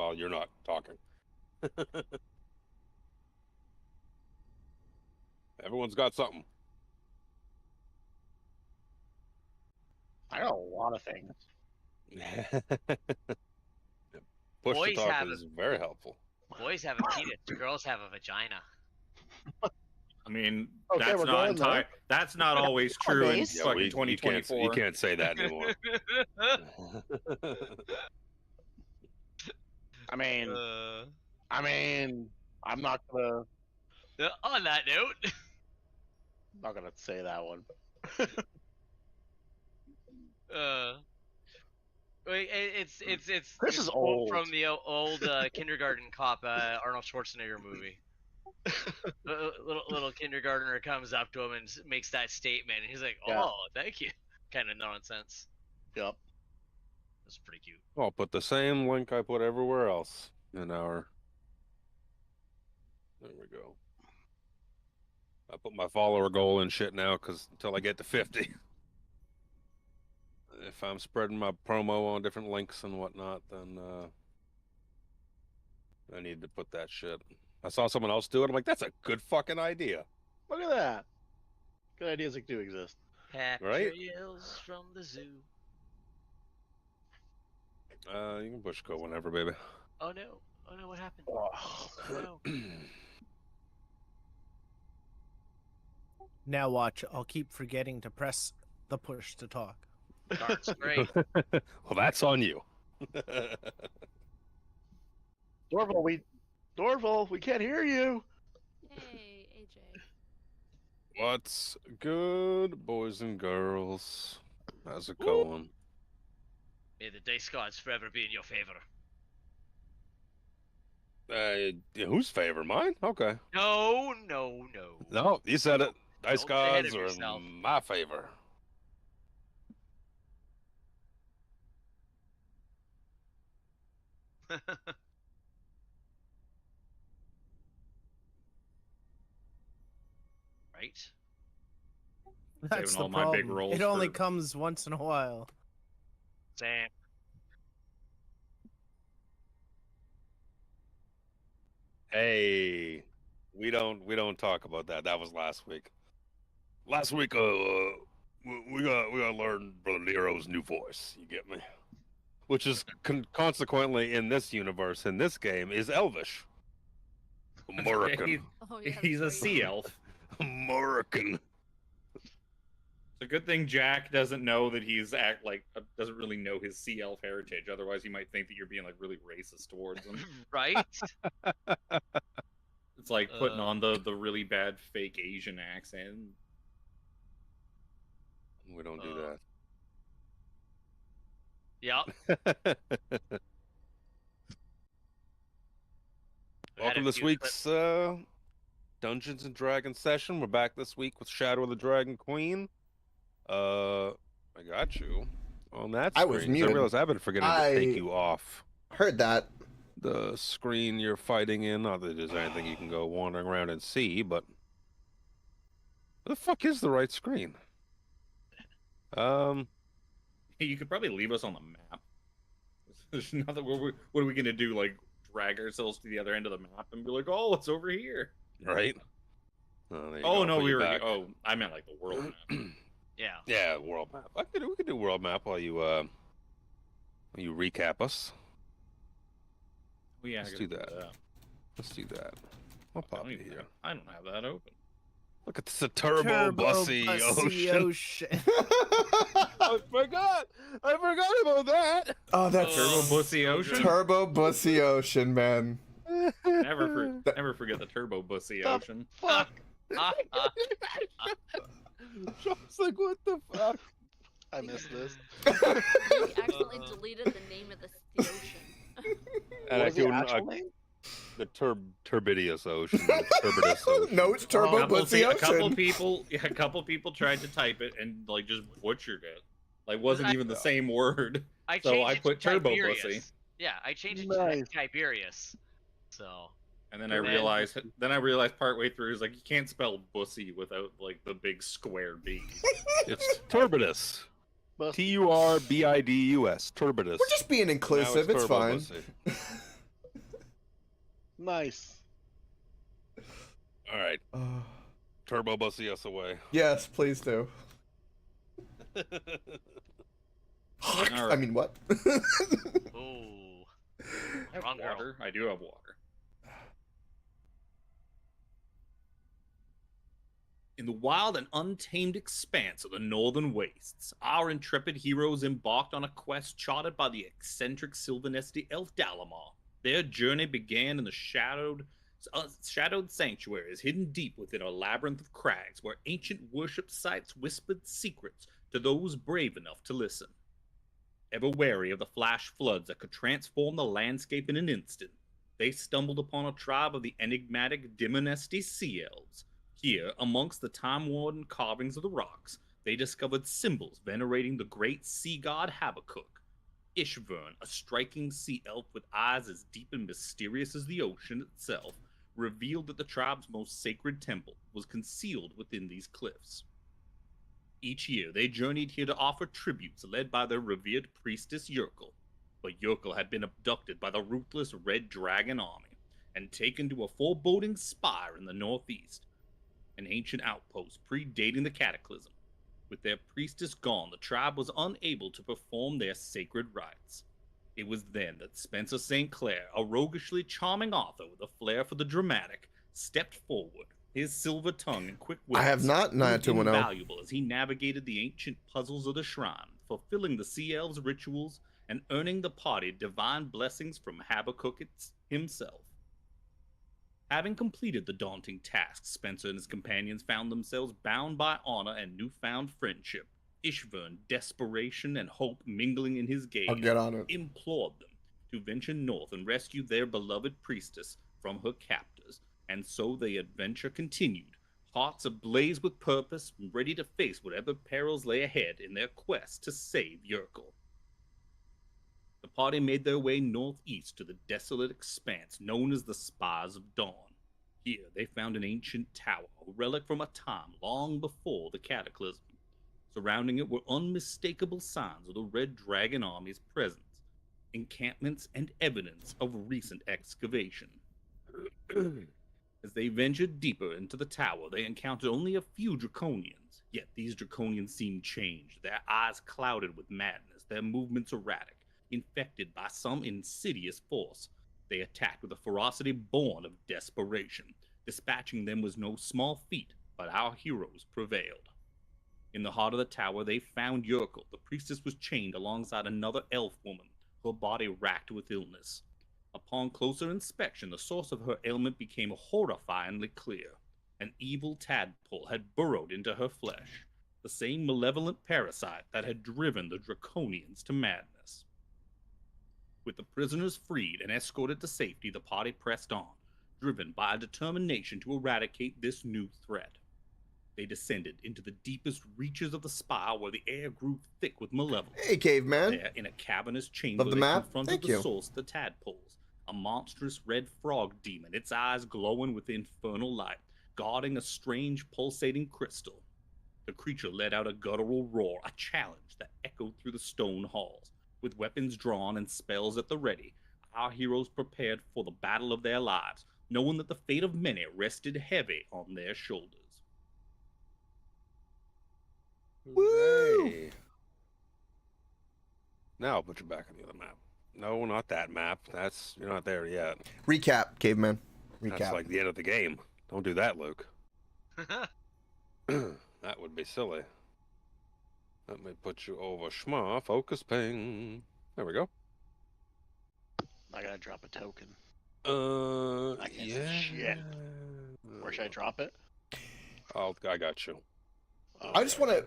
while you're not talking. Everyone's got something. I got a lot of things. Push to Boys talk have is very helpful. Boys have a penis. Girls have a vagina. I mean, Okay, that's we're not going there. that's not always true in Nowadays. fucking you 2024. can't say that anymore. I mean, Uh, I'm not gonna on that note, say that one. wait, it's Chris a is quote old. from the old kindergarten cop Arnold Schwarzenegger movie. little kindergartner comes up to him and makes that statement, and he's like, "Oh, Yeah. thank you," kind of nonsense. Yep. It's pretty cute. I'll put the same link I put everywhere else in our. There we go. I put my follower goal in shit now because until I get to 50. If I'm spreading my promo on different links and whatnot, then I need to put that shit. I saw someone else do it. I'm like, that's a good fucking idea. Look at that. Good ideas that do exist. Right? Trails from the zoo. You can push go whenever, baby. Oh no! Oh no! What happened? Oh. Oh, no. Now watch. I'll keep forgetting to press the push to talk. Darn straight. Well, that's on you. Dorval, we can't hear you. Hey, AJ. What's good, boys and girls? How's it going? May the dice gods forever be in your favor. Whose favor? Mine? Okay. No. No, you said it. Dice Don't get ahead gods of are yourself. in my favor. Right? That's Saving the all my big problem. rolls It only for- comes once in a while. Sam. Hey, we don't talk about that. That was last week. Last week, we gotta learn Brother Nero's new voice. You get me? Which is consequently in this universe, in this game, is Elvish. American. Oh, yeah, He's a that's right. sea elf. American. It's a good thing Jack doesn't know that he's doesn't really know his sea elf heritage. Otherwise, he might think that you're being like really racist towards him. Right? It's like putting on the really bad fake Asian accent. We don't do Yep. that. Welcome to this week's Dungeons and Dragons session. We're back this week with Shadow of the Dragon Queen. I got you on that screen. I was muted. I realize I've been forgetting to take you off Heard that. the screen you're fighting in. Not that there's anything you can go wandering around and see, but where the fuck is the right screen? You could probably leave us on the map. There's nothing. What are we gonna do? Like drag ourselves to the other end of the map and be like, "Oh, it's over here." Right? There you Oh go. no, Put we you were. back. Oh, I meant like the world map. Yeah. Yeah, world map. We could do world map while you recap us. Oh, yeah, Let's I do gotta that. Let's do that. I'll I pop don't, you even here. I don't have that open. Look at this, a turbo bussy ocean. I forgot about that. Oh, that's Turbo Bussy Ocean. Turbo Bussy Ocean, man. Never forget the Turbo Bussy The Ocean. Fuck. Sean's like, what the fuck? I missed this. We accidentally deleted the name of the ocean. And What was the actual name? The Turbidious Ocean. Turbidous Ocean. No, it's Turbo Bussy a couple Ocean. people tried to type it and like just butchered it. Like wasn't even the same word. I So changed I it put to Turbo Tiberius. Bussy. Yeah, I changed it Nice. to Tiberius. So. And then I And then- realized partway through is like you can't spell bussy without like the big square B. It's Turbidus. Bussy. Turbidus. Turbidus. We're just being inclusive. Now It's Turbo fine. Bussy. Nice. All right, Turbo Bussy us away. Yes, please do. All I right. mean, what? Ooh. I have Wrong girl. water. I do have water. In the wild and untamed expanse of the northern wastes, our intrepid heroes embarked on a quest charted by the eccentric Sylvanesti elf Dalamar. Their journey began in the shadowed sanctuaries hidden deep within a labyrinth of crags where ancient worship sites whispered secrets to those brave enough to listen. Ever wary of the flash floods that could transform the landscape in an instant, they stumbled upon a tribe of the enigmatic Dimonesti Sea Elves. Here, amongst the time-worn carvings of the rocks, they discovered symbols venerating the great sea god Habakkuk. Ishvern, a striking sea elf with eyes as deep and mysterious as the ocean itself, revealed that the tribe's most sacred temple was concealed within these cliffs. Each year, they journeyed here to offer tributes led by their revered priestess Yerkel. But Yerkel had been abducted by the ruthless Red Dragon army and taken to a foreboding spire in the northeast, an ancient outpost predating the cataclysm. With their priestess gone, the tribe was unable to perform their sacred rites. It was then that Spencer St. Clair, a roguishly charming author with a flair for the dramatic, stepped forward. His silver tongue and quick wits I have not proved 90210. invaluable as he navigated the ancient puzzles of the shrine, fulfilling the sea elves' rituals and earning the party divine blessings from Habakkuk himself. Having completed the daunting task, Spencer and his companions found themselves bound by honor and newfound friendship. Ishvern, desperation and hope mingling in his gaze, I'll get on it. implored them to venture north and rescue their beloved priestess from her captors, and so the adventure continued, hearts ablaze with purpose, ready to face whatever perils lay ahead in their quest to save Yerkel. The party made their way northeast to the desolate expanse known as the Spires of Dawn. Here they found an ancient tower, a relic from a time long before the cataclysm. Surrounding it were unmistakable signs of the Red Dragon army's presence, encampments, and evidence of recent excavation. As they ventured deeper into the tower, they encountered only a few Draconians. Yet these Draconians seemed changed, their eyes clouded with madness, their movements erratic, infected by some insidious force. They attacked with a ferocity born of desperation. Dispatching them was no small feat, but our heroes prevailed. In the heart of the tower, they found Yerkel. The priestess was chained alongside another elf woman, her body racked with illness. Upon closer inspection, the source of her ailment became horrifyingly clear. An evil tadpole had burrowed into her flesh, the same malevolent parasite that had driven the Draconians to madness. With the prisoners freed and escorted to safety, the party pressed on, driven by a determination to eradicate this new threat. They descended into the deepest reaches of the spire where the air grew thick with malevolence. Hey, caveman. There, in a cavernous chamber, Love the they map? confronted Thank the you. source of the tadpoles, a monstrous red frog demon, its eyes glowing with infernal light, guarding a strange pulsating crystal. The creature let out a guttural roar, a challenge that echoed through the stone halls. With weapons drawn and spells at the ready, our heroes prepared for the battle of their lives, knowing that the fate of many rested heavy on their shoulders. Woo! Hooray. Now I'll put you back on the other map. No, not that map. You're not there yet. Recap, caveman. That's Recap. like the end of the game. Don't do that, Luke. That would be silly. Let me put you over schma. Focus ping. There we go. I gotta drop a token. I can't see yeah. shit. Where should I drop it? I got you. I just want to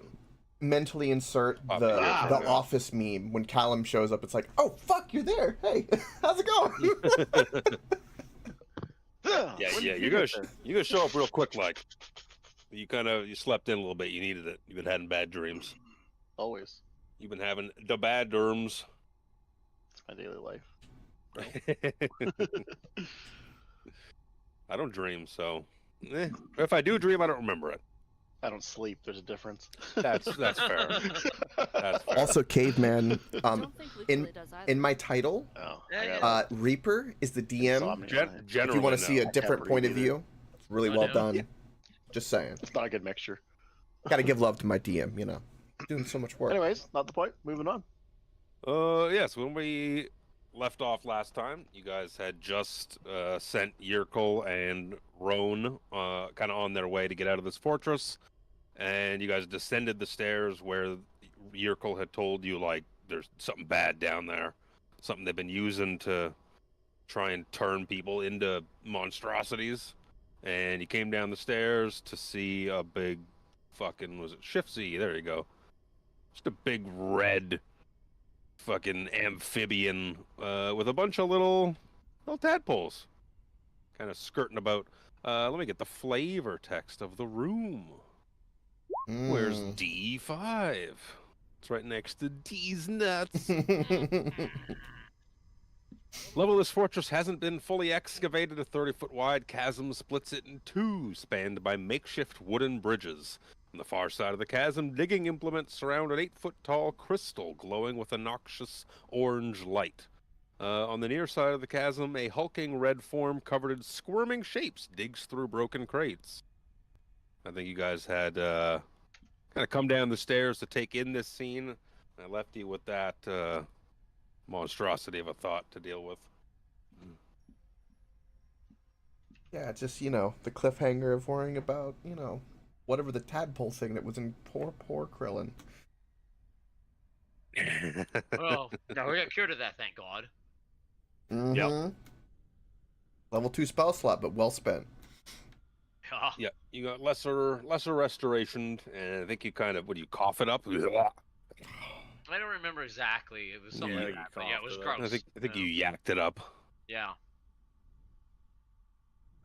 mentally insert Pop the it here for now. Office meme when Callum shows up. It's like, oh fuck, you're there. Hey, how's it going? Yeah. You're gonna show up real quick. Like you slept in a little bit. You needed it. You've been having bad dreams. Always. You've been having the bad dreams. It's my daily life. I don't dream, so if I do dream, I don't remember it. I don't sleep. There's a difference. That's fair. That's fair. Also, caveman. I don't think Luke in really does either. in my title, Oh, Yeah, I yeah. got Reaper is the DM. insomnia. If Generally, you want to see no. a different Can't point of breathe either. view, it's really Oh, well no. done. Just saying. It's not a good mixture. Gotta give love to my DM. Doing so much work. Anyways, not the point. Moving on. Yes, when we left off last time, you guys had just sent Yurkel and Roan kind of on their way to get out of this fortress, and you guys descended the stairs where Yurkel had told you, like, there's something bad down there, something they've been using to try and turn people into monstrosities, and you came down the stairs to see a big fucking, was it Shiftsy? There you go. Just a big red fucking amphibian with a bunch of little tadpoles kind of skirting about. Let me get the flavor text of the room. Where's D5? It's right next to D's nuts. Level of this fortress hasn't been fully excavated. A 30-foot wide chasm splits it in two, spanned by makeshift wooden bridges. On the far side of the chasm, digging implements surround an 8-foot-tall crystal glowing with a noxious orange light. On the near side of the chasm, a hulking red form covered in squirming shapes digs through broken crates. I think you guys had kind of come down the stairs to take in this scene. I left you with that monstrosity of a thought to deal with. Yeah, just the cliffhanger of worrying about whatever the tadpole thing that was in poor Krillin. Well, no, we got cured of that, thank God. Yep. Level 2 spell slot, but well spent. Ah, Yeah, you got lesser restoration, and I think you kind of, what do you cough it up? I don't remember exactly. It was something Yeah, like you that, but yeah, it was coughed it up. gross. I think you yacked it up. Yeah.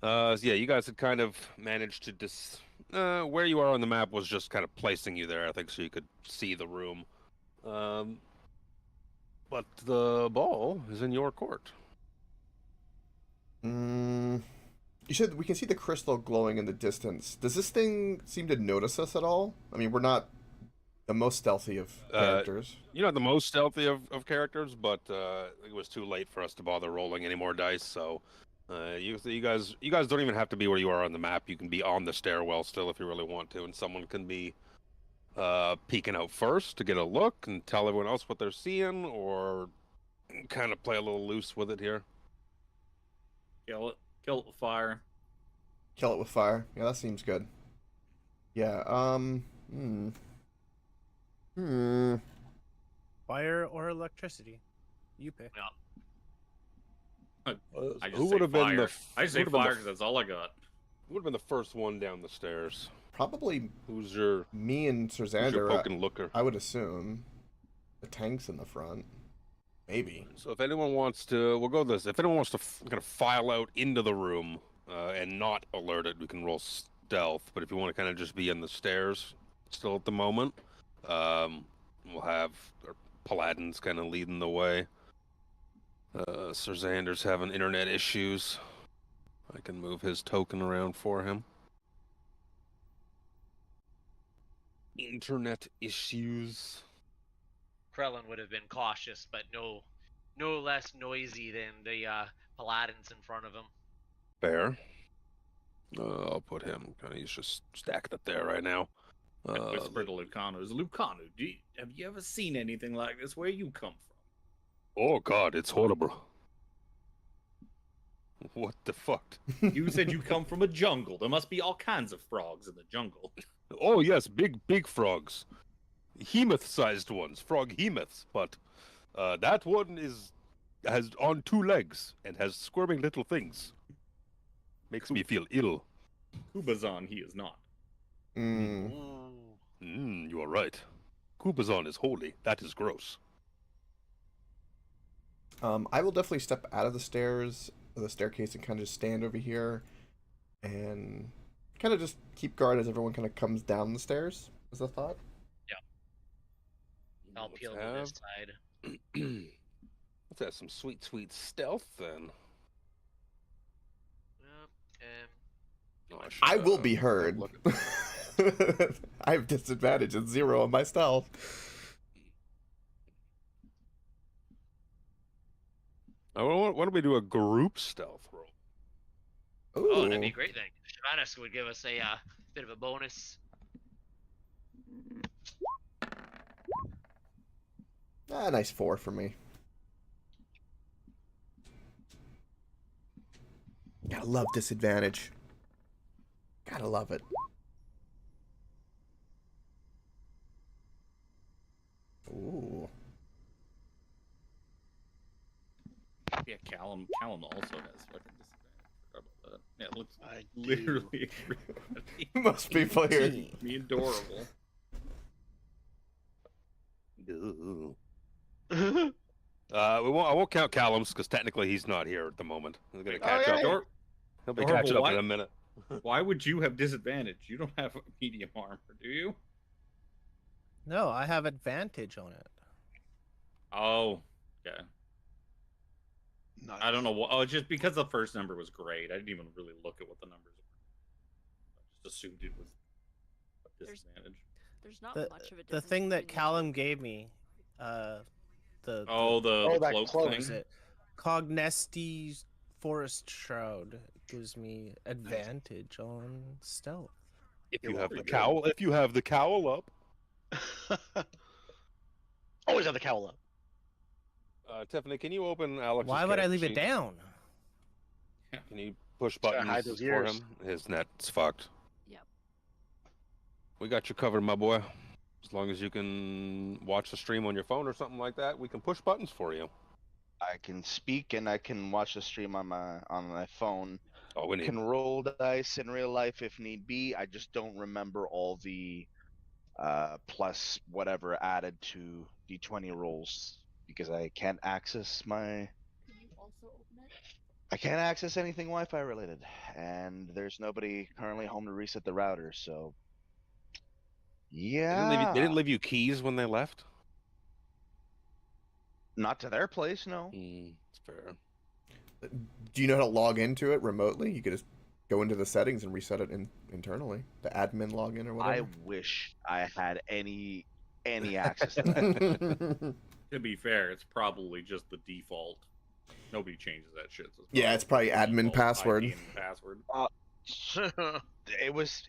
So yeah, you guys had kind of managed to where you are on the map was just kind of placing you there, I think, so you could see the room. But the ball is in your court. You said we can see the crystal glowing in the distance. Does this thing seem to notice us at all? I mean, we're not the most stealthy of characters. You're not the most stealthy of characters, but it was too late for us to bother rolling any more dice, so you guys don't even have to be where you are on the map. You can be on the stairwell still if you really want to, and someone can be peeking out first to get a look and tell everyone else what they're seeing, or kind of play a little loose with it here. Kill it with fire. Kill it with fire. Yeah, that seems good. Yeah. Fire or electricity? You pick. I just Who say would have been fire. the? I say would've been fire the- because that's all I got. Who would have been the first one down the stairs? Probably Who's your me and who's your Serzander. poke and looker? I would assume the tank's in the front. Maybe. So if anyone wants to, we'll go this. If anyone wants to kind of file out into the room and not alert it, we can roll stealth. But if you want to kind of just be in the stairs still at the moment, we'll have our paladins kind of leading the way. Serzander's having internet issues. I can move his token around for him. Internet issues. Krellin would have been cautious, but no less noisy than the paladins in front of him. Fair. I'll put him. He's just stacking it there right now. I whispered to Lucano. Lucano, have you ever seen anything like this? Where you come from? Oh God, it's horrible. What the fuck? You said you come from a jungle. There must be all kinds of frogs in the jungle. Oh yes, big frogs, hemoth-sized ones, frog hemoths. But that one has on 2 legs and has squirming little things. Makes me feel ill. Kubazan, he is not. You are right. Kubazan is holy. That is gross. I will definitely step out of the staircase and kind of just stand over here and kind of just keep guard as everyone kind of comes down the stairs. Is the thought? I'll peel to this side. Let's have some sweet stealth then. Yep, Oh, I will be heard. look I have disadvantage and 0 on my stealth. Why don't we do a group stealth roll? Ooh. Oh, that'd be a great thing. Shavanis would give us a bit of a bonus. Nice 4 for me. Gotta love disadvantage. Gotta love it. Ooh. Yeah, Callum also has fucking disadvantage. Forgot about that. Yeah, it looks I literally everybody. Most people here. Me adorable. I won't count Callum's because technically he's not here at the moment. He's gonna catch up. Dor- He'll be Adorable, catching up why- in a minute. Why would you have disadvantage? You don't have medium armor, do you? No, I have advantage on it. Oh, okay. Nice. I don't know. Oh, just because the first number was great. I didn't even really look at what the numbers were. I just assumed it was a disadvantage. There's not The, much of a the difference. thing that between the Callum gave me, the The that cloak cloak. thing. is it Cognesti's Forest Shroud gives me advantage on stealth. If You're you have the welcome. cowl, if you have the cowl up, Always have the cowl up. Tiffany, can you open Alex's Why would I character leave it sheet? down? Can you push Gotta buttons hide those for ears. him? His net's fucked. Yep. We got you covered, my boy. As long as you can watch the stream on your phone or something like that, we can push buttons for you. I can speak and I can watch the stream on my phone. Oh, we need. Can roll dice in real life if need be. I just don't remember all the plus whatever added to D20 rolls because I can't access my. Can you also open it? I can't access anything Wi-Fi related, and there's nobody currently home to reset the router. So, yeah, They didn't leave you keys when they left. not to their place, no. It's fair. Do you know how to log into it remotely? You could just go into the settings and reset it internally. The admin login or I whatever. wish I had any access to that. To be fair, it's probably just the default. Nobody changes that shit. So Yeah, it's probably the admin default password. ID and password.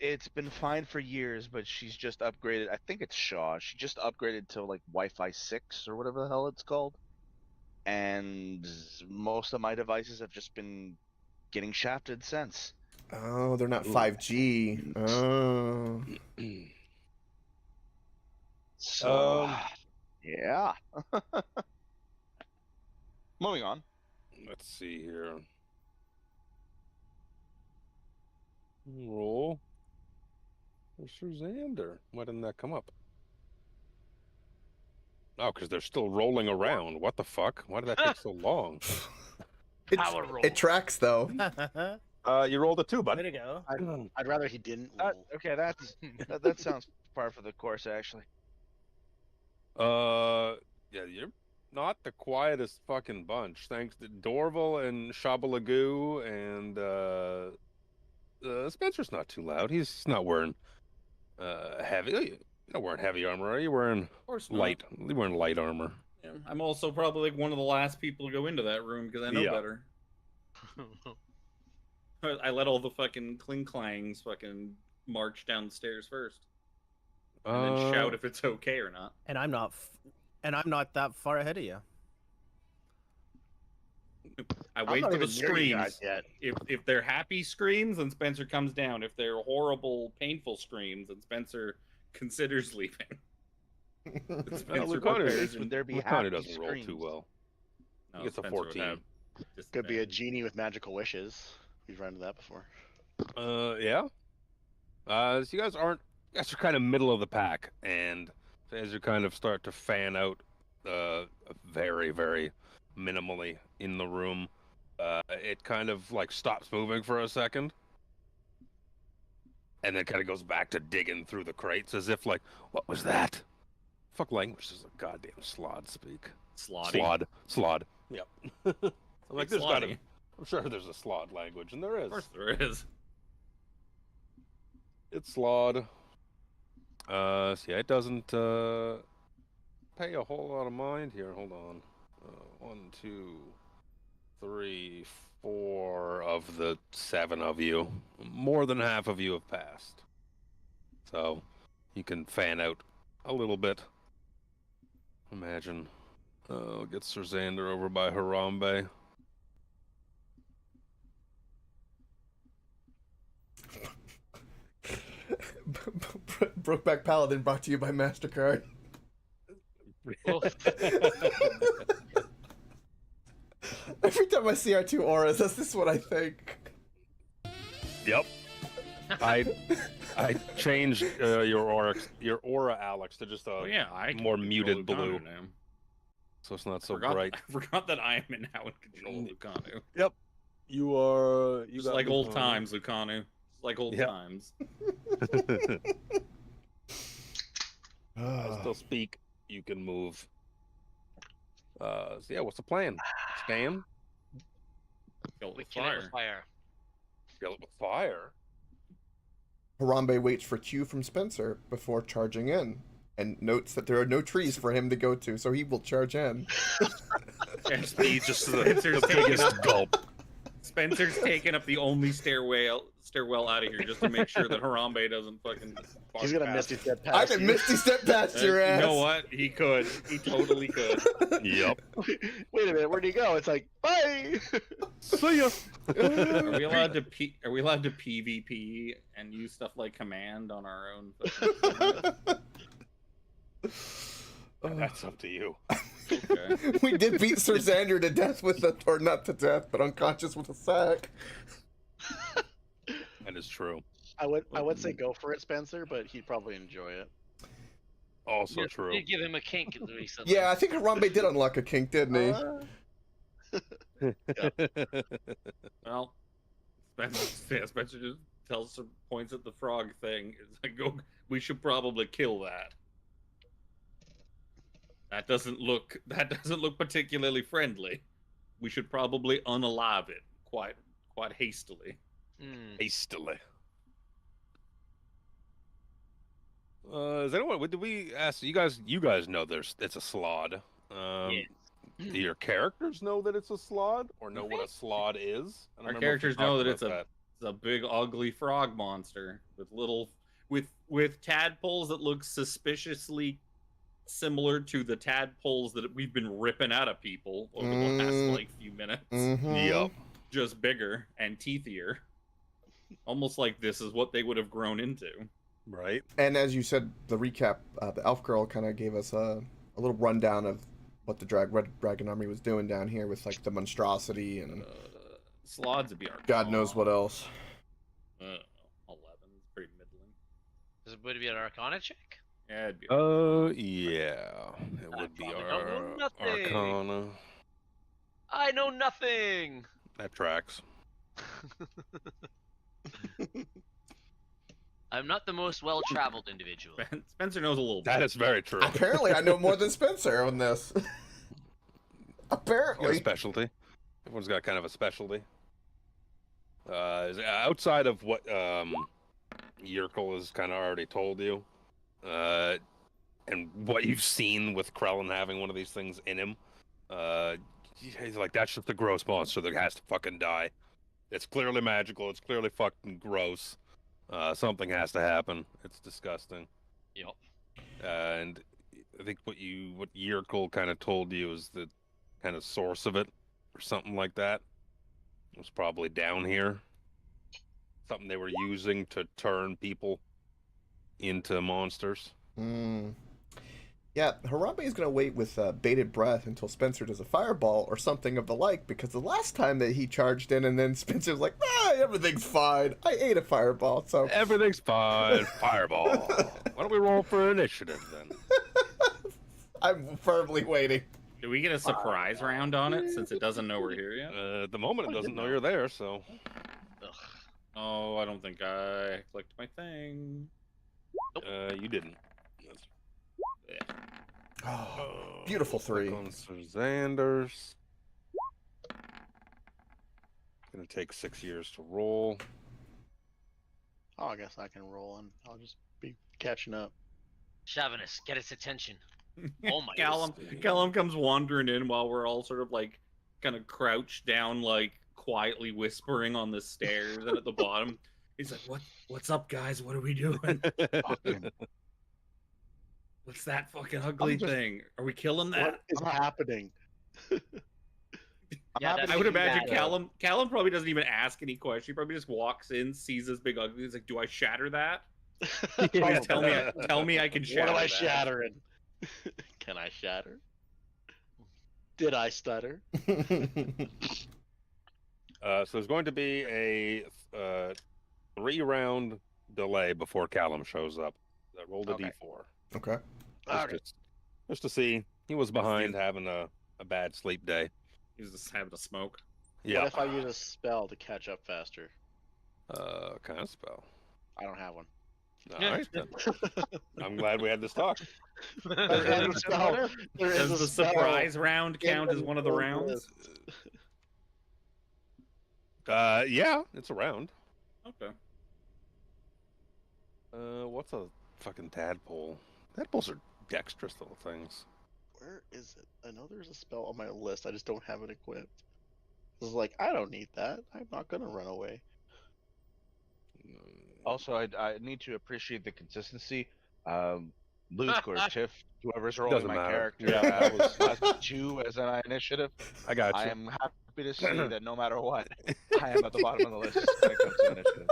It's been fine for years, but she's just upgraded. I think it's Shaw. She just upgraded to like Wi-Fi 6 or whatever the hell it's called. And most of my devices have just been getting shafted since. Oh, they're not Ooh. 5G. Oh. So, yeah. Moving on. Let's see here. Roll. Where's Xander? Why didn't that come up? Oh, because they're still rolling around. What the fuck? Why did that take so long? Power roll. It tracks though. You rolled a 2, bud. Way to go. I'd rather he didn't roll. Okay, that sounds par for the course, actually. Yeah, you're not the quietest fucking bunch. Thanks to Dorval and Shabalagoo and Spencer's not too loud. He's not wearing heavy. You're not wearing heavy armor, are you? Wearing Of course not. light. You're wearing light armor. Yeah, I'm also probably like one of the last people to go into that room because I know Yeah. better. I let all the fucking cling clangs fucking march down the stairs first, and then shout if it's okay or not. And I'm not that far ahead of you. I I'm wait not for the even near you guys screams. yet. If they're happy screams, then Spencer comes down. If they're horrible, painful screams, then Spencer considers leaving. Spencer prepares Would there be Lucani happy doesn't roll too screams? well. No, He gets a Spencer would 14. have Could be a disadvantage. genie with magical wishes. We've run into that before. Yeah. So you guys are kind of middle of the pack, and as you kind of start to fan out, very, very minimally in the room, it kind of like stops moving for a second, and then kind of goes back to digging through the crates as if like, what was that? Fuck language does a goddamn slod speak. Slotty. Slod. Yep. I'm like, It's there's gotta. slotty. I'm sure there's a slod language, and there is. Of course there is. It's slod. See, it doesn't pay a whole lot of mind here. Hold on. 1, 2, 3, 4 of the 7 of you. More than half of you have passed. So you can fan out a little bit. Imagine. I'll get Sir Xander over by Harambe. Brokeback Paladin brought to you by MasterCard. Every time I see our 2 auras, that's just what I think. Yep. I changed your aura, Alex, to just a more muted blue. Now. So it's not so bright. I forgot that I am now in control of Lucanu. Yep. You are. You Just got like old Lucanu. times, Lucanu. Just like old times. I still speak. You can move. So yeah, what's the plan? Stand? Kill it We with kill it with fire. Kill it with fire. Harambe waits for cue from Spencer before charging in, and notes that there are no trees for him to go to, so he will charge in. And he's just the biggest gulp. Spencer's taking up the only stairwell out of here just to make sure that Harambe doesn't fucking. He's gonna Misty Step past I can you. Misty Step past your ass. You know what? He could. He totally could. Yep. Wait a minute, where'd he go? It's like, bye! See ya. Are we allowed to PvP and use stuff like command on our own? That's up to you. Okay. We did beat Sir Xander to death with a, or not to death, but unconscious with a sack. That is true. I would say go for it, Spencer, but he'd probably enjoy it. Also true. You give him a kink recently. Yeah, I think Harambe did unlock a kink, didn't he? Well, Spencer just tells some points at the frog thing. It's like, go. We should probably kill that. That doesn't look particularly friendly. We should probably unalive it quite hastily. Hastily. Is anyone? Did we ask you guys? You guys know it's a slod. Yes. Do your characters know that it's a slod, or know what a slod is? I don't Our remember if we characters talked know that about it's a big ugly frog monster with tadpoles that look suspiciously similar to the tadpoles that we've been ripping out of people over the last few minutes. Yep. Just bigger and teethier. Almost like this is what they would have grown into. Right. And as you said, the recap, the elf girl kind of gave us a little rundown of what the Red Dragon Army was doing down here with like the monstrosity and Slods would be our God knows what else. 11 is pretty middling. Would it be an Arcana check? Yeah, it'd be Yeah. It would be probably don't know our nothing. Arcana. I know nothing. That tracks. I'm not the most well-traveled individual. Spencer knows a little bit. That is very true. Apparently, I know more than Spencer on this. Got a Apparently. specialty. Everyone's got kind of a specialty. Outside of what Yerkel has kind of already told you, and what you've seen with Krellin having one of these things in him, he's like, that's just a gross monster that has to fucking die. It's clearly magical. It's clearly fucking gross. Something has to happen. It's disgusting. Yep. And I think what Yerkel kind of told you is the kind of source of it, or something like that. It was probably down here. Something they were using to turn people into monsters. Yeah, Harambe is going to wait with bated breath until Spencer does a fireball or something of the like, because the last time that he charged in and then Spencer's like, everything's fine. I ate a fireball, so... Everything's fine. Fireball. Why don't we roll for initiative, then? I'm firmly waiting. Do we get a surprise round on it since it doesn't know we're here yet? At the moment, it doesn't know you're there, so... Ugh. Oh, I don't think I clicked my thing. You didn't. Oh, beautiful 3. On Sir Xander's. Gonna take 6 years to roll. Oh, I guess I can roll and I'll just be catching up. Chauvinist, get its attention. Oh my Callum comes wandering in while we're all sort of like kind of crouched down, like quietly whispering on the stairs and at the bottom. He's like, what's up, guys? What are we doing? Fucking- What's that fucking ugly thing? Are we killing that? What is happening? Yeah, that's I would too imagine bad. Callum probably doesn't even ask any questions. He probably just walks in, sees this big ugly. He's like, "Do I shatter that? Please tell me I can shatter What am I that." shattering? Can I shatter? Did I stutter? So there's going to be a 3-round delay before Callum shows up. I rolled a Okay. d4. Okay. Just to see. He was behind having a bad sleep day. He was just having a smoke. Yeah. What if I use a spell to catch up faster? Kind of spell. I don't have one. All right. Then. I'm glad we had this talk. There is a spell. There is Does a the spell surprise round in count as one of the old rounds? list. Yeah, it's a round. Okay. What's a fucking tadpole? Tadpoles are dexterous little things. Where is it? I know there's a spell on my list. I just don't have it equipped. It's like I don't need that. I'm not gonna run away. Also, I need to appreciate the consistency. Lose score, Tiff, whoever's rolling Doesn't my matter. character Yeah, has 2 as an initiative. I got you. I am happy to see that no matter what, I am at the bottom of the list when it comes to initiative.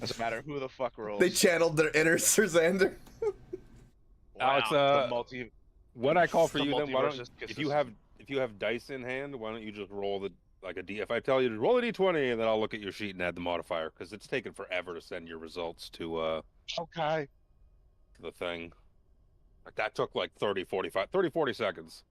Doesn't matter who the fuck rolls. They channeled their inner Sir Xander. Alex, The multi- what I call for the you then? Why multiverse don't is if you have dice in hand, why don't you just roll like a d? If I tell you to roll a d20, and then I'll look at your sheet and add the modifier because it's taken forever to send your results to Okay. the thing. Like that took like 30 40 seconds.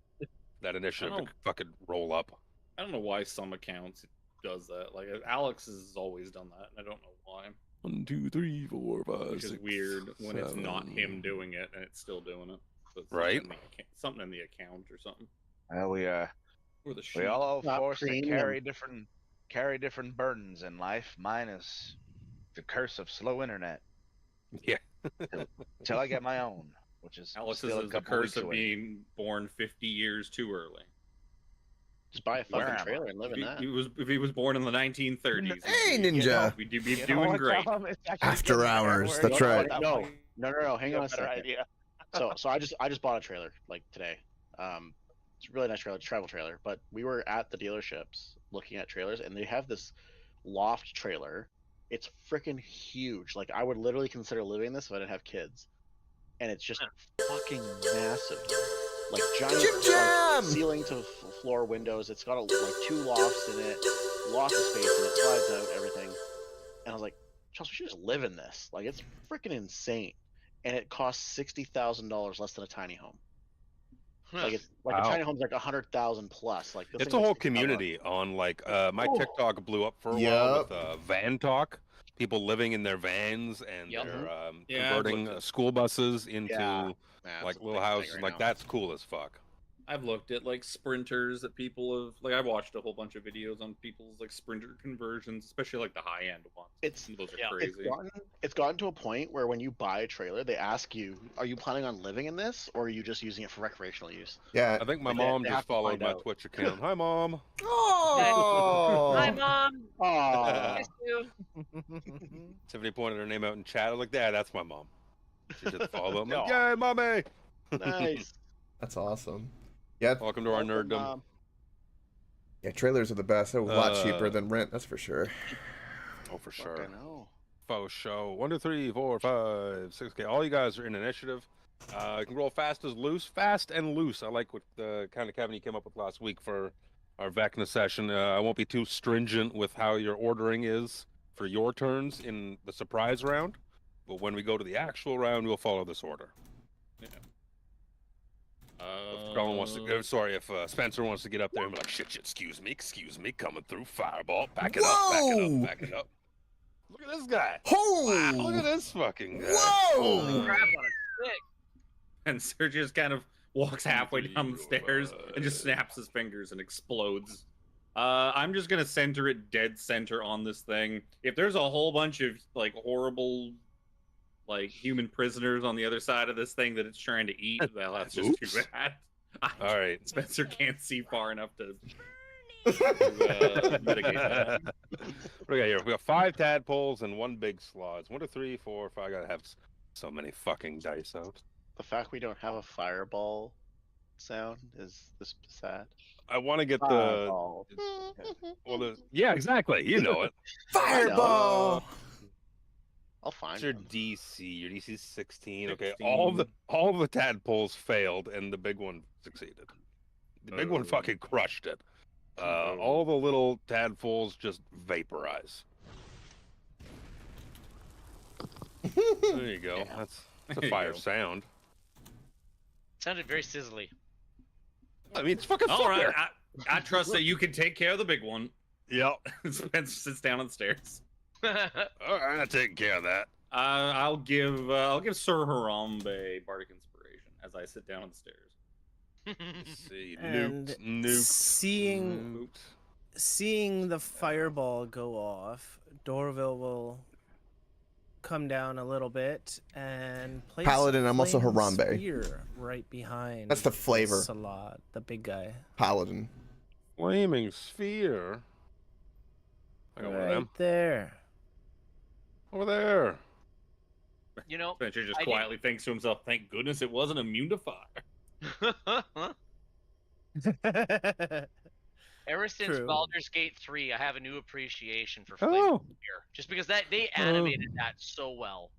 That initiative to fucking roll up. I don't know why some accounts it does that. Like Alex has always done that, and I don't know why. 1, 2, 3, 4, 5, Which is 6, weird when it's not 7. him doing it and it's still doing it. So it's Right. Something in the account or something. Well, Or the sheet. we all Not forced to premium. carry different burdens in life. Mine is the curse of slow internet. Yeah. Till I get my own, which is Alex's still a is the couple curse weeks of away. being born 50 years too early. Just buy a Where fucking am I? trailer and live in that. If he was born in the 1930s, Hey, he'd be- Ninja. We'd be You know doing what, great. Tom? It's actually After getting hours, better. that's We're right. at that No, point. no. Hang You on a have a better second. idea. So I just bought a trailer like today. It's a really nice trailer, travel trailer. But we were at the dealerships looking at trailers, and they have this loft trailer. It's freaking huge. Like I would literally consider living in this if I didn't have kids. And it's just fucking massive, like giant Jim Jam! like, ceiling to floor windows. It's got like 2 lofts in it, lots of space in it, slides out, everything. And I was like, Chelsea, we should just live in this. Like it's freaking insane. And it costs $60,000 less than a tiny home. Like it's like Wow. a tiny home's like 100,000 plus. Like this It's thing's a whole like $60,000. community on like my Oh. TikTok blew up for a while Yup. with van talk. People living in their vans and Yup. they're Yeah, I've converting looked at- school buses into Yeah. Yeah, it's like a little big thing houses. right Like now. that's cool as fuck. I've looked at like sprinters that people have like. I've watched a whole bunch of videos on people's like sprinter conversions, especially like the high end ones. It's- Those are yeah, crazy. It's gotten to a point where when you buy a trailer, they ask you, "Are you planning on living in this, or are you just using it for recreational use?" Yeah. I think my Like, they- mom they just have to followed find my out. Twitch account. Hi, mom. Oh. Hi, Mom. Aww. Miss you. Tiffany pointed her name out in chat. I was like, "Yeah, that's my mom." She said, "Follow." I'm like, Aw. "Yay, mommy!" Nice. That's awesome. Yeah, Welcome to our Welcome, nerddom. Mom. yeah, trailers are the best. They're a lot cheaper Uh, than rent, that's for sure. Oh, for Fuck, sure. I know. Faux show. 1, 2, 3, 4, 5, 6. Okay, all you guys are in initiative. You can roll fast and loose. I like what the kind of Kevin you came up with last week for our Vecna session. I won't be too stringent with how your ordering is for your turns in the surprise round, but when we go to the actual round, we'll follow this order. If Colin wants to, sorry, if Spencer wants to get up there and be like, shit, excuse me, coming through, fireball, back it Whoa! up, back it up. Look at this guy. Oh! Wow, look at this fucking guy. Whoa! Crap on a stick. And Sergius kind of walks halfway down the stairs and just snaps his fingers and explodes. I'm just gonna center it dead center on this thing. If there's a whole bunch of like horrible like human prisoners on the other side of this thing that it's trying to eat. Well, that's just too Oops. bad. All right. Spencer can't see far enough to mitigate that. What do we got here? We got 5 tadpoles and 1 big sloth. 1, 2, 3, 4, 5. I gotta have so many fucking dice out. The fact we don't have a fireball sound is this sad. I want to get Fireball. yeah, exactly. You know it. Fireball. I'll find What's your one. DC? Your DC is 16. Okay, 16. all the tadpoles failed, and the big one succeeded. The big one Oh. fucking crushed it. All the little tadpoles just vaporize. There you go. Yeah. That's There a you fire go. sound. Sounded very sizzly. I mean, it's fucking All right, fire. I trust that you can take care of the big one. Yep. Spencer sits down on the stairs. All right, I'm taking care of that. I'll give Sir Harambe bardic inspiration as I sit down on the stairs. Let's see, And nukes. seeing Nukes. seeing the fireball go off, Dorville will come down a little bit and place Paladin, I'm also flame Harambe. spear right behind. That's the flavor. Salat, the big guy. Paladin. Flaming sphere. I got one of Right them. there. Over there. You know, Spencer just I quietly thinks to himself, "Thank goodness it wasn't immune to fire." ever since True. Baldur's Gate 3, I have a new appreciation for Flame Oh. Spear. Just because they animated that so well.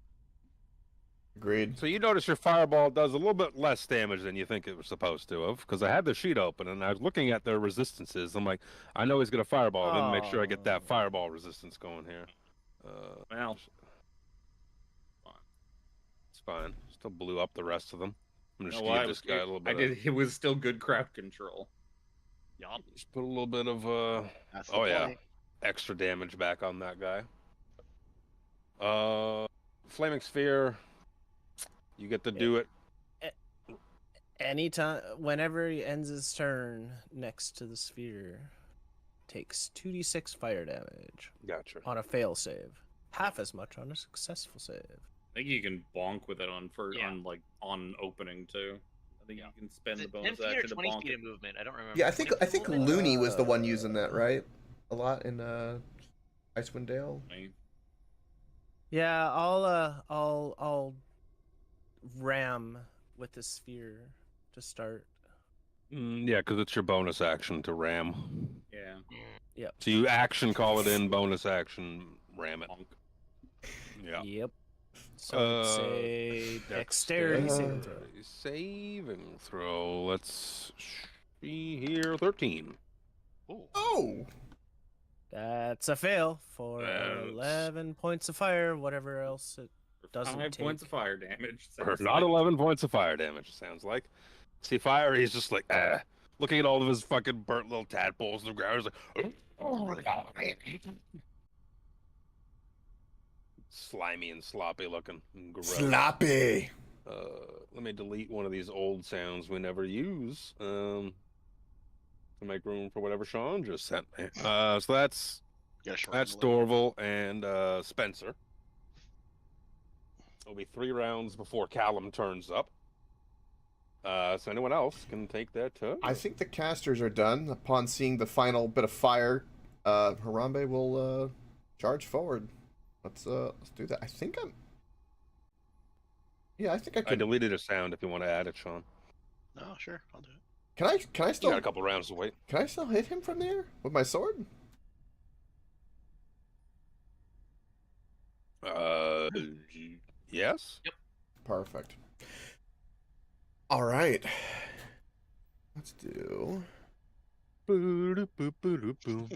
Agreed. So you notice your fireball does a little bit less damage than you think it was supposed to have, because I had the sheet open and I was looking at their resistances. I'm like, I know he's gonna fireball. Let me make sure I get that Oh. fireball resistance going here. Well, It's fine. Still blew up the rest of them. I'm you just know gonna what? give this guy a little bit. I did. It was still good crowd control. Yup. Just put a little bit of That's the oh yeah, point. extra damage back on that guy. Flaming sphere. You get to do it. Anytime, whenever he ends his turn next to the sphere, takes 2d6 fire damage Gotcha. on a fail save. Half as much on a successful save. I think you can bonk with it Yeah. on opening too. I think you can spend Is the it 10 bonus feet or action to 20 bonk feet it. of movement? I don't remember. Yeah, I think 20 feet movement? Looney was the one using that, right? A lot in Icewind Dale. Yeah, I'll ram with the sphere to start. Yeah, because it's your bonus action to ram. Yeah. So you action call it in, bonus action ram it. Bonk. Yeah. Yep. So it's a dexterity saving throw. Saving throw. Let's see here. 13. Ooh. Oh! That's a fail for That's- 11 points of fire, whatever else it doesn't 5 points take. of fire damage. Or sounds not like. 11 points of fire damage, sounds like. See, fire, he's just like, looking at all of his fucking burnt little tadpoles in the ground. He's like, oh my god. Slimy and sloppy looking. And gross. Sloppy! Let me delete one of these old sounds we never use. To make room for whatever Sean just sent me. So that's Gotta shorten that's the list. Dorval and Spencer. It'll be 3 rounds before Callum turns up. So anyone else can take their turn. I think the casters are done. Upon seeing the final bit of fire, Harambe will charge forward. Let's do that. I think I'm. Yeah, I think I I can. deleted a sound if you want to add it, Sean. No, sure, I'll do it. Can I You got still a couple rounds to wait. can I still hit him from there with my sword? Yes. Perfect. All right. Let's do. Boo-doo-boo-boo-doo-boo.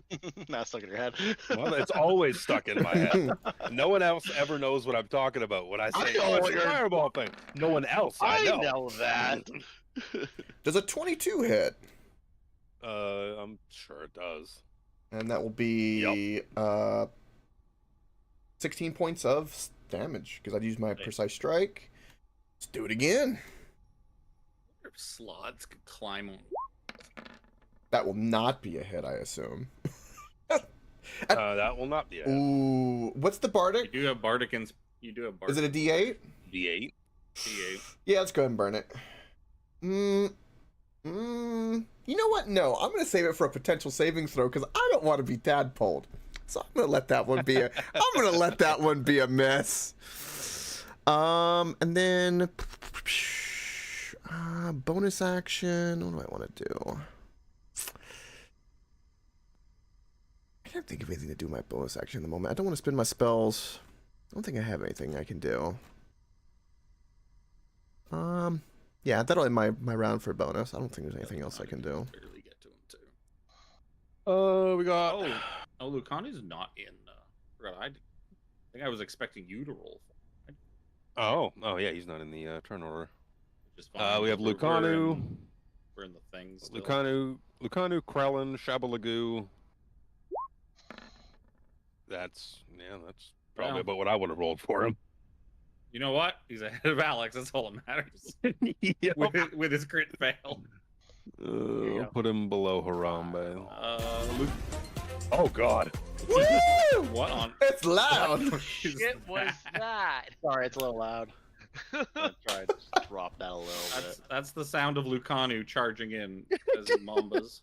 Now it's stuck in your head. Well, it's always stuck in my head. No one else ever knows what I'm talking about when I say, know "Oh, it's what a you're- fireball thing." No one else. I know. that. Does a 22 hit? I'm sure it does. And that will be 16 points of damage because I'd use my precise strike. Let's do it again. Slots could climb on. That will not be a hit, I assume. That will not be a hit. Ooh, what's the You bardic? do have bardic You do a bar. Is it a D8? D8. D8. Yeah, let's go ahead and burn it. You know what? No, I'm gonna save it for a potential saving throw because I don't want to be tadpoled. So I'm gonna let that one be a miss. And then bonus action. What do I want to do? I can't think of anything to do with my bonus action in the moment. I don't want to spend my spells. I don't think I have anything I can do. Yeah, that'll end my round for a bonus. I don't think there's anything else I can do. Barely get to him too. We got. Oh, Lucanu's not in. I think I was expecting you to roll. Oh, yeah, he's not in the turn order. Which is fine. We have Lucanu. We're in the things. Still. Lucanu, Krellin, Shabalagoo. That's probably about what I would have rolled for him. You know what? He's ahead of Alex. That's all that matters. Yep. with his crit fail. I'll put him below Harambe. Luke. Oh God. Woo! What on? It's loud. Shit was that? Sorry, it's a little loud. I tried to drop that a little bit. That's the sound of Lucanu charging in as he mambas.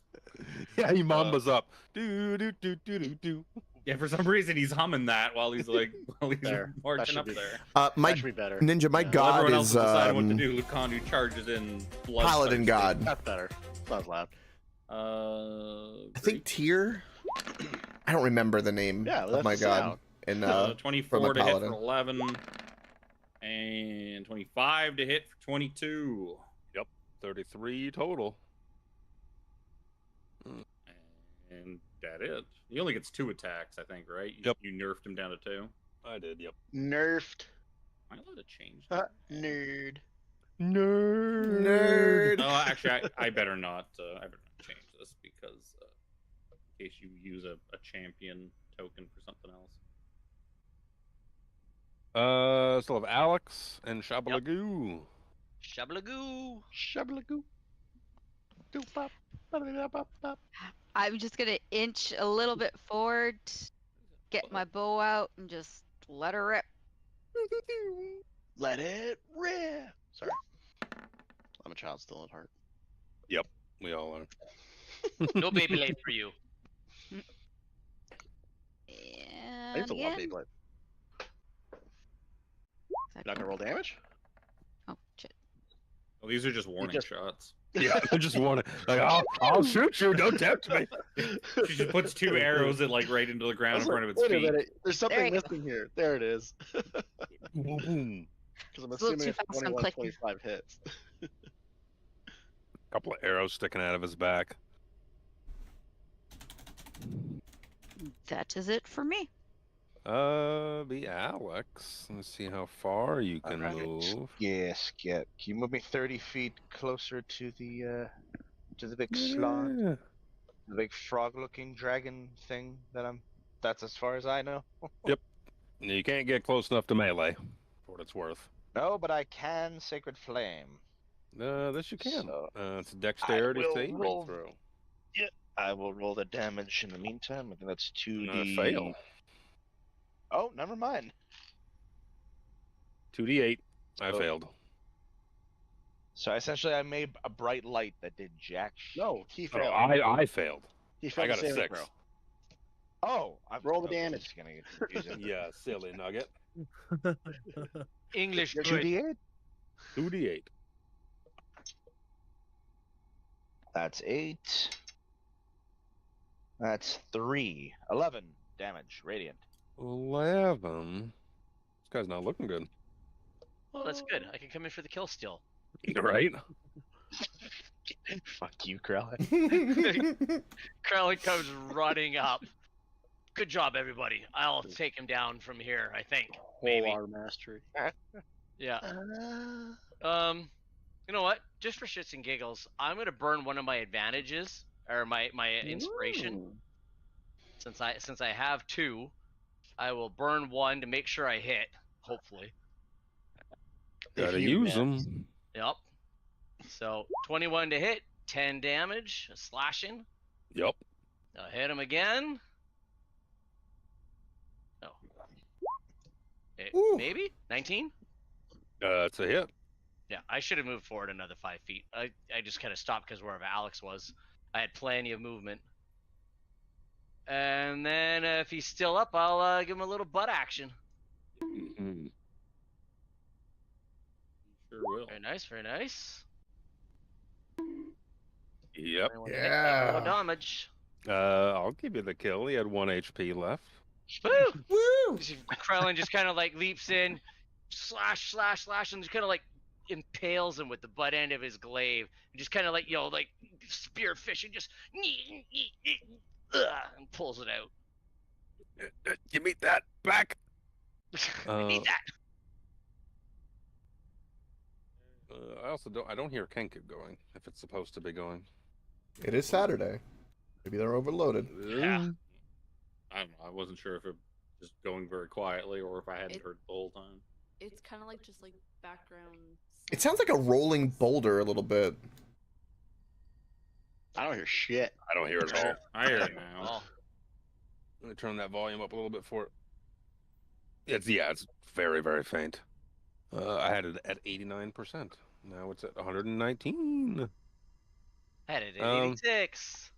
Yeah, he mambas up. Do do do do do do. Yeah, for some reason he's humming that while he's There. marching That up should be- there. My That should be better. ninja, my Yeah. While god everyone else is has decided what to do. Lucanu charges in. Blood Paladin god. That's better. Sounds loud. I think Tyr. I don't remember the name Yeah, of that's my the god. sound. And 24 to hit Paladin. for 11, and 25 to hit for 22. 33 total. And that it. He only gets 2 attacks, I think, right? Yep. You nerfed him down to 2. I did. Yep. Nerfed. Am I allowed to change that? Nerd. Nerd. Oh, actually, I better not. I better not change this because in case you use a champion token for something else. Still have Alex and Shabalagoo. Shabalagoo. Shabalagoo. Doop-bop. Ba-da-da-bop-bop. I'm just gonna inch a little bit forward, get my bow out, and just let her rip. Let it rip. Sorry. I'm a child still at heart. We all are. No baby late for you. I And used to love again. Beyblade. You're not gonna roll damage? Oh shit! Well, these are just warning just- shots. Yeah, I just want to. Like, I'll shoot you. Don't tempt me. She just puts 2 arrows that right into the I ground was in front of like, its wait a feet. minute. There's There something you go. missing here. There it is. Boom. Because I'm It's a little assuming too it's fast, I'm 21, clicking. 25 hits. Couple of arrows sticking out of his back. That is it for me. Be Alex. Let's see how far you can Alright. move. Yes, Can you move me 30 feet closer to the big slot, Yeah. the big frog-looking dragon thing that's as far as I know. You can't get close enough to melee, for what it's worth. No, but I can Sacred Flame. This you can. So, It's a dexterity will saving roll. throw. I will roll the damage in the meantime. I think that's 2d. Fail. Oh, never mind. 2d8. I So- failed. So essentially, I made a bright light that did jack. No, he Oh, failed. I failed. He I failed got the a saving 6. throw. Oh, Roll the okay, damage. this is gonna get confusing. Yeah, silly nugget. English good. 2d8. 2d8. That's 8. That's 3. 11 damage, radiant. 11. This guy's not looking good. Well, that's good. I can come in for the kill still. Right? Fuck you, Krell. Crowley comes running up. Good job, everybody. I'll take him down from here, I think. Maybe. Whole mastery. Yeah. You know what? Just for shits and giggles, I'm gonna burn one of my advantages or my inspiration. Since I have 2, I will burn 1 to make sure I hit. Hopefully. Gotta you use miss. them. Yep. So 21 to hit, 10 damage, slashing. Yep. I'll hit him again. Oh. Ooh. Maybe 19. It's a hit. Yeah, I should have moved forward another 5 feet. I just kind of stopped because wherever Alex was, I had plenty of movement. And then if he's still up, I'll give him a little butt action. Mhm. Sure will. Very nice, very nice. Yep. Everyone hit that low damage. I'll give you the kill. He had 1 HP left. Woo! Woo! Krellin just kind of like leaps in, slash, and just kind of like impales him with the butt end of his glaive, and just kind of like like spearfish and just and pulls it out. Give me that back. I need that. I don't hear Kenkid going if it's supposed to be going. It is Saturday. Maybe they're overloaded. Yeah. I don't know. I wasn't sure if it was just going very quietly or if I hadn't heard the whole time. It's kind of like just like background. It sounds like a rolling boulder a little bit. I don't hear shit. I don't hear it at all. I hear it now. Oh, Let me turn that volume up a little bit for it. It's very, very faint. I had it at 89%. Now it's at 119. I had it at 86.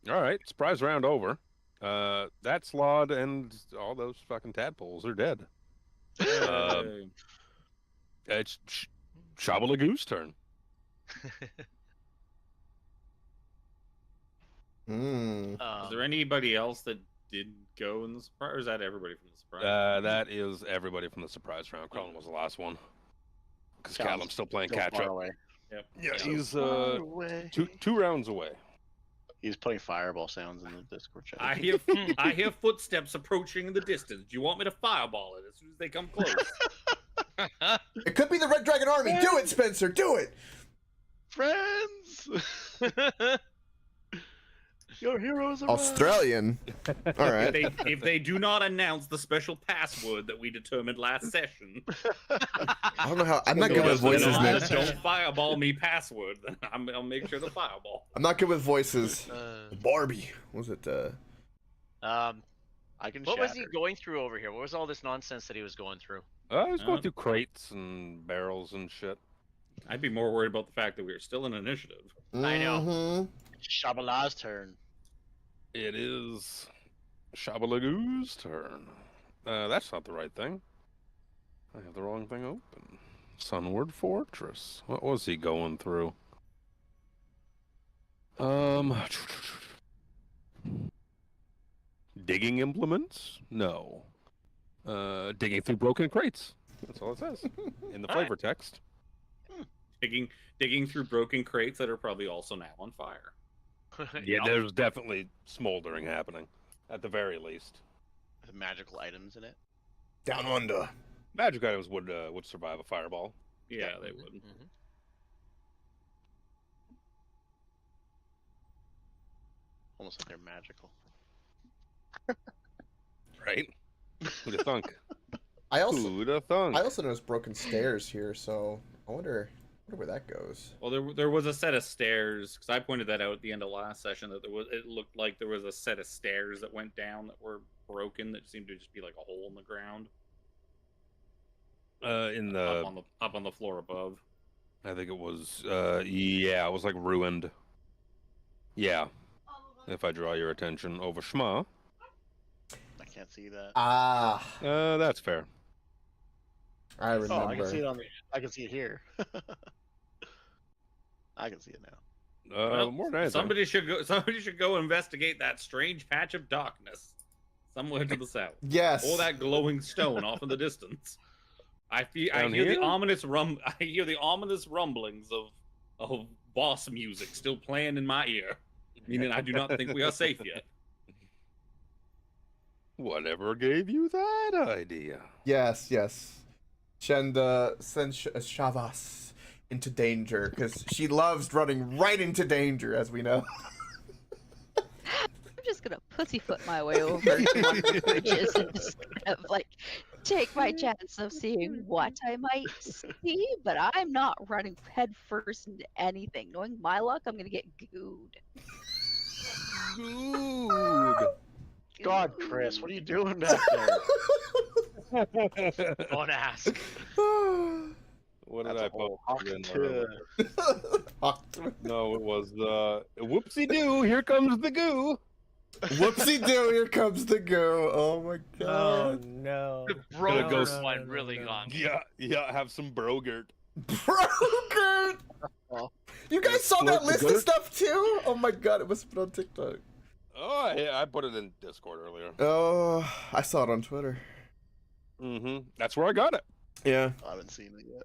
All right, surprise round over. That slod and all those fucking tadpoles are dead. Yay. It's Shabalagoo's turn. Is there anybody else that did go in the surprise, or is that everybody from the surprise? That is everybody from the surprise round. Crowlin was the last one. Because Callum's Callum's still playing Still catch far up. away. Yep. Yeah, So he's far away. two rounds away. He's putting fireball sounds in the Discord chat. I hear footsteps approaching in the distance. Do you want me to fireball it as soon as they come close? It could be the Red Dragon Army. Do it, Spencer. Do it. Friends, your heroes are Australian. All right. If they do not announce the special password that we determined last session, I don't know how. I'm not good with voices, man. don't fireball me password. Then I'll make sure the fireball. I'm not good with voices. Barbie. What was it? I can. What was he shatter. going through over here? What was all this nonsense that he was going through? I was going through crates and barrels and shit. I'd be more worried about the fact that we are still in initiative. I know. Mhm. Shabalah's turn. It is Shabalagoo's turn. That's not the right thing. I have the wrong thing open. Sunward Fortress. What was he going through? Digging implements? No. Digging through broken crates. That's all it says in the flavor text. Digging through broken crates that are probably also now on fire. Yeah, there's definitely smoldering happening, at the very least. With magical items in it. Down under. Magic items would survive a fireball. Yeah, they would. Mhm. Almost like they're magical. Right? Who'd have thunk? I also Who'd have thunk? noticed broken stairs here, so I wonder where that goes. Well, there was a set of stairs because I pointed that out at the end of last session that it looked like there was a set of stairs that went down that were broken that seemed to just be like a hole in the ground. In the up on the floor above. I think it was it was like ruined. Yeah. If I draw your attention over Shma. I can't see that. Ah, That's fair. I remember. Oh, I can see it I can see it here. I can see it now. Well, More than anything. Somebody should go investigate that strange patch of darkness somewhere to the south. Yes. Or that glowing stone off in the distance. I hear here? the ominous rumblings of boss music still playing in my ear. Meaning I do not think we are safe yet. Whatever gave you that idea? Yes. Shenda sends Shavas into danger because she loves running right into danger, as we know. I'm just gonna pussyfoot my way over to one of the bridges and just kind of like take my chance of seeing what I might see, but I'm not running head first into anything. Knowing my luck, I'm gonna get gooed. Good. God, Chris, what are you doing back there? Don't ask. What did That's I a whole post? in, Octa. No, it was whoopsie doo. Here comes the goo. Whoopsie doo, here comes the goo. Oh my Oh god. no. The Gonna Brogert go no, one no, really no. got me. Yeah, have some brogurt. Broker! You guys saw that list of stuff too? Oh my god, it must have been on TikTok. Oh, yeah, I put it in Discord earlier. Oh, I saw it on Twitter. That's where I got it. Yeah. I haven't seen it yet.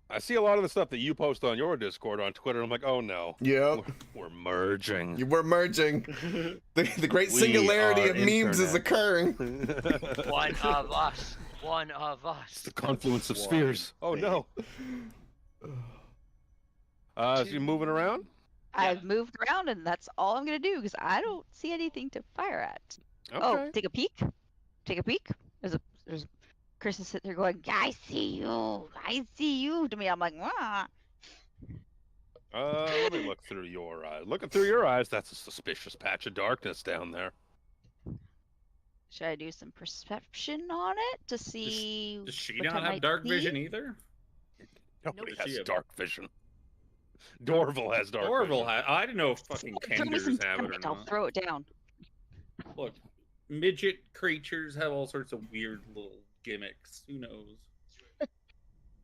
I see a lot of the stuff that you post on your Discord on Twitter. I'm like, oh no. Yep. We're merging. You were merging. The great We singularity are of memes is internet. okeering. One of us. One of us. The confluence of spheres. Oh no. So you moving around? I've moved around, and that's all I'm gonna do because I don't see anything to fire at. Oh, Okay. take a peek. Take a peek. There's Chris is sitting there going, "I see you. I see you." To me, I'm like, "Ah." Let me look through your eyes. Looking through your eyes, that's a suspicious patch of darkness down there. Should I do some perception on it to see? Does she what not I have might dark see? vision either? Nobody Does she has have- dark vision. Dorval has dark Orville vision. I didn't know if fucking Throw me some Kenders have it or damage, I'll not. throw it down. Look, midget creatures have all sorts of weird little gimmicks. Who knows?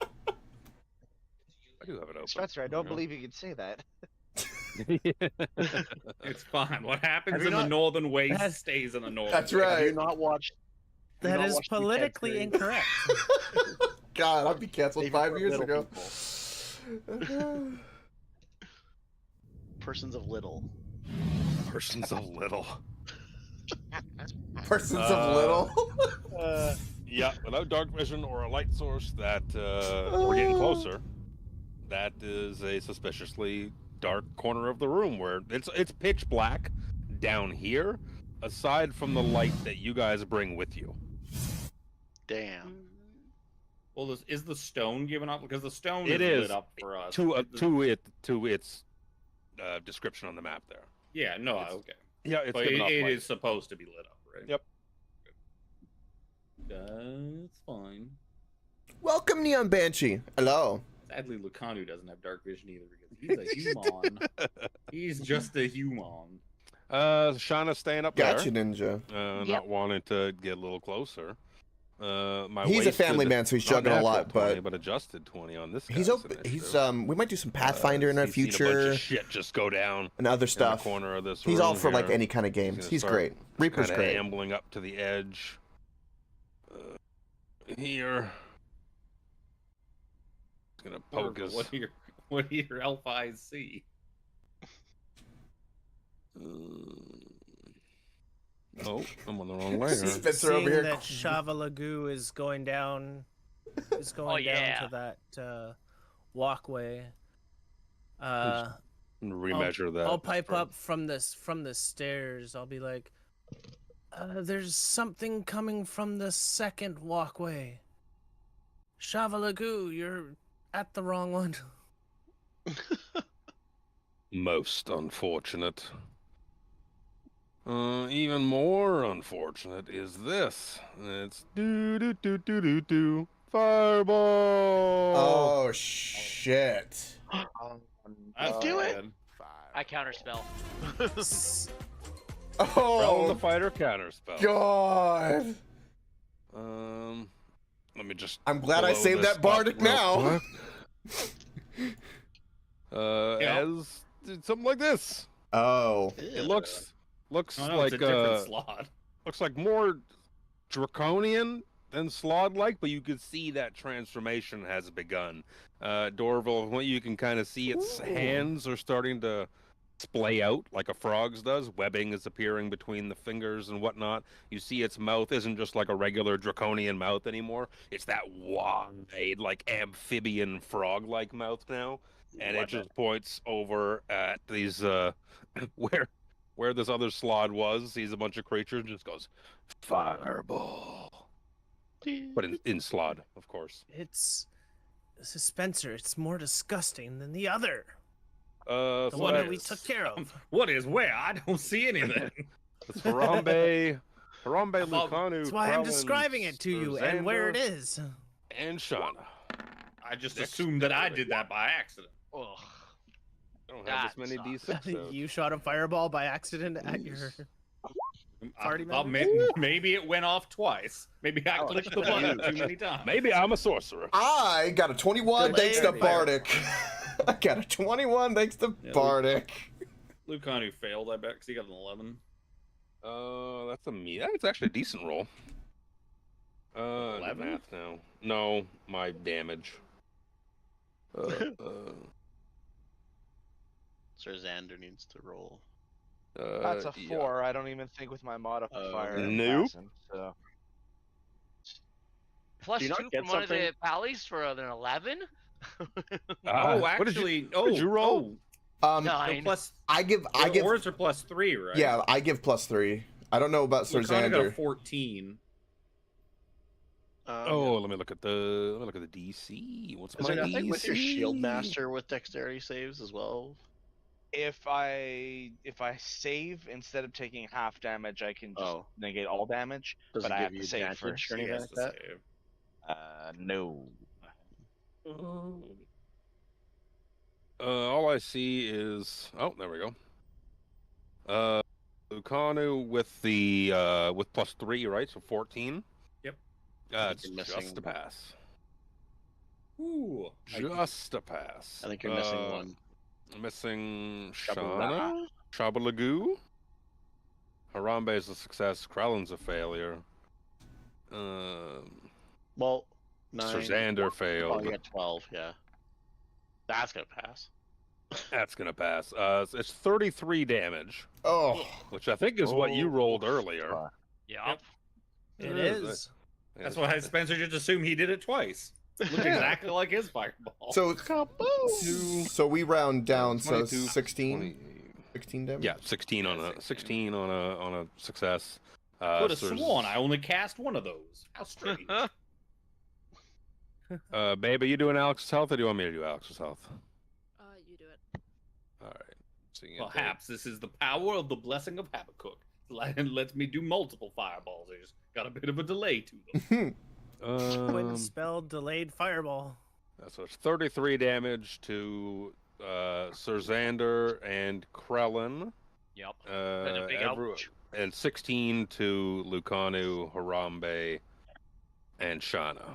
I do have it open. Spencer, I don't Yeah. believe you can say that. It's fine. What happens Have you in the not- northern waste That's- stays in the north. That's Have right. you not watched? have you That not is watched New Cat politically series? incorrect. God, I'd be canceled Even 5 for years little ago. Persons of little. Persons of little. Persons of little. Yeah, without dark vision or a light source that we're getting closer. That is a suspiciously dark corner of the room where it's pitch black down here, aside from the light that you guys bring with you. Damn. Well, is the stone given up? Because the stone It is is lit up for us. To its description on the map there. Yeah, no, it's- okay. Yeah, it's But given off it light. is supposed to be lit up, right? Yep. That's fine. Welcome, Neon Banshee. Hello. Sadly, Lucanu doesn't have dark vision either because he's a human. He's just a human. Shauna's staying up Gotcha, there. Ninja. Yep. Not wanting to get a little closer. My He's a family wasted man, so he's not juggling a natural lot, 20, but adjusted 20 on this. he's guy's open. He's initiative. we might do some Pathfinder in our He's seen a bunch future of shit just go down and other in the stuff. corner of this He's all room for like here. any kind of games. gonna He's start great. Reaper's Kinda great. ambling up to the edge. Here. He's gonna poke Orville, his. what do your elf eyes see? Oh, I'm on the wrong way. Here. Spencer over Seeing here. that Shava Lagu is going down, yeah. to that walkway. Remeasure that. I'll pipe up from the stairs. I'll be like, "There's something coming from the second walkway. Shava Lagu, you're at the wrong one." Most unfortunate. Even more unfortunate is this. It's do fireball. Oh shit. That's Do it. bad. I counterspell. Realm Oh the fighter counter spell. god. Let me just. I'm glad I blow saved this that bardic up real now. quick. Yeah. As something like this. Oh. It looks Oh, no, like it's a different slot. looks like more draconian than Slod-like, but you can see that transformation has begun. Dorval, what you can kind of see, its hands are starting to splay out like a frog's does. Webbing is appearing between the fingers and whatnot. You see its mouth isn't just like a regular draconian mouth anymore. It's that wide, like amphibian frog-like mouth now. And it just points over at these where this other Slod was, sees a bunch of creatures, and just goes, fireball. But in Slod, of course. This is Spencer. It's more disgusting than the other. The The one that we took care of. What is where? I don't see anything. It's Harambe, Harambe, thought- Lucanu, That's why I'm Krellin, describing it to you and where it Urzander, is. and Shauna. I just assumed that I did that by accident. Ugh. I don't have this That many sucks. D6 out. You shot a fireball by accident at your. Party I thought members? maybe it went off twice. Maybe I clicked the button too many times. Maybe I'm a sorcerer. I got a 21 thanks to Delayed Bardic. I got a 21 thanks to Yeah, Bardic. Lucanu failed, I bet, because he got an 11. That's it's actually a decent roll. 11? Math now. No, my damage. Sir Xander needs to roll. That's a yeah. 4. I don't even think with my modifier. I'm Nope. passing, so. Plus Do you 2 not get from one of the something? pallies for an 11? Oh, What did actually, you roll? no, 9. plus I give yours are plus 3, right? yeah, I give +3. I don't know about Sir Lucanu got a Xander. 14. Let me look at the DC. What's Is my there nothing with your shield DC? master with dexterity saves as well? If I save instead of taking half damage, I can just Oh. negate all damage. Does but it I give have you to save advantage first. or He anything has like to that? save. No. All I see is there we go. Lucanu with the with +3, right? So 14. Yep. It's you're just missing- a pass. Ooh. Just a pass. I think you're missing one. Missing Shabala. Shauna, Shabalagoo. Harambe is a success. Krellin's a failure. Well, Sir 9. Xander Oh, failed. you got 12, yeah. That's gonna pass. That's gonna pass. It's 33 damage, Oh, which I think is what you rolled earlier. Yep. It is. That's why Spencer just assumed he did it twice. Looked exactly like his fireball. so we round down, so 22, 16, 20. 16 damage. Yeah, 16 on a 16 on a success. Could have Sir sworn I only cast one of those. How strange. Babe, are you doing Alex's health, or do you want me to do Alex's health? You do it. All right. Seeing it, Perhaps this is the power of the blessing of Habakkuk. It lets me do multiple fireballs. I just got a bit of a delay to them. Twin spell delayed fireball. So it's 33 damage to Sir Xander and Krellin. Yep. That's a big ouch. And 16 to Lucanu, Harambe, and Shauna.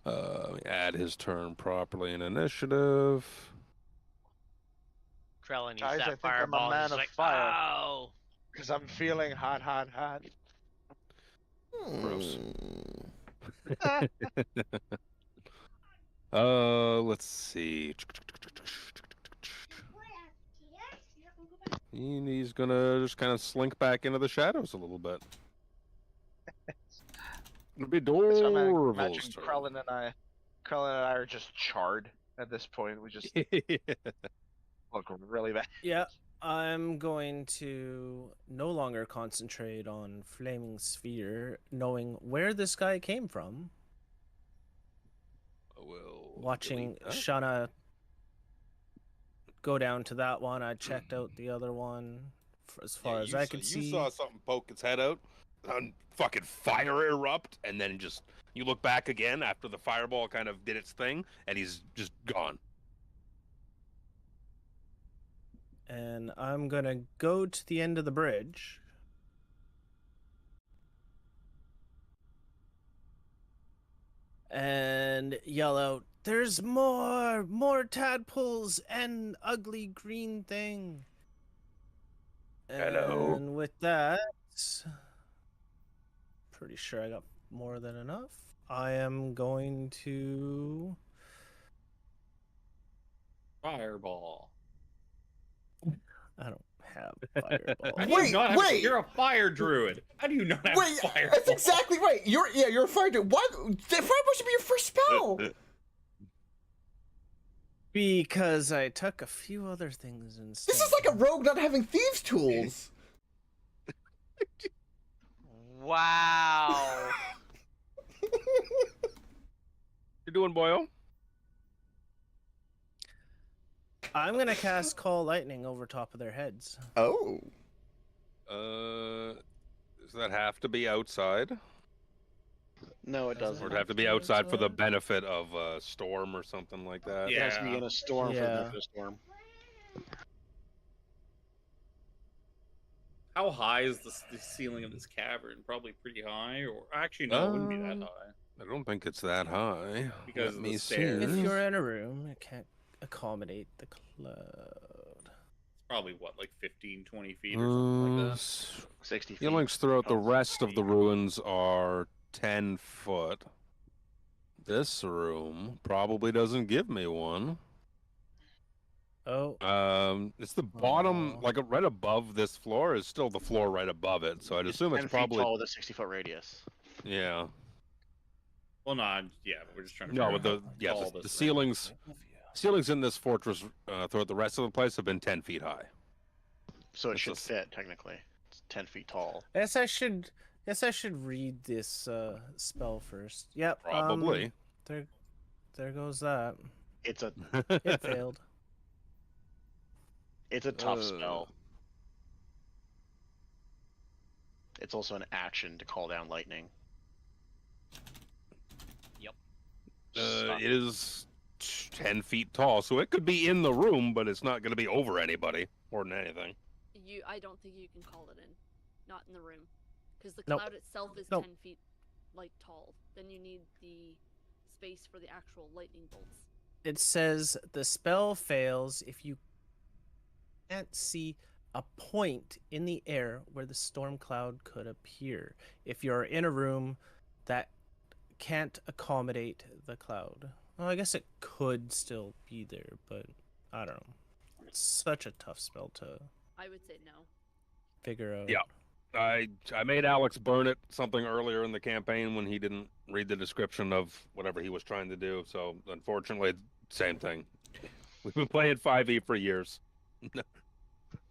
Let me add his turn properly in initiative. Krellin needs Guys, I that think I'm a fireball. man He's of like, fire. "Ow." Because I'm feeling hot. Gross. Let's see. He's gonna just kind of slink back into the shadows a little bit. It'll be So I'm Dorval's imagining turn. Krellin and I are just charred at this point. We just look really bad. Yeah, I'm going to no longer concentrate on Flaming Sphere, knowing where this guy came from. Will Watching delete that. Shauna go down to that one, I checked out the other one as far as I could see. You saw something poke its head out, and fucking fire erupt, and then you look back again after the fireball kind of did its thing, and he's just gone. And I'm gonna go to the end of the bridge. And yell out, "There's more tadpoles and ugly green thing." Hello. And with that, pretty sure I got more than enough. I am going to Fireball. I don't have fireball. How do you not have, wait. You're a fire druid. How do you not have Wait, fireball? that's exactly right. You're a fire dude. What? The fireball should be your first spell. Because I took a few other things instead. This is like a rogue not having thieves' tools. Wow. You're doing boyo? I'm gonna cast Call Lightning over top of their heads. Oh. that have to be outside? No, it doesn't. Or it'd have to be outside for the benefit of a storm or something like that? It has to be in a storm for the Yeah. benefit of storm. How high is the ceiling of this cavern? Probably pretty high, or actually no, it wouldn't be that high. I don't think it's that high. Because Let of me the see. stairs. If you're in a room, it can't accommodate the cloud. It's probably what, like 15, 20 feet or something like that. 60 feet. Ceilings throughout the Oh, rest of the ruins are 10 foot. This room probably doesn't give me one. Oh, It's the bottom, Aw. like right above this floor is still the floor right above it. So I'd assume 10 it's feet probably tall with a 60-foot radius. yeah. Well, no, yeah, we're just trying to No, figure but out how tall the this ceilings in this fortress throughout the rest of the place have been 10 feet high. So it It's should just- fit, technically. It's 10 feet tall. Guess I should read this spell first. Yep. Probably. There goes that. It's a It failed. it's a tough spell. It's also an action to call down lightning. Yep. It is 10 feet tall, so it could be in the room, but it's not going to be over anybody more than anything. I don't think you can call it in, not in the room, because the Nope. cloud itself is Nope. 10 feet, like tall. Then you need the space for the actual lightning bolts. It says the spell fails if you can't see a point in the air where the storm cloud could appear. If you're in a room that can't accommodate the cloud. Well, I guess it could still be there, but I don't know. It's such a tough spell to I would say no. figure out. Yeah. I made Alex burn it something earlier in the campaign when he didn't read the description of whatever he was trying to do. So unfortunately, same thing. We've been playing 5e for years.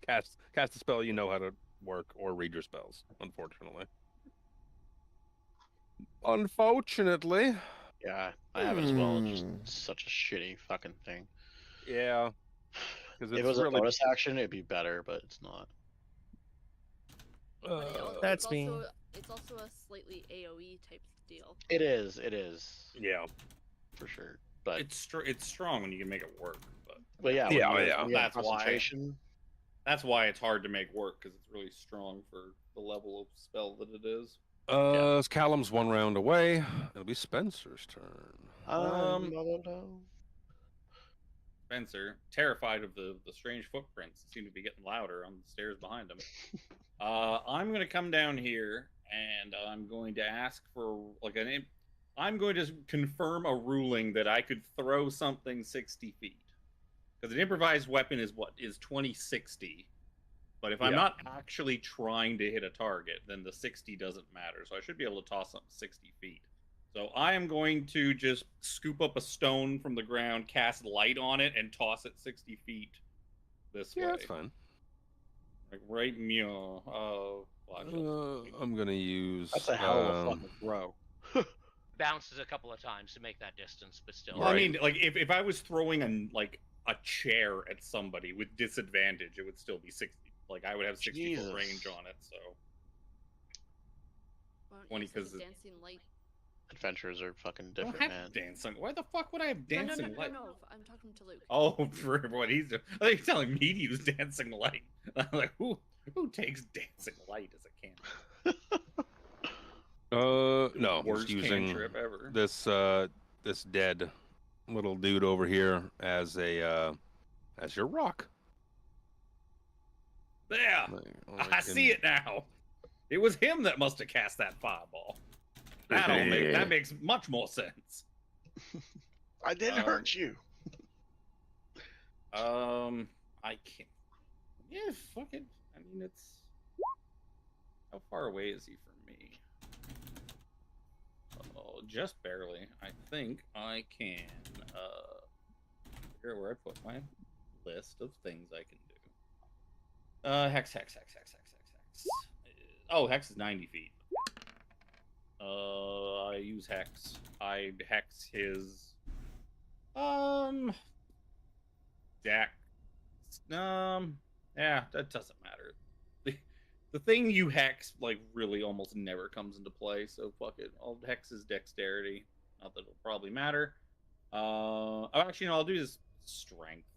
cast a spell you know how to work or read your spells. Unfortunately. Yeah, I have it as well. It's just such a shitty fucking thing. Yeah. Because If it's it was a really bonus action, it'd be better, but it's not. But That's it's me. It's also a slightly AOE type deal. It is. It is. yeah. For sure. But it's strong when you can make it work, but yeah, Yeah, when you- yeah. when you have That's why. concentration. that's why it's hard to make work because it's really strong for the level of spell that it is. Callum's one round away. It'll be Spencer's turn. Spencer, terrified of the strange footprints that seem to be getting louder on the stairs behind him. I'm going to come down here and I'm going to ask for I'm going to confirm a ruling that I could throw something 60 feet. Because an improvised weapon is 2060. But if I'm Yeah. not actually trying to hit a target, then the 60 doesn't matter. So I should be able to toss something 60 feet. So I am going to just scoop up a stone from the ground, cast light on it, and toss it 60 feet this way. Yeah, that's fine. Like right near. Well, actually, I'm gonna use. That's a hell of a fucking throw. Bounces a couple of times to make that distance, but still. well, I mean, like if I was throwing a chair at somebody with disadvantage, it would still be 60. Like I would have 60 Jesus. foot range on it. So Why don't 20 you use, like, 'cause a it- dancing light? Adventurers are fucking I different, don't man. have dancing. Why the fuck would I have dancing light? No. I'm talking to Luke. Oh, for what he's doing. I think you're telling me to use dancing light. I'm like, who takes dancing light as a cantrip? No, I'm Worst just using cantrip ever. this dead little dude over here as your rock. There, I see it now. It was him that must have cast that fireball. That makes much more sense. I didn't hurt you. I can't. Yeah, fuck it. I mean, it's. How far away is he from me? Oh, just barely. I think I can. Figure out where I put my list of things I can do. Hex. Oh, hex is 90 feet. I use hex. I hex his. Deck. Yeah, that doesn't matter. The thing you hex, like, really almost never comes into play, so fuck it. I'll hex his dexterity. Not that it'll probably matter. Oh, actually, no, I'll do his strength.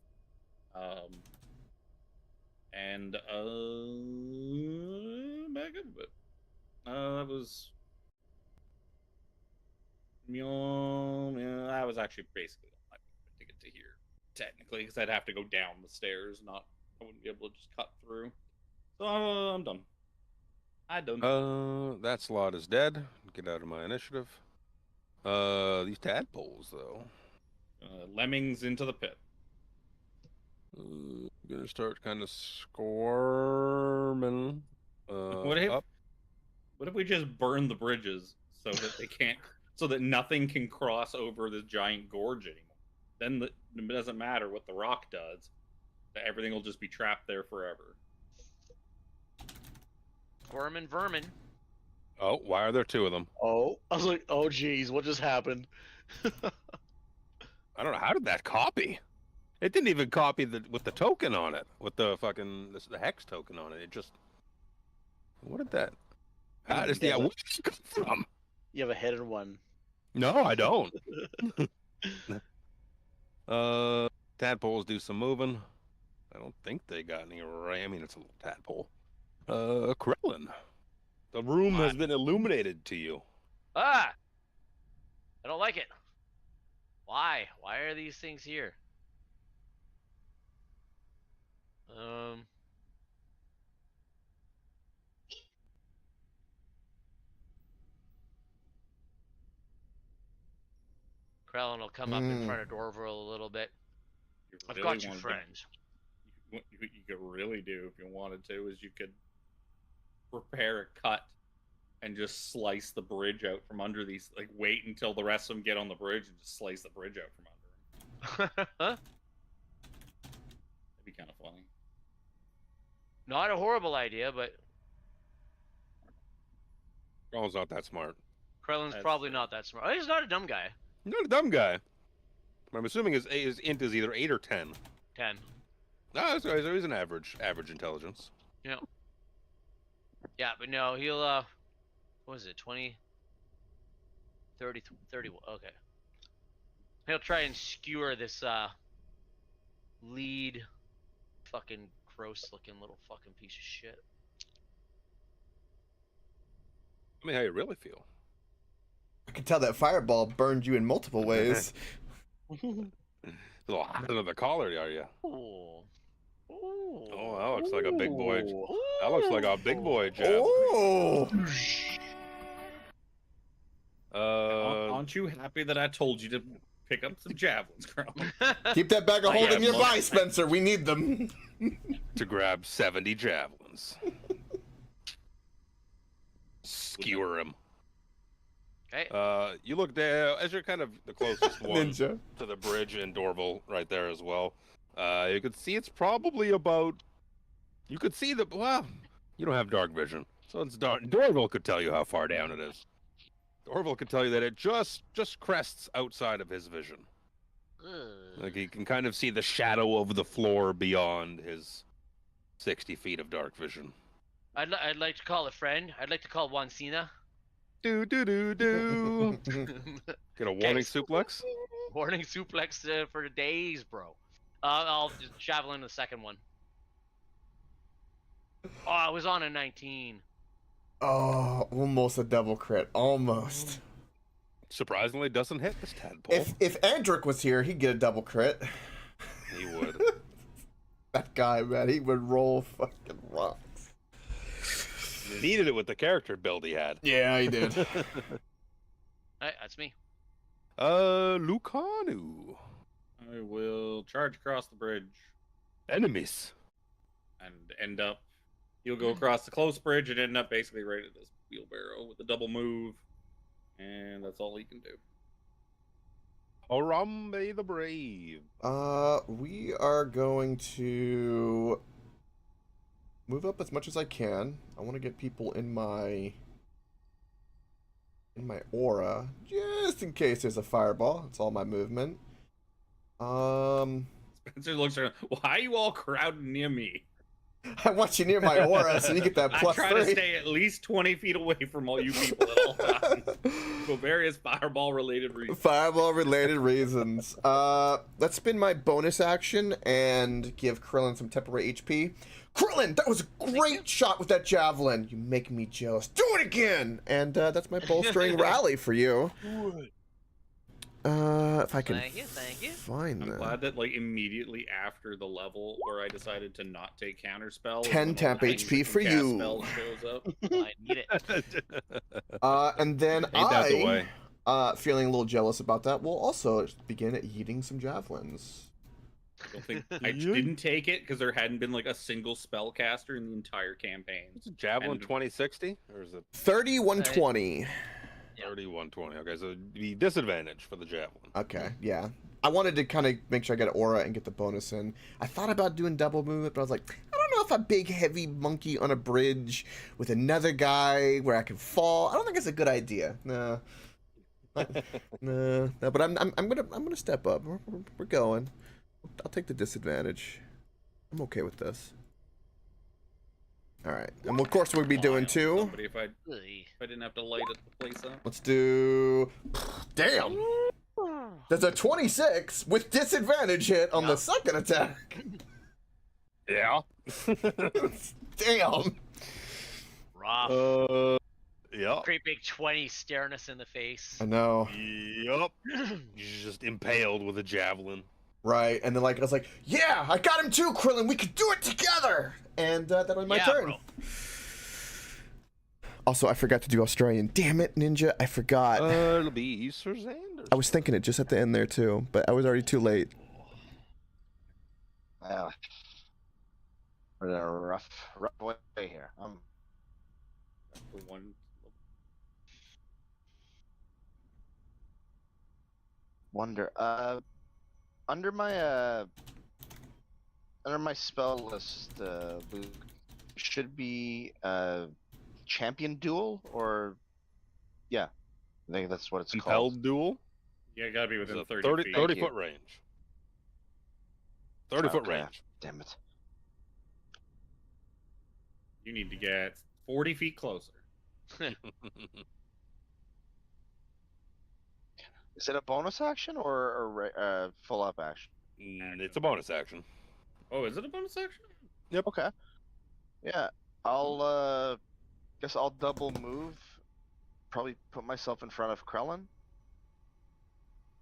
And, back up a bit. That was... Yeah, that was actually basically all my movement to get to here, technically, because I'd have to go down the stairs, I wouldn't be able to just cut through. So, I'm done. I done. That slot is dead. Get out of my initiative. These tadpoles, though. Lemmings into the pit. Gonna start kind of squirming. What if we just burn the bridges so that they can't, so that nothing can cross over this giant gorge anymore? Then it doesn't matter what the rock does. Everything will just be trapped there forever. Squirmin' vermin. Oh, why are there two of them? Oh, I was like, oh geez, what just happened? I don't know. How did that copy? It didn't even copy with the token on it, with the fucking the hex token on it. It just, what did that? How does where did it come from? You have a hidden one. No, I don't. Tadpoles do some moving. I don't think they got any ray. I mean, it's a little tadpole. Krellin, the room has been illuminated to you. Ah! I don't like it. Why? Why are these things here? Krellin will come up in front of Dorville a little bit. I've got you, friends. What you could really do if you wanted to is you could prepare a cut and just slice the bridge out from under these. Like, wait until the rest of them get on the bridge and just slice the bridge out from under them. That'd be kind of funny. Not a horrible idea, but Krellin's not that smart. Krellin's probably not that smart. Oh, he's not a dumb guy. Not a dumb guy. I'm assuming his int is either 8 or 10. 10. No, so he's an average intelligence. Yeah. Yeah, but no, he'll what is it? 20 30 31. Okay. He'll try and skewer this lead fucking gross looking little fucking piece of shit. I mean, how you really feel? I can tell that fireball burned you in multiple ways. A little hot under the collar, are you? Ooh. Oh, that looks like a big boy. That looks like a big boy jab. Oh! Aren't you happy that I told you to pick up some javelins, Carl? Keep that bag of holding nearby, Spencer. We need them. To grab 70 javelins. Skewer him. Okay. You look there as you're kind of the closest one Ninja. to the bridge, and Dorville right there as well. You could see it's probably about. You could see the. Well, you don't have dark vision, so it's dark. Dorville could tell you how far down it is. Dorville could tell you that it just crests outside of his vision. Like he can kind of see the shadow of the floor beyond his 60 feet of dark vision. I'd like to call a friend. I'd like to call Juan Cena. Do. Get a warning suplex. Warning suplex for the days, bro. I'll just javelin the second one. Oh, I was on a 19. Oh, almost a double crit. Almost. Surprisingly, doesn't hit this tadpole. If Andric was here, he'd get a double crit. He would. That guy, man, he would roll fucking rocks. He needed it with the character build he had. Yeah, he did. Hey, that's me. Lucanu. I will charge across the bridge. Enemies. And end up, he'll go across the close bridge and end up basically right at this wheelbarrow with a double move. And that's all he can do. Harambe the Brave. We are going to move up as much as I can. I want to get people in my aura, just in case there's a fireball. That's all my movement. Spencer looks around. Why are you all crowding near me? I want you near my aura so you get that I plus try 3. to stay at least 20 feet away from all you people at all times for various fireball-related reasons. Fireball related reasons. Let's spin my bonus action and give Krillin some temporary HP. Krillin, that was a great shot with that javelin. You make me jealous. Do it again. And that's my bolstering rally for you. If I can Thank you. find I'm that. glad that like immediately after the level where I decided to not take counter spell, 10 temp HP for you. Spell shows up. I need it. And then Ain't that the way? feeling a little jealous about that, will also begin eating some javelins. I don't think I didn't take it because there hadn't been like a single spellcaster in the entire campaign. Is it Javelin And- 2060 or is it 3120. 3120? Okay, so the disadvantage for the javelin. Okay, yeah. I wanted to kind of make sure I got an aura and get the bonus in. I thought about doing double movement, but I was like, I don't know if a big heavy monkey on a bridge with another guy where I can fall. I don't think it's a good idea. No. No, but I'm gonna step up. We're going. I'll take the disadvantage. I'm okay with this. All right, and of course we'll be doing two. Somebody if I didn't have to light the place up. Let's do. Damn. There's a 26 with disadvantage hit on the second attack. Yeah. Damn. Rough. Yeah. Great big 20 staring us in the face. I know. Yup. You're just impaled with a javelin. Right, and then like I was like, yeah, I got him too, Krillin. We could do it together. And that was my turn. Bro. Also, I forgot to do Australian. Damn it, Ninja, I forgot. It'll be Xander. I was thinking it just at the end there too, but I was already too late. We're in a rough way here. For one, Wonder. Under my spell list, Luke, should be champion duel or yeah, I think that's what it's called. Impelled duel. yeah, you gotta be within So 30 feet. 30 you. foot range. 30 foot Okay. range. Damn it. You need to get 40 feet closer. Is it a bonus action or full up action? It's a bonus action. Oh, is it a bonus action? Okay. Yeah, I'll guess I'll double move. Probably put myself in front of Krellin.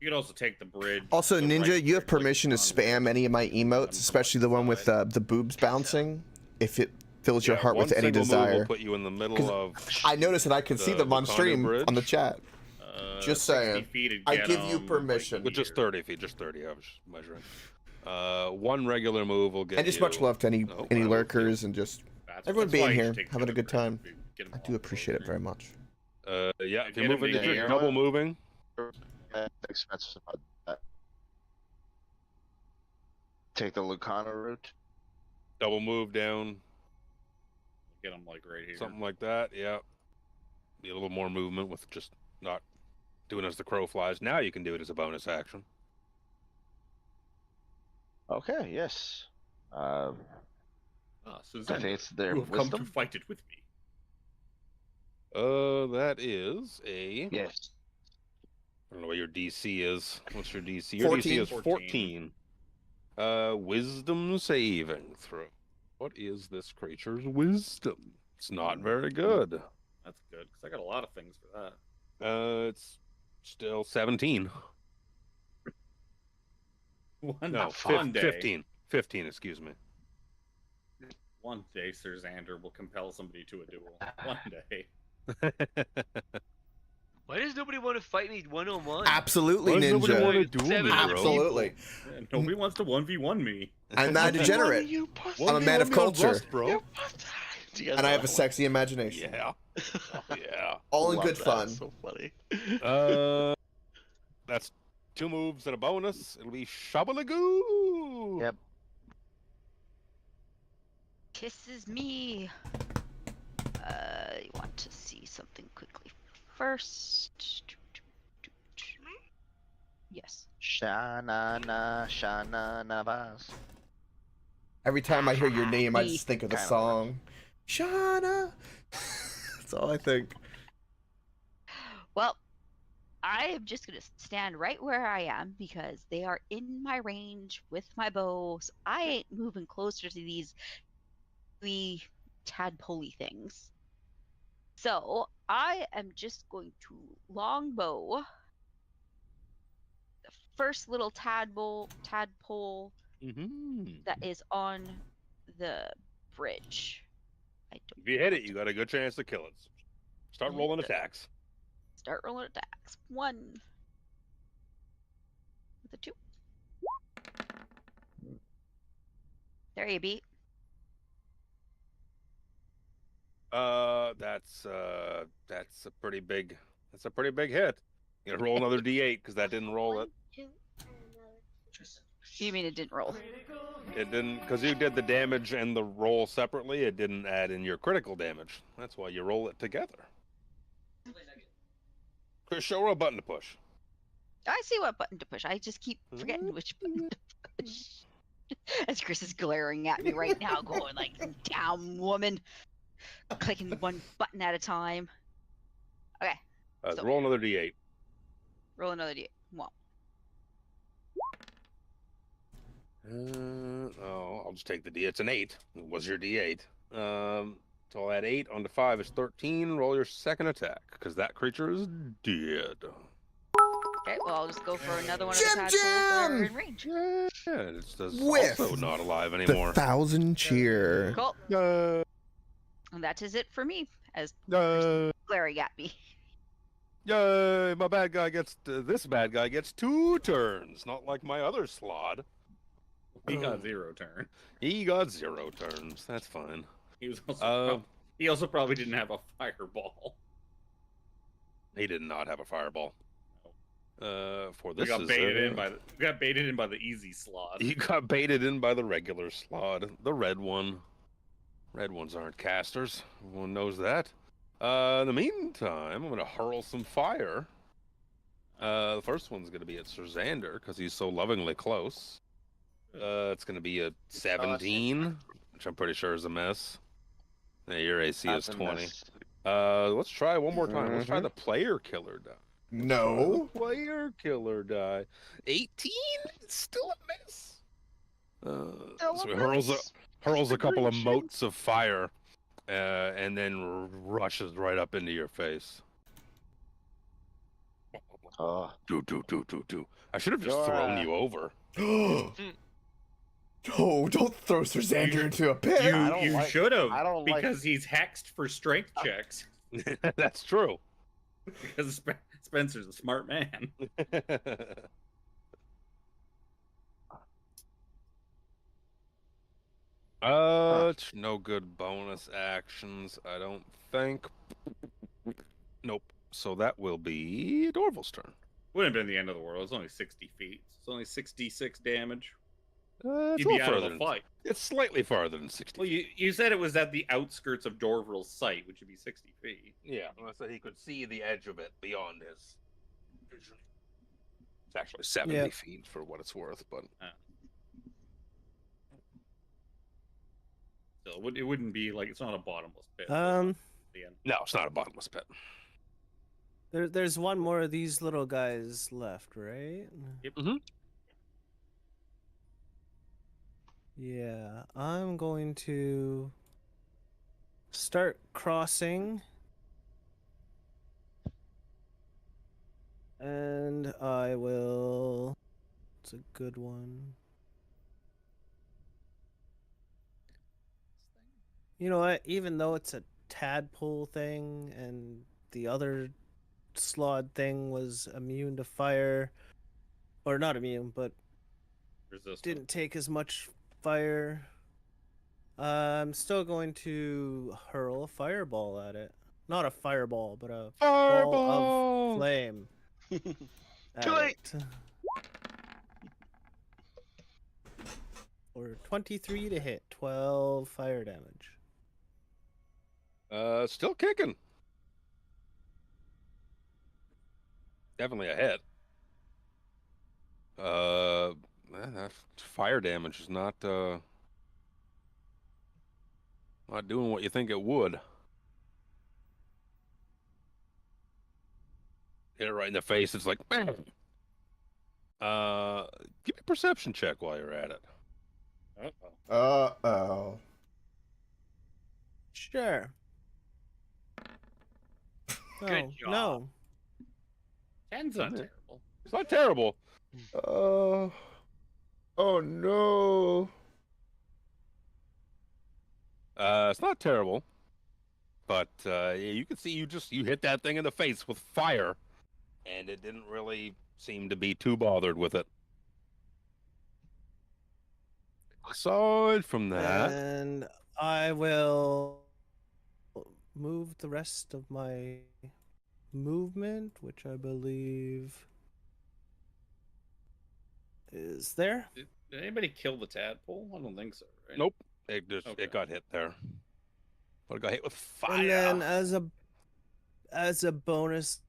You could also take the bridge. Also, the Ninja, right you have click permission to on spam any of my emotes, especially the one with the boobs bouncing, if it fills your Yeah, heart with one any single move desire. will put you in the 'Cause middle of. I noticed that I can see the them on Wakanda stream bridge. on the chat. Just 60 saying. feet would I get give you 'em, permission. like, With just here. 30 feet, just 30. I was just measuring. One regular move will get And just you. much love to any Oh, any I will lurkers and just everyone that's being why you here, should take having a the good bridge, time. get 'em I all do appreciate it closer. very much. Yeah, if Get you're him moving, to if you're here. double moving, Expensive about that. Take the Lucana route. double move down, Get them like right here. something like that. Yeah. Be a little more movement with just not doing as the crow flies. Now you can do it as a bonus action. Okay. Yes. Ah, I Susanna, think it's their you have come wisdom. to fight it with me. That is a. Yes. I don't know what your DC is. What's your DC? Your 14. DC is 14. Wisdom saving throw. What is this creature's wisdom? It's not very good. That's good because I got a lot of things for that. It's still 17. One, No, one day, 15. 15, excuse me. one day, Sir Xander will compel somebody to a duel. One day. Why does nobody want to fight me one-on-one? Absolutely, Why does nobody Ninja. want to duel me, Seven bro? Absolutely. Yeah, nobody wants to 1v1 me. I'm not a degenerate. You pussy. I'm a man of 1v1 me on culture. Rust, bro. You pussy. Do you guys And I know have a that sexy imagination. Yeah. Yeah. All in Love good that. fun. So funny. That's 2 moves and a bonus. It'll be Shabalagoo. Yep. Kisses me. You want to see something quickly first. Yes. Shana na Navas. Every time I hear your name, I Me. just think of the Kinda song. Shauna. That's all I think. Well, I am just gonna stand right where I am because they are in my range with my bow. So I ain't moving closer to these wee tadpoley things. So I am just going to longbow the first little tadpole Mm-hmm. that is on the bridge. I don't If you know hit how it, you to- got a good chance to kill it. Start rolling attacks. Start rolling attacks. 1 with a 2. There you be. That's a pretty big. That's a pretty big hit. You gotta roll another D8 because that didn't roll it. You mean it didn't roll? It didn't because you did the damage and the roll separately. It didn't add in your critical damage. That's why you roll it together. Chris, show her a button to push. I see what button to push. I just keep forgetting which button to push. As Chris is glaring at me right now, going like, "Damn woman," clicking one button at a time. Okay, So- Roll another D8. roll another D. Well, I'll just take the D. It's an 8. It was your D8. So I'll add 8 onto 5 is 13. Roll your second attack because that creature is dead. okay. Well, I'll just go for another one of Jim the tadpoles that are Jim! in range. Yeah, it's With also not alive The anymore. 1,000 cheer. Cool. Uh, And that is it for me. As uh, glaring at me. Yay! My bad guy gets this bad guy gets 2 turns, not like my other slod. He got 0 turn. He got 0 turns. That's fine. He was also he also probably didn't have a fireball. He did not have a fireball. For We this got is baited in by the easy slot. he got baited in by the regular slod, the red one. Red ones aren't casters. Everyone knows that. In the meantime, I'm gonna hurl some fire. The first one's gonna be at Sir Xander because he's so lovingly close. It's gonna be a 17, which I'm pretty sure is a miss. Yeah, your AC is 20. Let's try one more time. Let's try the player killer die. No. Player killer die. 18? It's still a miss. So he hurls a couple of motes of fire, and then rushes right up into your face. Do. I should have just thrown you over. Oh, don't throw Sir Xander into a pit. You should have, I don't like- because he's hexed for strength checks. That's true. Because Spencer's a smart man. It's no good bonus actions, I don't think. Nope. So that will be Dorval's turn. Wouldn't have been the end of the world. It's only 60 feet. It's only 66 damage. It's He'd a be little out of further the than fight. It's slightly farther than 60. Well, you said it was at the outskirts of Dorval's site, which would be 60 feet. Yeah, so he could see the edge of it beyond his vision. It's actually 70 feet for what it's worth, but So it wouldn't be like, it's not a bottomless pit. The end. no, it's not a bottomless pit. There's one more of these little guys left, right? Mm-hmm. Yeah, I'm going to start crossing. And I will... It's a good one. You know what? Even though it's a tadpole thing and the other slod thing was immune to fire, or not immune, but Resistant. didn't take as much fire, I'm still going to hurl a fireball at it. Not a fireball, but a ball of flame. Too late. Or 23 to hit, 12 fire damage. Still kicking. Definitely a hit. That fire damage is not Not doing what you think it would. Hit it right in the face. It's like, bang. Give me a perception check while you're at it. Uh-oh. Sure. Good No, no. 10's not Isn't it? terrible. It's not terrible. Oh no. It's not terrible. But you can see you hit that thing in the face with fire, and it didn't really seem to be too bothered with it. Aside from that, And I will move the rest of my movement, which I believe is there. Did anybody kill the tadpole? I don't think so. Right? nope, it Okay. got hit there. But it got hit with fire. And then as a bonus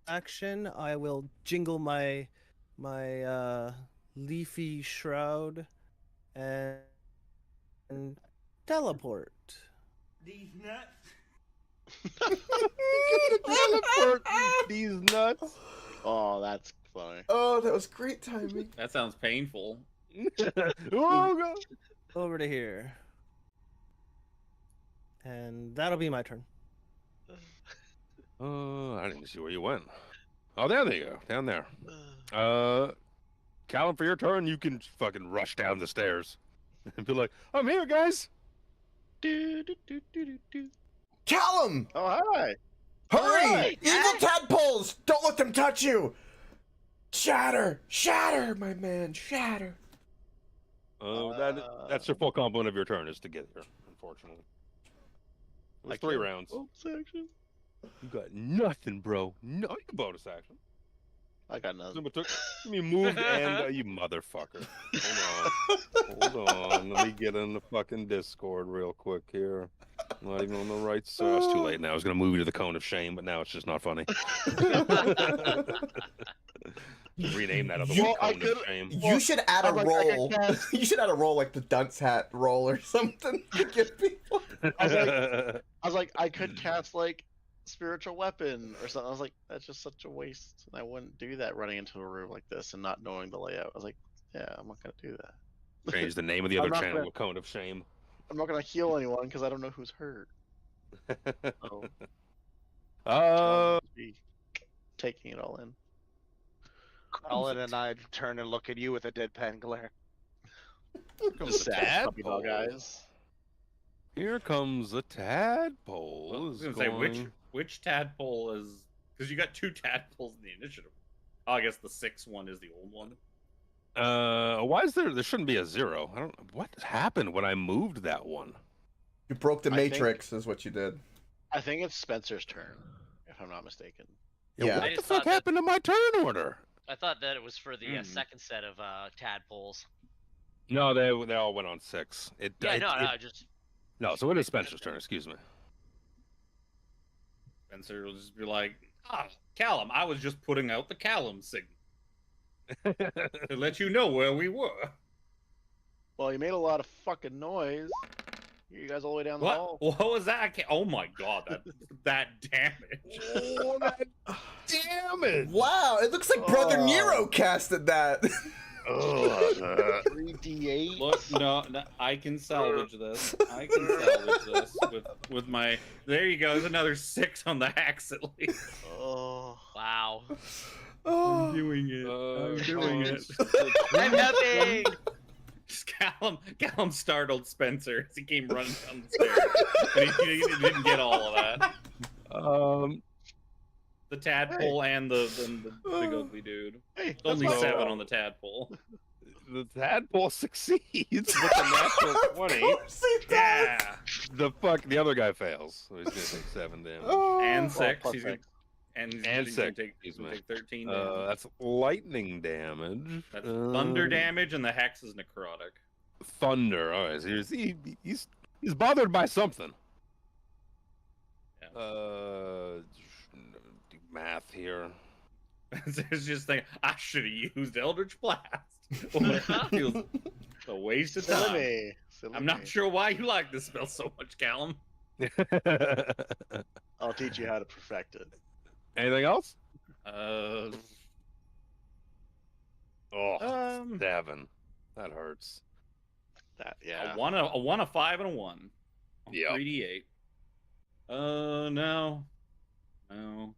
action, I will jingle my leafy shroud and teleport. These nuts. Teleport these nuts. Oh, that's funny. Oh, that was great timing. That sounds painful. Oh god. Over to here. And that'll be my turn. I didn't see where you went. Oh, there you go, down there. Callum, for your turn, you can fucking rush down the stairs and be like, "I'm here, guys." Callum! Oh, hi. Hurry! Alright, Evil tadpoles! Don't let them touch you! Shatter! Shatter, my man! Shatter! That's your full complement of your turn is to get here, unfortunately. It was 3 rounds. Section. You got nothing, bro. No, you can bonus action. I got nothing. Someone took me moved and you motherfucker. Hold on. Let me get in the fucking Discord real quick here. I'm not even on the right side. It's too late now. I was gonna move you to the cone of shame, but now it's just not funny. Rename that other one cone of shame. You should add a I'm like, I roll. can cast- You should add a roll like the dunce hat roll or something to give people. I was like, I could cast like spiritual weapon or something. I was like, that's just such a waste. And I wouldn't do that running into a room like this and not knowing the layout. I was like, yeah, I'm not gonna do that. Change the name of the I'm other not channel gonna- to Cone of Shame. I'm not gonna heal anyone because I don't know who's hurt. So Uh, be taking it all in. Colin and I turn and look at you with a deadpan glare. comes the Sad puppy dog tadpole. eyes. Here comes the tadpole. I was Is gonna say going- which tadpole is, because you got 2 tadpoles in the initiative. Oh, I guess the 6th one is the old one. Why is there shouldn't be a 0? I don't what happened when I moved that one. You broke the I think- matrix, is what you did. I think it's Spencer's turn, if I'm not mistaken. Yeah. I What the just fuck thought that- happened to my turn order? I thought that it was for the Hmm. second set of tadpoles. No, they all went on 6. Yeah, no, just No, so it is Spencer's turn, excuse me. Spencer will just be like, Callum, I was just putting out the Callum signal to let you know where we were. Well, you made a lot of fucking noise. You guys all the way down the What? hall. What was that? Oh my god, that damage. Oh, that damage! Wow, it looks like Brother Oh. Nero casted that. 3d8. Look, no, I can salvage this. I can salvage this with my. There you go. There's another 6 on the hex at least. Oh. wow. Oh. Doing it. I'm doing it. I'm nothing. Just Callum startled Spencer as he came running down the stairs, and he didn't get all of that. The tadpole and the big ugly dude. Hey, Only that's my 7 fault. on the tadpole. The tadpole succeeds with a natural 20. Of course he does. Yeah, The other guy fails. So he's gonna take 7 damage. Oh. and Well, 6. plus He's gonna, 6. and he's And gonna 6, take, excuse he's gonna me. take 13 damage. That's lightning damage. That's thunder damage, and the hex is necrotic. Thunder. All right, so he's bothered by something. Yeah. Do math here. It's just thinking, I should have used Eldritch Blast. Well, it feels A waste of Silly time. me. Silly I'm not me. sure why you like this spell so much, Callum. I'll teach you how to perfect it. Anything else? Uh, Oh, Um, 7. That hurts. That yeah. a 1, a 5, and a 1. Yep. 3d8. No. No.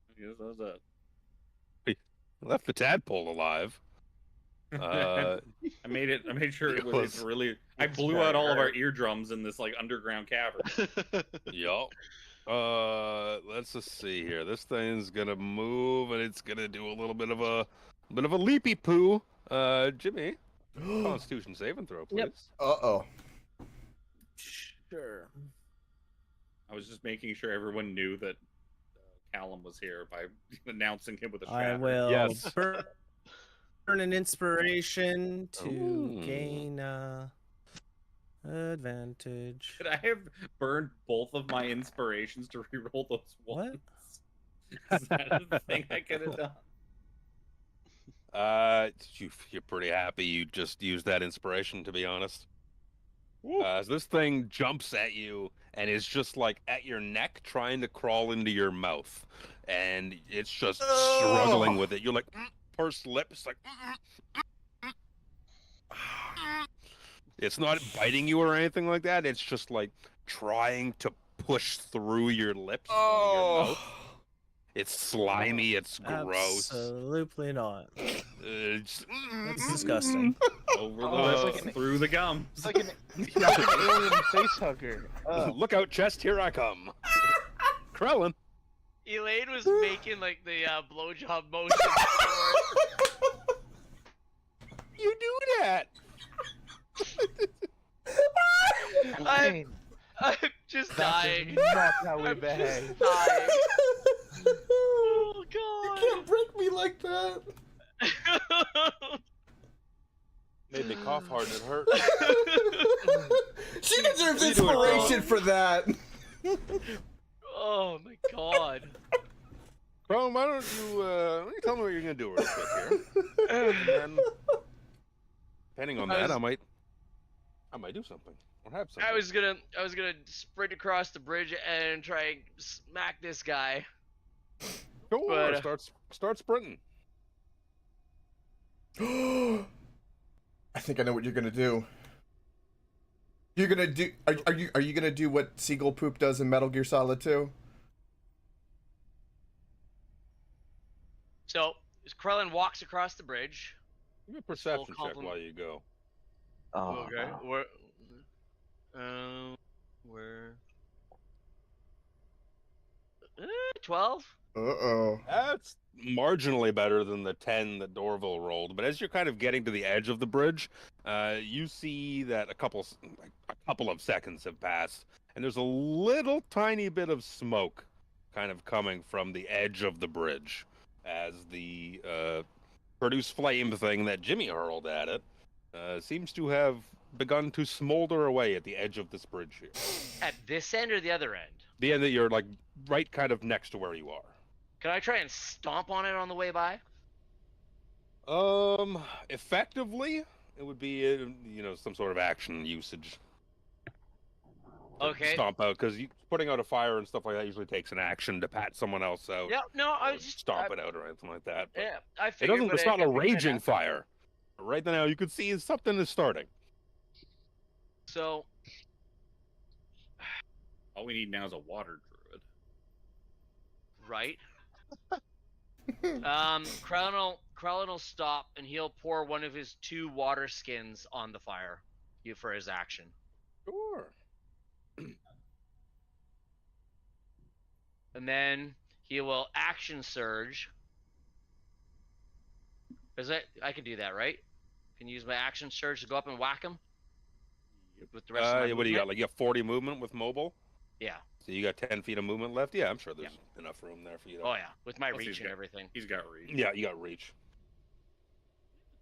I guess that's it. Left the tadpole alive. I made sure it was. It's really. I it's blew very out all of our hurt. eardrums in this like underground cavern. Yup. Let's just see here. This thing's gonna move, and it's gonna do a little bit of a leapy poo. Jimmy, Constitution saving throw, please. Yep. Uh-oh. Sure. I was just making sure everyone knew that Callum was here by announcing him with a I shatter. will Yes. burn an inspiration to Ooh. gain advantage. Could I have burned both of my inspirations to reroll those What? ones? Is that a thing I could have done? You're pretty happy you just used that inspiration, to be honest. So this thing jumps at you and is just like at your neck, trying to crawl into your mouth, and it's just struggling with it. You're like pursed lips, like. It's not biting you or anything like that. It's just like trying to push through your lips into your mouth. It's slimy. It's gross. Absolutely not. It's That's disgusting. Over the it's lips, like through the gums. It's like an alien face hugger. Look out, chest! Here I come. Krellin. Elaine was making like the blowjob motion. You do that. I'm just dying. Not how we I'm just behave. dying. Oh You god. can't break me like that. Made me cough hard and it hurt. She deserves What are you doing, inspiration for that. Oh my god. Krellin, why don't you tell me what you're gonna do real quick here? And then, depending on that, I might do something or have something. I was gonna sprint across the bridge and try and smack this guy. Sure, but, start sprinting. I think I know what you're gonna do. You're gonna do. Are you gonna do what Seagull Poop does in Metal Gear Solid 2? So Krellin walks across the bridge. Give me a perception check compliment. while you go. Oh, Okay. no. Where? 12. Uh-oh. That's marginally better than the 10 that Dorville rolled. But as you're kind of getting to the edge of the bridge, you see that a couple of seconds have passed, and there's a little tiny bit of smoke kind of coming from the edge of the bridge as the produce flame thing that Jimmy hurled at it seems to have begun to smolder away at the edge of this bridge here. At this end or the other end? The end that you're like right kind of next to where you are. Can I try and stomp on it on the way by? Effectively, it would be some sort of action usage. Okay. Stomp out, because putting out a fire and stuff like that usually takes an action to pat someone else out. Yeah, no, I or was just stomp it out or anything like that. But Yeah, I it figured. doesn't. but It's it not a could be kinda- raging fire. Right now, you could see something is starting. So All we need now is a water druid. right. Krellin will stop and he'll pour one of his 2 water skins on the fire, for his action. Sure. And then he will action surge. I can do that, right? Can use my action surge to go up and whack him with the rest of my What do you got? movement? Like you got 40 movement with mobile? Yeah. So you got 10 feet of movement left? Yeah, I'm sure there's enough room there for you to. Oh yeah, with my Plus he's reach and got- everything. He's got reach. Yeah, you got reach.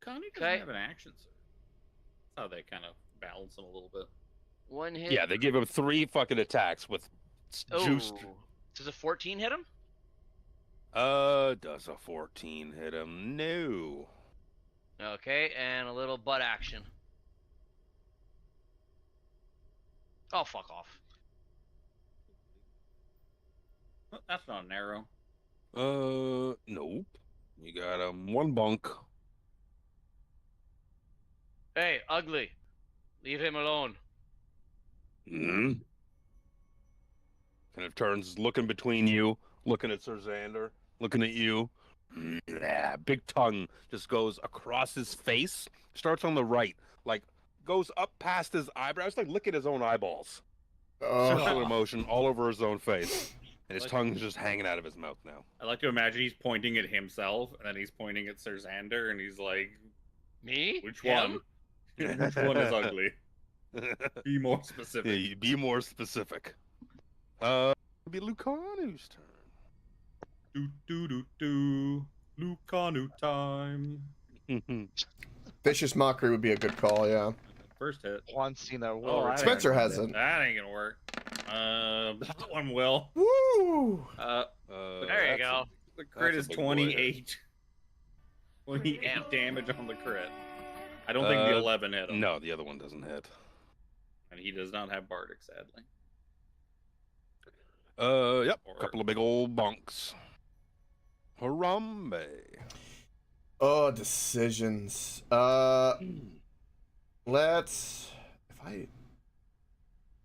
Connie doesn't Okay. have an action surge. That's how they kind of balance him a little bit. 1 hit. Yeah, they give him 3 fucking attacks with juiced. Oh. Does a 14 hit him? Does a 14 hit him? No. Okay, and a little butt action. Oh, fuck off. Oh, that's not an arrow. Nope. You got one bunk. Hey, ugly. Leave him alone. Hmm. Kind of turns, looking between you, looking at Sir Xander, looking at you. Yeah, big tongue just goes across his face. Starts on the right, like goes up past his eyebrows, like licking his own eyeballs. Circular motion all over his own face, and his Like- tongue's just hanging out of his mouth now. I like to imagine he's pointing at himself, and then he's pointing at Sir Xander, and he's like, Me? "Which Him? one? Which one is ugly? Be more specific." Yeah, be more specific. It'll be Lucanu's turn. Do do do do. Lucanu time. Vicious Mockery would be a good call, yeah. First hit. Juan Cena will Oh, return. Spencer hasn't. That ain't gonna work. That one will. Woo! There you go. The crit That's is a big boy 28. 28 damage on the crit. I don't think the 11 hit him. No, the other one doesn't hit. And he does not have Bardic, sadly. Yep, a couple of big old bunks. Harambe. Oh, decisions. Let's.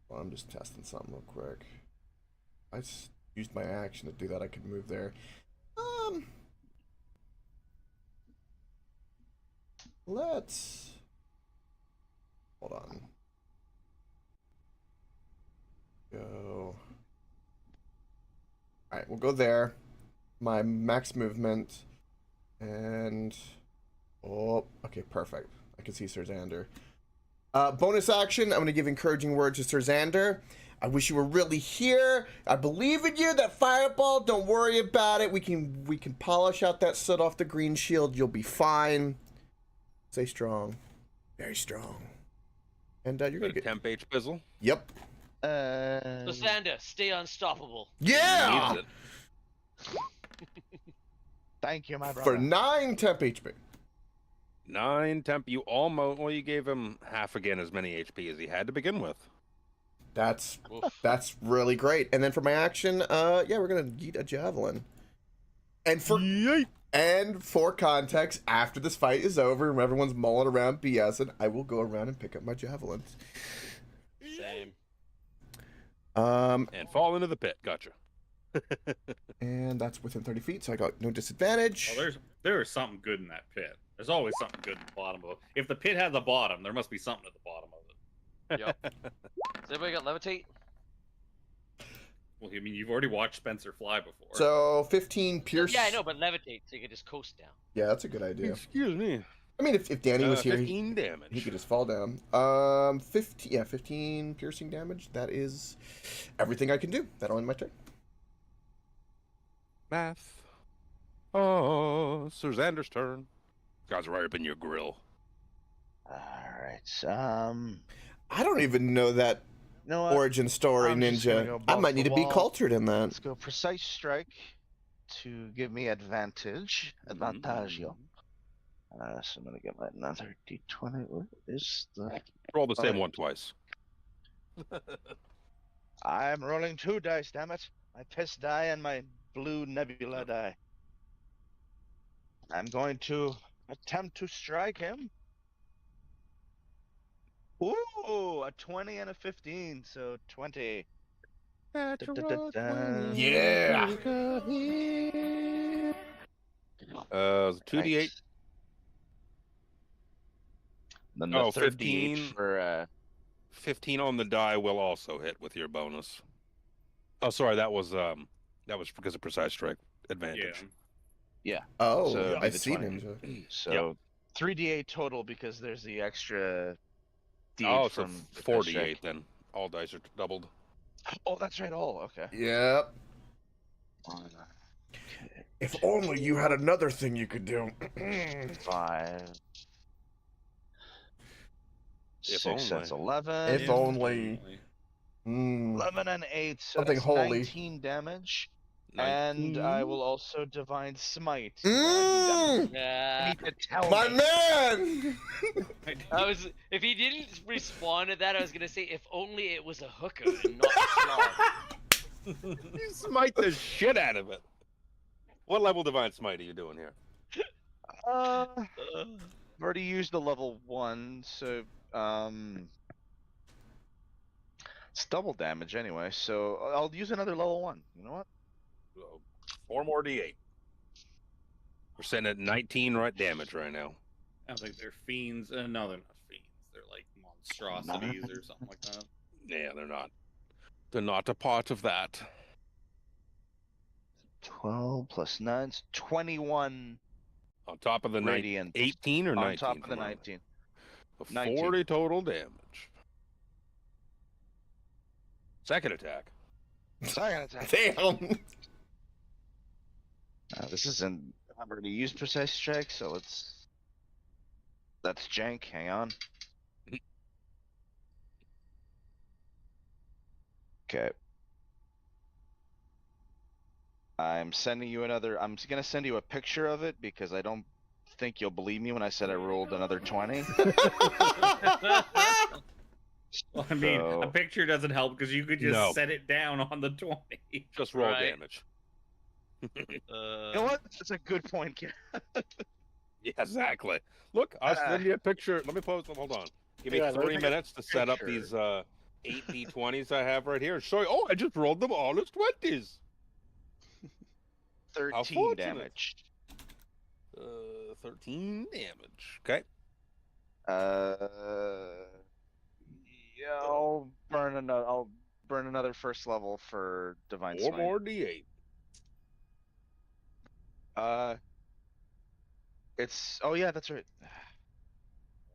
Well, I'm just testing something real quick. I just used my action to do that. I could move there. Let's. Hold on. Go. Alright, we'll go there. My max movement. And. Oh, okay, perfect. I can see Sir Xander. Bonus action, I'm going to give encouraging words to Sir Xander. I wish you were really here. I believe in you. That fireball, don't worry about it. We can polish out that soot off the green shield. You'll be fine. Stay strong. Very strong. And you're going to get... Temp H Pizzle. Yep. Lysander, stay unstoppable. Yeah! Needs it. Thank you, my brother. For 9 temp HP. 9 temp. You almost. Well, you gave him half again as many HP as he had to begin with. That's Oof. really great. And then for my action, yeah, we're gonna yeet a javelin. And for context, after this fight is over and everyone's mulling around BSing, I will go around and pick up my javelins. Same. And fall into the pit. Gotcha. And that's within 30 feet, so I got no disadvantage. Oh, there is something good in that pit. There's always something good at the bottom of it. If the pit has a bottom, there must be something at the bottom of it. Yep. Has everybody got levitate? Well, I mean, you've already watched Spencer fly before. So 15 pierce. Yeah, I know, but levitate, so you can just coast down. Yeah, that's a good idea. Excuse me. I mean, if Danny was here, 15 damage. he could just fall down. 15 piercing damage. That is everything I can do. That'll end my turn. Math. Oh, Sir Xander's turn. Guys, right up in your grill. Alright, I don't even know that you know what? origin story, I'm just gonna Ninja. go I balls might to need the to be wall. cultured in that. Let's go precise strike to give me advantage. Advantaggio. So I'm gonna get my another d20. What is the? Roll the same Okay. one twice. I'm rolling 2 dice. Damn it! My piss die and my blue nebula die. I'm going to attempt to strike him. Ooh, a 20 and a 15, so 20. Da-da-da-da. Yeah. 2d8. Nice. Then the Oh, third D8 15. for 15 on the die will also hit with your bonus. Oh, sorry, that was because of precise strike advantage. Oh, So it'd be I the see 20. Ninja. so 3d8 total because there's the extra D8 Oh, so from the 48 strike. then. All dice are doubled. Oh, that's right. All okay. Yep. Okay. If only you had another thing you could do. 5. If 6, that's only. 11. If only. 11 and 8, so Something that's holy. 19 damage. And I 19. will also divine smite. Mm, I Yeah. need to tell my me. man! If he didn't respond to that, I was gonna say if only it was a hooker and not a slog. You smite the shit out of it. What level divine smite are you doing here? I've already used a level 1, so it's double damage anyway. So I'll use another level 1. You know what? So, 4 more d8. We're sitting at 19 right damage right now. I don't think they're fiends. No, they're not fiends. They're like monstrosities or something like that. Yeah, they're not. They're not a part of that. 12 plus 9 is 21 On top of the radiant. 18 or 19? On top of the from earlier? 19. So 19. 40 total damage. Second attack. Second attack. Damn. This isn't. I've already used precise strike, so that's jank. Hang on. Okay. I'm sending you another. I'm gonna send you a picture of it because I don't think you'll believe me when I said I rolled another 20. Well, I mean, So- a picture doesn't help because you could just No. set it down on the 20. Just roll Right. damage. You know what? That's a good point, kid. Yeah, exactly. Look, I'll send you a picture. Let me post them. Hold on. Give me Yeah, let me 3 take a minutes to set up picture. these 8 d20s I have right here and show you. Oh, I just rolled them all as 20s. 13 fortunate. damage. 13 damage. Okay. Yeah, I'll burn another first level for divine 4 smite. more d8. It's oh yeah, that's right.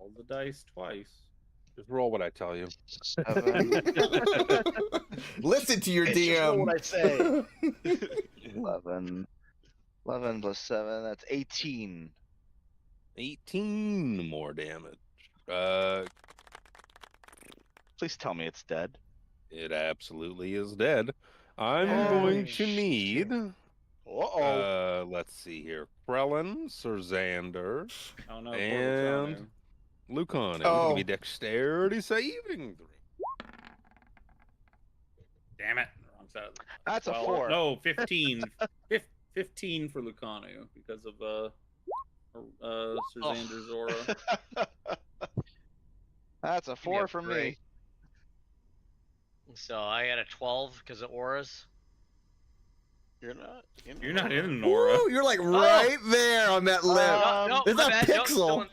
Roll the dice twice. Just roll what I tell you. 7, Listen to your It's just roll DM. what I say. 11 plus 7, that's 18. 18 more damage. Please tell me it's dead. It absolutely is dead. I'm Oh, going to shit. need. Uh-oh. Let's see here. Krellin, Xander, Oh no, And- Lucano. Oh. Give me dexterity saving throw. Damn it. Wrong side. That's a 12. 4. No, 15. 15 for Lucano because of Sir Xander's aura. That's a 4 get from me. great. So I got a 12 because of auras. You're not. You're not in an aura. Ooh, you're like right there on that lip. No, It's my a bad. No, pixel.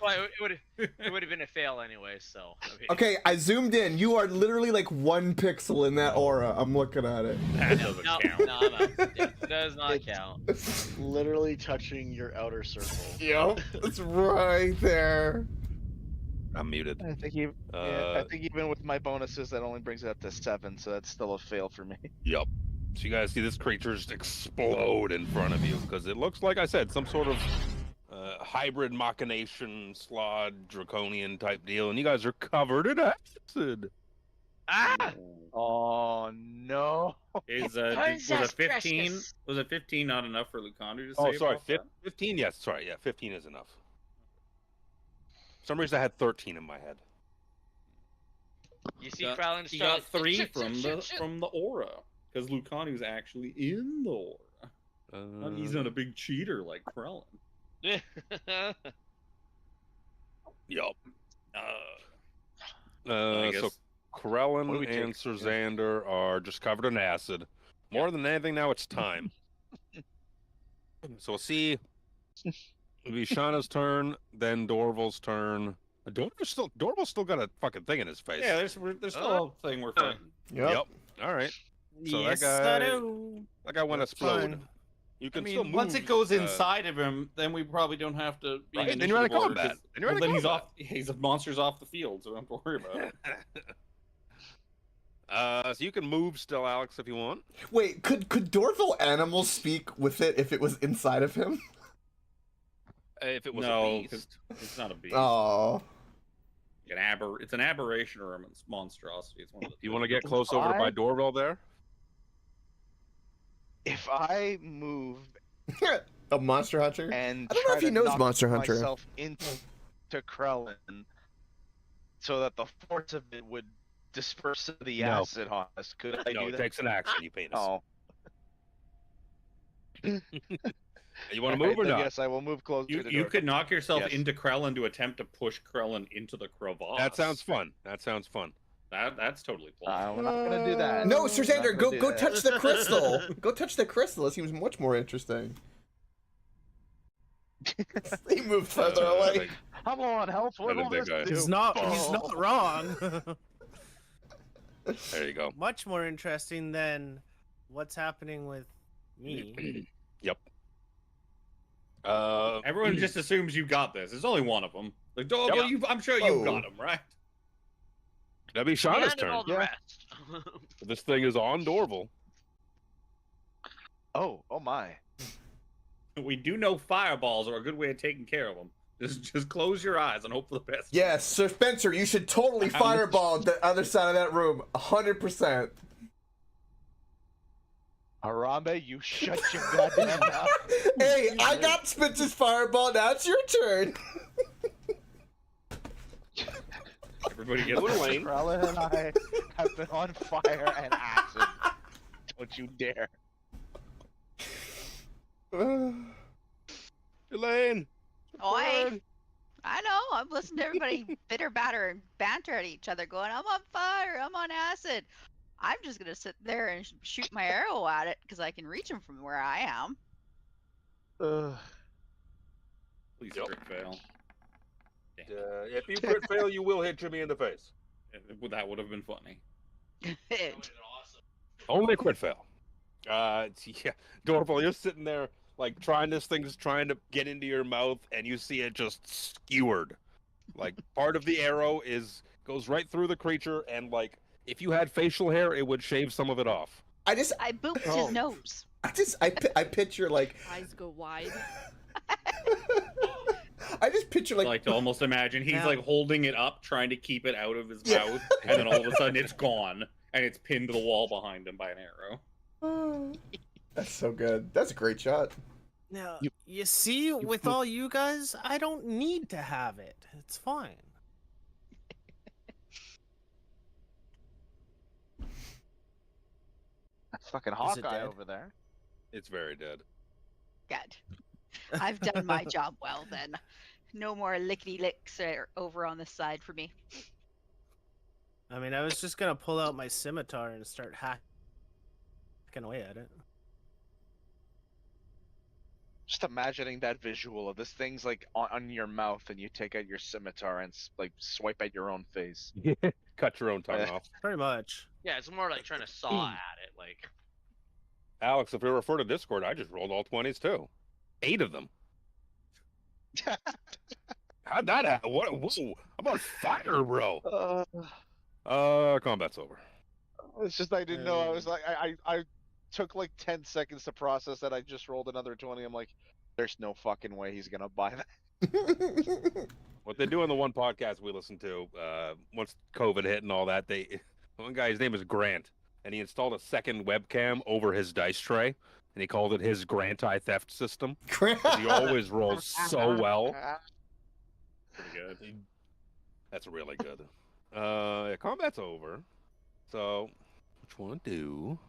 it would have been a fail anyway. So. Okay. Okay, I zoomed in. You are literally like 1 pixel in that aura. I'm looking at it. That doesn't No, count. no, I'm out. Yeah, does not It's- count. Literally touching your outer circle. Yep, it's right there. I'm muted. I think even I think even with my bonuses, that only brings it up to 7, so that's still a fail for me. Yep. So you guys see this creature just explode in front of you because it looks like I said some sort of hybrid machination, slod, draconian type deal, and you guys are covered in acid. Ah! Oh no! Was Princess a 15? Precious. Was a 15 not enough for Lucano to Oh, save? sorry, off that? 15. Yes, sorry, yeah, 15 is enough. For some reason I had 13 in my head. You see, Got- Krellin He got started- 3 Shit, from shit, the shit. from the aura because Lucano's actually in the aura. He's not a big cheater like Krellin. Yup. I So guess- What do Krellin we and take? Sir Xander are just covered in acid. More than anything, now it's time. So we'll see. It'll be Shauna's turn, then Dorval's turn. Dorval's still got a fucking thing in his face. Yeah, there's still a thing we're fighting. Yep. All right. So yes, that guy, I do. that guy went That's explode. fine. You I can mean, still move. once it goes inside of him, then we probably don't have to be Right, in then you're out of initiative order, combat. 'cause- Then you're out of well, then he's combat. off. He's a monster's off the field, so don't worry about it. So you can move still, Alex, if you want. Wait, could Dorval animal speak with it if it was inside of him? If it was No, a 'cause beast. it's not a beast. Oh. It's an aberration or a monstrosity. It's one of the You want to get close over to by Dorval there? If I move A Monster Hunter? and I don't know try if he to knows knock Monster Hunter. myself into Krellin so that the force of it would disperse the No. acid on us, could I No, do it that? takes an action, you penis. Oh. You want to Alright, move or then not? yes, I will move closer to the You door. could knock yourself Yes. into Krellin to attempt to push Krellin into the crevasse. That sounds fun. That sounds fun. That's totally plausible. I'm not gonna do that. No, Sir I'm not Xander, gonna go do go that. touch the crystal. Go touch the crystal. It seems much more interesting. He moved further away. Come on, help! What Where will did this they go? do? He's not Oh. wrong. There you go. Much more interesting than what's happening with me. Yep. Everyone just assumes you got this. There's only one of them. Like, Dorval, Yep. I'm sure Whoa. you got him, right? That'd be We Shauna's handed turn. all the Yeah. rest. This thing is on Dorval. Oh my! We do know fireballs are a good way of taking care of them. Just close your eyes and hope for the best. Yes, Sir Spencer, you should totally fireball the other side of that room. 100%. Harambe, you shut your goddamn mouth. Hey, I got Spencer's fireball. Now it's your turn. Everybody gets Little Lane. Krellin and I have been on fire and acid. Don't you dare. Elaine. Oi! I know. I'm listening to everybody bitter batter and banter at each other, going, "I'm on fire. I'm on acid." I'm just gonna sit there and shoot my arrow at it because I can reach him from where I am. Please Yep. crit fail. If you crit fail, you will hit Jimmy in the face. That would have been funny. Only crit fail. Yeah, Dorval, you're sitting there like this thing's trying to get into your mouth, and you see it just skewered. Like part of the arrow goes right through the creature, and like if you had facial hair, it would shave some of it off. I booped Oh. his nose. I picture like Eyes go wide. I just picture I like like to almost imagine he's Now- like holding it up, trying to keep it out of his Yeah. mouth, and then all of a sudden it's gone, and it's pinned to the wall behind him by an arrow. That's so good. That's a great shot. Now, you see, with all you guys, I don't need to have it. It's fine. That's fucking it Hawkeye dead? over there. It's very dead. Good. I've done my job well then. No more lickety licks over on this side for me. I mean, I was just gonna pull out my scimitar and start hacking away at it. Just imagining that visual of this thing's like on your mouth, and you take out your scimitar and like swipe at your own face. Cut your own tongue off. Pretty much. Yeah, it's more like trying to saw at it. Like, Alex, if you refer to Discord, I just rolled all 20s too. 8 of them. How'd that happen? Whoa, I'm on fire, bro. Combat's over. It's just I didn't know. I was like, I took like 10 seconds to process that. I just rolled another 20. I'm like, there's no fucking way he's gonna buy that. What they do on the one podcast we listened to, once COVID hit and all that, one guy, his name is Grant, and he installed a second webcam over his dice tray, and he called it his Grant Theft system. He always rolls so well. Pretty good. That's really good. Combat's over. So, what you want to do?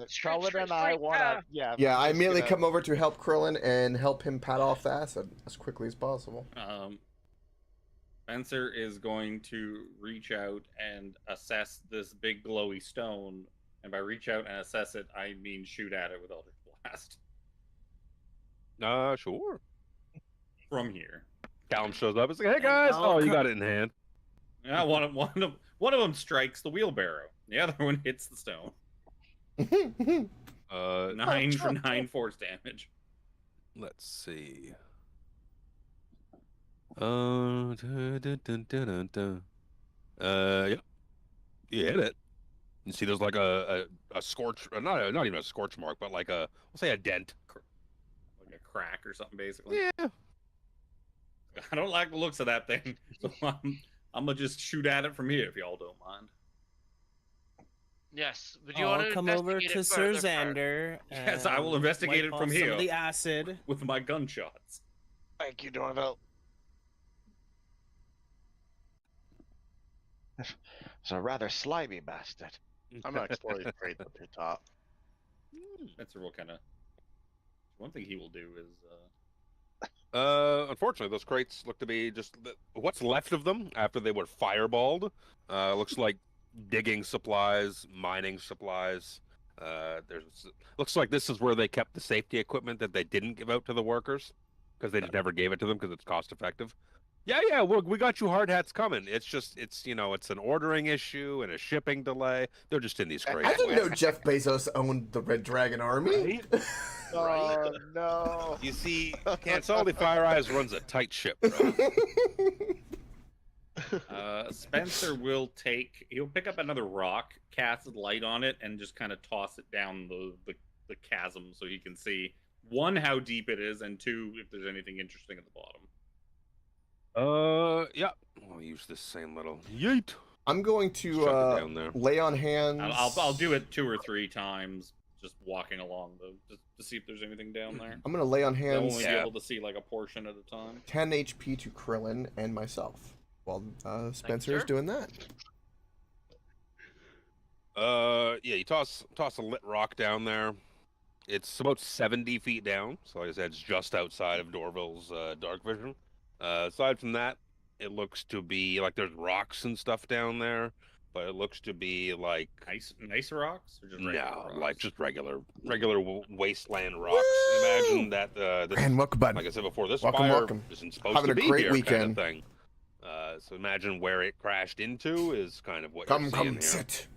Charlotte and I wanna, yeah. Yeah, I just immediately gonna- come over to help Krillin and help him pat off the acid as quickly as possible. Spencer is going to reach out and assess this big glowy stone, and by reach out and assess it, I mean shoot at it with Eldritch Blast Sure. from here. Callum shows up. It's like, hey guys, oh, you got it in hand. Yeah, one of them strikes the wheelbarrow. The other one hits the stone. 9 for 9 force damage. Let's see. Yep. You hit it. You see, there's like a scorch, not even a scorch mark, but like we'll say a dent. Like a crack or something, basically. Yeah. I don't like the looks of that thing, so I'm gonna just shoot at it from here if y'all don't mind. Yes, but do you want I'll to come over investigate to it Sir further, Kurt? Xander. Yes, I will and investigate wipe it from off here. Some of the acid. with my gunshots. Thank you, Dorval. It's a rather slimy bastard. I'm gonna explore these crates up here top. Spencer will kind of. One thing he will do is. Unfortunately, those crates look to be just what's left of them after they were fireballed. Looks like digging supplies, mining supplies. There's looks like this is where they kept the safety equipment that they didn't give out to the workers because they just never gave it to them because it's cost effective. Yeah, we got you hard hats coming. It's it's an ordering issue and a shipping delay. They're just in these crates. I didn't know Jeff Bezos owned the Red Dragon Army. Right? Oh no! You see, Cansaldi Fire Eyes runs a tight ship, bro. Spencer will he'll pick up another rock, cast light on it, and just kind of toss it down the chasm so he can see, one, how deep it is, and two, if there's anything interesting at the bottom. Yeah. I'll use this same little yeet. I'm going Just chuck it down to there. lay on hands. I'll do it 2 or 3 times, just walking along just to see if there's anything down there. I'm going to lay on I'll hands only be able to see like a portion at a time. 10 HP to Krillin and myself while Spencer is sir. doing that. Yeah, you toss a lit rock down there. It's about 70 feet down, so like I said, it's just outside of Dorville's dark vision. Aside from that, it looks to be like there's rocks and stuff down there, but it looks to be like Nice rocks? Or just regular rocks? like just regular wasteland rocks. Imagine that this, And welcome, bud. like I said before, this Welcome, fire welcome. isn't supposed Having to a be great here, weekend. kind of thing. So imagine where it crashed into is kind of what Come, you're seeing come, here. sit.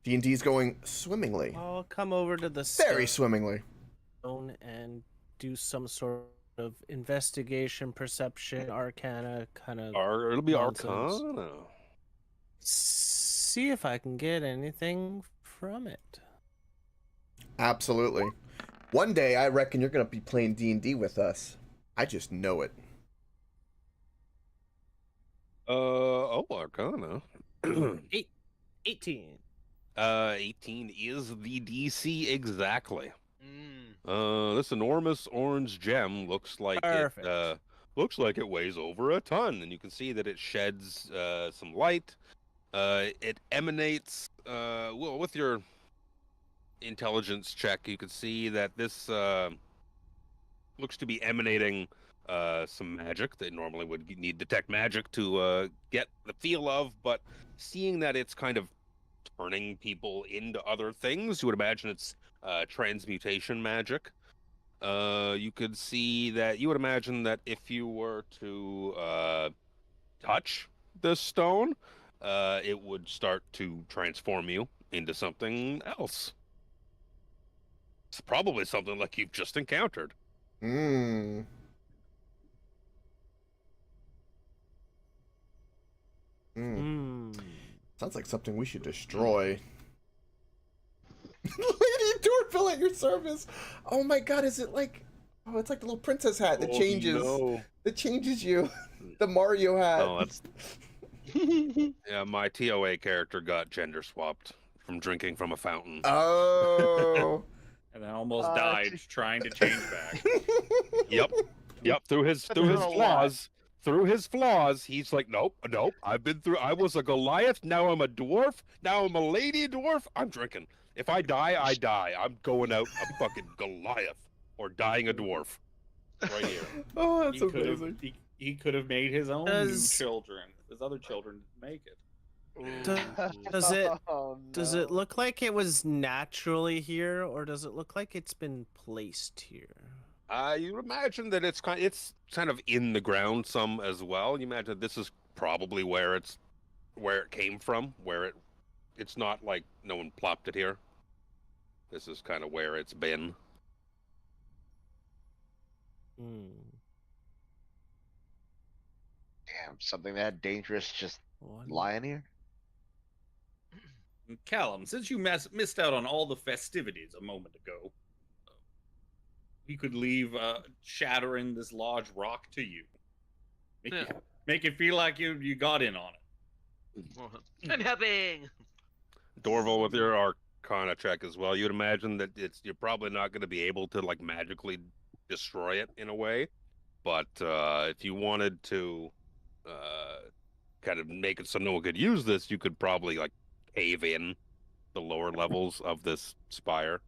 D&D's going swimmingly. I'll come over to the Very swimmingly. stone and do some sort of investigation, perception, arcana kind of. It'll be nonsense. Arcana. See if I can get anything from it. Absolutely. One day, I reckon you're going to be playing D&D with us. I just know it. Arcana. 18. 18 is the DC exactly. Mm. This enormous orange gem looks like Perfect. it weighs over a ton, and you can see that it sheds some light. It emanates well, with your intelligence check, you can see that this looks to be emanating some magic that normally would need detect magic to get the feel of, but seeing that it's kind of turning people into other things, you would imagine it's transmutation magic. You could see that you would imagine that if you were to touch this stone, it would start to transform you into something else. It's probably something like you've just encountered. Mmm. Sounds like something we should destroy. Lady Dorville at your service. Oh my god, is it like... Oh, it's like the little princess hat that changes. No. That changes you. The Mario hat. Oh, that's... Yeah, my TOA character got gender swapped from drinking from a fountain. Oh. And I almost died trying to change back. Yep. Through his flaws, he's like, nope. I was a Goliath, now I'm a dwarf, now I'm a lady dwarf. I'm drinking. If I die, I die. I'm going out a fucking Goliath or dying a dwarf. Right here. Oh, that's amazing. He could have made his own new Does- children. His other children didn't make it. Does it Oh, does it look like it was naturally here, or does it look like it's been placed here? You imagine that it's kind of in the ground some as well. You imagine this is probably where it came from, it's not like no one plopped it here. This is kind of where it's been. Damn, something that dangerous just One. lying here? Callum, since you missed out on all the festivities a moment ago, we could leave shattering this large rock to you. Make it feel like you got in on it. I'm helping. Dorval, with your Arcana check as well, you'd imagine that you're probably not going to be able to like magically destroy it in a way, but if you wanted to kind of make it so no one could use this, you could probably like cave in the lower levels of this spire.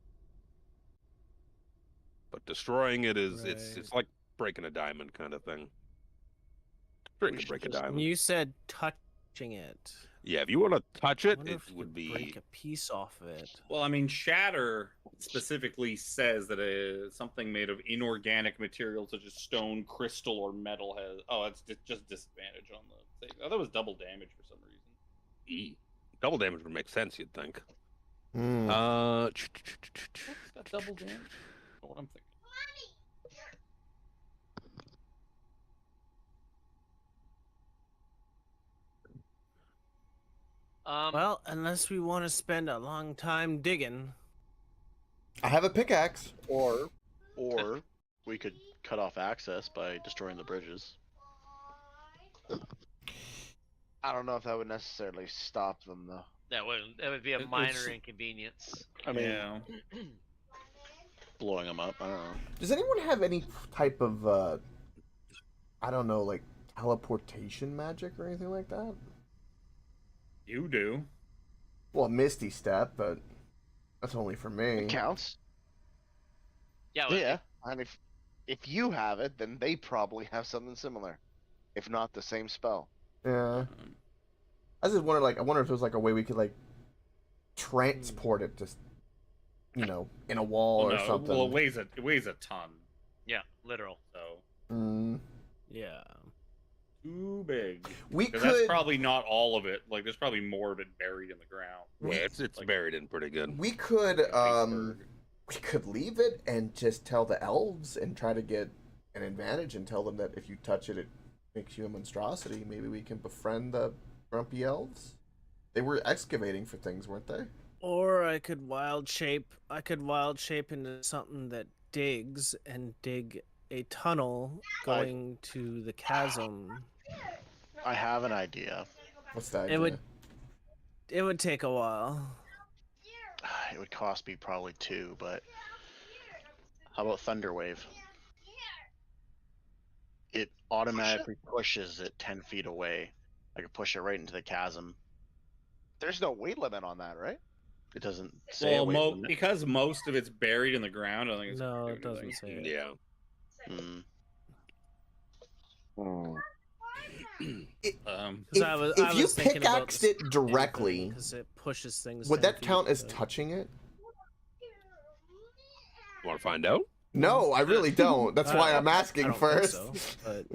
But destroying it is it's like breaking a diamond kind of thing. Sure, you can break a diamond. You said touching it. Yeah, if you want to touch I it, wonder it if you would could be break a piece off of it. Well, I mean, shatter specifically says that something made of inorganic material such as stone, crystal, or metal has. Oh, it's just disadvantage on the thing. I thought it was double damage for some reason. Double damage would make sense, you'd think. Hmm. Is that double damage? Not what I'm thinking. Well, unless we want to spend a long time digging. I have a pickaxe. Or we could cut off access by destroying the bridges. I don't know if that would necessarily stop them though. That would be a It's- minor inconvenience. I mean, Yeah. blowing them up. I don't know. Does anyone have any type of I don't know, like teleportation magic or anything like that? You do. Well, Misty Step, but that's only for me. It counts. Yeah. Well, Yeah, and if you have it, then they probably have something similar, if not the same spell. Yeah. I just wonder, like, I wonder if there's like a way we could like transport it, just in a wall Well, or no, something. well, it weighs a ton, Yeah, literal. so Yeah. too big. We 'Cause could. that's probably not all of it. Like, there's probably more of it buried in the ground. yeah, it's like- buried in pretty good. We could. Like a iceberg. We could leave it and just tell the elves and try to get an advantage and tell them that if you touch it, it makes you a monstrosity. Maybe we can befriend the grumpy elves. They were excavating for things, weren't they? Or I could wild shape. I could wild shape into something that digs and dig a tunnel going to the chasm. I have an idea. What's that? It would take a while. It would cost me probably 2, but how about Thunderwave? It automatically pushes it 10 feet away. I could push it right into the chasm. There's no weight limit on that, right? It doesn't say a weight Well, limit. because most of it's buried in the ground, I don't think it's No, gonna it do doesn't anything. say it. Yeah. Because I was if you thinking about pickaxed the it directly, because it pushes things. would 10 that feet, count as so- touching it? Want to find out? No, I really don't. That's why I'm I asking don't think first. so, but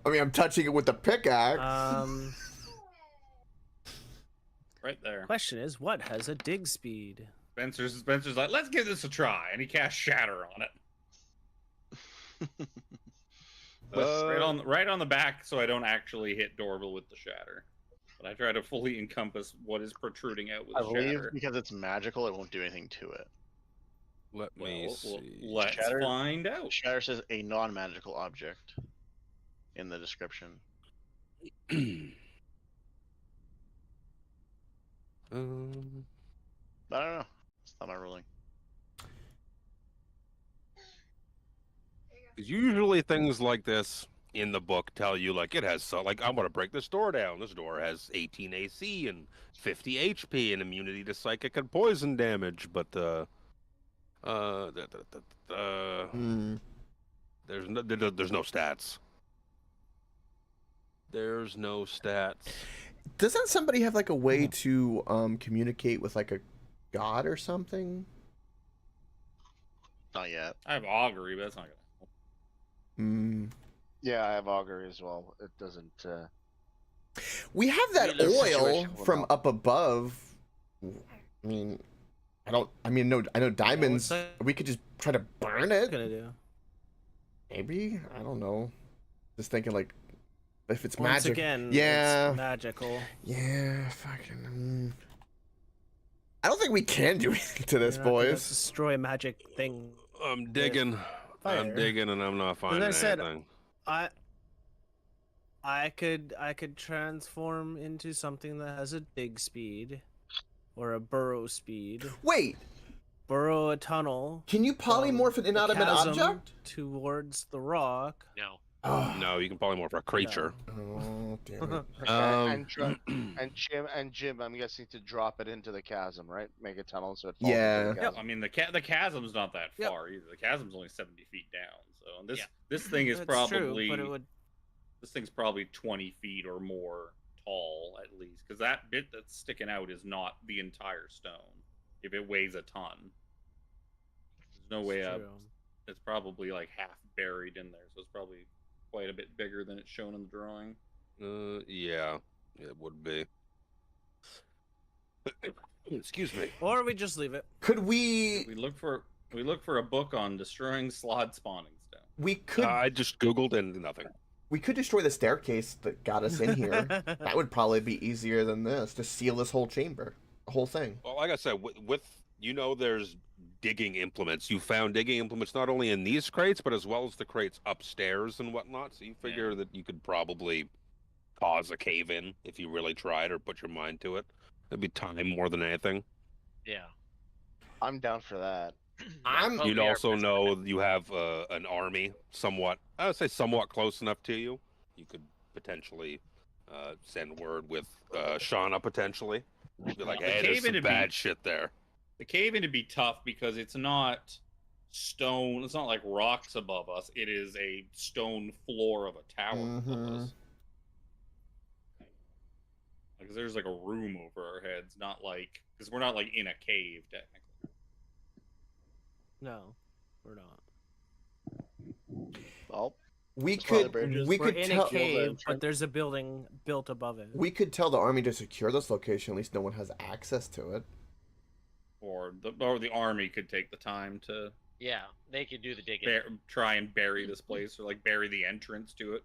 I mean, I'm touching it with the pickaxe. Right there. question is, what has a dig speed? Spencer's like, let's give this a try, and he casts Shatter on it. Right on the back, so I don't actually hit Dorval with the Shatter. But I try to fully encompass what is protruding out with I believe Shatter. because it's magical, it won't do anything to it. Let me see. Let's Shatter- find out. Shatter says a non-magical object in the description. I don't know. It's not my ruling. Usually things like this in the book tell you like it has so like I'm gonna break this door down. This door has 18 AC and 50 HP and immunity to psychic and poison damage, but there's no stats. There's no stats. Doesn't somebody have like a way to communicate with like a god or something? Not yet. I have Augury, but that's not gonna help. Yeah, I have augury as well. It doesn't. We have that Yeah, their oil situation will from not- up above. I mean, I know diamonds. that We could just try to burn What it. gonna do? Maybe, I don't know. Just thinking like, if it's Once magic. again, Yeah. it's magical. Yeah, fucking. I don't think we can do anything to this, You're not gonna boys. destroy a magic thing. I'm digging. I'm fire. digging and I'm not finding I said, anything. I could transform into something that has a dig speed. or a burrow speed. Wait, Burrow a tunnel. can you polymorph an from the inanimate chasm object? towards the rock. No. Oh, No, you can polymorph a creature. oh damn it. And Jim, I'm guessing to drop it into the chasm, right? Make a tunnel so it falls Yeah. into the chasm. I mean, the chasm's not that Yep. far either. The chasm's only 70 feet down. So and this Yeah. this thing is That's probably true, but it would. this thing's probably 20 feet or more tall at least, because that bit that's sticking out is not the entire stone. If it weighs a ton, there's no way up. True. It's probably like half buried in there, so it's probably quite a bit bigger than it's shown in the drawing. Yeah, it would be. Excuse me. Or we just leave it. Could we? We look for a book on destroying slot spawning stone. We could. I just googled and nothing. We could destroy the staircase that got us in here. That would probably be easier than this to seal this whole chamber, the whole thing. Well, like I said, with there's digging implements. You found digging implements not only in these crates, but as well as the crates upstairs and whatnot. So you figure that you could probably cause a cave in if you really tried or put your mind to it. It'd be time more than anything. Yeah. I'm down for that. I'm- Probably You'd our also best know bet. you have an army somewhat, I would say somewhat close enough to you. You could potentially send word with Shauna potentially. Be like, The hey, there's cave some in bad shit there. The cave in would be tough because it's not stone. It's not like rocks above us. It is a stone floor of a tower above Mhm. us. Like there's like a room over our heads, not like because we're not like in a cave technically. No, we're not. Well, We Destroy the could. bridges. We We're could in tell. a cave, entrance. but there's a building built above it. We could tell the army to secure this location. At least no one has access to it. Or the army could take the time to Yeah, they could do the digging. try and bury this place, or like bury the entrance to it,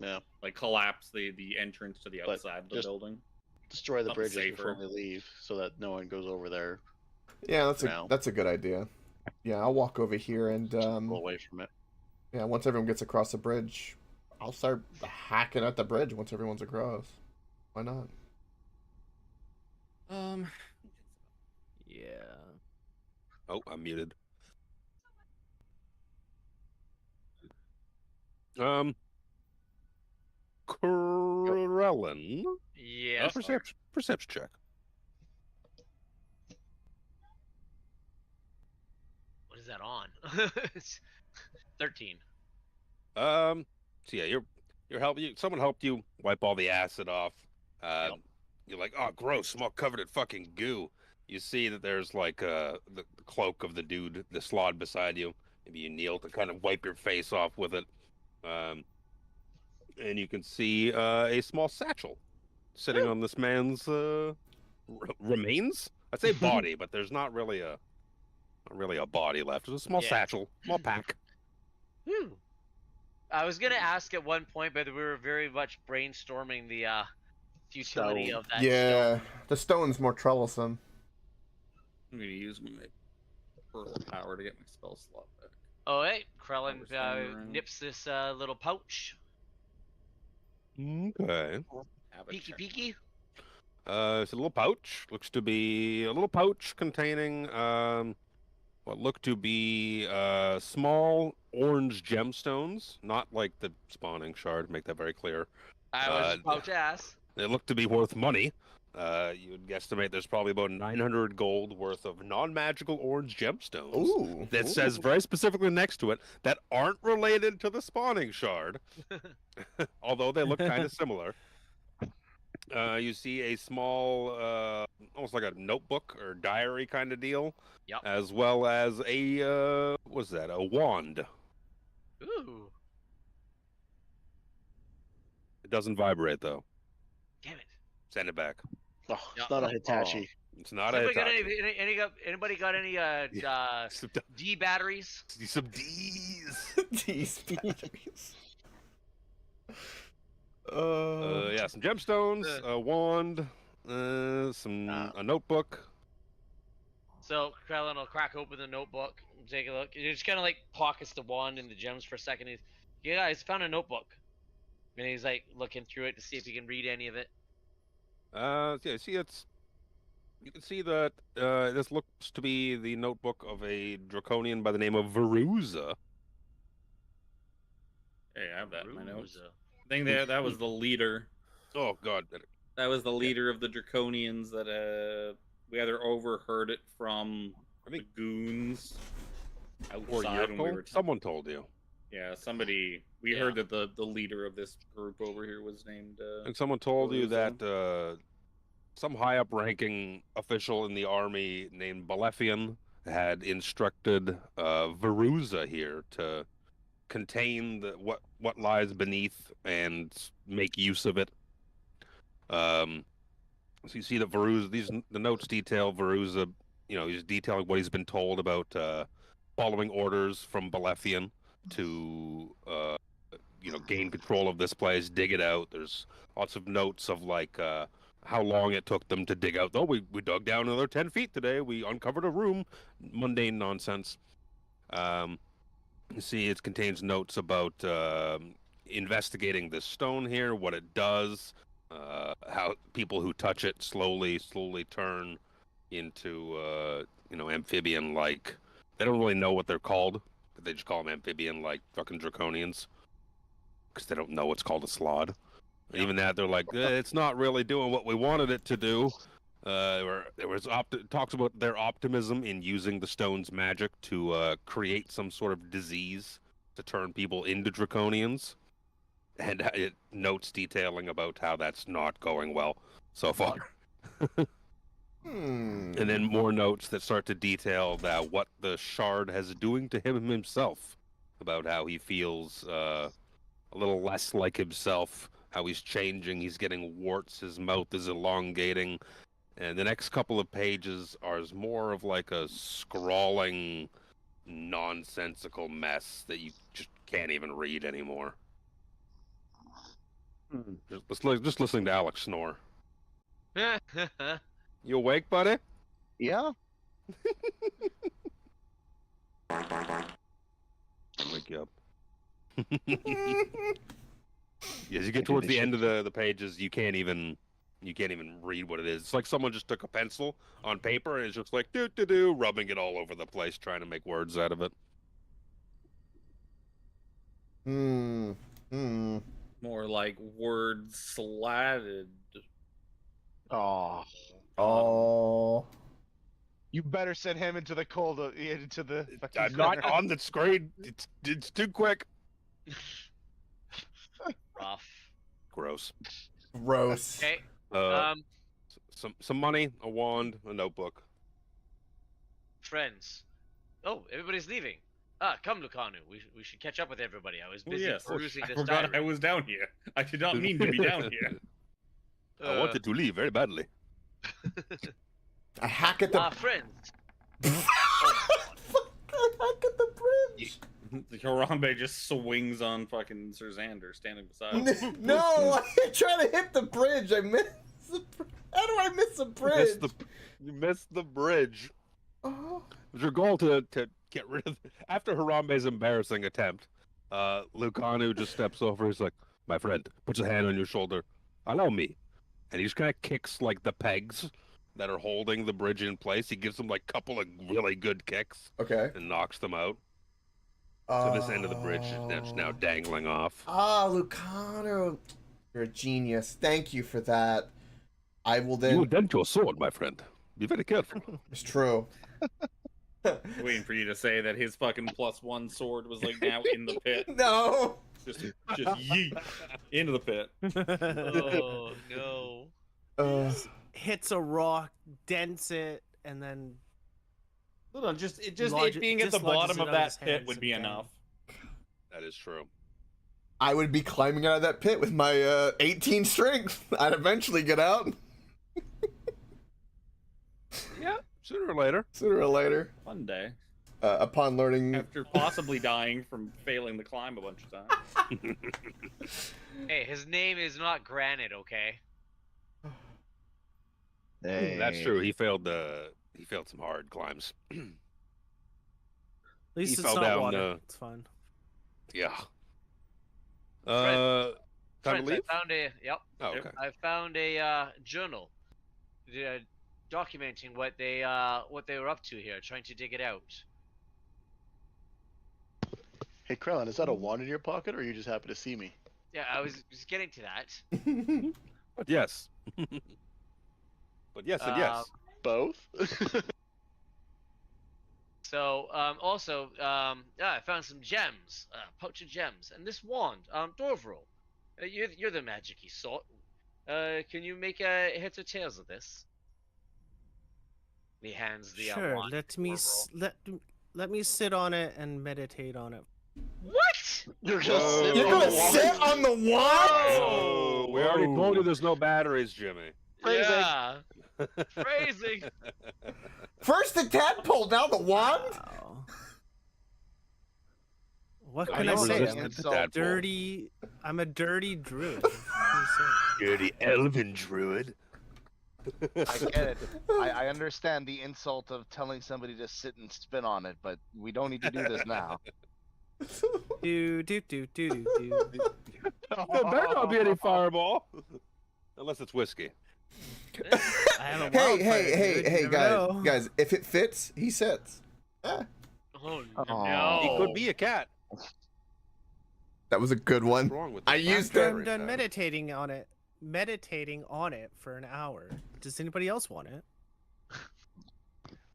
Yeah. like collapse the entrance to the But outside of the just- building. Destroy the Something bridges before safer. we leave, so that no one goes over there. Yeah, that's No. that's a good idea. Yeah, I'll walk over here and Pull away from it. yeah, once everyone gets across the bridge, I'll start hacking at the bridge once everyone's across. Why not? Yeah. Oh, I'm muted. Krellin. Yes. Perception check. What is that on? It's 13. So yeah, you're helping. Someone helped you wipe all the acid off. Yep. You're like, oh, gross! I'm all covered in fucking goo. You see that there's like the cloak of the dude, the slod beside you. Maybe you kneel to kind of wipe your face off with it. And you can see a small satchel sitting on this man's remains. I'd say body, but there's not really a body left. It's a small Yeah. satchel, small pack. I was gonna ask at one point, but we were very much brainstorming the futility Stone. of that. Yeah, stone. the stone's more troublesome. I'm gonna use my pearl power to get my spell slot back. Oh, hey, Krellin We're standing around. nips this little pouch. Okay. Have a Peeky check. peeky. It's a little pouch. Looks to be a little pouch containing what look to be small orange gemstones, not like the spawning shard. Make that very clear. I was about to ask. They look to be worth money. You would guesstimate there's probably about 900 gold worth of non-magical orange gemstones. Ooh. That says very specifically next to it that aren't related to the spawning shard, although they look kind of similar. You see a small, almost like a notebook or diary kind of deal, Yep. as well as a what's that? A wand. Ooh, It doesn't vibrate though. damn it. Send it back. Oh, Yeah. it's not a Hitachi. It's not a Anybody got Hitachi. anybody got any D batteries? Some D's. These batteries. Yeah, some gemstones, a wand, a notebook. So Krellin will crack open the notebook, and take a look. He just kind of like pockets the wand and the gems for a second. He's, yeah, guys, found a notebook, and he's like looking through it to see if he can read any of it. Yeah, see, it's You can see that this looks to be the notebook of a draconian by the name of Veruza. Hey, I have that in my notes. Ruza. I think that was the leader. Oh God, That was the leader of the Draconians that we either overheard it from the goons or outside when we Yurko? were Someone told you. yeah, somebody we heard that the leader of this group over here was named And someone told you Veruza. that some high up ranking official in the army named Balefian had instructed Veruza here to contain what lies beneath and make use of it. So you see that Veruza, the notes detail Veruza, he's detailing what he's been told about following orders from Balefian to gain control of this place, dig it out. There's lots of notes of like how long it took them to dig out. Oh, we dug down another 10 feet today. We uncovered a room. Mundane nonsense. You see, it contains notes about investigating this stone here, what it does, how people who touch it slowly turn into amphibian-like. They don't really know what they're called. They just call them amphibian-like fucking draconians because they don't know it's called a slod. And even that, they're like, it's not really doing what we wanted it to do. Talks about their optimism in using the stone's magic to create some sort of disease to turn people into draconians, and it notes detailing about how that's not going well so far. And then more notes that start to detail that what the shard has doing to him himself, about how he feels a little less like himself, how he's changing, he's getting warts, his mouth is elongating. And the next couple of pages are more of like a scrawling, nonsensical mess that you just can't even read anymore. Just listening to Alex snore. You awake, buddy? Yeah. I'll wake you up. As you get towards the end of the pages, you can't even read what it is. It's like someone just took a pencil on paper and is just like do rubbing it all over the place, trying to make words out of it. More like word slatted. Oh. Oh. You better send him into the cold. Into the. I'm not on the screen. It's too quick. Rough. Gross. Gross. Okay. Some money, a wand, a notebook. Friends. Oh, everybody's leaving. Come, Lucanu. We should catch up with everybody. I was busy perusing I this forgot diary. I was down here. I did not mean to be down here. I wanted to leave very badly. I hack at the friends. I hack at the bridge. Harambe just swings on fucking Sir Xander standing beside him. No, I try to hit the bridge. I miss the How do I miss a bridge? You missed the bridge. Oh. It was your goal to get rid of after Harambe's embarrassing attempt. Lucanu just steps over. He's like, "My friend, puts a hand on your shoulder. Allow me." And he just kind of kicks like the pegs that are holding the bridge in place. He gives them like a couple of really good kicks. Okay. And knocks them out. So this end of the bridge is now dangling off. Ah, Lucano. You're a genius. Thank you for that. I will then... You will dent your sword, my friend. Be very careful. It's true. Waiting for you to say that his fucking +1 sword was like now in the pit. No! Just yeet into the pit. Oh, no. Hits a rock, dents it, and then... Hold on, it being at the bottom of that pit would be enough. That is true. I would be climbing out of that pit with my 18 strength. I'd eventually get out. Yeah, sooner or later. Sooner or later. One day. Upon learning... After possibly dying from failing to climb a bunch of times. Hey, his name is not Granite, okay? Hey. That's true. He failed some hard climbs. At least He it's fell not down, water. It's fine. Yeah. Friends, Time to leave? I found a Oh, okay. I found a journal. Do documenting what they were up to here, trying to dig it out. Hey, Krellin, is that a wand in your pocket, or are you just happy to see me? Yeah, I was just getting to that. But yes. But yes and yes. Both? So, also, I found some gems, pouch of gems, and this wand, Dorvril. You're the magic-y sort. Can you make heads or tails of this? And he hands the Sure. wand. Let me let me sit on it and meditate on it. What? You're gonna sit You're on gonna the wand? sit on the wand? Oh, we already told you there's no batteries, Jimmy. Phrasing. Yeah. Phrasing. First the tadpole, now the wand? Wow. What I can I know say? the I'm a insult. dirty. I'm a dirty druid. What can you say? Dirty elven druid. I get it. I understand the insult of telling somebody to sit and spin on it, but we don't need to do this now. Do do do do do do. There better not be any fireball. Unless it's whiskey. I have a Hey, wildfire, hey, hey, dude. You hey, never guys, know. guys, if it fits, he sits. Yeah, Oh Aw. no. He could be a cat. that was a good one. What's wrong with I this? used After it. I'm done meditating on it for an hour. Does anybody else want it?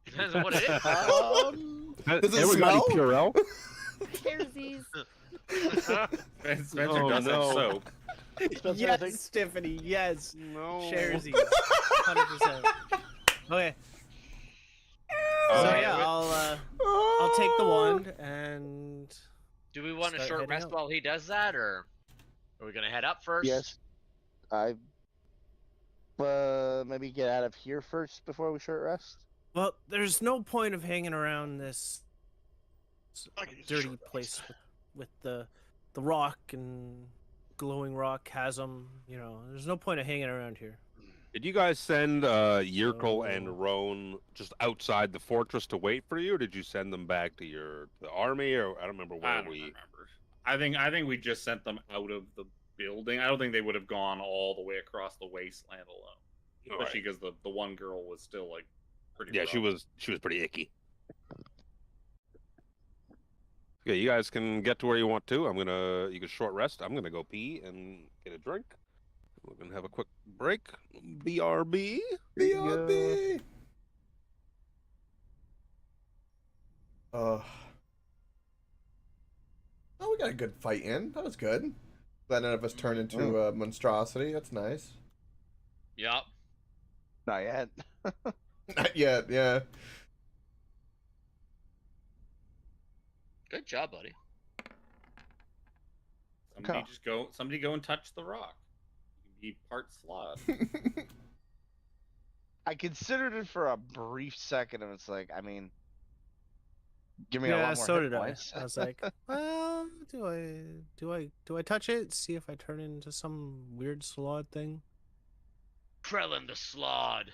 Depends on what it is. Does it Everybody smell? Purell? Kersies. Spencer Oh, does no. have soap. Spencer, I Yes, think- Tiffany. Yes. No. Sharesies. 100%. Okay. So Alright. yeah, I'll take the wand and Do we want a Start short heading rest out. while he does that, or are we gonna head up first? Yes. Maybe get out of here first before we short rest. well, there's no point of hanging around this I can use a dirty short rest. place with the rock and glowing rock chasm. You know, there's no point of hanging around here. Did you guys send Yirkle Oh. and Roan just outside the fortress to wait for you, or did you send them back to the army, or I don't remember where I don't remember. I think we just sent them out of the building. I don't think they would have gone all the way across the wasteland alone, All right. especially because the one girl was still like pretty. Yeah, rough. she was pretty icky. Yeah, you guys can get to where you want to. You can short rest. I'm gonna go pee and get a drink. We're gonna have a quick break. BRB. BRB. Oh, we got a good fight in. That was good. Glad none of us turned into a monstrosity. That's nice. Yup. Not yet. Not yet, yeah. Good job, buddy. Somebody go and touch the rock. You can be part sloth. I considered it for a brief second, and it's like, I mean, give me a Yeah, lot more so hit did points. I. I was like, well, do I touch it? See if I turn into some weird slod thing. Krellin the Slod.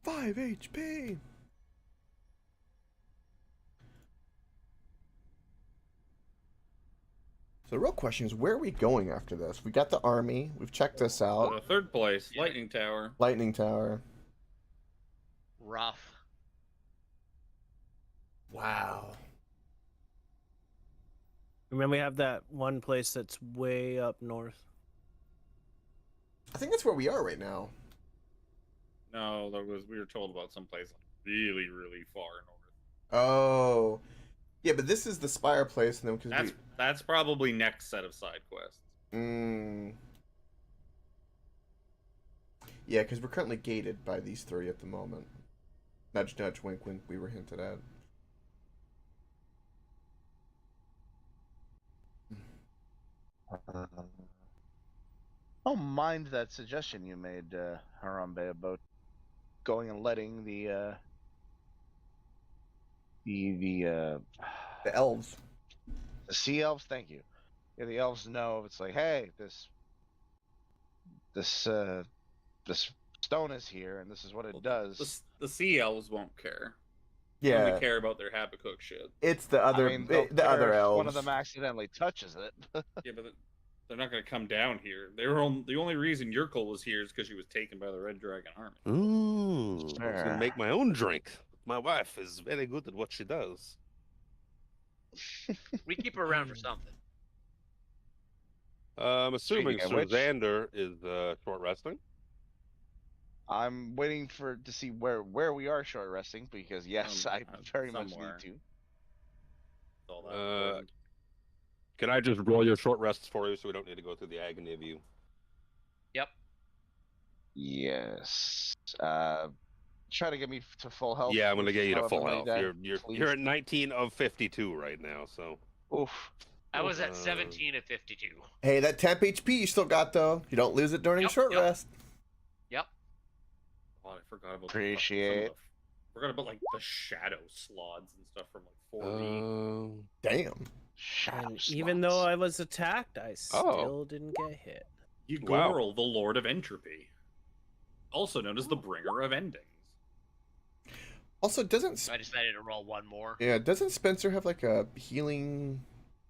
5 HP. So the real question is, where are we going after this? We got the army. We've checked this out. Third place, Lightning Tower. Lightning Tower. Rough. Wow. And then we have that one place that's way up north. I think that's where we are right now. No, we were told about someplace really, really far north. Oh. Yeah, but this is the Spire place, and then because That's probably next set of side quests. Yeah, because we're currently gated by these three at the moment. Nudge, nudge, wink, wink. We were hinted at. I don't mind that suggestion you made, Harambe, about going and letting the elves. The sea elves, thank you. Yeah, the elves know it's like, hey, this stone is here, and this is what it does. The sea elves won't care. They only Yeah, care about their Habakkuk shit. it's the other I mean, they'll the other care if elves. one of them accidentally touches it. Yeah, but they're not going to come down here. The only reason Yurkel was here is because she was taken by the Red Dragon Army. Ooh, I was gonna Sure. make my own drink. My wife is very good at what she does. We keep her around for something. I'm assuming Speaking of Sir which- Xander is short resting. I'm waiting to see where we are short resting because yes, I very much somewhere. need to. That's all that Uh, important. Can I just roll your short rests for you so we don't need to go through the agony of you? Yep. Yes. Try to get me to full health. Yeah, I'm gonna get you to however full many health. die, You're please. at 19 of 52 right now, so Oof. I was at Uh, 17 of 52. Hey, that temp HP you still got though. You don't lose it during Yep, short yep. rest. Yep. God, I forgot about Appreciate. forgot about like the shadow slots and stuff from like 4D. Damn. Shadow And even though slots. I was attacked, I still didn't get hit. Yugorl, the Lord of Entropy, also known as the Bringer of Endings. Also, doesn't So I decided to roll one more. doesn't Spencer have like a healing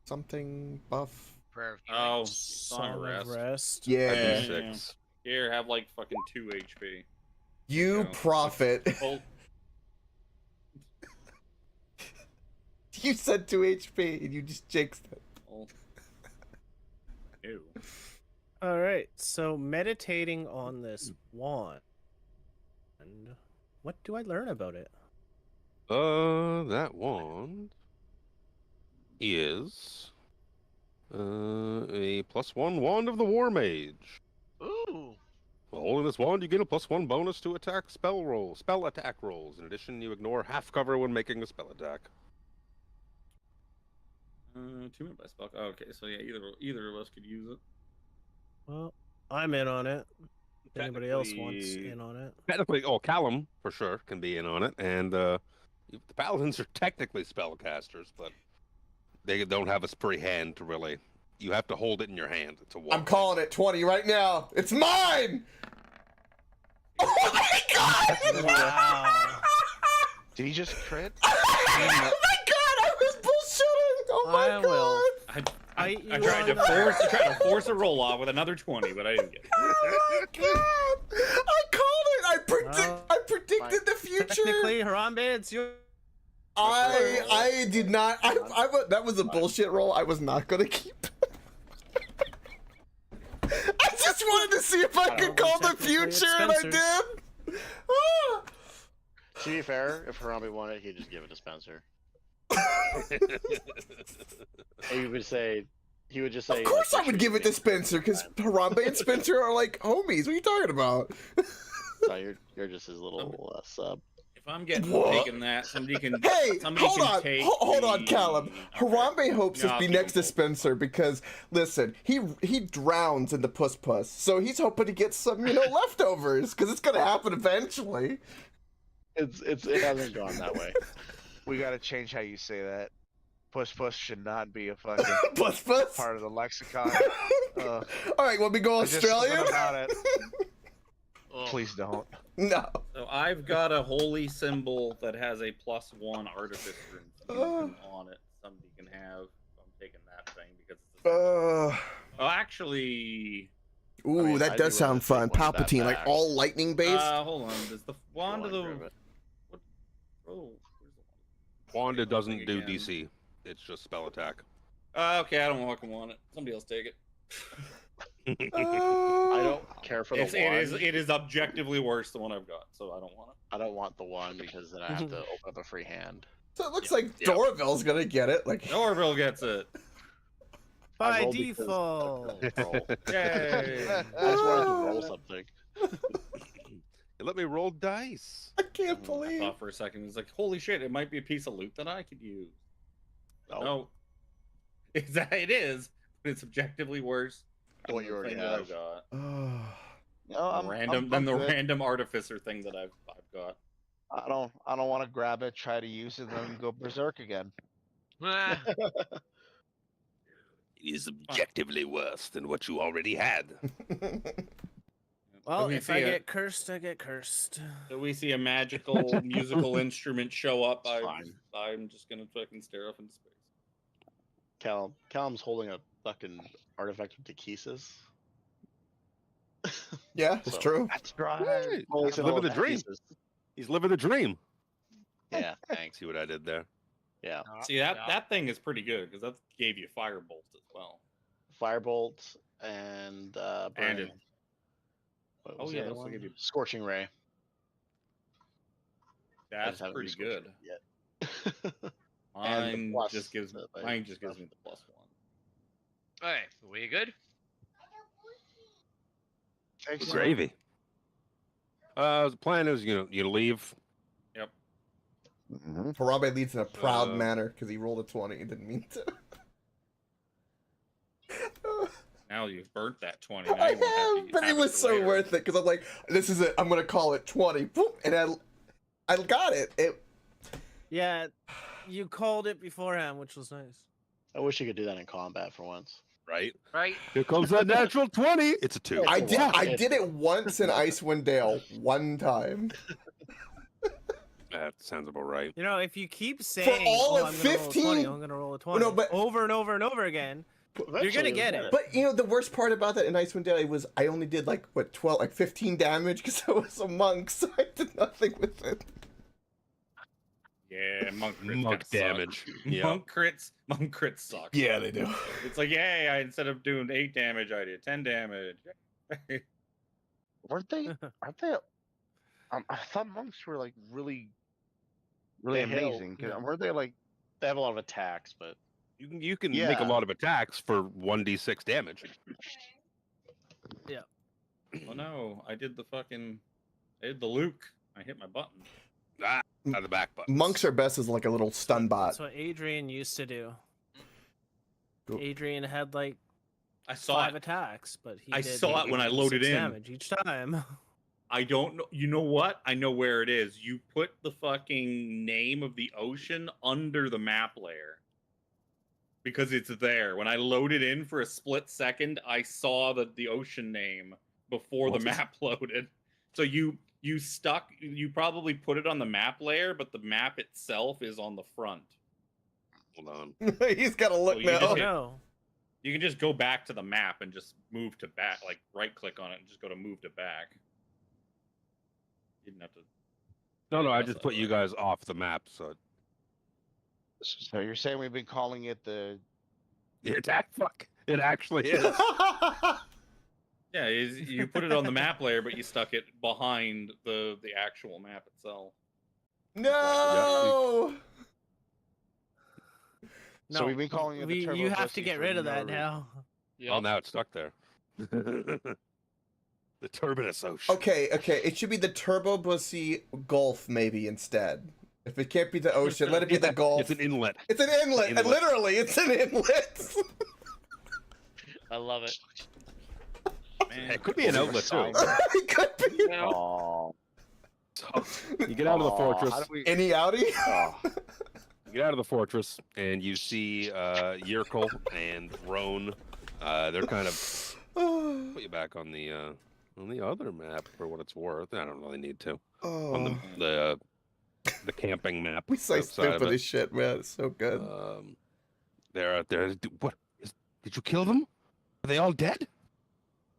something buff? Prayer of healing. Oh, Song of rest. Rest. Yeah. D6. Here, have like fucking 2 HP. You Go. prophet. Well, You said 2 HP and you just jinxed it. well. Ew. All right. So meditating on this wand. And what do I learn about it? That wand is a +1 wand of the War Mage. Ooh. While holding this wand, you gain a +1 bonus to spell attack rolls. In addition, you ignore half cover when making a spell attack. 2 minute by spell. Oh, okay, so yeah, either of us could use it. Well, I'm in on it. If anybody else wants Technically- in on it. Technically, Callum for sure can be in on it, and the paladins are technically spellcasters, but they don't have a spree hand to really. You have to hold it in your hand to walk. I'm calling it 20 right now. It's mine. Oh my god! Wow. Did he just crit? Oh my god! I was bullshitting. Oh my I god! will. I Fight you tried on to force a roll off with another 20, but I didn't get it. Oh my god! I called it. Well, I predicted the future. Technically, Harambe, it's your. I did not. That was a bullshit roll. I was not gonna keep. I just wanted to see if I could call the Technically, it's future, and I Spencer's. did. Ah. To be fair, if Harambe wanted, he'd just give it to Spencer. He would say, Of course, I would give it to Spencer because Harambe and Spencer are like homies. What are you talking about? No, you're just his little sub. If I'm getting What? taking that, somebody can. Hey, somebody hold can on, take hold on, the- Callum. Okay. Harambe hopes No, to I'll be keep next to him full. Spencer because, listen, he drowns in the puss, so he's hoping to get some, leftovers because it's gonna happen eventually. It hasn't gone that way. We gotta change how you say that. Push should not be a fucking Puss. part of the lexicon. All right, want me to go Just Australian? something about it. Ugh. Please don't. No. So I've got a holy symbol that has a +1 artificer infusion on it. Somebody can have. I'm taking that thing because it's. Oh, actually. Ooh, I mean, that I'd does be willing sound to fun. take one of that Palpatine, like back. all lightning based. Hold on. Does the wand of the. Go on, grab it. What? Oh, where's the Wand it doesn't do Again. DC. It's just spell attack. Okay, I don't fucking want it. Somebody else take it. I don't care for the one. It is objectively worse than what I've got, so I don't want it. I don't want the one because then I have to open up a free hand. So it looks like Doraville's gonna get it. Like, Orville gets it. By rolled because default. Roll. Yay! I just wanted to roll something. Let me roll dice. I can't I believe. thought for a second, it's like, holy shit, it might be a piece of loot that I could use. No. It is, but it's objectively worse than What the you already thing that I've have. got. No, Than the good. random artificer thing that I've got. I don't want to grab it, try to use it, then go berserk again. Ah, It is objectively worse than what you already had. Well, we if I see get cursed, I get cursed. So we see a magical musical instrument show up. It's fine. I'm just gonna fucking stare off into space. Callum's holding a fucking artifact of Takesis. Yeah, it's So- true. That's right. Hey, Holy he's symbol living the of dream. Takesis. He's living the dream. Yeah, thanks. See what I did there? Yeah. See that thing is pretty good because that gave you firebolt as well. Firebolt and And burn. it, What oh was the yeah, other it also one? gave you. Scorching ray. I That's just haven't pretty used good. Scorching Ray yet. And the Mine plus just gives that I- mine just gives me the +1. Okay, we good? Thanks, Gravy. The plan is, you leave. Yep. Harambe leads in a proud Uh, manner because he rolled a 20 and didn't mean to. Now you've burnt that 20. Now I you won't have have, to but it have was for so later. worth it because I'm like, this is it. I'm gonna call it 20. Boop, and I got it. Yeah, you called it beforehand, which was nice. I wish you could do that in combat for once. Right? Right? Here comes that natural 20. It's a 2. I It's a did. lot. I did it once in Icewind Dale, one time. That sounds about right. You know, if you keep saying, all "Oh, of I'm gonna roll a 20, 15 I'm gonna roll a 20," no, but- over and over and over again, you're Eventually gonna you'll get it. But you know, the worst part about that in Icewind Dale was I only did like 12, like 15 damage because I was a monk, so I did nothing with it. Yeah, monk crits Monk kinda damage. suck. Yeah. Monk crits suck. Yeah, they do. It's like, yay! Instead of doing 8 damage, I did 10 damage. Weren't they? Aren't they? I thought monks were like really They hail- amazing. no. Weren't they like? They have a lot of attacks, but You can make Yeah. a lot of attacks for 1d6 damage. Oh no! I did the Luke. I hit my button. Ah, out of the back button. Monks are best as like a little stun bot. That's what Adrian used to do. Cool. Adrian had like I saw 5 it. attacks, but he I did saw it when I loaded 6 in. damage each time. I don't know. You know what? I know where it is. You put the fucking name of the ocean under the map layer. Because it's there. When I loaded in for a split second, I saw the ocean name before the map loaded. So you probably put it on the map layer, but the map itself is on the front. Hold on. He's got to look Well, you now. just Oh hit- no. You can just go back to the map and just move to back, like right click on it and just go to move to back. You didn't have to. No, I That's just not put you right. guys off the map, so So you're saying we've been calling it the? it actually is. Yeah, you put it on the map layer, but you stuck it behind the actual map itself. No. So we've been calling it the you Turbo have to Pussy get for rid of no that reason. now. Oh, now it's stuck there. The turbinous ocean. Okay. It should be the Turbo Bussy Gulf maybe instead. If it can't be the ocean, let it be the Gulf. It's an inlet. It's an inlet. Inlet. Literally, it's an inlet. I love it. Man, It could be an outlet too. It could be. Oh, So, you get out of the fortress. How do we? Any outie? Oh. You get out of the fortress, and you see Yerkel and Roan. They're kind of put you back on the other map for what it's worth. I don't really need to on Oh, the camping map. we say outside of stupid it. as shit, man. It's so good. They're out there. What? Did you kill them? Are they all dead?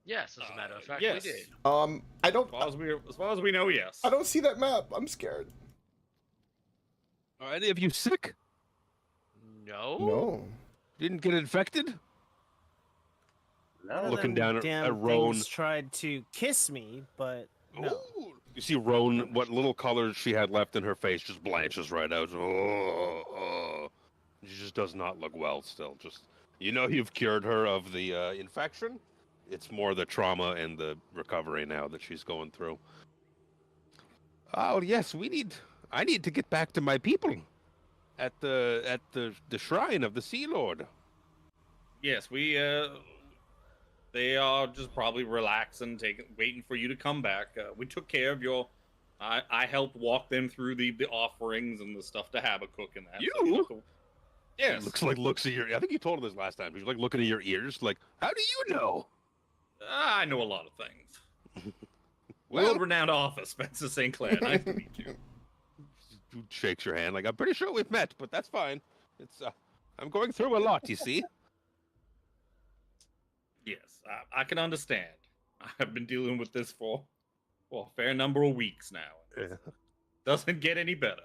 Yes, as a matter of fact, yes. we did. I don't. As far as we know, yes. I don't see that map. I'm scared. Are any of you sick? No. No. Didn't get infected? None of Looking them down damn at Roan. things tried to kiss me, but no. Ooh. You see Roan, what little colors she had left in her face just blanches right out. She just does not look well still. Just, you've cured her of the infection. It's more the trauma and the recovery now that she's going through. Oh yes, I need to get back to my people at the shrine of the Sea Lord. Yes, they are just probably relaxing, waiting for you to come back. We took care of your. I helped walk them through the offerings and the stuff to Habakkuk and that. You? don't have to- Yes. Looks at your. I think you told her this last time. She's like looking at your ears, like, how do you know? I know a lot of things. World-renowned author, Spencer St. Clair. Nice to meet you. Who shakes your hand like, I'm pretty sure we've met, but that's fine. It's I'm going through a lot, you see. Yes, I can understand. I've been dealing with this for a fair number of weeks now. Yeah. Doesn't get any better.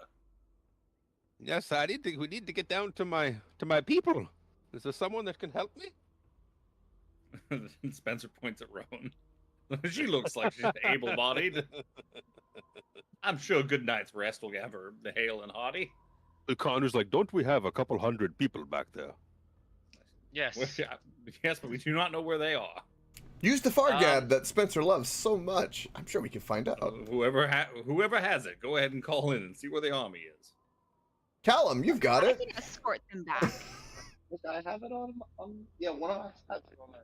Yes, we need to get down to my people. Is there someone that can help me? Spencer points at Roan. She looks like she's able-bodied. I'm sure a good night's rest will have her hale and hearty. Connor's like, don't we have a couple hundred people back there? Yes. Yes, but we do not know where they are. Use the Fargab that Spencer loves so much. I'm sure we can find out. Whoever has it, go ahead and call in and see where the army is. Callum, you've got I it. can escort them back. Did I have it on? Yeah, one of us has it on there.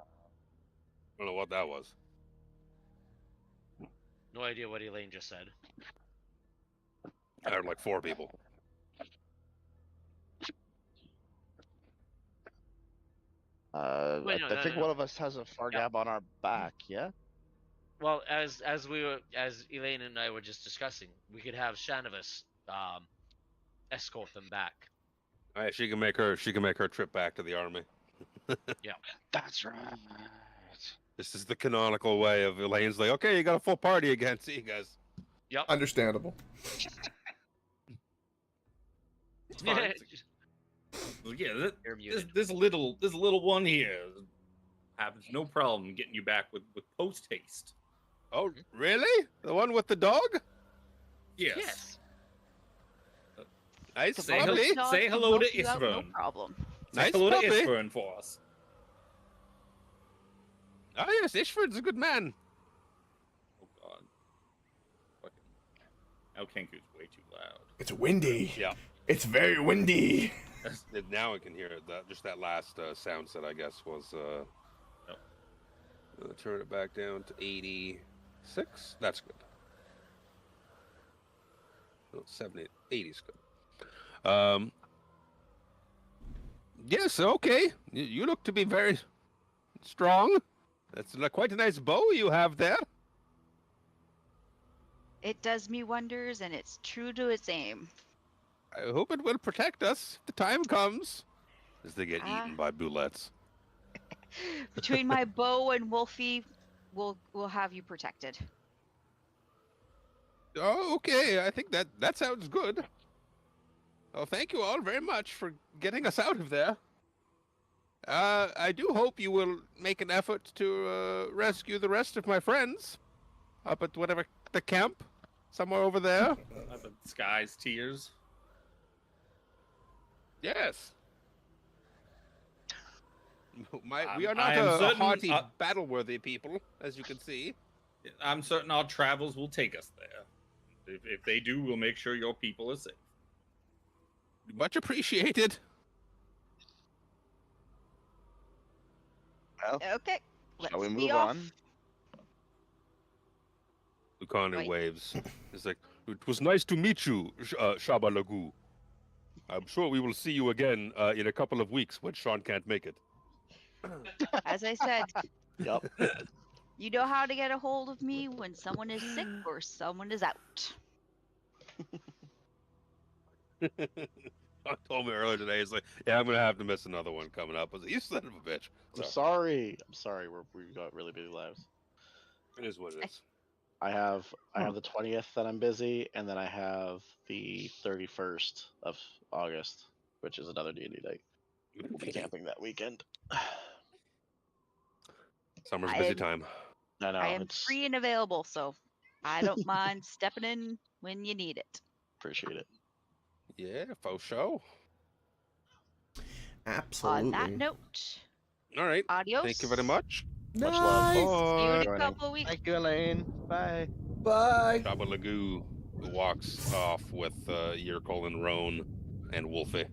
I don't know what that was. No idea what Elaine just said. I heard like 4 people. Wait, no, I think one of us has a Fargab on our back. Yeah. Well, as Elaine and I were just discussing, we could have Shanavas escort them back. All right, she can make her trip back to the army. That's right. This is the canonical way of Elaine's like, okay, you got a full party again. See you guys. Yep. Understandable. It's fine. Yeah, You're muted. this little one here has no problem getting you back with post haste. Oh, really? The one with the dog? Yes. Nice Say puppy. hello- say hello to No Isvern. problem. Say Nice hello puppy. to Isvern for us. Oh yes, Ishford's a good man. Oh God. Fucking. Now Kenku's way too loud. It's windy. Yeah. It's very windy. Now I can hear it. Just that last sound set, I guess, was. Turn it back down to 86. That's good. No, 70, 80's good. Yes, okay. You look to be very strong. That's quite a nice bow you have there. It does me wonders, and it's true to its aim. I hope it will protect us if the time comes. As they get eaten by bullets. Between my bow and Wolfie, we'll have you protected. Oh, okay. I think that sounds good. Well, thank you all very much for getting us out of there. I do hope you will make an effort to rescue the rest of my friends up at whatever the camp somewhere over there. Up at Sky's Tears. Yes. We are I not am a certain, haughty, battle-worthy people, as you can see. I'm certain our travels will take us there. If they do, we'll make sure your people are safe. Much appreciated. Well, Okay, let's shall we be move off. on? Lucano Right. waves. It's like, it was nice to meet you, Shaba Lagu. I'm sure we will see you again in a couple of weeks when Sean can't make it. As I said, Yep. you know how to get a hold of me when someone is sick or someone is out. I told me earlier today, he's like, yeah, I'm going to have to miss another one coming up. I was like, you son of a bitch. I'm So, sorry. I'm sorry. We got really busy lives. it is what it is. I have the 20th that I'm busy, and then I have the 31st of August, which is another D&D night. We'll be camping that weekend. Summer's I busy am- time. I know. I am it's free and available, so I don't mind stepping in when you need it. appreciate it. Yeah, faux show. Absolutely. On that note, All right. adios. Thank you very much. Much love. See you in a Joining. couple weeks. Thank you, Elaine. Bye. Bye. Shaba Lagu walks off with Yurkol and Roan and Wolfie.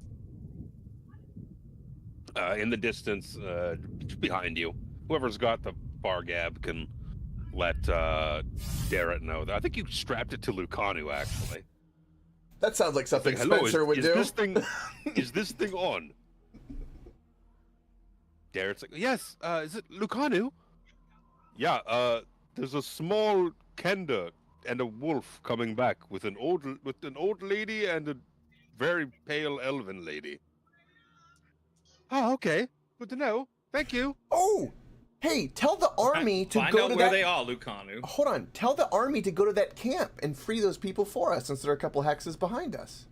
In the distance, behind you, whoever's got the bar gab can let Darrett know. I think you strapped it to Lucanu, actually. That sounds like something Hello, Spencer would is do. is this thing on? Darrett's like, yes, is it Lucanu? Yeah, there's a small Kenda and a wolf coming back with an old lady and a very pale elven lady. Oh, okay. Good to know. Thank you. Oh, hey, tell the army to Find go out to where that. they are, Lucanu. Hold on. Tell the army to go to that camp and free those people for us, since there are a couple hexes behind us.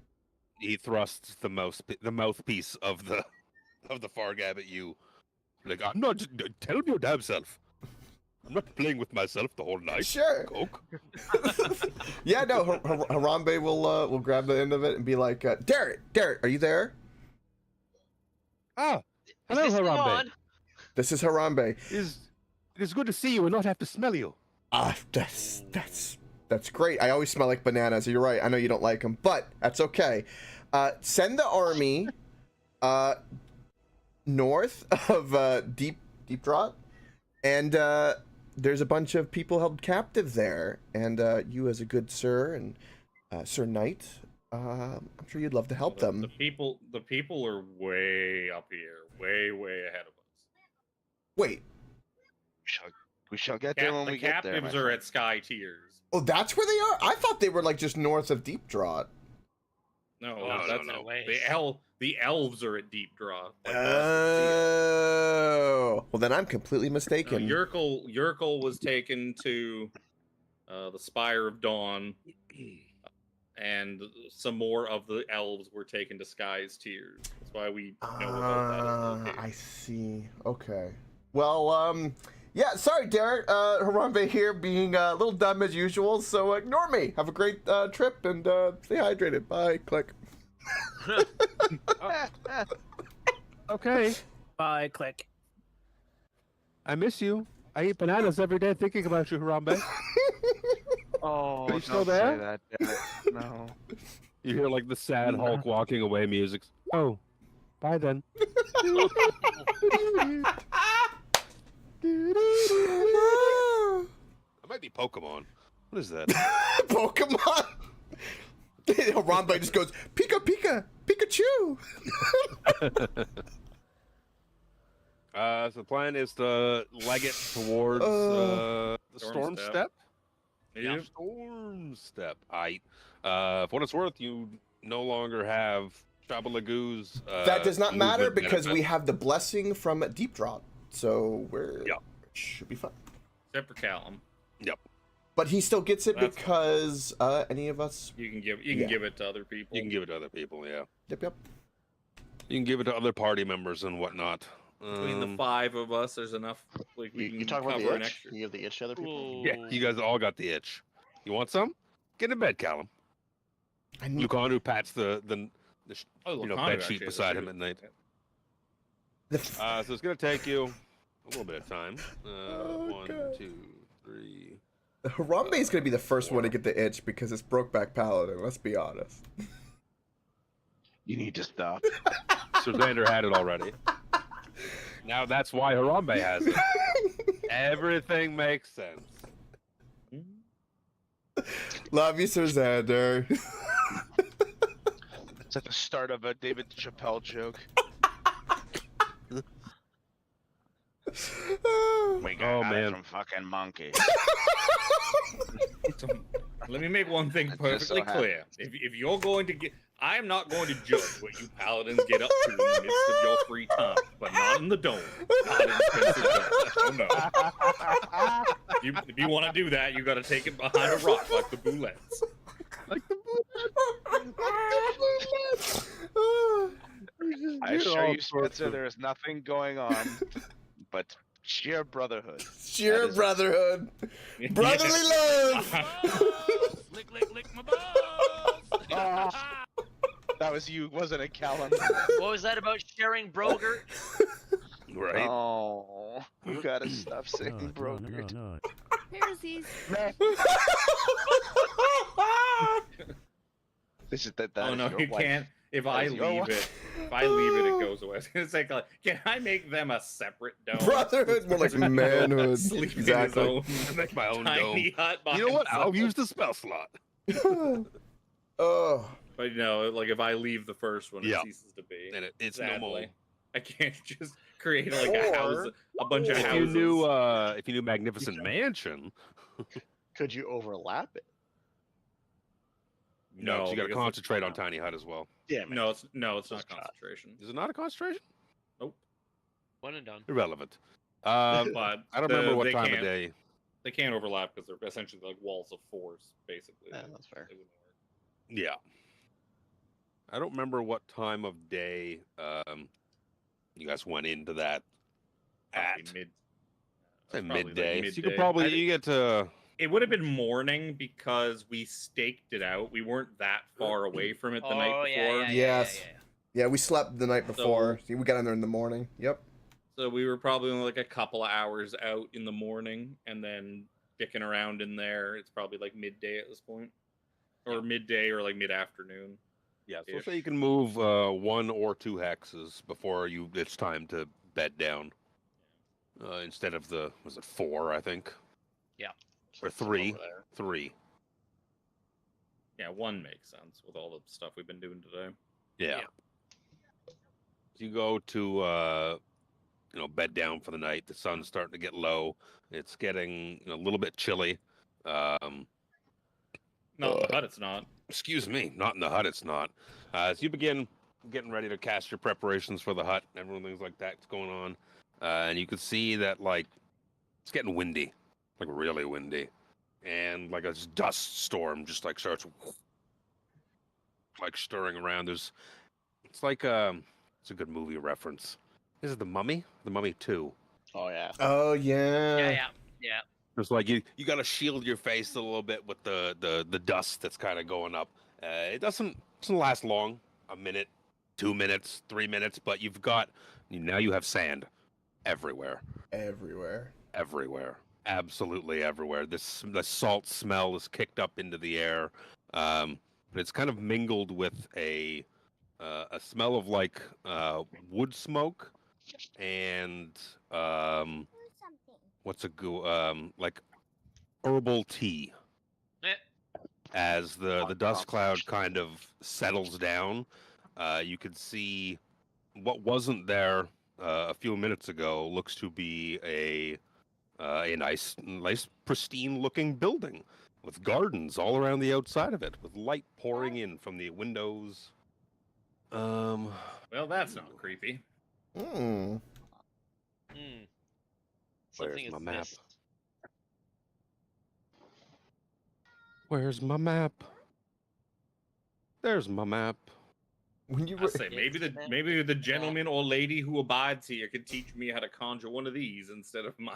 He thrusts the mouthpiece of the Fargab at you. Like, I'm not. Tell me your damn self. I'm not playing with myself the whole night. Sure. Coke. Yeah, no. Harambe will grab the end of it and be like, Derek, are you there? Ah, Is hello, this still Harambe. on? This is Harambe. It is good to see you and not have to smell you. That's great. I always smell like bananas. You're right. I know you don't like them, but that's okay. Send the army north of Deep Draught, and there's a bunch of people held captive there. And you, as a good sir and Sir Knight, I'm sure you'd love to help them. The people are way up here, way ahead of us. Wait. We shall get there when The we get there. captives are at Sky Tiers. Oh, that's where they are? I thought they were like just north of Deep Draught. No, Oh, that's no way. the elves are at Deep Draw. Oh, well then I'm completely No, mistaken. Yerkel was taken to the Spire of Dawn, and some more of the elves were taken to Sky's Tiers. That's why we know about that. I see. Okay. Well, yeah, sorry, Derek. Harambe here being a little dumb as usual, so ignore me. Have a great trip and stay hydrated. Bye. Click. Okay. Bye, click. I miss you. I eat bananas every day thinking about you, Harambe. Oh, Are you still there? Say that, Derek. No. You hear like the sad Hulk walking away music. Oh, bye then. That might be Pokemon. What is that? Pokemon. Harambe just goes Pika Pikachu. So the plan is to leg it towards the Storm Step. Yeah. Storm Step. For what it's worth, you no longer have Shabalagoo's. That does not matter movement because we benefit. have the blessing from Deep Draught, so we're should be fine. Except for Callum. Yep. But he still gets it That's because any of us. You can give Yeah. give it to other people. You can give it to other people. Yeah. Yep. You can give it to other party members and whatnot. Between the 5 of us, there's enough. Like we You can talk about cover the an itch? extra. You give the itch to other people? Yeah, you guys all got the itch. You want some? Get in bed, Callum. I need. Lucanu pats the Oh, bed Lucanu sheet actually has beside a him at night. The So it's gonna take you a little bit of time. Oh, 1, God. 2, 3. Harambe is going to be the first one to get the itch because it's Brokeback Paladin. Let's be honest. You need to stop. So Xander had it already. Now that's why Harambe has it. Everything makes sense. Love you, Sir Xander. It's at the start of a David Chappelle joke. We Oh, got man. it from fucking monkey. So, let me make one thing That just so perfectly clear. If you're going to get, I am not going to judge what you paladins get up to in the midst of your free time, but not in the dome. Not in Spencer's dome. Oh no. If you want to do that, you got to take it behind a rock like the Boulettes. Like the I assure you, Spencer, there is nothing going on but sheer brotherhood. Sheer That is- brotherhood. Brotherly love. Lick my balls. That was you, wasn't it, Callum? What was that about sharing Brogert? Right. Oh, you gotta stop saying brogert. Heresies. This is that. Oh no, is your you wife. can't. If That I is your leave wife. it goes away. I was gonna say, like, can I make them a separate dome? Brotherhood, more like manhood. Sleep Exactly. in his own Make my own tiny dome. hut by You know what? I'll himself. use the spell slot. Oh, But you know, like if I leave the first one, Yeah. it ceases to be. And it's Sadly. no more. I can't just create like a house, a bunch of If houses. if you knew Magnificent Mansion, Could you overlap it? no, 'cause you got to because concentrate on Tiny Hut as well. Damn it. No, it's not Just try. concentration. Is it not a concentration? Nope. One and done. Irrelevant. But I don't remember what they time of can't- day. They can't overlap because they're essentially like walls of force, basically. Yeah, that's fair. They wouldn't work. Yeah. I don't remember what time of day you guys went into that Probably at. mid. Say That's probably, like, midday. So you could midday. probably I think you get to it would have been morning because we staked it out. We weren't that far away from it the night Oh, before. Yes. Yeah, we slept the night before. See, we got in there in the morning. Yep. So we were probably only like a couple of hours out in the morning, and then dicking around in there. It's probably like midday at this point, or midday, or like mid afternoon. Yeah, so say you can move 1 or 2 hexes before it's time to bed down. Instead of was it 4, I think? Yeah. Or Some 3. over there. 3. Yeah, 1 makes sense with all the stuff we've been doing today. Yeah. You go to bed down for the night. The sun's starting to get low. It's getting a little bit chilly. Not in the hut, it's not. Excuse me, not in the hut. It's not. As you begin getting ready to cast your preparations for the hut, everything's like that's going on, and you can see that like it's getting windy, like really windy, and like a dust storm just like starts like stirring around. It's like it's a good movie reference. Is it The Mummy? The Mummy 2. Oh yeah. Oh yeah. Yeah. It's like you got to shield your face a little bit with the dust that's kind of going up. It doesn't last long, a minute, 2 minutes, 3 minutes, but now you have sand everywhere. Everywhere. Absolutely everywhere. The salt smell is kicked up into the air, but it's kind of mingled with a smell of like wood smoke and like herbal tea. As the dust cloud kind of settles down, you can see what wasn't there a few minutes ago looks to be a nice pristine looking building with gardens all around the outside of it, with light pouring in from the windows. Well, that's not creepy. Hmm. Something Where's my is map? missed. Where's my map? There's my map. When you I say maybe the gentleman or lady who abides here could teach me how to conjure one of these instead of my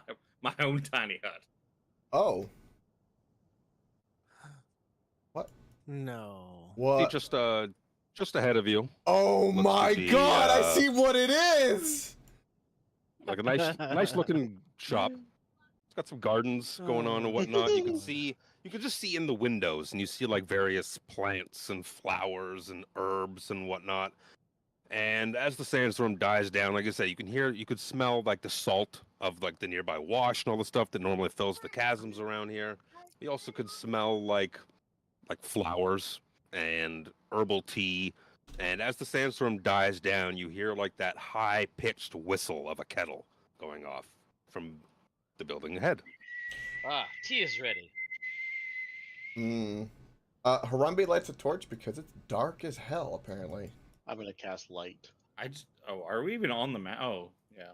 own tiny hut. Oh. What? No. See, What? just ahead of you, Oh looks to my be, god, I see what it is! like a nice looking shop. It's got some gardens going on and whatnot. You can just see in the windows, and you see like various plants and flowers and herbs and whatnot. And as the sandstorm dies down, like I said, you could smell like the salt of like the nearby wash and all the stuff that normally fills the chasms around here. You also could smell like flowers and herbal tea. And as the sandstorm dies down, you hear like that high-pitched whistle of a kettle going off from the building ahead. Tea is ready. Harambe lights a torch because it's dark as hell, apparently. I'm gonna cast light. Are we even on the map? Oh, yeah.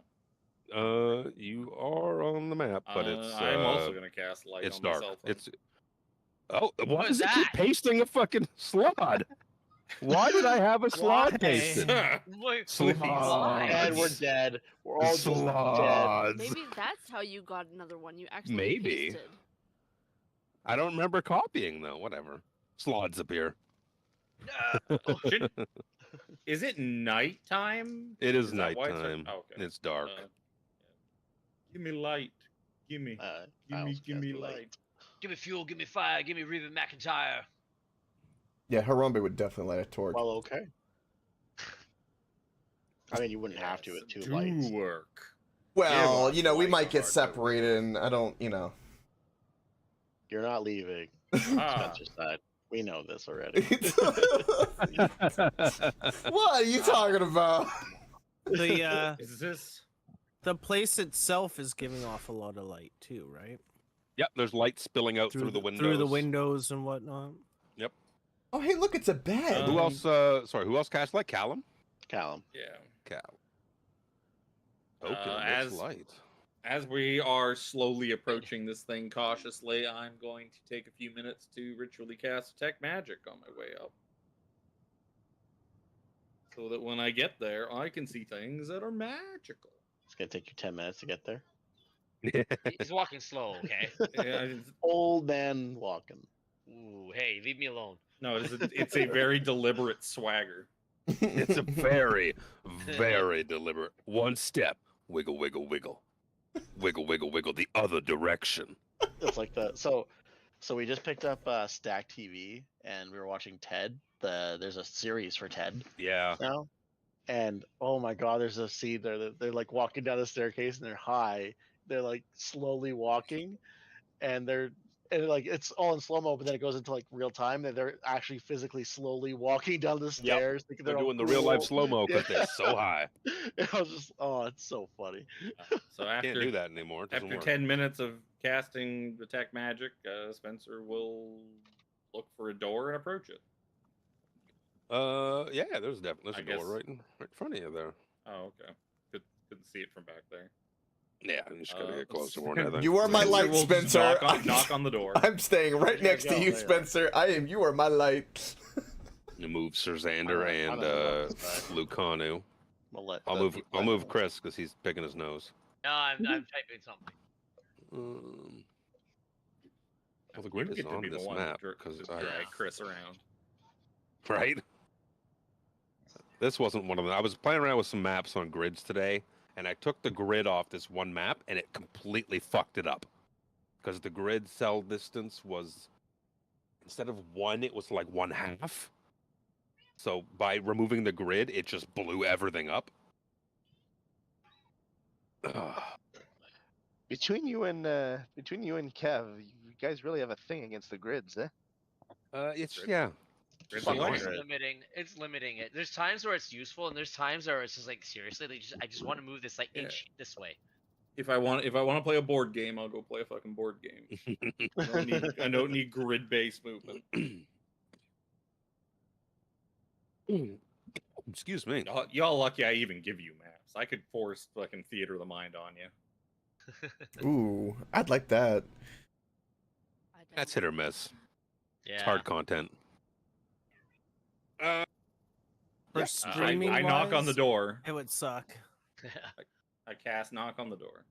You are on the map, but I'm also gonna cast light. It's on dark. My cell phone. Why was does it keep that? pasting a fucking slot? Why did I have a slot Why? pasted? Wait, Slots. And we're dead. We're all just dead. Slots. Maybe that's how you got another one. You actually Maybe. pasted. I don't remember copying though. Whatever. Slots appear. Is it nighttime? It is that why nighttime. Oh, okay. It's dark. Give me light. Give me light. Give me fuel, give me fire, give me Reba McIntyre. Yeah, Harambe would definitely light a torch. Well, okay. I mean, you wouldn't have to with two lights. Do work. Well, Yeah, we lights might are get hard to separated, and I don't, You're not leaving. Ah, Spencer said. We know this already. What are you talking about? Is this? The place itself is giving off a lot of light too, right? Yep, there's light spilling out through the windows. Through the windows and whatnot. Yep. Oh, hey, look, it's a bed. Who else? Sorry, who else cast light? Callum. Callum. Yeah. Cal. Okay, looks light. As we are slowly approaching this thing cautiously, I'm going to take a few minutes to ritually cast Detect Magic on my way up. So that when I get there, I can see things that are magical. It's gonna take you 10 minutes to get there. He's walking slow, okay? Yeah, Old man walking. Ooh, hey, leave me alone. no, it's a very deliberate swagger. It's a very, very deliberate. One step, wiggle, wiggle, wiggle, wiggle, wiggle, wiggle. The other direction. It's like the so we just picked up Stack TV and we were watching Ted. There's a series for Ted Yeah. now, and oh my god, there's a scene there that they're like walking down the staircase and they're high. They're like slowly walking, and like it's all in slow mo, but then it goes into like real time, and they're actually physically slowly walking down the stairs. Thinking They're all doing the real life cool. slow mo because Yeah. they're so high. And I was just, oh, it's so funny. So Can't after do that anymore. It doesn't after work. 10 minutes of casting Detect Magic, Spencer will look for a door and approach it. Yeah, there's definitely I a door guess- right in front of you there. Oh, okay. Couldn't see it from back there. Yeah, you just gotta get closer more. I think. You are my Spencer light, will just Spencer. knock on the door. I'm staying right There you next to go, you, there you are. Spencer. You are my light. You move Sir Xander I'm and on the left side. Lucanu. We'll let I'll the move. people I'll I move know. Chris because he's picking his nose. No, I'm typing something. Well, the You grid is get to on be the this one map to because drag Chris around. right. This wasn't one of them. I was playing around with some maps on grids today, and I took the grid off this one map, and it completely fucked it up. Because the grid cell distance was, instead of 1, it was like 1/2. So by removing the grid, it just blew everything up. Ugh. Between you and Kev, you guys really have a thing against the grids, eh? It's yeah. Grid's Fuck annoying. the grid. It's limiting it. There's times where it's useful, and there's times where it's just like seriously, I just want to move this like inch this way. If I want to play a board game, I'll go play a fucking board game. I don't need grid based movement. Excuse me. Y'all lucky I even give you maps. I could force fucking theater of the mind on you. Ooh, I'd like that. That's hit or miss. Yeah. It's hard content. For I streaming, knock on the door. It would suck. I cast knock on the door.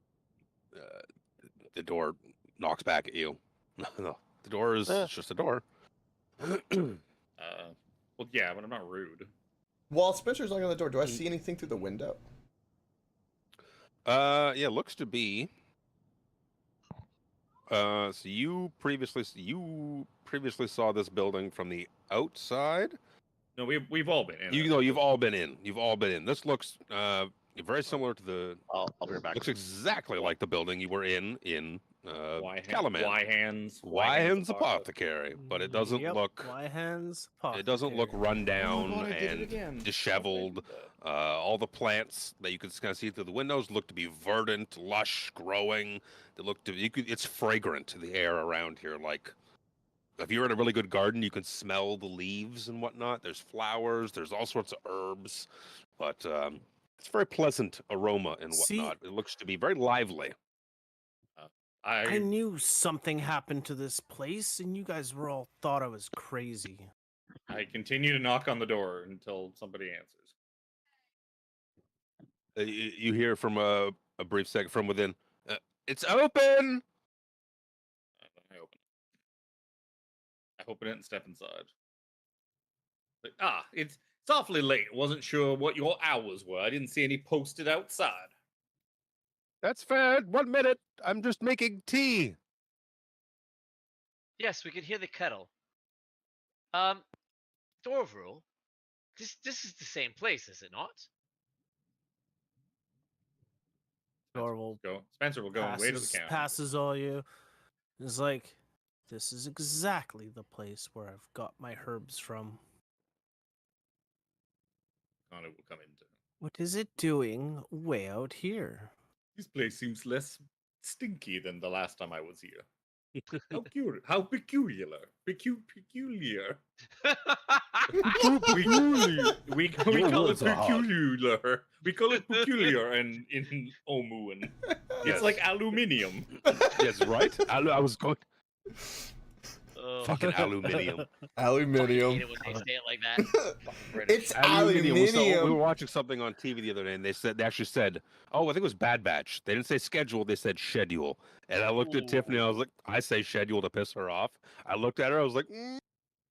The door knocks back at you. No, the door is it's just a door. Well, yeah, but I'm not rude. While Spencer's knocking on the door, do I see anything through the window? Yeah, looks to be. So you previously saw this building from the outside. No, we've all been in. You know, you've all been in. You've all been in. This looks very similar to the. I'll be right back. Looks exactly like the building you were in Calaman. Wyhan's Apothecary, but it doesn't Yep, look. Wyhan's It doesn't look Apothecary. run down Oh, I did it and again. disheveled. All the plants that you could kind of see through the windows look to be verdant, lush, growing. They look to it's fragrant. The air around here, like if you're in a really good garden, you can smell the leaves and whatnot. There's flowers. There's all sorts of herbs, but it's very pleasant aroma and See- whatnot. It looks to be very lively. I knew something happened to this place, and you guys were all thought I was crazy. I continue to knock on the door until somebody answers. You hear from a brief second from within. It's open. I open it. I open it and step inside. Like, it's awfully late. Wasn't sure what your hours were. I didn't see any posted outside. That's fair. 1 minute. I'm just making tea. Yes, we can hear the kettle. Dorvrul, this is the same place, is it not? Door will Spencer will go and wait at the counter. passes all you. It's like, this is exactly the place where I've got my herbs from. Connor will come into What is it doing way out here? This place seems less stinky than the last time I was here. How peculiar. Peculiar. We call it peculiar. We call it peculiar in Omuan. It's like aluminium. Yes, right? I was going. Oh, Fucking aluminium. I Aluminium. hate it when they say it like that. Fucking British. It's Aluminium. We aluminium. were watching something on TV the other day, and they actually said, "Oh, I think it was Bad Batch." They didn't say schedule; they said schedule. And I looked at Tiffany, and I was like, "I say schedule to piss her off." I looked at her, I was like,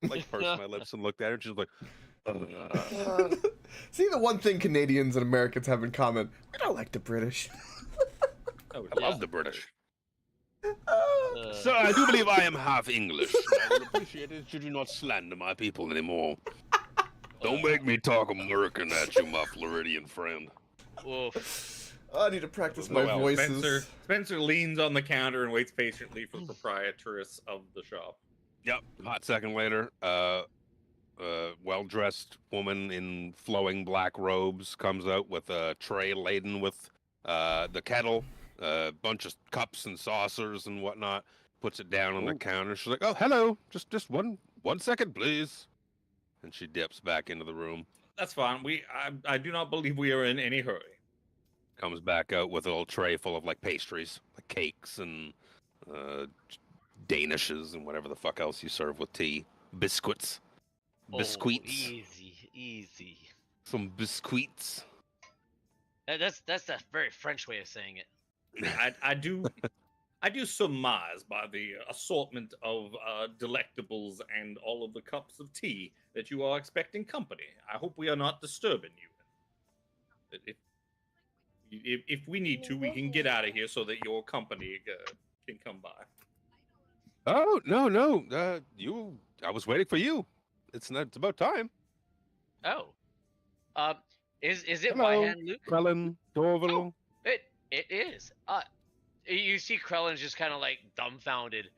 like pursed my lips and looked at her, and she was like, "Ugh." See, the one thing Canadians and Americans have in common: we don't like the British. I love the British. Uh, Sir, I do believe I am half English. I would appreciate it should you not slander my people anymore. Don't make me talk American at you, my Floridian friend. oof. Oh, I need to practice my Well, voices. Spencer leans on the counter and waits patiently for the proprietress of the shop. Yep. Hot second later, well-dressed woman in flowing black robes comes out with a tray laden with the kettle, a bunch of cups and saucers and whatnot. Puts it down on the counter. She's like, "Oh, hello. Just one second, please." And she dips back into the room. That's fine. I do not believe we are in any hurry. Comes back out with a little tray full of like pastries, like cakes and danishes and whatever the fuck else you serve with tea. Biscuits. Biscuits. Easy. Some biscuits. That's a very French way of saying it. I do surmise by the assortment of delectables and all of the cups of tea that you are expecting company. I hope we are not disturbing you. If we need to, we can get out of here so that your company can come by. Oh no! I was waiting for you. It's about time. Oh. Is it Hello, Wyhan Luke? Krellin, Dorval. Oh, it is. You see Krellin's just kind of like dumbfounded.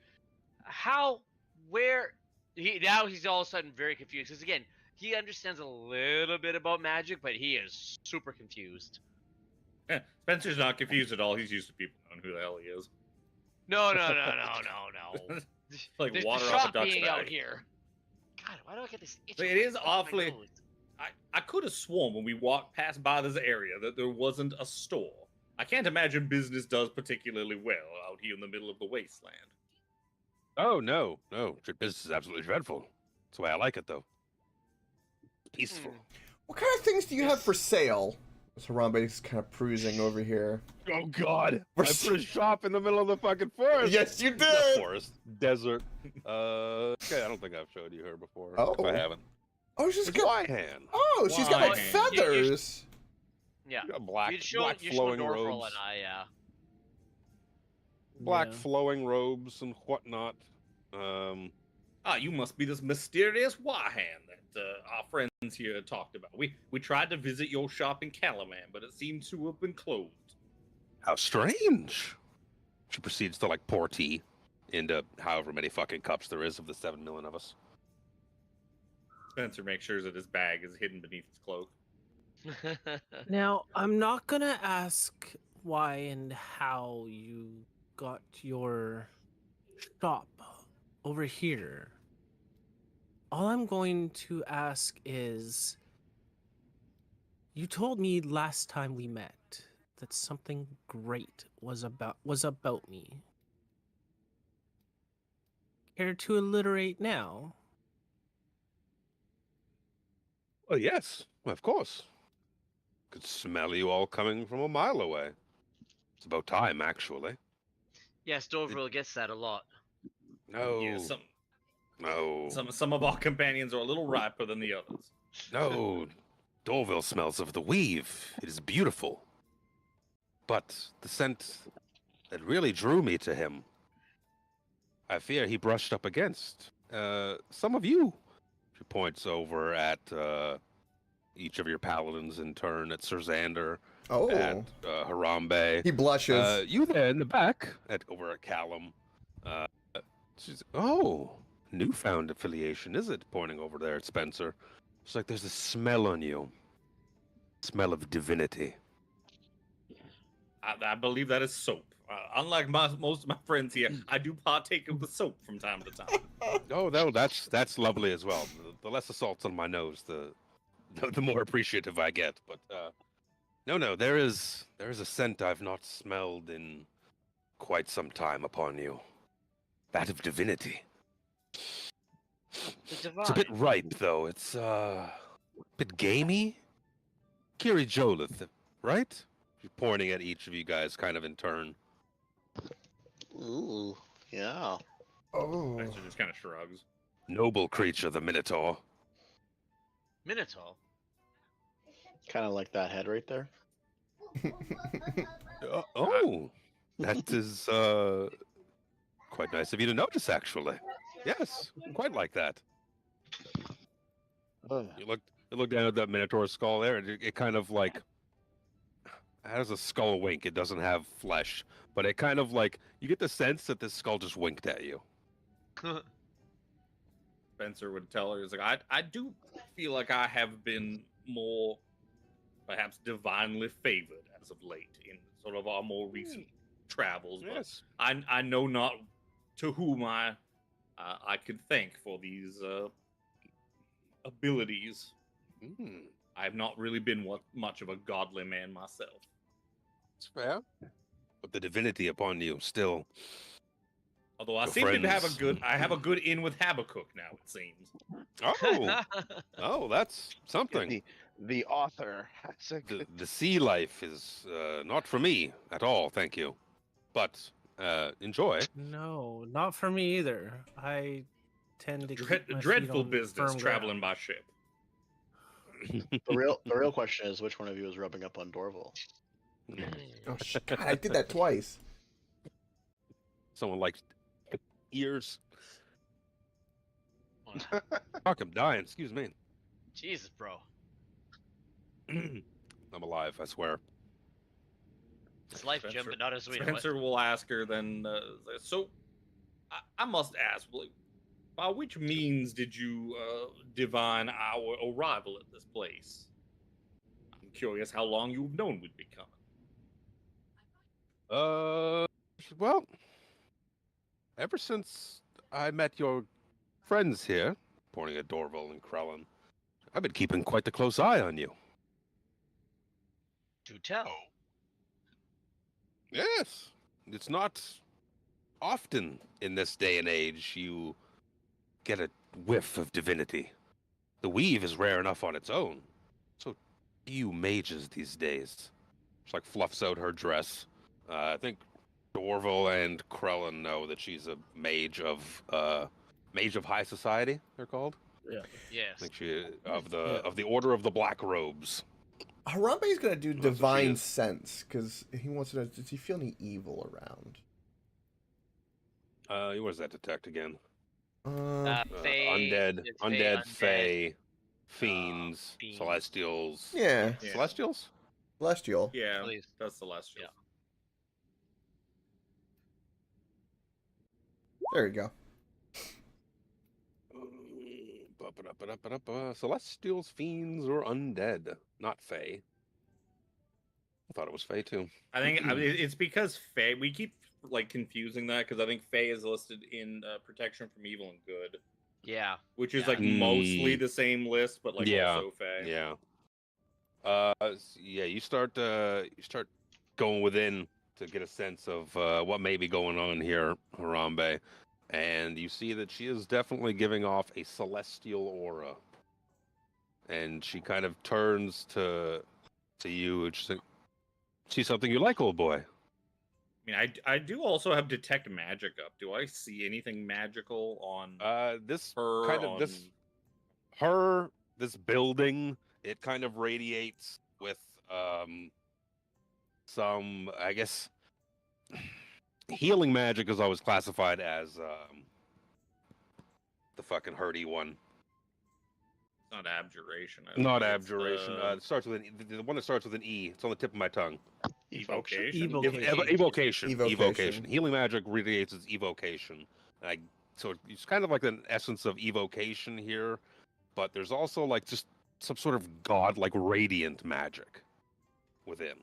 He's all of a sudden very confused. Because again, he understands a little bit about magic, but he is super confused. Spencer's not confused at all. He's used to people knowing who the hell he is. No. Like the water off shop a duck's being back. out here. God, why do I get this itch? It is awfully. I could have sworn when we walked past by this area that there wasn't a store. I can't imagine business does particularly well out here in the middle of the wasteland. Oh no! Business is absolutely dreadful. That's the way I like it, though. Peaceful. What kind of things do you have for sale? So Harambe's kind of cruising over here. Oh God! I put a shop in the middle of the fucking forest. Yes, you Not did. forest, desert. Okay, I don't think I've showed you her before. Oh. If I haven't. Oh, she's It's got. Wyhan. Oh, she's got like Wyhan. feathers. Yeah. You got black You show flowing Dorval robes. and I, yeah. Black Yeah. flowing robes and whatnot. You must be this mysterious Wyhan that our friends here talked about. We tried to visit your shop in Calaman, but it seems to have been closed. How strange. She proceeds to like pour tea into however many fucking cups there is of the 7 million of us. Spencer makes sure that his bag is hidden beneath his cloak. Now, I'm not gonna ask why and how you got your shop over here. All I'm going to ask is, you told me last time we met that something great was about me. Care to alliterate now? Well, yes, of course. Could smell you all coming from a mile away. It's about time, actually. Yes, Dorval gets that a lot. No, Yeah, no, some of our companions are a little riper than the others. no. Dorville smells of the weave. It is beautiful. But the scent that really drew me to him, I fear he brushed up against some of you. She points over at each of your paladins in turn, at Sir Xander, Oh, at Harambe. he blushes. You there in the back, over at Callum. She's newfound affiliation, is it? Pointing over there at Spencer. It's like there's a smell on you. smell of divinity. I believe that is soap. Unlike most of my friends here, I do partake of the soap from time to time. Oh, no, that's lovely as well. The less assaults on my nose, the more appreciative I get. But no, there is a scent I've not smelled in quite some time upon you. That of divinity. The It's a divine. bit ripe, though. It's a bit gamey. Kiri Jolith, right? She's pointing at each of you guys, kind of in turn. Ooh, yeah. Oh. Spencer just kind of shrugs. Noble creature, the Minotaur. Minotaur. Kind of like that head right there. Oh, that is quite nice of you to notice, actually. Yes, quite like that. Ugh. You look down at that Minotaur skull there, and it kind of like has a skull wink. It doesn't have flesh, but it kind of like you get the sense that this skull just winked at you. Spencer would tell her, he's like, I do feel like I have been more, perhaps divinely favored as of late in sort of our more recent travels. Yes. But I know not to whom I could thank for these abilities. Mm, I have not really been much of a godly man myself. it's fair. But the divinity upon you still. Although I Your seem to have friends. I have a good in with Habakkuk now, it seems. Oh, that's something. The author has a good. The sea life is not for me at all, thank you. But enjoy. No, not for me either. I tend to keep my feet Dreadful on business firm traveling ground. by ship. The real question is, which one of you is rubbing up on Dorval? Oh, God, I did that twice. Someone likes ears. Fuck, I'm dying. Excuse me. Jesus, bro. I'm alive, I swear. It's life, Jim, but not as we know it. Spencer will ask her then, so I must ask, by which means did you divine our arrival at this place? I'm curious how long you've known we'd be coming. Well, ever since I met your friends here, pointing at Dorval and Krellin, I've been keeping quite the close eye on you. Do tell. Yes, it's not often in this day and age you get a whiff of divinity. The weave is rare enough on its own. So few mages these days. She like fluffs out her dress. I think Dorval and Krellin know that she's a mage of high society. They're called. Yeah. I Yes. think she of the Order of the Black Robes. Harambe's gonna do That's what she divine is. sense because he wants to know, does he feel any evil around? What does that detect again? Fae, Undead, it's fae, undead, fae, fiends, fiends. celestials. Yeah, Yeah. Celestials? celestial. Yeah, Please. that's celestial. Yeah. There you go. Celestials, fiends, or undead, not fae. I thought it was fae too. I think it's because Fae. We keep like confusing that because I think Fae is listed in protection from evil and good, Yeah. which is Yeah. like mostly the same list, but like Yeah. also Fae. Yeah. Yeah. You start going within to get a sense of what may be going on here, Harambe, and you see that she is definitely giving off a celestial aura. And she kind of turns to you and she's like, "See something you like, old boy?" I mean, I do also have detect magic up. Do I see anything magical on This her? kind of this building, it kind of radiates with some, I guess, healing magic is always classified as the fucking hurdy one. It's not abjuration. Not think it's, abjuration. It starts with the one that starts with an E. It's on the tip of my tongue. evocation. Evocation. Evocation. Healing magic radiates as evocation. So it's kind of like an essence of evocation here, but there's also like just some sort of god-like radiant magic within.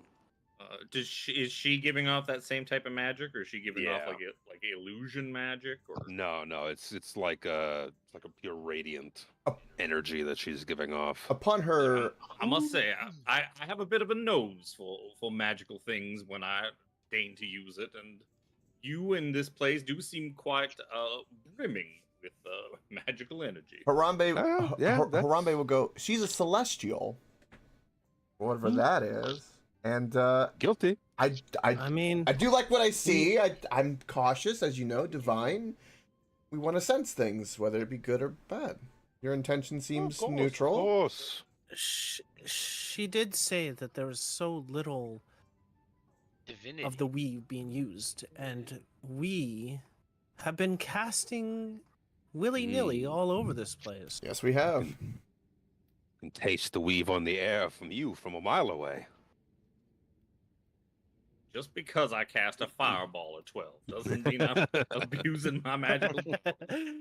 Is she giving off that same type of magic, or is she giving off Yeah. like illusion magic? Or No, it's like a pure radiant energy that she's giving off. Upon her, I must say, I have a bit of a nose for magical things when I deign to use it, and you in this place do seem quite brimming with magical energy. Harambe, yeah, Harambe will go, she's a celestial, whatever that is, and guilty. I mean, I do like what I see. I'm cautious, as you know, divine. We want to sense things, whether it be good or bad. Your intention seems neutral. Of course. she did say that there was so little Divinity. of the weave being used, and we have been casting willy-nilly all over this place. Yes, we have. You can taste the weave on the air from a mile away. Just because I cast a fireball at 12 doesn't mean I'm abusing my magical. I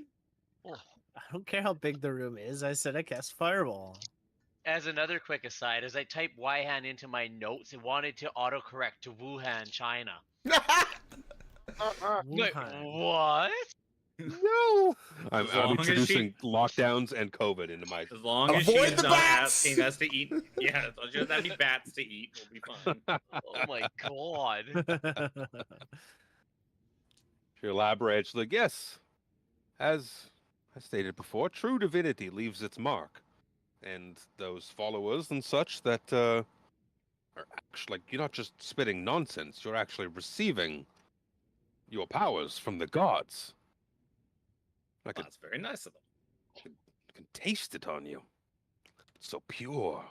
don't care how big the room is. I said I cast fireball. As another quick aside, as I typed Wuhan into my notes, it wanted to autocorrect to Wuhan, China. Like, Wuhan. what? No. I'm As long as introducing lockdowns and COVID into my. As long as Avoid she's the not bats! asking us to eat, yeah, as long as she doesn't have any bats to eat, we'll be fine. Oh my god. She elaborates like, yes, as I stated before, true divinity leaves its mark, and those followers and such that are actually, like, you're not just spitting nonsense, you're actually receiving your powers from the gods. Like, That's very nice of them. I can taste it on you. It's so pure.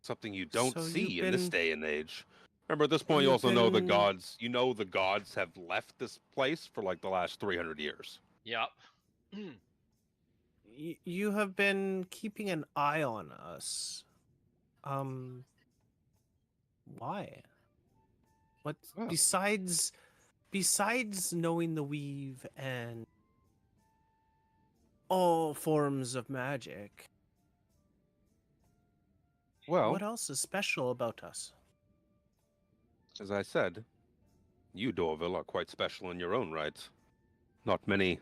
Something you don't So see you've in this been- day and age. Remember, at this point, you you've also know the been- gods. You know the gods have left this place for like the last 300 years. Yep. You have been keeping an eye on us. Why? What Well. besides knowing the weave and all forms of magic? Well, What else is special about us? as I said, you, Dorville, are quite special in your own right. Not many.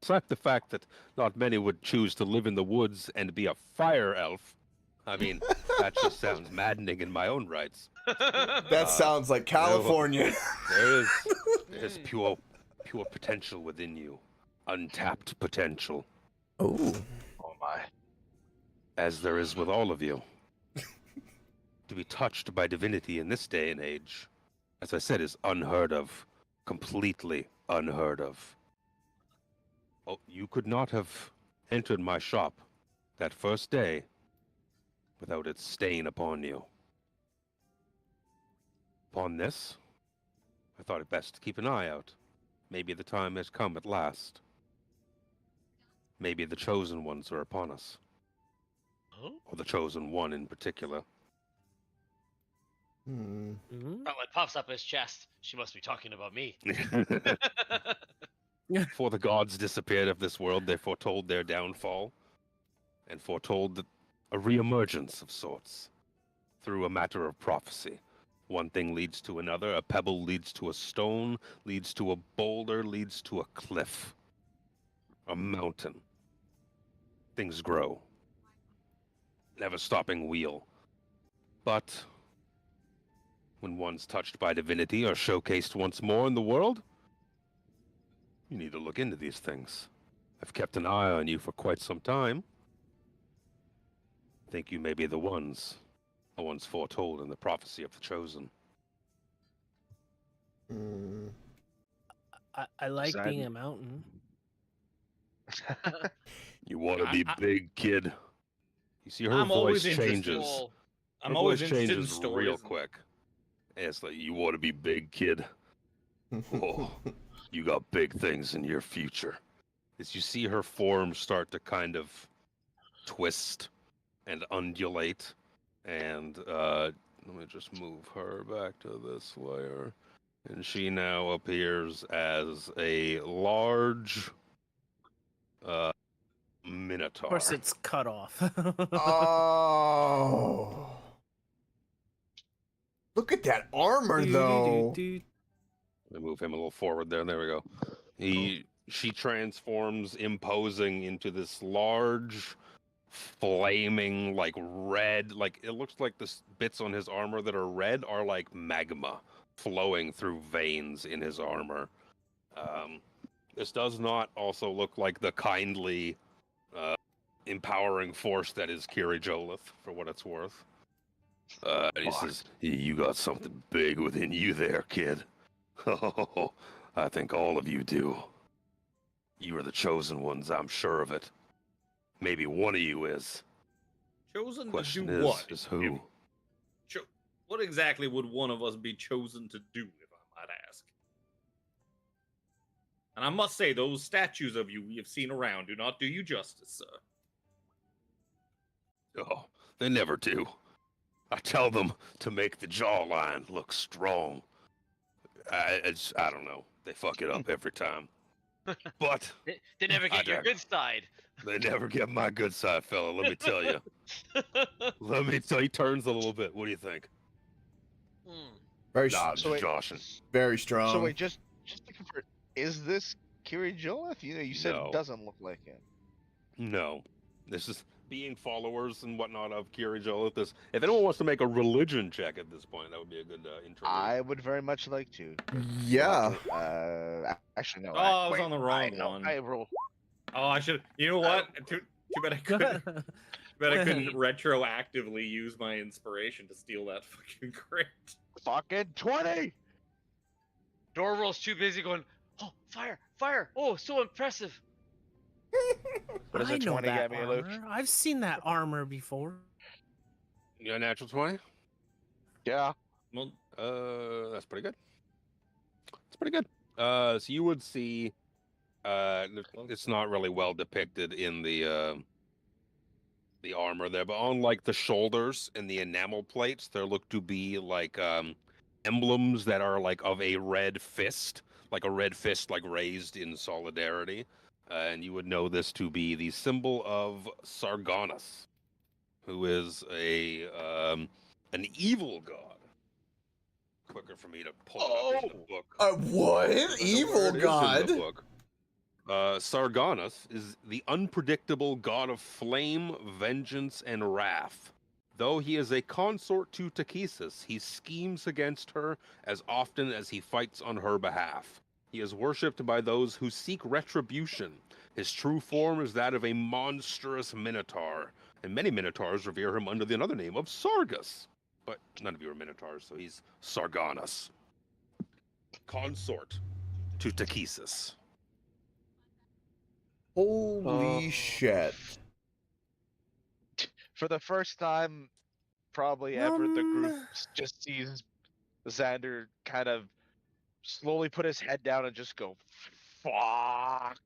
Except the fact that not many would choose to live in the woods and be a fire elf. I mean, that just sounds maddening in my own rights. That sounds like California. There's pure potential within you. Untapped potential. Oh. Oh my. As there is with all of you. To be touched by divinity in this day and age, as I said, is unheard of. Completely unheard of. Oh, you could not have entered my shop that first day without its stain upon you. Upon this, I thought it best to keep an eye out. Maybe the time has come at last. Maybe the chosen ones are upon us. Huh? Or the chosen one in particular. Hmm. It pops up his chest. She must be talking about me. Before the gods disappeared of this world, they foretold their downfall, and foretold that a reemergence of sorts, through a matter of prophecy. One thing leads to another, a pebble leads to a stone, leads to a boulder, leads to a cliff, a mountain. Things grow. Never-stopping wheel. But when one's touched by divinity or showcased once more in the world, you need to look into these things. I've kept an eye on you for quite some time. I think you may be the ones foretold in the prophecy of the chosen. Hmm. I like Sad. being a mountain. You want to be big, kid. You see, her I'm always voice interested. changes. Well, I'm Her always voice interested in changes stories. real quick. And it's like, you want to be big, kid. Oh, you got big things in your future. As you see her form start to kind of twist and undulate, and let me just move her back to this layer, and she now appears as a large, minotaur. Of course, it's cut off. Oh. Look at that armor, though. Let me move him a little forward there. There we go. She transforms, imposing into this large, flaming, like red, like it looks like the bits on his armor that are red are like magma flowing through veins in his armor. This does not also look like the kindly, empowering force that is Kiri Jolith, for what it's worth. He says, "You got something big within you there, kid. Oh, I think all of you do. You are the chosen ones, I'm sure of it. Maybe one of you is. Chosen Question to do what? is who? What exactly would one of us be chosen to do, if I might ask? And I must say, those statues of you we have seen around do not do you justice, sir. Oh, they never do. I tell them to make the jawline look strong. I don't know. They fuck it up every time. But They never get your good side. they never get my good side, fella. Let me tell you. Let me tell you. He turns a little bit. What do you think? Very, Nah, I'm so just wait- joshing. very strong. So wait, just to confirm, is this Kiri Jolith? You said No. it doesn't look like it. No. This is being followers and whatnot of Kiri Jolith. If anyone wants to make a religion check at this point, that would be a good intro. I would very much like to. Yeah. Actually, no. Oh, I was on the wrong one. I roll. Oh, I should. You know what? Too bad I couldn't. But I couldn't retroactively use my inspiration to steal that fucking crypt. Fucking 20! Dorval's too busy going, oh, fire, fire. Oh, so impressive. What does I a know 20 that get me, Luke? armor. I've seen that armor before. You got a natural 20? Yeah. Well, That's pretty good. It's pretty good. So you would see, it's not really well depicted in the armor there, but on like the shoulders and the enamel plates, there look to be like emblems that are like of a red fist, like raised in solidarity, and you would know this to be the symbol of Sargonus, who is an evil god. Quicker for me to pull it up in the book. What? I know where Evil it is in god? the book. Sargonus is the unpredictable god of flame, vengeance, and wrath. Though he is a consort to Takesis, he schemes against her as often as he fights on her behalf. He is worshipped by those who seek retribution. His true form is that of a monstrous minotaur, and many minotaurs revere him under the another name of Sargus. But none of you are minotaurs, so he's Sargonus. Consort to Takesis. Holy shit. For the first time, probably ever, the group just sees Xander kind of slowly put his head down and just go, fuck.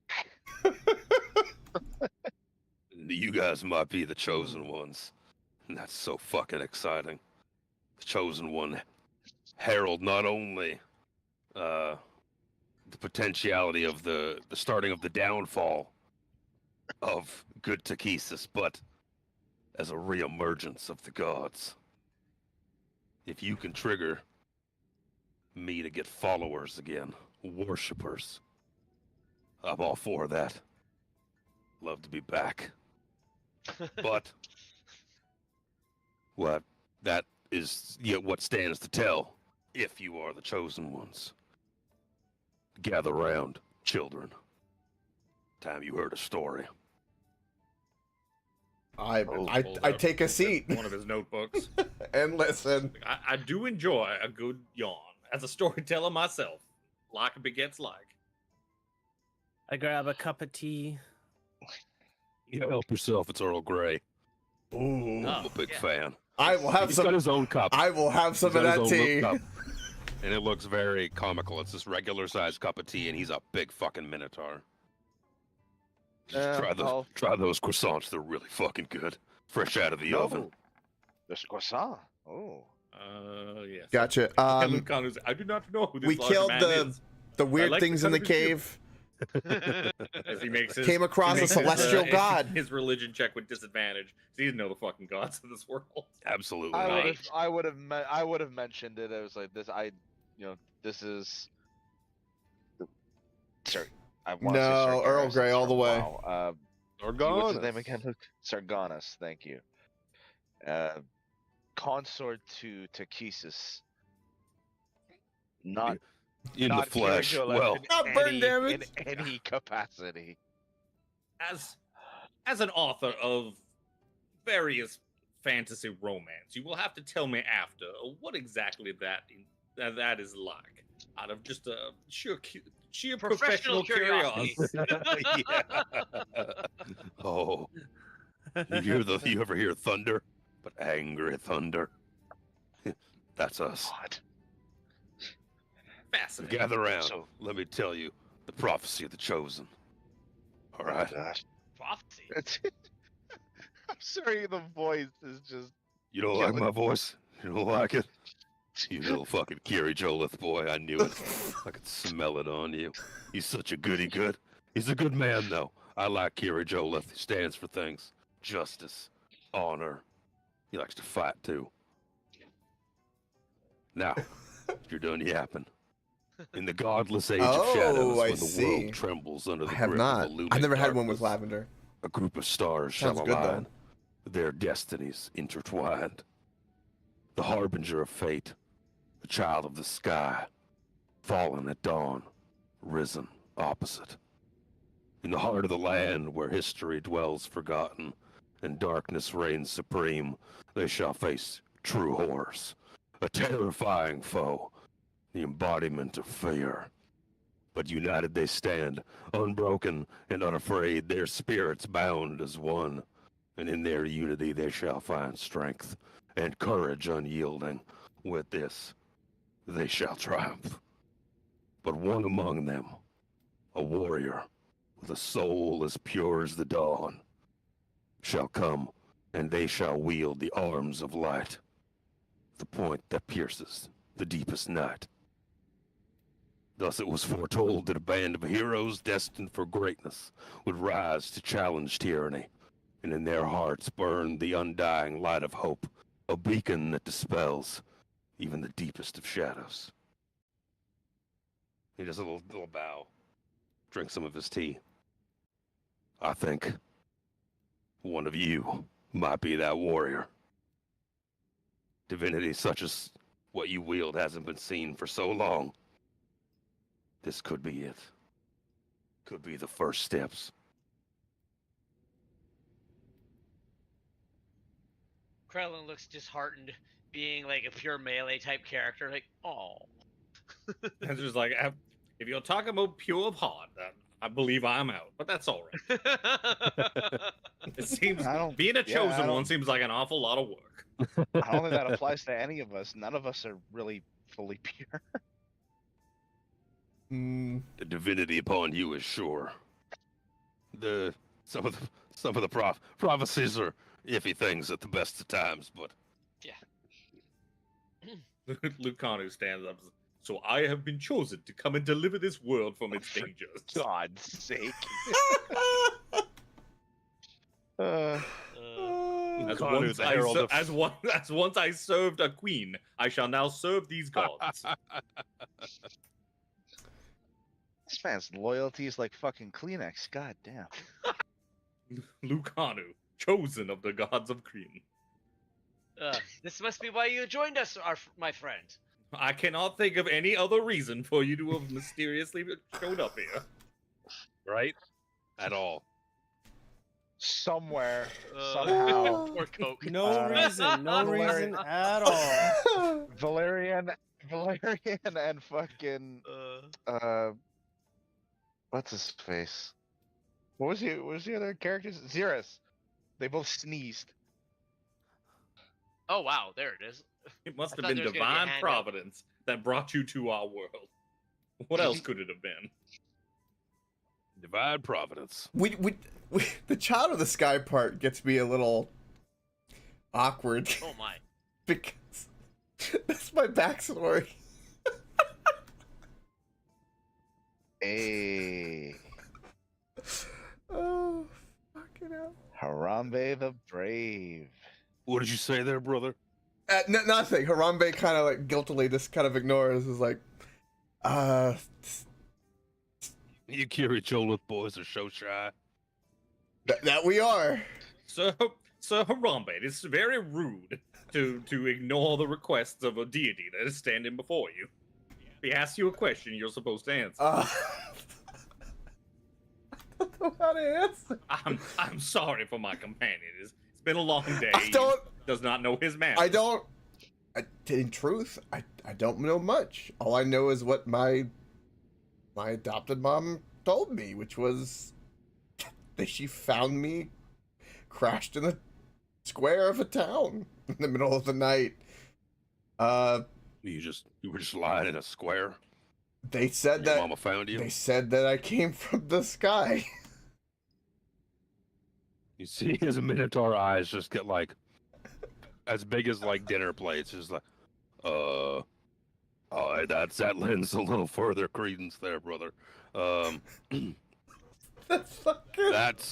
You guys might be the chosen ones. And that's so fucking exciting. The chosen one herald not only the potentiality of the starting of the downfall of good Takesis, but as a re-emergence of the gods. If you can trigger me to get followers again, worshippers, I'm all for that. Love to be back. But that is yet what stands to tell if you are the chosen ones. Gather round, children. Time you heard a story. I Pulls out take a seat one of his notebooks. and listen. I do enjoy a good yawn. As a storyteller myself, like begets like. I grab a cup of tea. You help yourself, it's Earl Grey. Ooh. I'm a big fan. I will have He's some. got his own cup. I will have some of He's got that his own tea. little cup. And it looks very comical. It's this regular sized cup of tea, and he's a big fucking minotaur. Just try those croissants. They're really fucking good. Fresh out of the oven. There's croissant. Oh. Yes. Gotcha. I do not know who this we large killed man the is. the weird like the things in the cut of his cave. As he makes his, Came across he a makes his, celestial god. His religion check with disadvantage. So he didn't know the fucking gods of this world. Absolutely I not. would have I would have mentioned it. I was like, this is. Sorry, I want to say No, Earl Sargeras, Grey all the way. Wow. What's his name again? Sargeras. Thank you. Consort to Takesis. Not In the not flesh. Kirijo Well, in Not burn any, damage. in any capacity. As an author of various fantasy romance, you will have to tell me after what exactly that is like. Out of just a sheer professional curiosity. yeah. Oh, you ever hear thunder? But angry thunder. That's us. God. Fascinating. Gather around. So- Let me tell you the prophecy of the chosen. All Oh, right. gosh. Prophecy. I'm sorry, the voice is just. You don't like my voice? You don't like it? You little fucking Kiri Jolith boy. I knew it. I could smell it on you. He's such a goody good. He's a good man, though. I like Kiri Jolith. He stands for things. Justice. Honor. He likes to fight, too. Now, if you're done yapping. In the godless age of shadows, I when the see. world trembles under the I have grip not. of a looming I've never had one with darkness, lavender. a group of stars Sounds shall good, though. align, their destinies intertwined. The harbinger of fate, the child of the sky, fallen at dawn, risen opposite. In the heart of the land where history dwells forgotten and darkness reigns supreme, they shall face true horrors, a terrifying foe, the embodiment of fear. But united they stand, unbroken and unafraid, their spirits bound as one. And in their unity they shall find strength and courage unyielding. With this, they shall triumph. But one among them, a warrior with a soul as pure as the dawn, shall come, and they shall wield the arms of light, the point that pierces the deepest night. Thus it was foretold that a band of heroes destined for greatness would rise to challenge tyranny, and in their hearts burned the undying light of hope, a beacon that dispels even the deepest of shadows. He does a little bow, drinks some of his tea. I think one of you might be that warrior. Divinity such as what you wield hasn't been seen for so long. This could be it. Could be the first steps. Krellin looks disheartened, being like a pure melee type character. Like, oh. It's just like, if you're talking about pure of heart, I believe I'm out. But that's all right. It seems being a chosen one seems like an awful lot of work. I don't think that applies to any of us. None of us are really fully pure. The divinity upon you is sure. Some of the prophecies are iffy things at the best of times, but Lucanu stands up. So I have been chosen to come and deliver this world from its dangers. God's sake. As Lucanu, once I served a queen, I shall now serve these gods. This man's loyalty is like fucking Kleenex. God damn. Lucanu, chosen of the gods of Kryn. This must be why you joined us, my friend. I cannot think of any other reason for you to have mysteriously showed up here. right? At all. Somewhere, somehow. Poor Coke. No reason at all. Valerian and fucking what's his face? What was the other characters? Xeris. They both sneezed. Oh wow, there it is. It must I have thought been there was gonna be a divine hand up. providence that brought you to our world. What else could it have been? Divine providence. We the child of the sky part gets me a little awkward Oh my. because that's my backstory. Hey. Harambe the Brave. What did you say there, brother? Nothing. Harambe kind of like guiltily just kind of ignores. Is like, You Kiri Cholith boys are so shy. that we are. So Harambe, it is very rude to ignore the requests of a deity that is standing before you. If he asks you a question, you're supposed to answer. I don't know how to answer. I'm sorry for my companion. It's been a long day. I don't. He does not know his manners. In truth, I don't know much. All I know is what my adopted mom told me, which was that she found me crashed in the square of a town in the middle of the night. You were just lying in a square. They said Your that mama found you. they said that I came from the sky. You see his minotaur eyes just get like as big as like dinner plates. Just like, that lends a little further credence there, brother. That's fucking. That's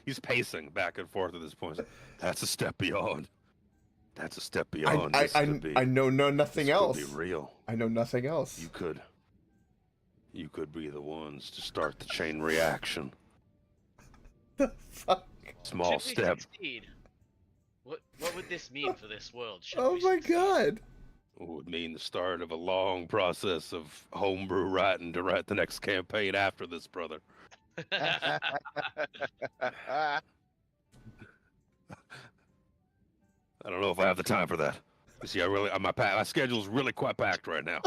he's pacing back and forth at this point. That's a step beyond. That's a step beyond. I know nothing else. Could be real. I know nothing else. You could be the ones to start the chain reaction. The fuck? Small Should we step. succeed? What would this mean for this world? Should Oh we my succeed? god. It would mean the start of a long process of homebrew writing to write the next campaign after this, brother. Uh, I don't know if I have the time for that. You see, my schedule's really quite packed right now.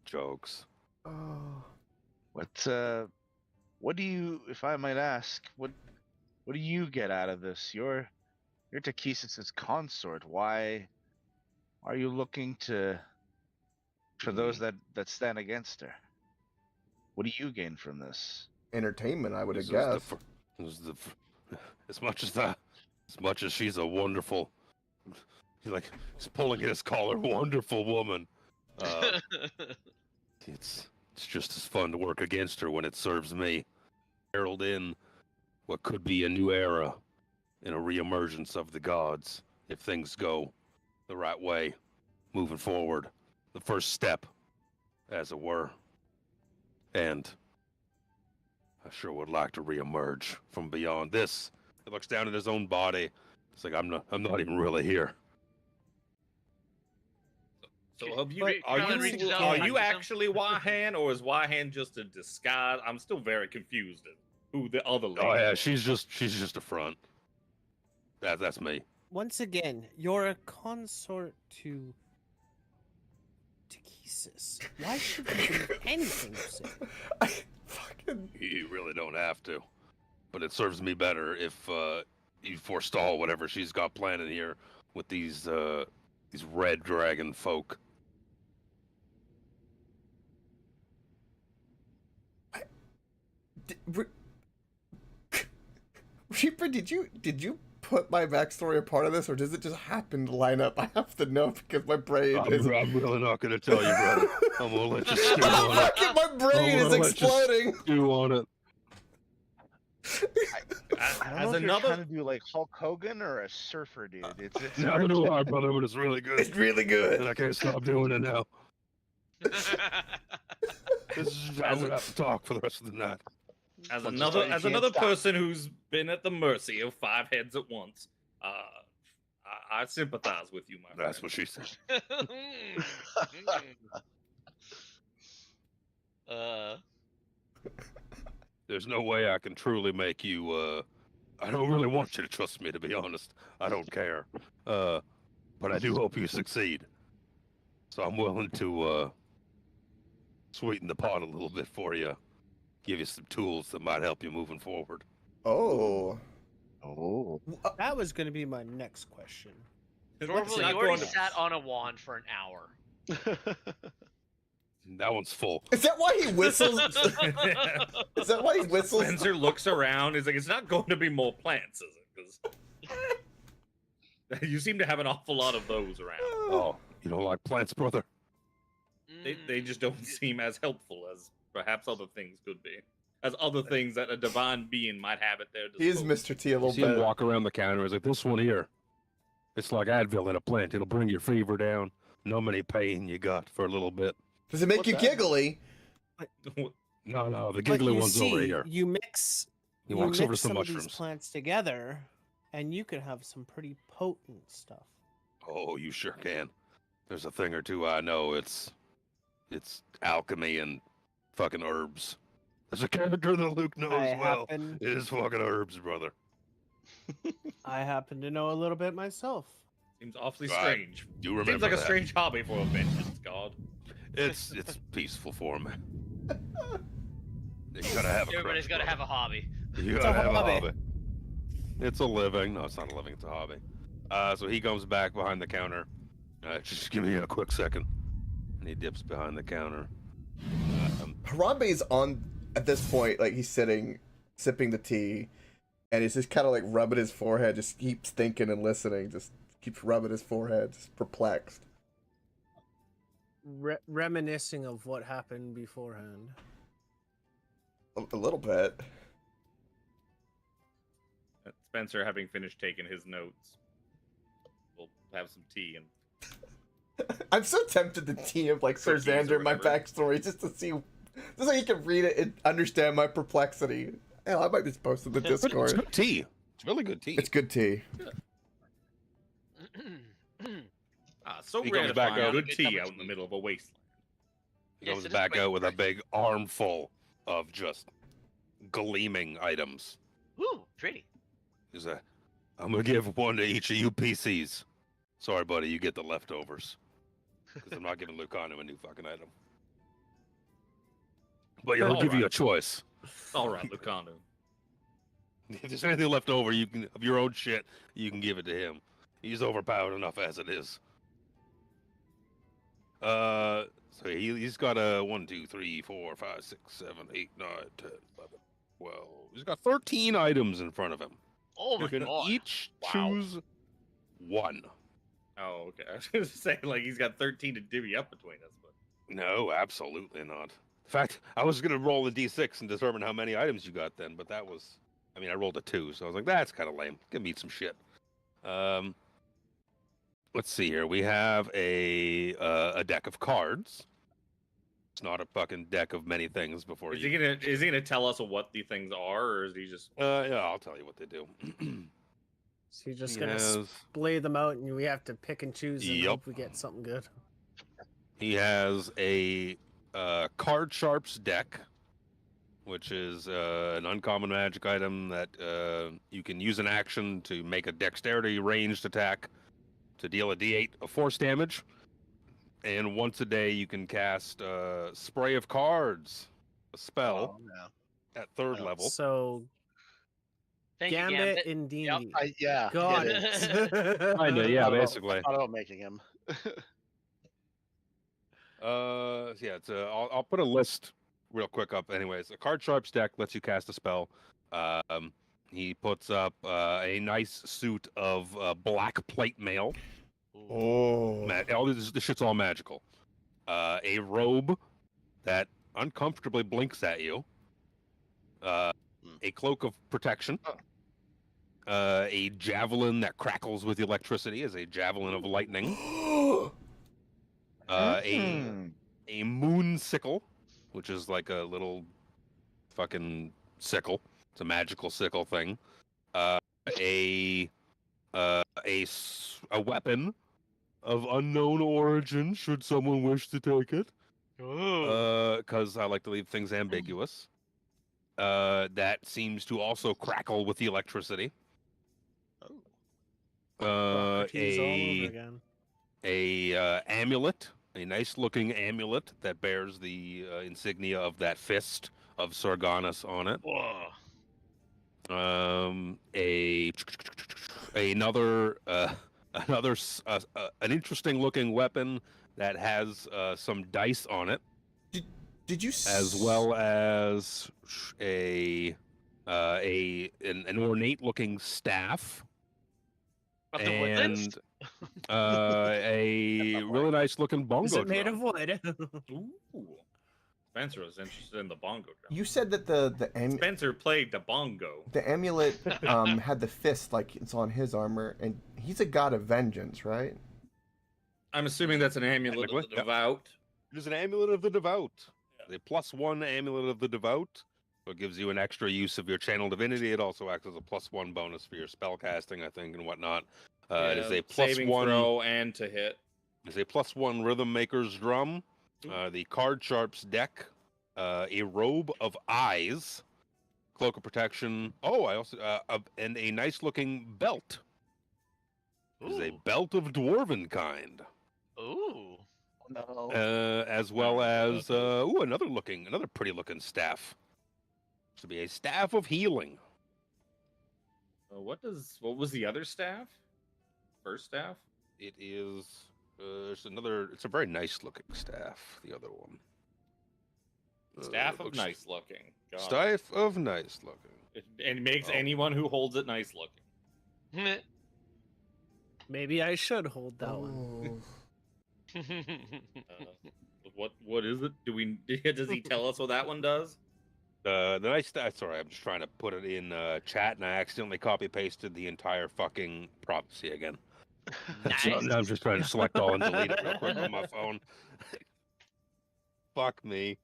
Jokes. Oh. What do you, if I might ask, what do you get out of this? You're Takesis's consort. Why are you looking for those that stand against her? What do you gain from this? Entertainment, I would have This is guessed. as much as she's a wonderful, he's pulling at his collar, wonderful woman. It's just as fun to work against her when it serves me. Herald in what could be a new era in a reemergence of the gods if things go the right way, moving forward. The first step, as it were. And I sure would like to reemerge from beyond this. He looks down at his own body. It's like I'm not even really here. So are Kylan reaches out and are touches you him. actually Wahan, or is Wahan just a disguise? I'm still very confused at who the other lady Oh yeah, is. she's just a front. That's me. Once again, you're a consort to Takesis. Why should you believe anything you say? I fucking. You really don't have to, but it serves me better if you forestall whatever she's got planning here with these red dragon folk. Reaper, did you put my backstory a part of this, or does it just happen to line up? I have to know because my brain is. I'm really not gonna tell you, brother. I'm gonna let you stew on it. Fucking my brain I'm is gonna let you exploding. Stew on it. I don't As know if another- you're trying to do like Hulk Hogan or a surfer dude. It's Neither do I, brother, but it's really good. It's really And good. I can't stop doing it now. This is I would have to talk for the rest of the night. As Let's another just say you can't stop. person who's been at the mercy of 5 heads at once, I sympathize with you, my friend. That's what she said. There's no way I can truly make you. I don't really want you to trust me, to be honest. I don't care. But I do hope you succeed. So I'm willing to sweeten the pot a little bit for you. Give you some tools that might help you moving forward. Oh. Oh. That was going to be my next question. Norval, you already sat on a wand for an hour. That one's full. Is that why he whistles? Is that why he whistles? Spencer looks around. He's like, "It's not going to be more plants, is it? Because you seem to have an awful lot of those around. Oh, you don't like plants, brother? They just don't seem as helpful as perhaps other things could be." as other things that a divine being might have at their He is disposal. Mr. T a little You see him bit. walk around the counter. He's like, this one here. It's like Advil in a plant. It'll bring your fever down. Numb any pain you got for a little bit. Does it make What's you that? giggly? No, the But giggly you one's see, over here. you mix He you walks over mix some some of these mushrooms. plants together, and you can have some pretty potent stuff. Oh, you sure can. There's a thing or two I know. It's alchemy and fucking herbs. There's a character that Luke knows I well. happen, It is fucking herbs, brother. I happen to know a little bit myself. Seems awfully I strange. do remember Seems like a that. strange hobby for a vengeance god. It's peaceful for me. You gotta have a Everybody's crutch, got to have brother. a hobby. You It's gotta a have hobby. a hobby. It's a living. No, it's not a living. It's a hobby. So he comes back behind the counter. Just give me a quick second. And he dips behind the counter. Harambe's on at this point, like he's sitting, sipping the tea, and he's just kind of like rubbing his forehead, just keeps thinking and listening, just keeps rubbing his forehead, just perplexed. Reminiscing of what happened beforehand. A little bit. Spencer, having finished taking his notes, will have some tea and I'm so tempted to tee up like Sir Cookies or Xander my whatever. backstory just to see, just so he can read it and understand my perplexity. Hell, I might just post it in the It's Discord. good tea. It's really good tea. It's good tea. so He rare comes to back find out. good Good tea cup of out in the tea. middle of a wasteland. He Yes, goes it is back quite out with a refreshing. big armful of just gleaming items. Ooh, pretty. He's like, I'm gonna give one to each of you PCs. Sorry, buddy, you get the leftovers. Because I'm not giving Lucano a new fucking item. But he'll give you a choice. All right, Lucano. If there's anything left over, you can of your own shit, you can give it to him. He's overpowered enough as it is. So he's got a 1, 2, 3, 4, 5, 6, 7, 8, 9, 10, 11, 12. He's got 13 items in front of him. Oh my You can god. each Wow. choose one. Oh, okay. I was going to say, like, he's got 13 to divvy up between us, but No, absolutely not. In fact, I was gonna roll a d6 and determine how many items you got then, but that was, I mean, I rolled a 2, so I was like, that's kind of lame. Give me some shit. Let's see here. We have a deck of cards. It's not a fucking deck of many things before is you. he gonna tell us what the things are, or is he just Yeah, I'll tell you what they do. So you're just He gonna has- splay them out, and we have to pick and choose and Yup. hope we get something good. He has a card sharps deck, which is an uncommon magic item that you can use an action to make a dexterity ranged attack to deal a d8 of force damage. And once a day, you can cast Spray of Cards, a spell Oh, no. at third Oh. level. So Thank you, Gambit Gambit. in D&D. Yep. Yeah. Got get it. Kinda, yeah, Thought about- basically. Thought about making him. Yeah, it's I'll put a list real quick up. Anyways, a card sharps deck lets you cast a spell. He puts up a nice suit of black plate mail. Oh. All this shit's all magical. A robe that uncomfortably blinks at you. A cloak of protection. A javelin that crackles with electricity is a javelin of lightning. A moon sickle, which is like a little fucking sickle. It's a magical sickle thing. A weapon of unknown origin, should someone wish to take it. Because I like to leave things ambiguous. That seems to also crackle with the electricity. Socrates all over again. A amulet, a nice looking amulet that bears the insignia of that fist of Sargonus on it. Whoa. Another an interesting looking weapon that has some dice on it, Did you as well as an ornate looking staff. Of the woodlands? And a really nice looking bongo Is it made drum. of wood? Ooh. Spencer was interested in the bongo drum. You said that Spencer played the bongo. the amulet had the fist like it's on his armor, and he's a god of vengeance, right? I'm assuming that's an amulet of the Technically, yep. devout. It is an amulet of the devout. The +1 amulet of the devout. So it gives you an extra use of your channel divinity. It also acts as a +1 bonus for your spell casting, I think, and whatnot. It is a saving +1 throw and to hit. It's a +1 rhythm maker's drum. The card sharps deck. A robe of eyes. Cloak of protection. Oh, I also and a nice looking belt. It is a Ooh. belt of dwarven kind. Ooh. No. As well as another pretty looking staff. To be a staff of healing. What was the other staff? First staff? It is it's a very nice looking staff, the other one. Staff of looks- nice looking. God. Staff of nice looking. And it makes Oh. anyone who holds it nice looking. Maybe I should hold that one. What is it? Does he tell us what that one does? The nice staff. Sorry, I'm just trying to put it in chat, and I accidentally copy pasted the entire fucking prophecy again. So now I'm just trying to select all and delete it real quick on my phone. Fuck me.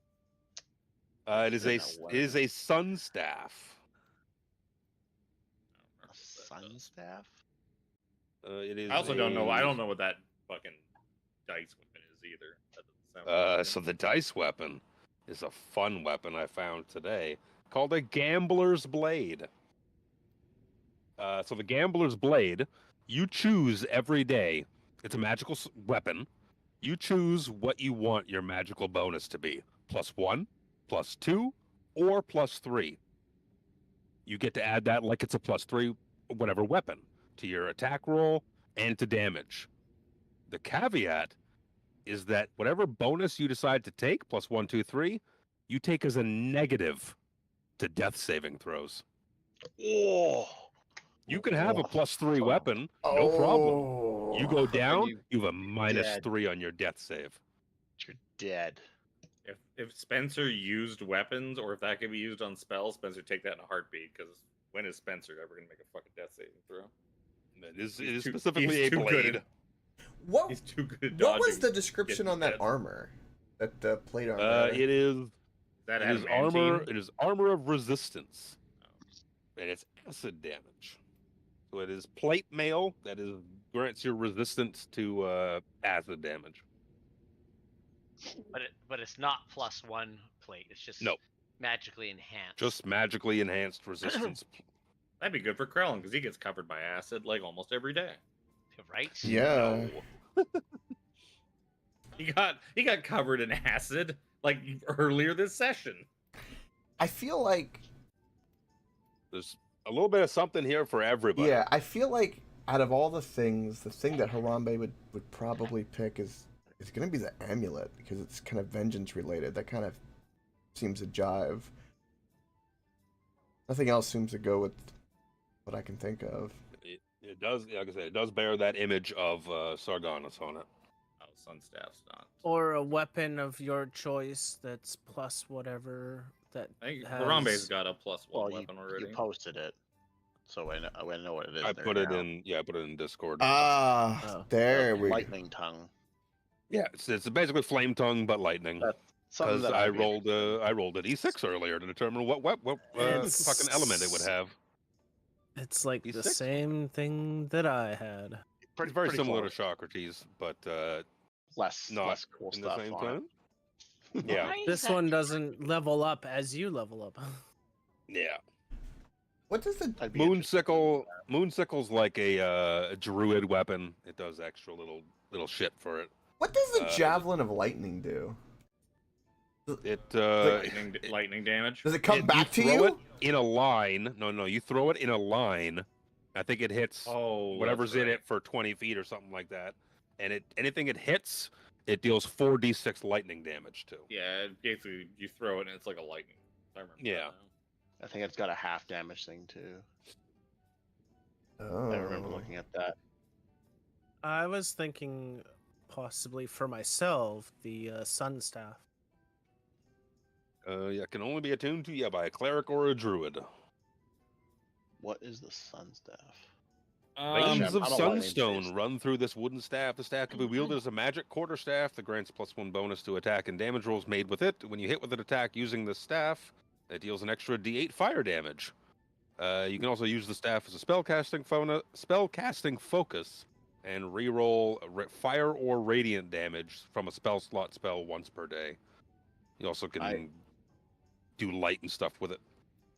It is a sun staff. Sun staff? It is. I also don't know. I don't know what that fucking dice weapon is either. That doesn't sound like So the dice weapon is a fun weapon I found today called a Gambler's Blade. So the Gambler's Blade, you choose every day. It's a magical weapon. You choose what you want your magical bonus to be. +1, +2, or +3. You get to add that like it's a +3 whatever weapon to your attack roll and to damage. The caveat is that whatever bonus you decide to take, +1, 2, 3, you take as a negative to death saving throws. Oh. You can have a +3 Oh. weapon, no problem. You go down, you you have a dead. -3 on your death save. You're dead. If Spencer used weapons, or if that could be used on spells, Spencer take that in a heartbeat. Because when is Spencer ever gonna make a fucking death saving throw? It is He's specifically a too good blade. at- What He's too good at what was dodging, the description getting on that dead. armor? That plate armor. It is That it is armor. It is armor of resistance, and it's acid damage. So it is plate mail that is grants you resistance to acid damage. But it's not +1 plate. It's just No. magically enhanced. Just magically enhanced resistance. That'd be good for Krellin because he gets covered by acid like almost every day. right? Yeah. No. He got covered in acid like earlier this session. I feel like There's a little bit of something here for everybody. yeah, I feel like out of all the things, the thing that Harambe would probably pick is going to be the amulet because it's kind of vengeance related. That kind of seems to jive. Nothing else seems to go with what I can think of. It does, like I said, it does bear that image of Sargonis on it. Oh, Sunstaff's not. Or a weapon of your choice that's plus whatever that I think has... Harambe's got a +1 Well, weapon already. you posted it, so I know what it is. I there put it now. in. Yeah, I put it in Discord. Ah, Oh. there we go. Lightning tongue. Yeah, it's basically flame tongue but lightning. Something Because that I I'd be rolled interested in. I rolled an E6 earlier to determine what It's- fucking element it would have. It's like He's the 6. It's thing that I had. It's very similar close. to Socrates, but less not cool in stuff the same on it. time. Yeah, Why is This that one doesn't level up as you level up. yeah. What does the I'd be interested in Moonsickle's like a druid weapon. It does extra little shit for it. what does the Uh, javelin of lightning do? It lightning damage. Does it come back to throw you? it in a line. No, you throw it in a line. I think it hits Oh, whatever's that's in right. it for 20 feet or something like that. And anything it hits, it deals 4d6 lightning damage to. Yeah, basically you throw it and it's like a lightning. I remember. Yeah. that now. I think it's got a half damage thing too. Oh. I remember looking at that. I was thinking possibly for myself the sun staff. Yeah, can only be attuned to by a cleric or a druid. What is the sun staff? Veins of I'm a lightning sunstone based. run through this wooden staff. The staff can be wielded as a magic quarterstaff that grants +1 bonus to attack and damage rolls made with it. When you hit with an attack using the staff, it deals an extra D8 fire damage. You can also use the staff as a spellcasting focus and reroll fire or radiant damage from a spell slot spell once per day. You also can do light and stuff with it.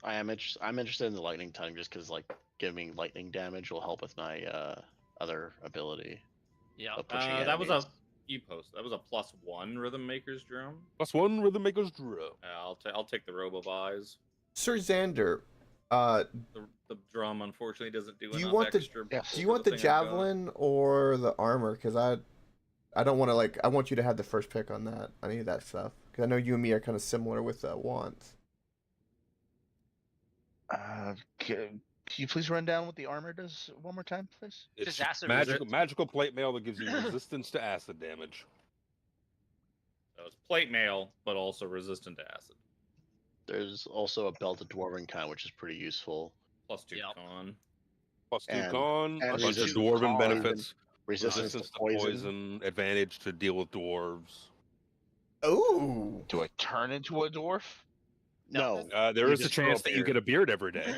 I'm interested in the lightning tongue just because like giving lightning damage will help with my other ability. Yeah. of pushing That was a enemies. That was a +1 Rhythm Maker's Drum. +1 Rhythm Maker's Drum. I'll take the Robe of Eyes. Sir Xander, The drum unfortunately doesn't do you enough want the- extra. do you want the thing I've got. javelin or the armor? Because I don't want to I want you to have the first pick on that. I need that stuff because I know you and me are kind of similar with wants. Can you please run down what the armor does one more time, please? It's Just acid magical plate mail that gives you resistance to acid damage. So it's plate mail, but also resistant to acid. There's also a belt of dwarven kind, which is pretty useful. +2 Yep. con. +2 And- con, and a bunch of resistance dwarven con. benefits. Resistance to poison. Advantage to deal with dwarves. Oh, Do I turn into a dwarf? No. There You is a just grow chance a that you beard. get a beard every day.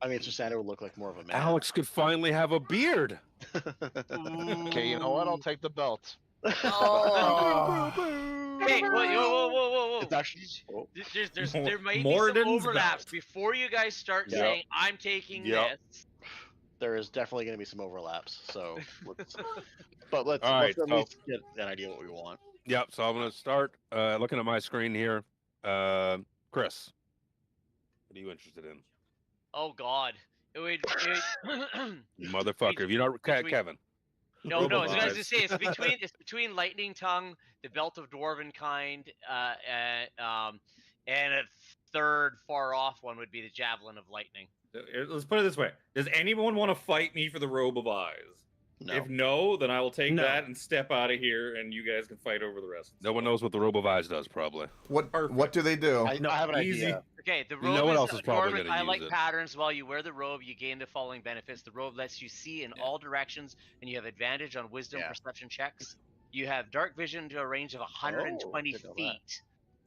I mean, Susanna would look like more of a man. Alex could finally have a beard. Okay, you know what? I'll take the belt. oh. Hey, whoa. It's actually. Oh, There might be Morden's some overlaps belt. before you guys start Yep. saying I'm taking Yep. this. there is definitely going to be some overlaps. So, let's All right, at so- least get an idea what we want. Yep. So I'm gonna start looking at my screen here. Chris, what are you interested in? Oh God. You motherfucker. If you don't, between- Kevin. No, Robo I was gonna Vibes. say it's between Lightning Tongue, the Belt of Dwarven Kind, and a third far off one would be the Javelin of Lightning. Let's put it this way: does anyone want to fight me for the Robe of Eyes? No. If no, then I will take No. that and step out of here, and you guys can fight over the rest. No one knows what the Robe of Eyes does, probably. What do they do? I have an easy. idea. Okay, the No robe one is else is probably Dwarven gonna highlight use it. patterns. While you wear the robe, you gain the following benefits. The robe lets you see in all directions, and you have advantage on wisdom Yeah. perception checks. You have dark vision to a range of 120 didn't know that. feet.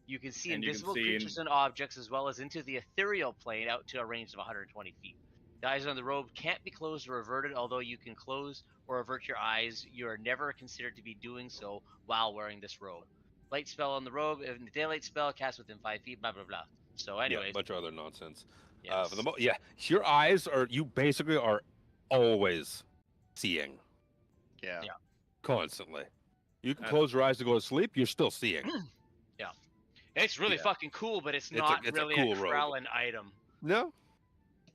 You can see And you can invisible see creatures and objects, as well as into the ethereal plane out to a range of 120 feet. The eyes on the robe can't be closed or averted, although you can close or avert your eyes. You are never considered to be doing so while wearing this robe. Light spell on the robe, if the daylight spell cast within 5 feet, blah blah blah. So, Yeah, anyways, a bunch of other nonsense. yes. For the your eyes you basically are always seeing Yeah. Yeah. constantly. You can That's- close your eyes to go to sleep, you're still seeing. It's really Yeah. fucking cool, but it's It's a- not it's a really cool a robe. Krellin item. No?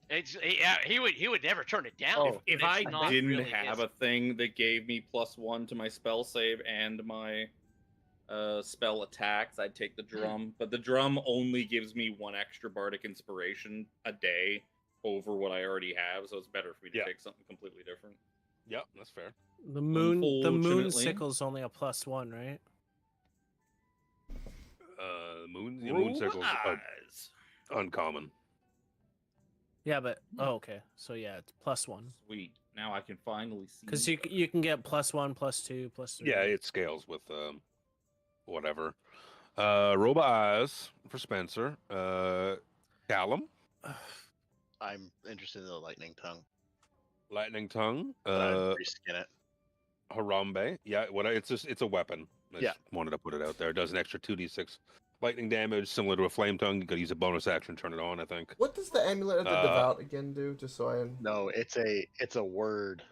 He would never turn it down. Oh, If but I it's not didn't really have his. a thing that gave me +1 to my spell save and my spell attacks, I'd take the drum. But the drum only gives me 1 extra bardic inspiration a day over what I already have, so it's better for me to Yeah. take something completely different. Yep, that's fair. The moon Unfortunately. sickle's only a +1, right? The moon circles are Eyes. uncommon. Yeah, but okay. So yeah, it's +1 Sweet. Now I can finally see. because you can get +1, +2, +3. Yeah, it scales with whatever. Roba Eyes for Spencer. Callum, I'm interested in the lightning tongue. Lightning Tongue. But I'd reskin it. Harambe. Yeah, it's a weapon. I Yeah. just wanted to put it out there. It does an extra 2d6 lightning damage, similar to a flame tongue. You could use a bonus action, turn it on, I think. What does the amulet of the devout again do? Just so I No, it's a word.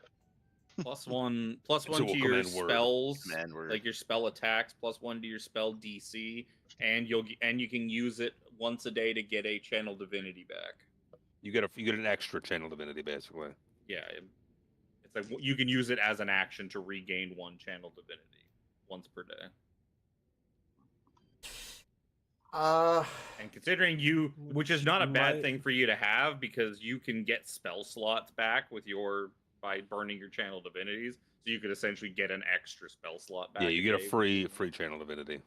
+1 So to we'll your command word. spells, Command word. like your spell attacks, +1 to your spell DC, and you can use it once a day to get a channel divinity back. You get an extra channel divinity, basically. Yeah, it's like you can use it as an action to regain 1 channel divinity once per day. And considering which is not a bad Might- thing for you to have, because you can get spell slots back by burning your channel divinities, so you could essentially get an extra spell slot back. Yeah, you get a day. free channel divinity.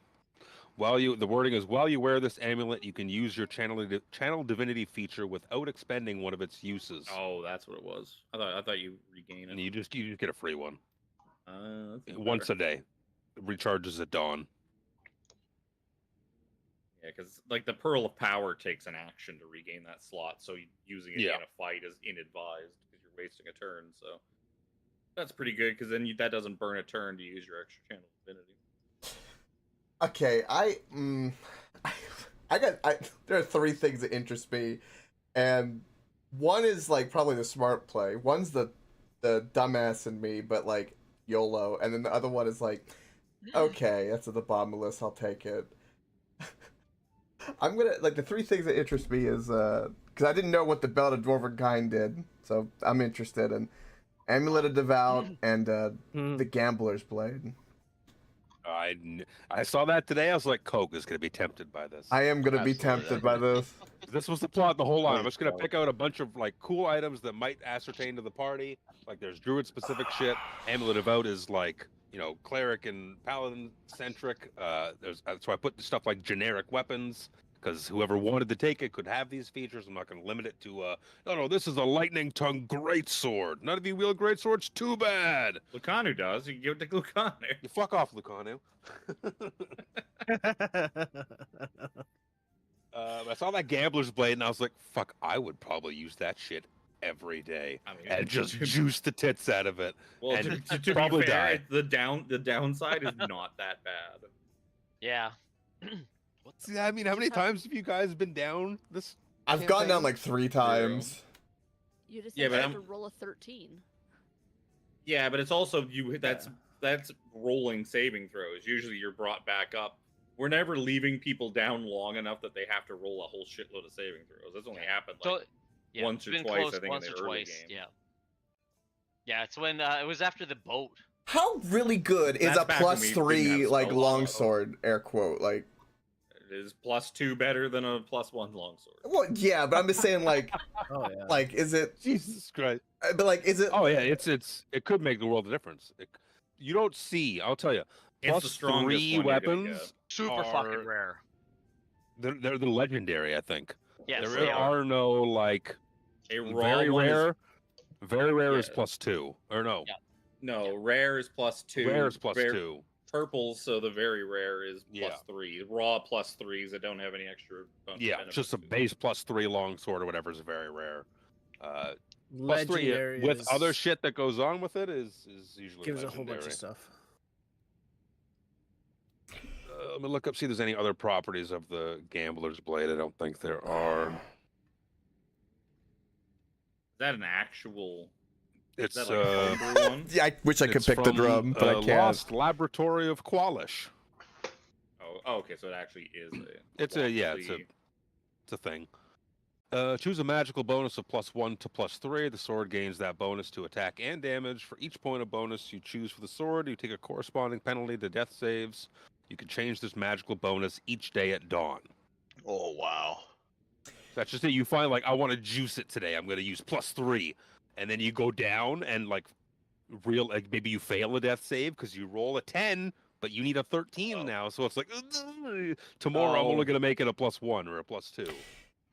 The wording is, while you wear this amulet, you can use your channel divinity feature without expending one of its uses. Oh, that's what it was. I thought you regain And it. you just get a free one That's once better. a day. It recharges at dawn. Yeah, because like the Pearl of Power takes an action to regain that slot, so using it Yeah. in a fight is inadvised because you're wasting a turn. So that's pretty good because then that doesn't burn a turn to use your extra channel divinity. Okay, there are three things that interest me, and one is like probably the smart play. One's the dumbass in me, but like YOLO, and then the other one is like, okay, that's at the bottom of the list. I'll take it. I'm gonna like the three things that interest me is because I didn't know what the Belt of Dwarvenkind did, so I'm interested in Amulet of Devout and the Gambler's Blade. I saw that today. I was like, Coke is going to be tempted by this. I am gonna be Absolutely. tempted by this. This was the plot the whole line. I'm Please just going to don't. pick out a bunch of like cool items that might ascertain to the party. Like there's druid specific shit. Amulet of Out is like, cleric and paladin centric. So I put stuff like generic weapons because whoever wanted to take it could have these features. I'm not going to limit it to no, this is a lightning tongue greatsword. None of you wield greatswords. Too bad. Lucanu does. You can give it to Lucanu. You fuck off, Lucanu. I saw that Gambler's Blade, and I was like, "Fuck! I would probably use that shit every day, I mean, and just juice the tits out of it." Well, and to be probably fair, die. the downside is not that bad. Yeah. See, I mean, how many times have you guys been down this? I've gone down campaign? like 3 times. You just Yeah, have but to I'm- roll a 13. Yeah, but it's also that's rolling saving throws. Usually, you're brought back up. We're never leaving people down long enough that they have to roll a whole shitload of saving throws. That's only happened like So, yeah, once or been twice, close I think, once in or the early twice. game. Yeah. Yeah, it's when it was after the boat. How really good is That's a back when plus we didn't 3 have like spells. longsword air quote like? It is +2 better than a +1 longsword. Well, yeah, but I'm just saying like Oh yeah. like is it? Jesus Christ! But like is it? Oh yeah, it could make the world a difference. You don't see. I'll tell you. It's Plus the strongest 3 one you're gonna weapons. Super fucking rare. They're the legendary, I think. Yes, there they are. are no like A raw very one rare. is Very rare is Yeah. +2, or no? Yeah. no rare is +2. Rare is +2. Purple, so the very rare is Yeah. +3. Raw +3s that don't have any extra. Yeah, just a base +3 longsword or whatever is very rare. +3 Legendary with other is- shit that goes on with it is usually gives a legendary. whole bunch of stuff. Let me look up, see if there's any other properties of the Gambler's Blade. I don't think there are. Is that an actual? It's Is that like a homebrew one? Yeah, I wish I could it's pick the from, drum, but I can't. Lost Laboratory of Qualish. Oh, okay. So it actually is a. It's a thing. Choose a magical bonus of +1 to +3. The sword gains that bonus to attack and damage. For each point of bonus you choose for the sword, you take a corresponding penalty to death saves. You can change this magical bonus each day at dawn. Oh wow. That's just it. You find like, I want to juice it today. I'm going to use +3, and then you go down and like maybe you fail a death save because you roll a 10, but you need a 13 now. So it's like tomorrow I'm only going to make it a +1 or a +2.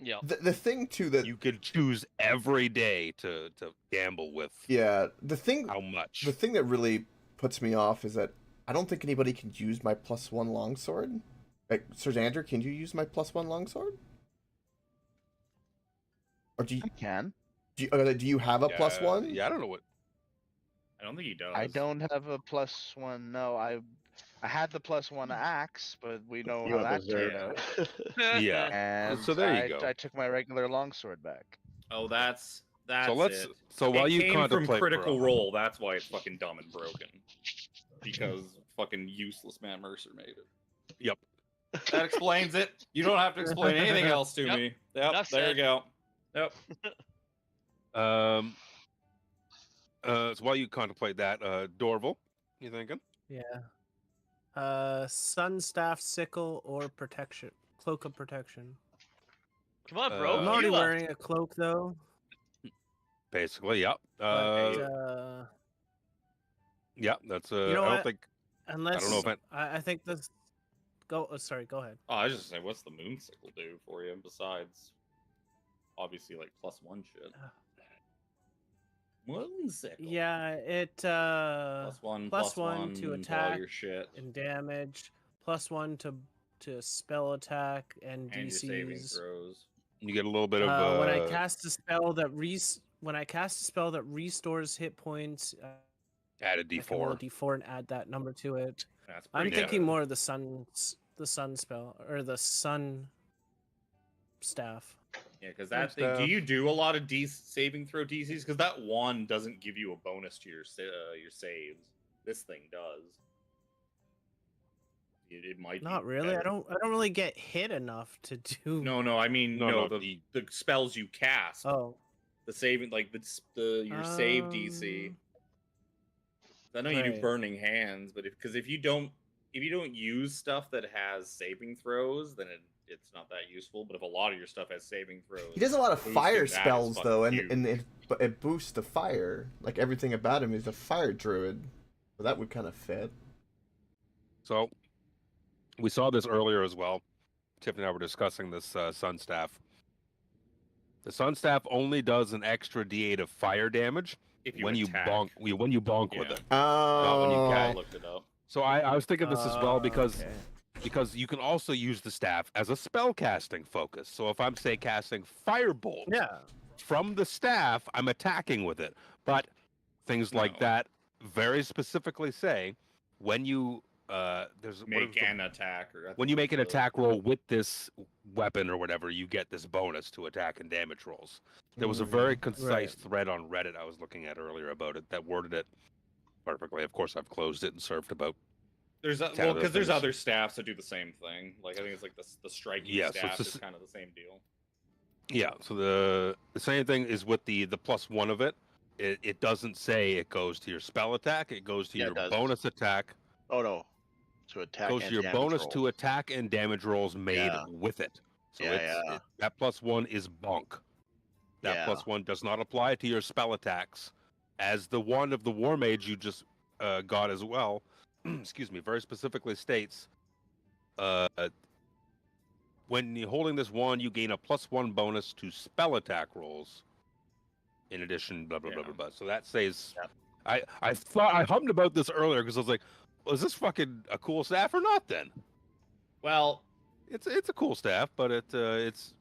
Yeah. The thing too that You could choose every day to gamble with. yeah the thing How much? the thing that really puts me off is that I don't think anybody can use my +1 longsword. Like Sir Andrew, can you use my +1 longsword? Or do you I can. do you have a Yeah, +1? Yeah, I don't know what. I don't think he does. I don't have a +1. No, I had the +1 axe, but we know You how have that a turned zero. out. Yeah. And So there you go. I took my regular longsword back. Oh, that's So let's. it. So while it you came from contemplate Critical Bro, Role. That's why it's fucking dumb and broken. Because fucking useless Matt Mercer made it. Yep. That explains it. You don't have to explain anything else to Yep. me. Yep. Enough There you said. go. Yep. So while you contemplate that, Dorval, you thinking? Yeah. Sun staff, sickle, or protection. Cloak of protection. Come on, bro. I'm Uh, already heal up. wearing a cloak though. Basically, yep. But, Yeah, that's You know I don't what? think. unless know if I think this Go. Sorry. Go ahead. Oh, I was just saying, what's the moon sickle do for you besides obviously like +1 shit? Moon sickle. Yeah, it +1, plus one to all attack your shit and damage, +1 to spell attack and and your saving DCs. throws. You get a little bit of When I cast a spell that restores hit points, add a I can roll a D4. D4 and add that number to it. That's I'm pretty thinking good. more of the sun spell or the sun staff. Yeah, because that thing. Do you do a lot of saving throw DCs? Because that one doesn't give you a bonus to your saves. This thing does. It might Not be really. better. I don't really get hit enough to do. No. I mean, No, the spells you cast. Oh. The saving, like your save DC. I know you do right. Burning Hands, but if you don't use stuff that has saving throws, then it's not that useful. But if a lot of your stuff has saving throws, He does a lot of boosting fire that is spells fucking though, huge. and it boosts the fire. Like everything about him is a fire druid, so that would kind of fit. So we saw this earlier as well. Tiffany and I were discussing this sun staff. The sun staff only does an extra D8 of fire damage if you when you attack. bonk with Yeah. it. Not when you Oh, I cast. looked it up. So I was thinking this as well because Okay. because you can also use the staff as a spell casting focus. So if I'm say casting firebolt Yeah. from the staff, I'm attacking with it. But things like No. that very specifically say when you Make an attack, or I when think you make an it's attack roll with this weapon or whatever, you get this bonus to attack and damage rolls. There was a very concise thread on Reddit I was looking at earlier about it that worded it perfectly. Of course, I've closed it and served about. There's other because there's things. other staffs that do the same thing. Like I think it's like the striking Yeah, so staff it's is just- kind of the same deal. Yeah, so the same thing is with the +1 of it. It doesn't say it goes to your spell attack. It goes to Yeah, it your does. bonus attack. Oh no, to attack. Goes and to your damage bonus rolls. to attack and damage rolls made Yeah. with it. So Yeah, that +1 is bonk. That Yeah. +1 does not apply to your spell attacks, as the one of the War Mage you just got as well. Excuse me. Very specifically states, when you're holding this wand, you gain a +1 bonus to spell attack rolls. In addition, blah blah blah blah blah. So that says, Yep. I thought I hummed about this earlier because I was like, well, is this fucking a cool staff or not? Then Well, it's a cool staff, but it's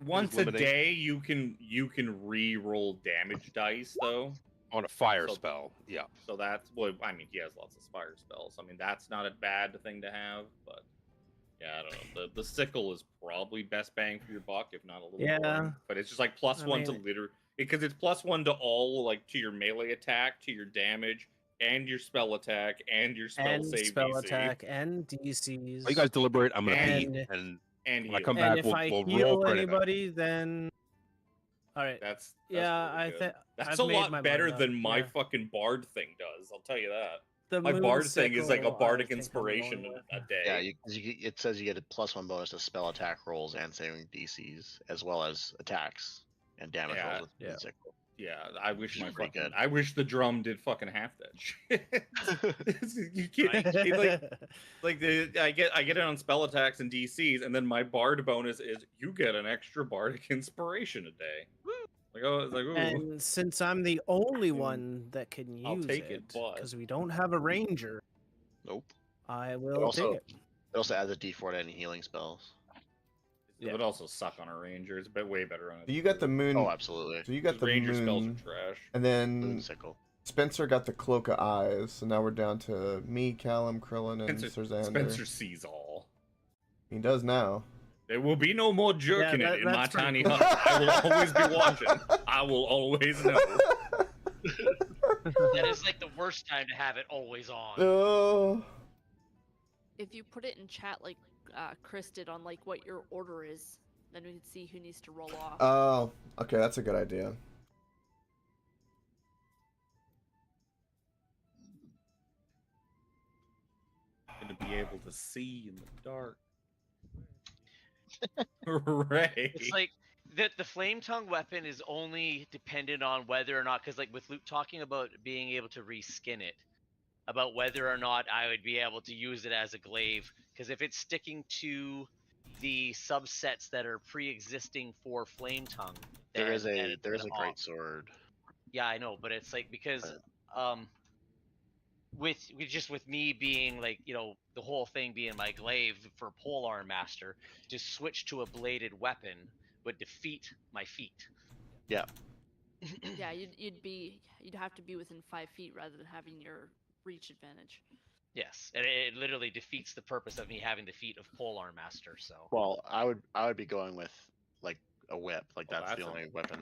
once a limiting. day you can re-roll damage dice though. On a fire So- spell, yeah. So that's well, I mean, he has lots of fire spells. I mean, that's not a bad thing to have, but yeah, I don't know. The sickle is probably best bang for your buck, if not a little Yeah. more. But it's just like +1 to mean- liter because it's +1 to all, like to your melee attack, to your damage, and your spell attack, and your spell And save spell DC, attack and DCs. While you guys deliberate, I'm gonna And- pee, and and when I heal. come and back, if we'll I roll heal credit. anybody, then all right. That's Yeah, really I good. think That's I've a made lot my mind better up, than my yeah. fucking bard thing does. I'll tell you that. The My moon bard thing is like a sickle, I bardic think I'm inspiration going with. a day. Yeah, it says you get a +1 bonus to spell attack rolls and saving DCs, as well as attacks and damage Yeah, rolls. With yeah. sickle. Yeah, I wish Which my is pretty fucking, good. I wish the drum did fucking half that shit. You can't, I get it on spell attacks and DCs, and then my bard bonus is you get an extra bardic inspiration a day. Like oh, it's like ooh. And since I'm the only one that can use I'll take it, but- because we don't have a ranger, Nope. I will also- take it. It also adds a D4 to any healing spells. It would also suck on a ranger. It's way better on a. So you got the moon. Oh, absolutely. So you got the ranger spells moon, are trash. and Moon then sickle. Spencer got the cloak of eyes. So now we're down to me, Callum, Krillin, and Spencer, Sir Xander. Spencer sees all. He does now. There will be no more jerking Yeah, it in my that's pretty tiny cool. hut. I will always be watching. I will always know. That is like the worst time to have it always on. Oh. If you put it in chat like Chris did on like what your order is, then we can see who needs to roll off. Oh. Okay, that's a good idea. Gonna be able to see in the dark. Hooray! It's like the flame tongue weapon is only dependent on whether or not, because like with Luke talking about being able to reskin it, about whether or not I would be able to use it as a glaive. Because if it's sticking to the subsets that are pre-existing for Flame Tongue, There is then a it's gonna great off. sword. Yeah, I know, but it's like because with me being like, you know, the whole thing being my glaive for Polearm Master, to switch to a bladed weapon would defeat my feat. Yeah. Yeah, you'd have to be within 5 feet rather than having your reach advantage. Yes, and it literally defeats the purpose of me having the feat of Polearm Master. So Well, I would be going with like a whip. Like Well, that's that's the a- only weapon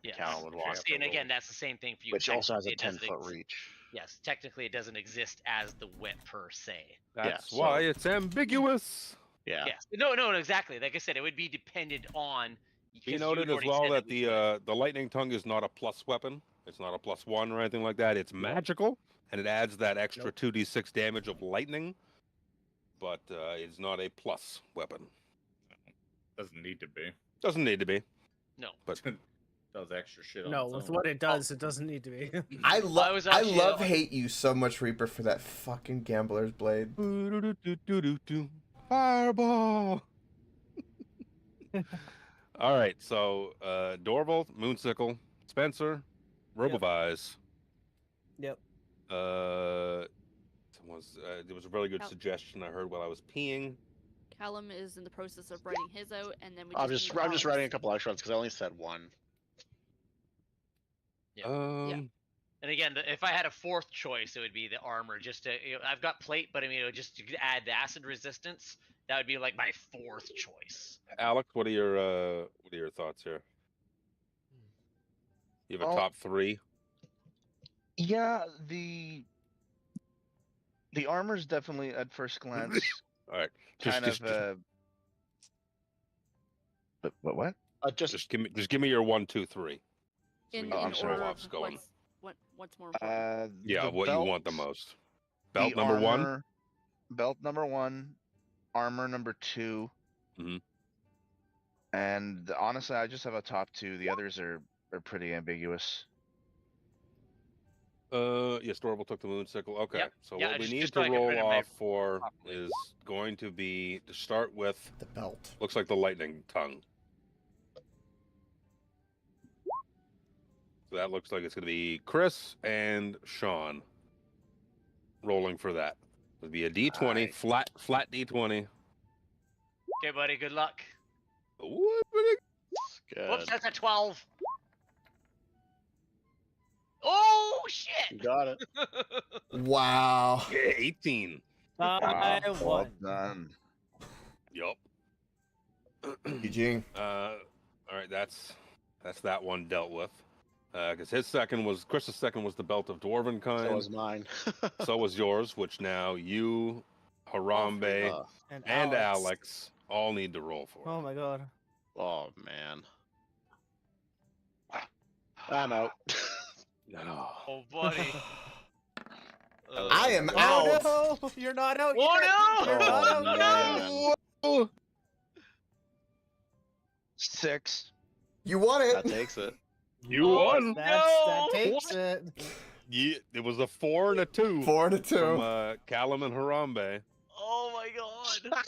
yes. Cal would You want. have to And again, roll. that's the same thing for you. Which also has a Technically, it 10-foot doesn't reach. Yes, technically it doesn't exist as the whip per se. That's so- why it's ambiguous. Yeah. Yes. No, exactly. Like I said, it would be dependent on. Be 'cause noted you'd as already well said that we could. the lightning tongue is not a plus weapon. It's not a +1 or anything like that. It's magical, and it adds that extra 2d6 damage of lightning, but it's not a plus weapon. Doesn't need to be. Doesn't need to be. No. But Does extra shit on No, its with own. what it does, it doesn't need to be. I was actually, love hate you so much, Reaper, for that fucking gambler's blade. Fireball. All right, so Dorval, Moonsickle, Spencer, Robovise. Yep. There was a really good Cal- suggestion I heard while I was peeing. Callum is in the process of writing his out, and then we. I'm just just need I'm just Alex. writing a couple extra ones because I only said one. Yeah. And again, if I had a fourth choice, it would be the armor. Just to, I've got plate, but I mean, just to add the acid resistance, that would be like my fourth choice. Alex, what are your thoughts here? You have a Oh. top 3. Yeah, the armor's definitely at first glance All right, kind of what? just give me your 1, 2, 3. So In, we can in get the order of show-offs going. what's more important. Yeah, the what you want the belt, most. the Belt number 1. armor, Belt number 1, armor number 2. Mhm. And honestly, I just have a top 2. The others are pretty ambiguous. Yes, Dorval took the Moonsickle. Okay, Yep. so Yeah, what we just- need just to so I can roll put it in my off for properly. is going to be to start with. The belt. Looks like the lightning tongue. So that looks like it's going to be Chris and Sean rolling for that. It'll be a D20, Alright. flat D20. Okay, buddy. Good luck. What? Good. Whoops, that's a 12. Oh shit! You got it. Wow. Yeah, 18. I Well won. done. Yup. Eugene. All right, that's that one dealt with. Because Chris's second was the belt of dwarven kind. So was mine. So was yours, which now you, Harambe, Uh, and Alex all need to roll for. Oh my god. oh man. I'm out. No. Oh, buddy. I am out. Oh no! You're not out Oh, yet! no! You're not Oh, out yet! man. 6. You won it. That takes it. You Oh, won. That No! takes it. Yeah, it was a 4 and a 2 4 to 2. from Callum and Harambe. Oh my god.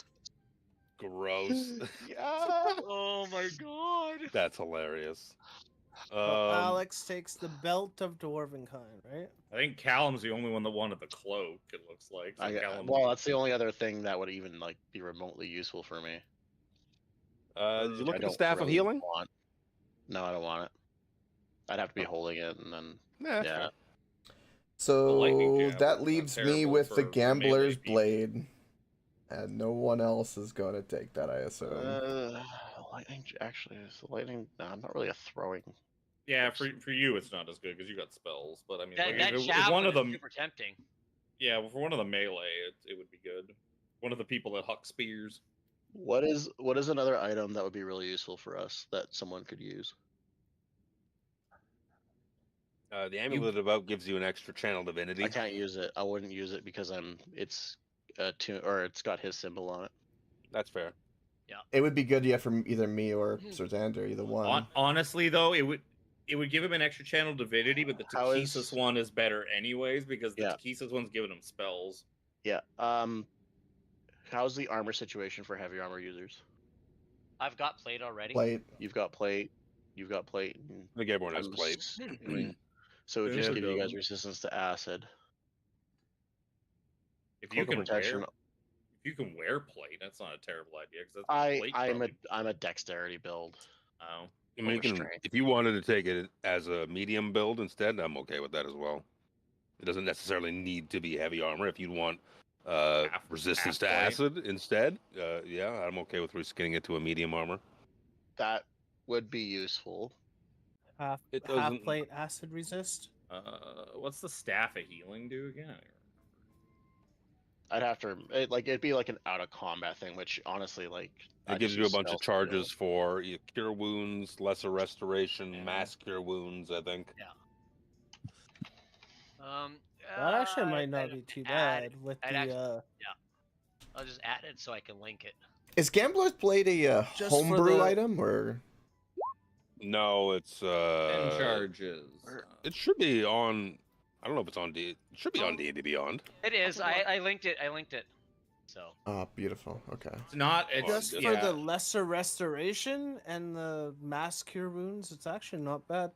Gross. Oh my god. That's hilarious. Well, Alex takes the belt of dwarven kind, right? I think Callum's the only one that wanted the cloak. It looks like. So Callum, Well, that's the only other thing that would even like be remotely useful for me. Did you look I at the don't staff of really healing? want- No, I don't want it. I'd have to be holding it, and then Nah, that's yeah. fair. So lightning jab is that not leaves me terrible with the for gambler's melee people. blade. And no one else is going to take that, I assume. Lightning actually is the lightning. No, I'm not really a throwing. yeah, for you it's not as good because you got spells. But I mean, That, like, that if javelin one of is them, super tempting. yeah, for one of the melee, it would be good. One of the people that huck spears. What is another item that would be really useful for us that someone could use? The amulet about gives you an extra channel divinity. I can't use it. I wouldn't use it because it's it's got his symbol on it. That's fair. It would be good, yeah, from either me or Sir Xander, either one. Honestly, though, it would give him an extra channel divinity, but the How is- Takesis one is better anyways because the Yeah. Takesis one's giving him spells. Yeah. How's the armor situation for heavy armor users? I've got plate already. Plate. You've got plate. You've got plate. and I think everyone has I'm plate. assuming- So it would just Yeah. give you guys resistance to acid. If you Cloak of can protection. wear, if you can wear plate, that's not a terrible idea because plate I'm a dexterity build. Oh. I mean, you can, Overstrength. if you wanted to take it as a medium build instead, I'm okay with that as well. It doesn't necessarily need to be heavy armor. If you want resistance to half plate. acid instead, yeah, I'm okay with reskinning it to a medium armor. That would be useful. Half It half doesn't- plate acid resist. What's the staff of healing do again? I'd have to it'd be like an out of combat thing, which honestly It gives you a bunch of charges for cure wounds, lesser restoration, mass cure wounds. I think. That actually might not be too bad with I'd the. actually- I'll just add it so I can link it. Is Gambler's Blade a Just for homebrew the- item or? No, it's 10 charges. It should be on. I don't know if it's on D. It should be on D&D Beyond. It is. I linked it. I linked it. So. Ah, beautiful. Okay. It's not. It's Just for yeah. the lesser restoration and the mass cure wounds, it's actually not bad.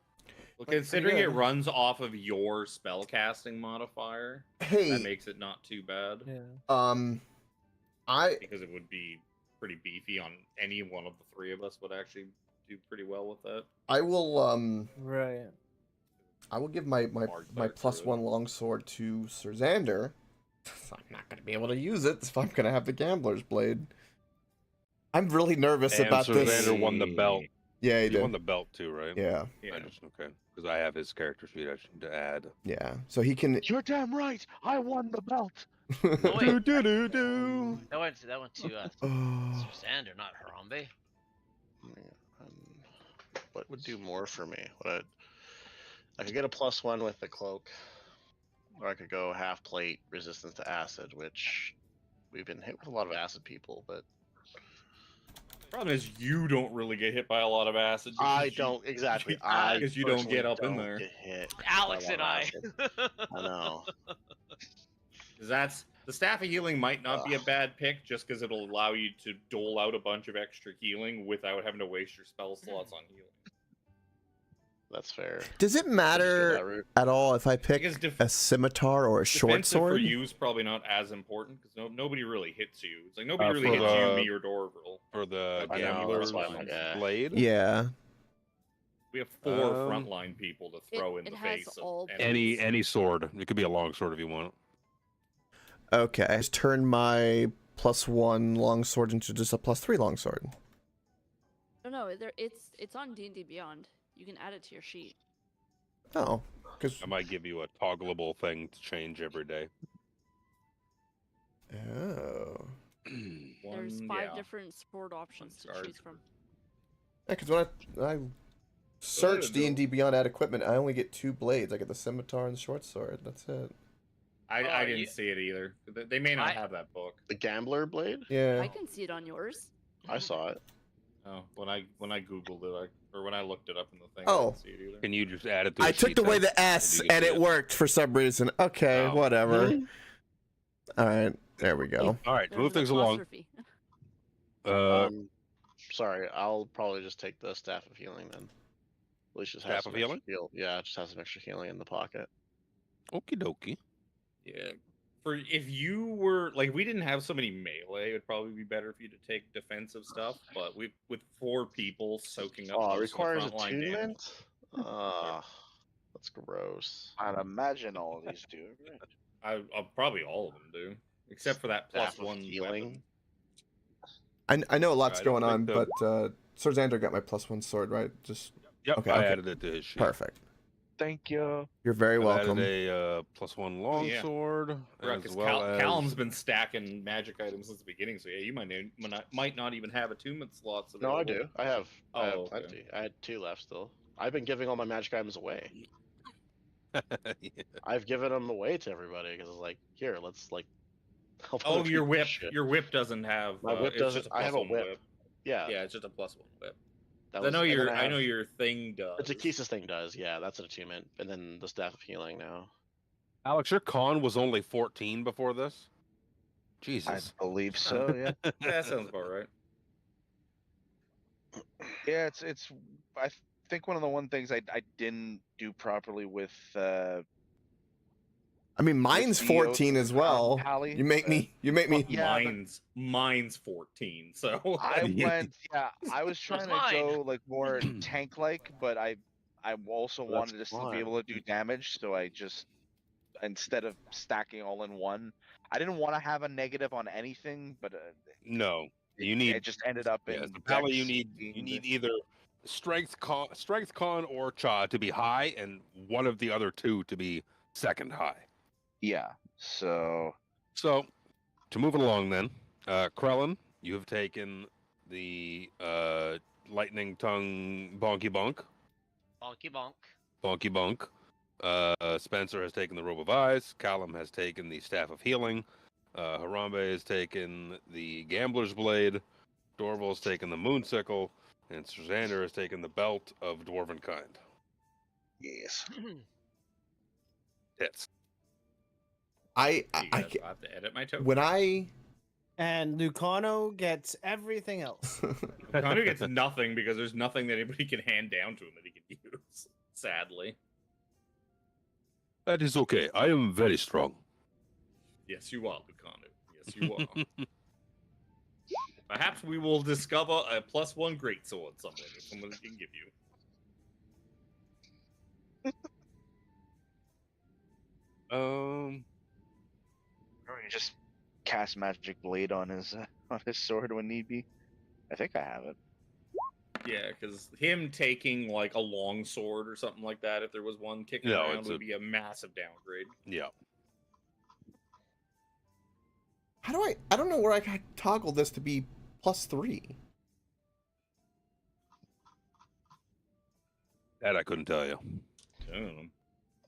Well, pretty considering it good. runs off of your spellcasting modifier, Hey. that makes it not too bad. Yeah. Because it would be pretty beefy on any one of the three of us would actually do pretty well with that. I will Right. I will give my Mark +1 longsword to Sir Xander. I'm not gonna be able to use it if I'm gonna have the Gambler's Blade. I'm really nervous And about Sir this. Xander won the belt. Yeah, he He did. won the belt too, right? Yeah. Yeah. Okay. Because I have his character sheet I should add. Yeah. So he can. You're damn right. I won the belt. Oh, wait. Do. That went to Oh. Xander, not Harambe. What would do more for me? I could get a +1 with the cloak, or I could go half plate resistance to acid, which we've been hit with a lot of acid people, but Problem is, you don't really get hit by a lot of acid. I don't exactly. I because you don't get personally up in don't there. Get hit Alex by a and lot I. of acid. I know. That's the staff of healing might not be a bad pick, just because it'll allow you to dole out a bunch of extra healing without having to waste your spell slots on healing. That's fair. Does it matter at all if I pick Because a scimitar or a short Defensive for sword? you is probably not as important because nobody really hits you. It's like nobody really for hits you, the- me or Dorville. For the I know, Gambler's that's why I'm like, eh. Blade. Yeah. We have 4 frontline people to throw in it the has face all of Any sword. It could be a long sword if you want. Okay. I just turn my +1 longsword into just a +3 longsword. No, it's on D&D Beyond. You can add it to your sheet. Oh, because I might give you a toggleable thing to change every day. oh, There's 5 different sword options to One choose from. yeah. Because when I search D&D Beyond add equipment, I only get 2 blades. I get the scimitar and the short sword. That's it. I didn't see it either. They may not have that book. The Gambler Blade? Yeah. I can see it on yours. I saw it. Oh, when I googled it, or when I looked it up in the thing, Oh. I didn't see it either. Can you just add it to I the took sheet away then? the S Did you get and to it worked for some reason. Okay, Oh. whatever. All right, there we go. All right, There's move an things along. apostrophe. Sorry, I'll probably just take the Staff of Healing then. At least just have Staff some of Healing? extra heal. Yeah, just have some extra healing in the pocket. Okie dokie. Yeah. For if you were like, we didn't have so many melee, it would probably be better for you to take defensive stuff. But with 4 people soaking up, Oh, it most requires of the frontline damage. attunement? That's gross. I'd imagine all of these do. Right? Probably all of them do, except for that Staff of +1 healing? weapon. I know a lot's I don't going on, think but Sir Xander got my +1 sword, right? Just Yep, Okay, I okay. added it to his sheet. perfect. Thank you. You're very I welcome. added a +1 longsword, Right, as because well as Callum's been stacking magic items since the beginning, so yeah, you might not even have attunement slots No, available. I do. I have. I have Oh, okay. plenty. I had 2 left still. I've been giving all my magic items away. Yeah. I've given them away to everybody because it's like, here, let's like. help Oh, other your people whip! shit. Your whip doesn't have. My whip it's doesn't- just a I have a +1 whip. Yeah. Yeah, it's just a +1 whip. That I know and then I know have- your thing does. The Takisa's thing does, yeah, that's an achievement. And then the Staff of Healing now. Alex, your con was only 14 before this. I Jesus. believe so. Yeah. That sounds about right. Yeah. It's. I think one of the things I didn't do properly with I mean, mine's the 14 as well. tally. You make me. Yeah, but mine's 14. So I went. Yeah, I was trying to mine? go like more tank-like, but I also Well, that's wanted to still be fine. able to do damage, so I just instead of stacking all in one, I didn't want to have a negative on anything, but No. You it need just ended up in yes, the pally you Dex need either strength con or cha to be high and one of the other two to be second high. Yeah. So So to move it along then, Krellin, you have taken the lightning tongue bonky bonk. Bonky bonk. Bonky bonk. Spencer has taken the robe of eyes. Callum has taken the staff of healing. Harambe has taken the gambler's blade. Dorval's taken the moonsickle, and Susander has taken the belt of dwarven kind. yes. Hits. I you guys will have to edit my token. when I And Lucano gets everything else. Connor gets nothing because there's nothing that anybody can hand down to him that he can use. Sadly. That is okay. I am very strong. Yes, you are, Lucano. Yes, you are. Perhaps we will discover a +1 greatsword somewhere that someone can give you. Or you just cast magic blade on his sword when need be. I think I have it. Yeah, because him taking like a long sword or something like that, if there was one kicking No, around, it's would a- be a massive downgrade. Yeah. how do I don't know where I can toggle this to be +3. That I couldn't tell you. I don't know.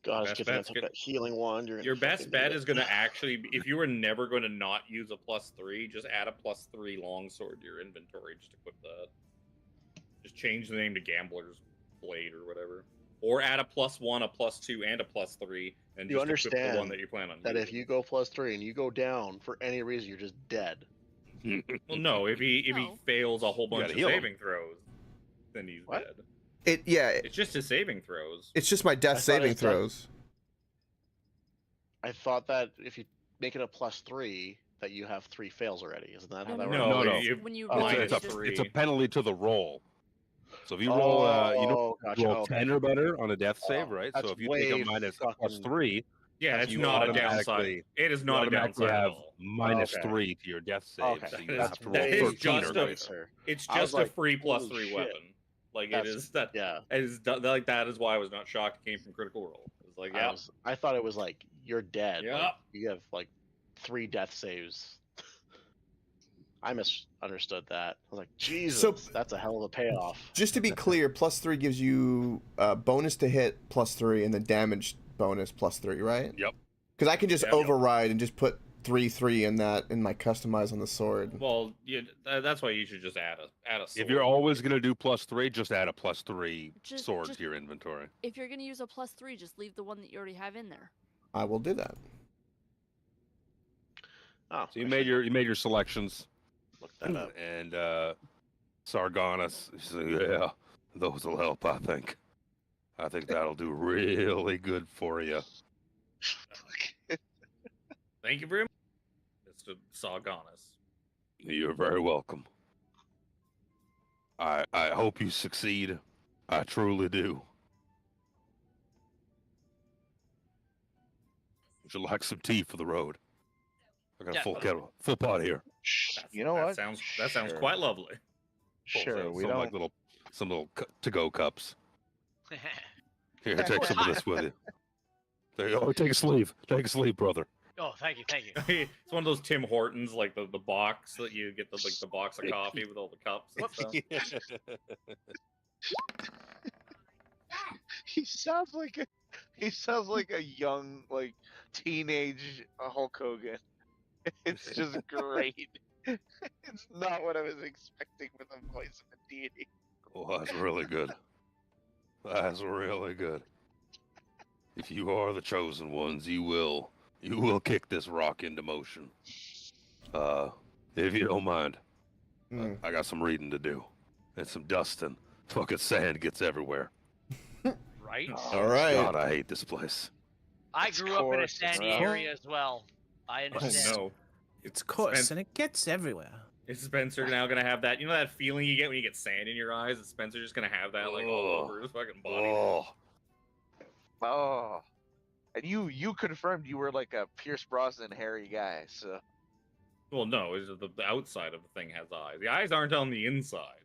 God, Best it's gonna bet's take good. that healing wand. You're gonna Your best fucking bet need is it. going to actually be, if you were never going to not use a +3, just add a +3 longsword to your inventory. Just equip that. Just change the name to Gambler's Blade or whatever. Or add a +1, a +2, and a +3, and You just equip the one understand that you plan on that using. if you go +3 and you go down for any reason, you're just dead. Well, no, if he No. fails a whole bunch gotta of heal him. saving throws, then he's What? dead. It's It's just his saving throws. just my I death thought saving it's that- throws. I thought that if you make it a +3, that you have 3 fails already. Isn't that how that No, works? No, no. you- When you Oh, roll, It's, you a, just- it's a penalty to the roll. So if you Gotcha. roll Okay. 10 or better on a death save, Oh, right? that's So if you take a way minus fucking- +3, Yeah, That's it's you not a automatically- downside. It is you not a automatically downside at have all. minus Okay. 3 to your death save. Okay, So you That have is- to roll that is 13 just or a- greater. sir. It's I was just like, a free holy +3 shit. weapon. Like That's- it is that. Yeah. It is like that is why I was not shocked it came from Critical Role. It's like yeah, I thought it was like you're dead. Yeah. Like, you have like 3 death saves. I misunderstood that. I was like, Jesus, that's a hell of a payoff. Just to be clear, +3 gives you bonus to hit +3 and then damage bonus +3, right? Yep. Because I can just Yep. override and just put 3/3 in that in my customize on the sword. well, that's why you should just add a. Sword. If you're always going to do +3, just add a +3 Just- sword just- to your inventory. If you're gonna use a +3, just leave the one that you already have in there. I will do that. Oh, So you I made should your selections, look that up. and Sargonis, he said, yeah, those will help. I think that'll do really good for you. Thank you very much, Mr. Sargonis. You're very welcome. I hope you succeed. I truly do. Would you like some tea for the road? I got a Yeah. full pot here. You know what? That sounds Sure. quite lovely. Sure, we some don't. like some little to-go cups. Here, take some of this with you. There you go. Take a sleeve. Take a sleeve, brother. Oh, thank you, thank you. It's one of those Tim Hortons, like the box that you get the box of coffee with all the cups and stuff. He sounds like a young like teenage Hulk Hogan. It's just great. It's not what I was expecting with a voice of a deity. Well, that's really good. That's really good. If you are the chosen ones, you will kick this rock into motion. If you don't mind, I got some reading to do and some dusting. Fucking sand gets everywhere. Right? All right. God, I hate this place. I Of grew up in a course, sandy bro. area as well. I Oh understand. no. It's coarse and it gets everywhere. Is Spencer now gonna have that? You know that feeling you get when you get sand in your eyes? Is Spencer just gonna have that like all over his fucking body? Oh, Oh. And you confirmed you were like a Pierce Brosnan hairy guy, so Well, no, it's just the outside of the thing has eyes. The eyes aren't on the inside.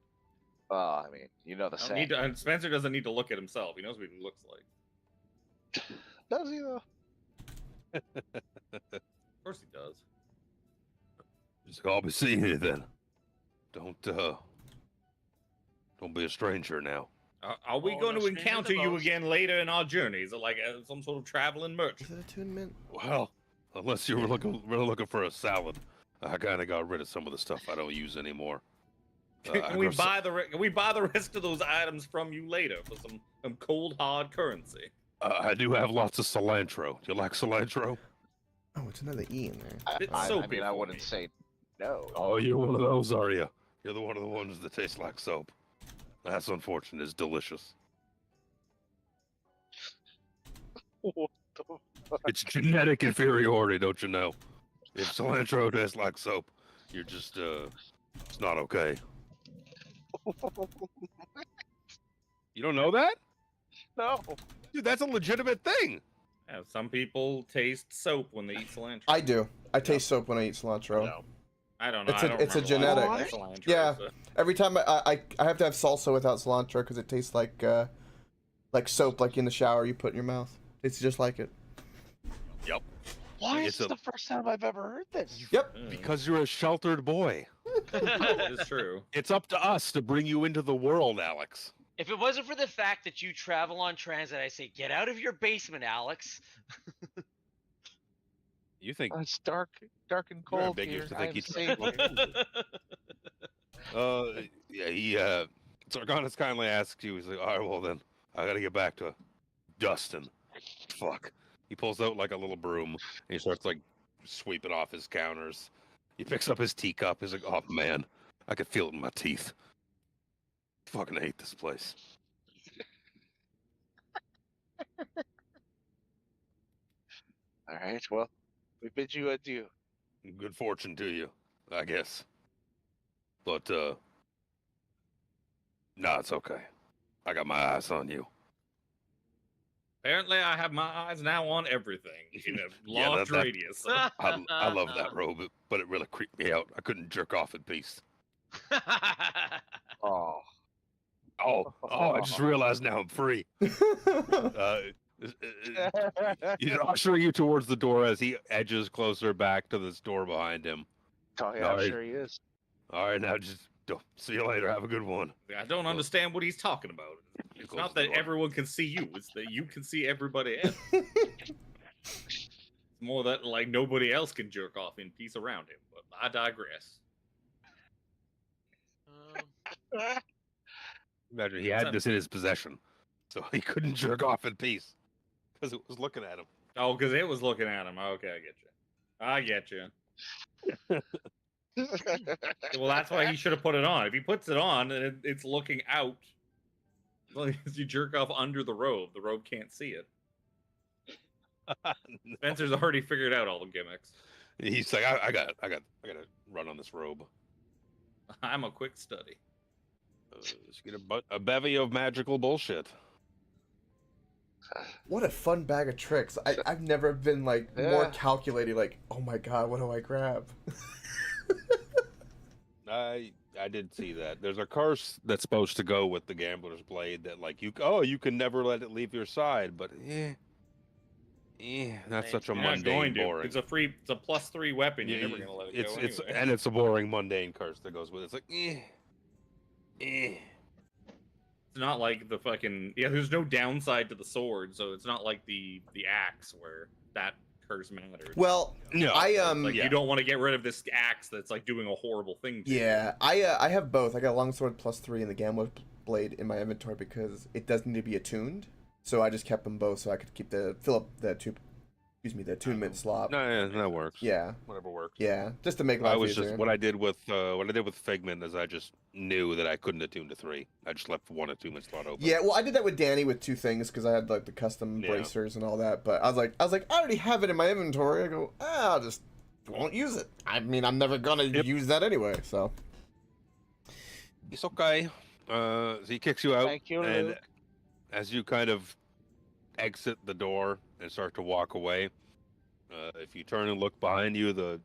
I mean, you know the I don't saying. need to, and Spencer doesn't need to look at himself. He knows what he looks like. Does he though? Of course he does. just I'll be seeing you then. Don't be a stranger now. Are we Oh, going no to stranger to encounter you those. again later in our journey? Is it like some sort of traveling merchant? Is it attunement? Well, unless you were really looking for a salad, I kind of got rid of some of the stuff I don't use anymore. Can we buy the rest of those items from you later for some cold hard currency? I do have lots of cilantro. Do you like cilantro? Oh, it's another E in there. It's I soapy mean, I for wouldn't me. say no. Oh, you're one of those, are you? You're the one of the ones that taste like soap. That's unfortunate. It's delicious. What the fuck? It's genetic inferiority, don't you know? If cilantro tastes like soap, you're just it's not okay. You don't know that? No. Dude, that's a legitimate thing. Yeah, some people taste soap when they eat cilantro. I do. I taste soap when I eat cilantro. No. I don't know. It's I a- don't it's a remember why I genetic. like cilantro, Yeah. so- Every time I have to have salsa without cilantro because it tastes like soap, like in the shower you put in your mouth. It's just like it. Why It's is this a- the first time I've ever heard this? Yep. Because you're a sheltered boy. It's true. It's up to us to bring you into the world, Alex. If it wasn't for the fact that you travel on transit, I say, get out of your basement, Alex. You think It's dark and You're cold ambiguous here. to think I'm he's- safe. yeah, he Sargonis kindly asks you, he's like, alright, well then, I gotta get back to Dustin. Fuck. He pulls out like a little broom and he starts like sweeping off his counters. He picks up his teacup, he's like, oh man, I can feel it in my teeth. Fucking hate this place. All right. Well, we bid you adieu. Good fortune to you, I guess. But no, it's okay. I got my eyes on you. Apparently, I have my eyes now on everything in a Yeah, large that- radius. I love that robe, but it really creeped me out. I couldn't jerk off in peace. Oh. Oh, I just realized now I'm free. Ushering you towards the door as he edges closer back to this door behind him. Oh yeah, I'm Alright. sure he is. All right, now just see you later. Have a good one. I don't understand what he's talking about. It's Close not the that door. everyone can see you; it's that you can see everybody else. It's more that like nobody else can jerk off in peace around him. But I digress. Imagine he had this in his possession, so he couldn't jerk off in peace because it was looking at him. Oh, because it was looking at him. Okay, I get you. Well, that's why he should have put it on. If he puts it on and it's looking out, as long as you jerk off under the robe can't see it. Spencer's already figured out all the gimmicks. He's like, I got to run on this robe. I'm a quick study. Just get a bevy of magical bullshit. What a fun bag of tricks. I've never been like more Yeah. calculating, like, oh my god, what do I grab? I did see that. There's a curse that's supposed to go with the gambler's blade that like you can never let it leave your side, but that's such a You're not mundane, going to. boring. It's a +3 weapon. You're Yeah, never gonna let it it's go it's anyway. and it's a boring, mundane curse that goes with it. It's like It's not like the fucking There's no downside to the sword, so it's not like the axe where that curse mattered. Well, no. I Like yeah. you don't want to get rid of this axe that's like doing a horrible thing to you. yeah, I have both. I got longsword +3 and the gambler's blade in my inventory because it does need to be attuned. So I just kept them both so I could keep fill up the attunement slot. No, yeah, that works. Yeah, Whatever works. yeah, just to make life I was easier. just what I did with Figment is I just knew that I couldn't attune to 3. I just left one attunement slot open. Yeah, well, I did that with Danny with 2 things because I had like the custom bracers and all that. But I was like, I already have it in my inventory. I go, I'll just won't use it. I mean, I'm never gonna use that anyway. So it's okay. So he kicks you out, Thank you, and Luke. as you kind of exit the door and start to walk away, if you turn and look behind you, the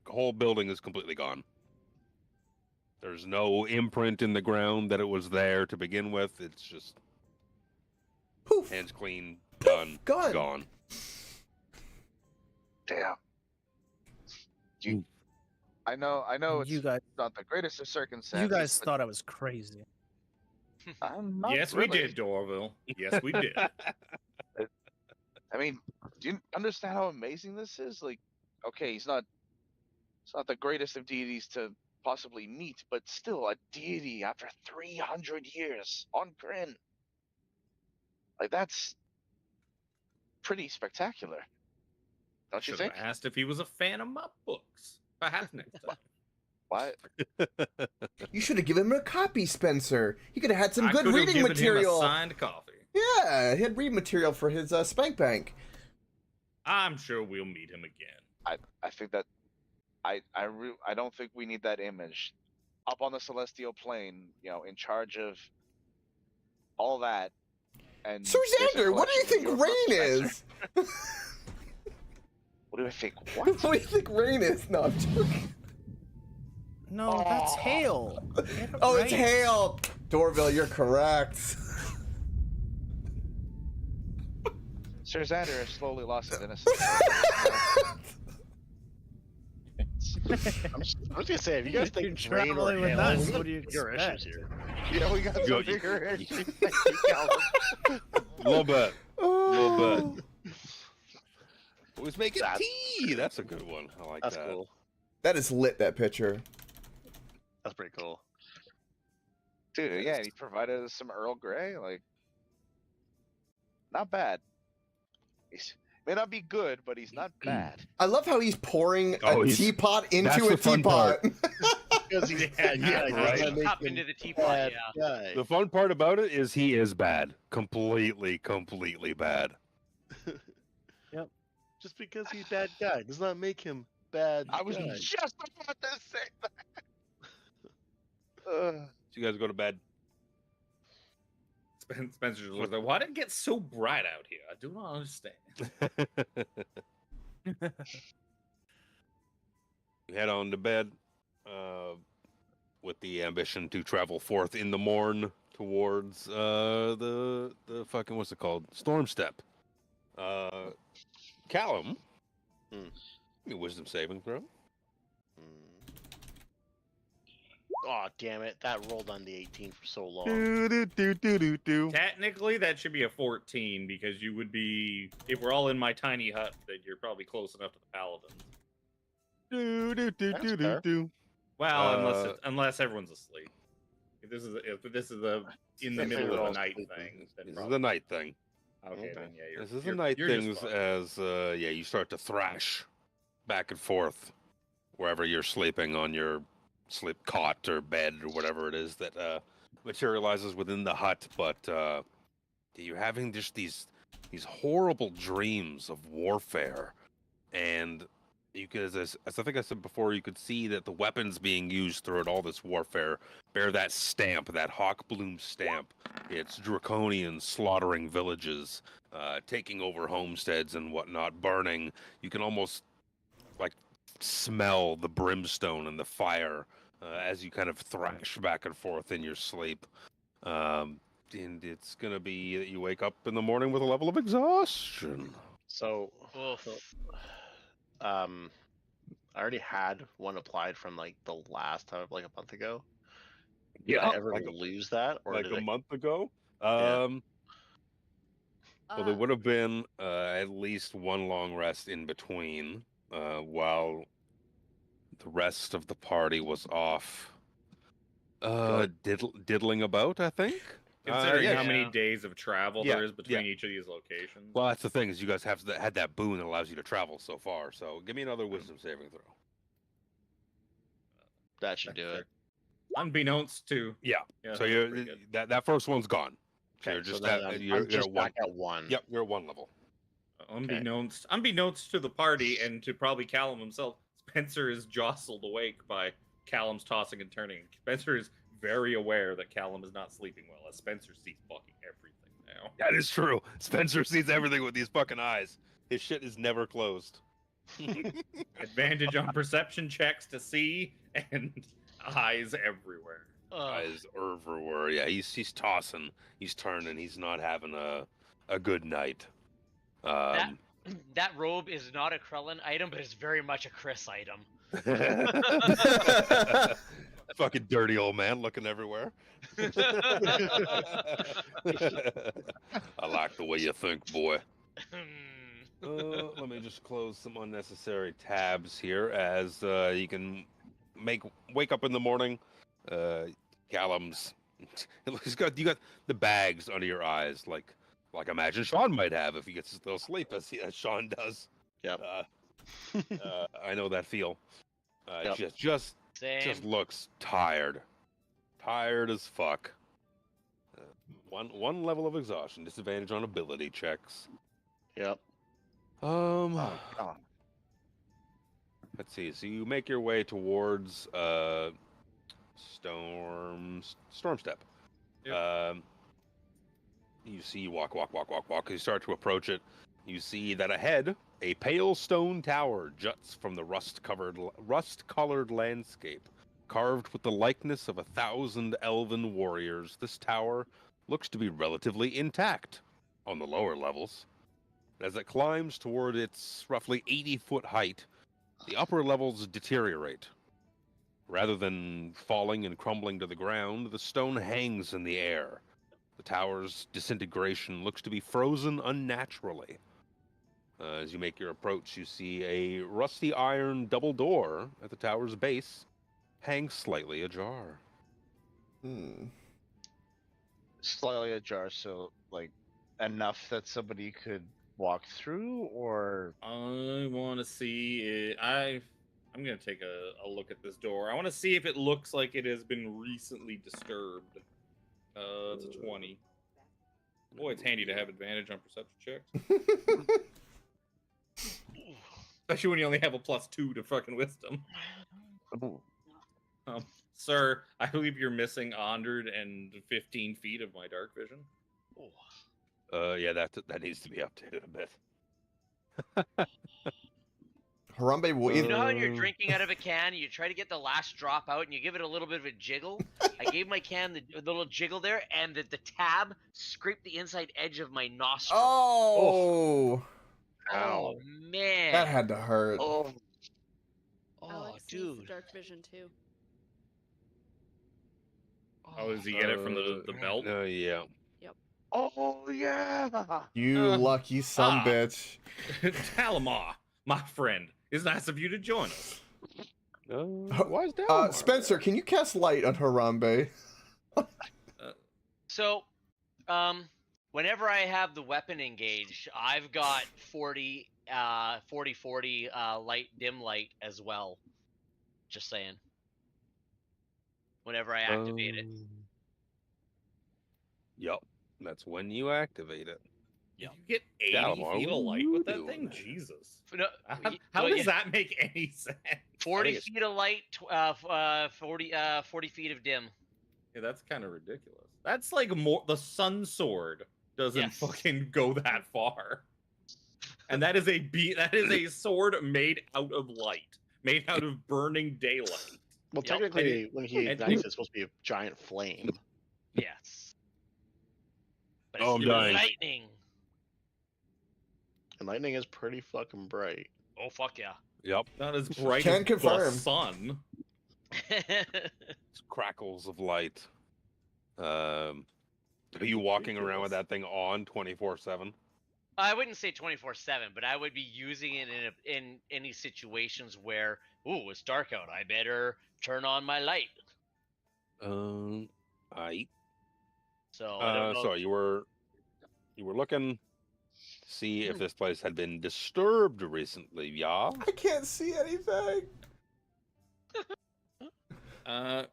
whole building is completely gone. There's no imprint in the ground that it was there to begin with. It's just poof, hands clean, done, gone. Damn. I know it's You guys, not the greatest of circumstances. you guys but thought I was crazy. I'm not Yes, really. we did, Dorville. Yes, we did. I mean, do you understand how amazing this is? Like, okay, it's not the greatest of deities to possibly meet, but still a deity after 300 years on Kryn. Like, that's pretty spectacular. Don't you Should have think? asked if he was a fan of my books. Perhaps next time. What? you should have given him a copy, Spencer. He could have had some I good could have reading given material. him a signed copy. Yeah, he had reading material for his Spank Bank. I'm sure we'll meet him again. I think that I don't think we need that image up on the celestial plane, in charge of all that. And Sir Xander, what do you think Rain is? What do I think? What do you think Rain is? No, I'm joking. No, that's hail. Get it Oh, it's right. hail. Dorville, you're correct. Sir Xander has slowly lost his innocence. I'm just gonna say, if you guys You're think rain or traveling with hail, us, we got what do you bigger expect? issues here. Yeah, we got Yo, some you- bigger issues. A little bit. Oh. Who's making tea? That's a good one. I like That's that. cool. That is lit, that picture. That's pretty cool. Dude, yeah, and he provided us some Earl Grey. Like, not bad. He's may not be good, but he's not bad. I love how he's pouring Oh, a he's- teapot that's into a the fun teapot. Because he's bad Yeah, guy. right. Gotta make Up him into the teapot, bad yeah. guy. The fun part about it is he is bad. Completely bad. Just because he's bad guy does not make him bad I was guy. just about to say that. So you guys go to bed. Spencer just looks like, why did it get so bright out here? I do not understand. You head on to bed with the ambition to travel forth in the morn towards the fucking, what's it called? Storm Step. Callum, Hmm. give me a wisdom saving throw. Oh, damn it. That rolled on the 18 for so long. Technically, that should be a 14 because you would be, if we're all in my tiny hut, then you're probably close enough to the paladins. Well, unless everyone's asleep. If this is a in the middle of the night thing, then This is probably. the night thing. Okay, then yeah, you're, This is the you're- night you're just things fine. as you start to thrash back and forth wherever you're sleeping on your sleep cot or bed or whatever it is that materializes within the hut. But you're having just these horrible dreams of warfare, and you could, as I think I said before, you could see that the weapons being used throughout all this warfare bear that stamp, that hawk bloom stamp. It's draconian, slaughtering villages, taking over homesteads and whatnot, burning. You can almost like smell the brimstone and the fire as you kind of thrash back and forth in your sleep. And it's gonna be that you wake up in the morning with a level of exhaustion. So, Oof. I already had one applied from like the last time, like a month ago. Did I ever lose that, or like did a it... month ago. Yeah. Well, there would have been at least one long rest in between, while the rest of the party was off Diddling about, I think. Considering Yeah. how many Yeah. days of travel Yeah, there is between yeah. each of these locations. Well, that's the thing is you guys had that boon that allows you to travel so far. So give me another wisdom saving throw. That should do it. Unbeknownst to Yeah. yeah, So that's you're pretty good. that first one's gone. So Okay, you're just then you're I'm just at one. back at 1. Yep, you're at 1 level. Unbeknownst to the party and to probably Callum himself, Spencer is jostled awake by Callum's tossing and turning. Spencer is very aware that Callum is not sleeping well, as Spencer sees fucking everything now. That is true. Spencer sees everything with these fucking eyes. His shit is never closed. Advantage on perception checks to see, and eyes everywhere. Eyes everywhere. Yeah, he's tossing, he's turning, he's not having a good night. That robe is not a Krellin item, but it's very much a Chris item. Fucking dirty old man looking everywhere. I like the way you think, boy. Let me just close some unnecessary tabs here as you can wake up in the morning. Callum's you got the bags under your eyes like imagine Sean might have if he gets his little sleep as Sean does. Yep. I know that feel. Yep. Just Same. looks tired as fuck. One level of exhaustion, disadvantage on ability checks. Yep. Oh, God. Let's see. So you make your way towards Storm Step. Yep. You see, you walk. You start to approach it. You see that ahead, a pale stone tower juts from the rust-colored landscape, carved with the likeness of 1,000 elven warriors. This tower looks to be relatively intact on the lower levels. As it climbs toward its roughly 80-foot height, the upper levels deteriorate. Rather than falling and crumbling to the ground, the stone hangs in the air. The tower's disintegration looks to be frozen unnaturally. As you make your approach, you see a rusty iron double door at the tower's base hang slightly ajar. Slightly ajar, so like enough that somebody could walk through, or I want to see it. I'm gonna take a look at this door. I want to see if it looks like it has been recently disturbed. It's a 20. Boy, it's handy to have advantage on perception checks, especially when you only have a +2 to fucking wisdom. Sir, I believe you're missing 115 feet of my dark vision. Yeah, that needs to be updated a bit. Harambe will You know how you're drinking out of a can, you try to get the last drop out, and you give it a little bit of a jiggle? I gave my can the little jiggle there, and the tab scraped the inside edge of my nostril. Oh, Oh, man. that had to hurt. Oh, Alex needs dude. the dark vision too. Oh, does he get it from the belt? Oh, yeah. oh yeah, You lucky son bitch. Talamar, my friend, it's nice of you to join us. Why is that? Spencer, can you cast light on Harambe? So, whenever I have the weapon engaged, I've got 40 light, dim light as well. Just saying. Whenever I activate it. Yep, that's when you activate it. You get 80 Talamar, feet of what are light you with that doing? thing? Jesus. No, How does that make any sense? 40 feet of light, 40 feet of dim. Yeah, that's kind of ridiculous. That's like more. The sun sword doesn't Yes. fucking go that far. And that is a sword made out of light, made out of burning daylight. Well, Yep. technically, when he and- ignites, it's supposed to be a giant flame. Yes. But Oh, it's I'm dying. lightning. And lightning is pretty fucking bright. Oh, fuck yeah. Yep. Not as bright Can as confirm. the sun. It's crackles of light. Are you walking around with that thing on 24/7? I wouldn't say 24/7, but I would be using it in any situations where, ooh, it's dark out. I better turn on my light. I. So I don't know. So you were looking to see if this place had been disturbed recently, yeah? I can't see anything. I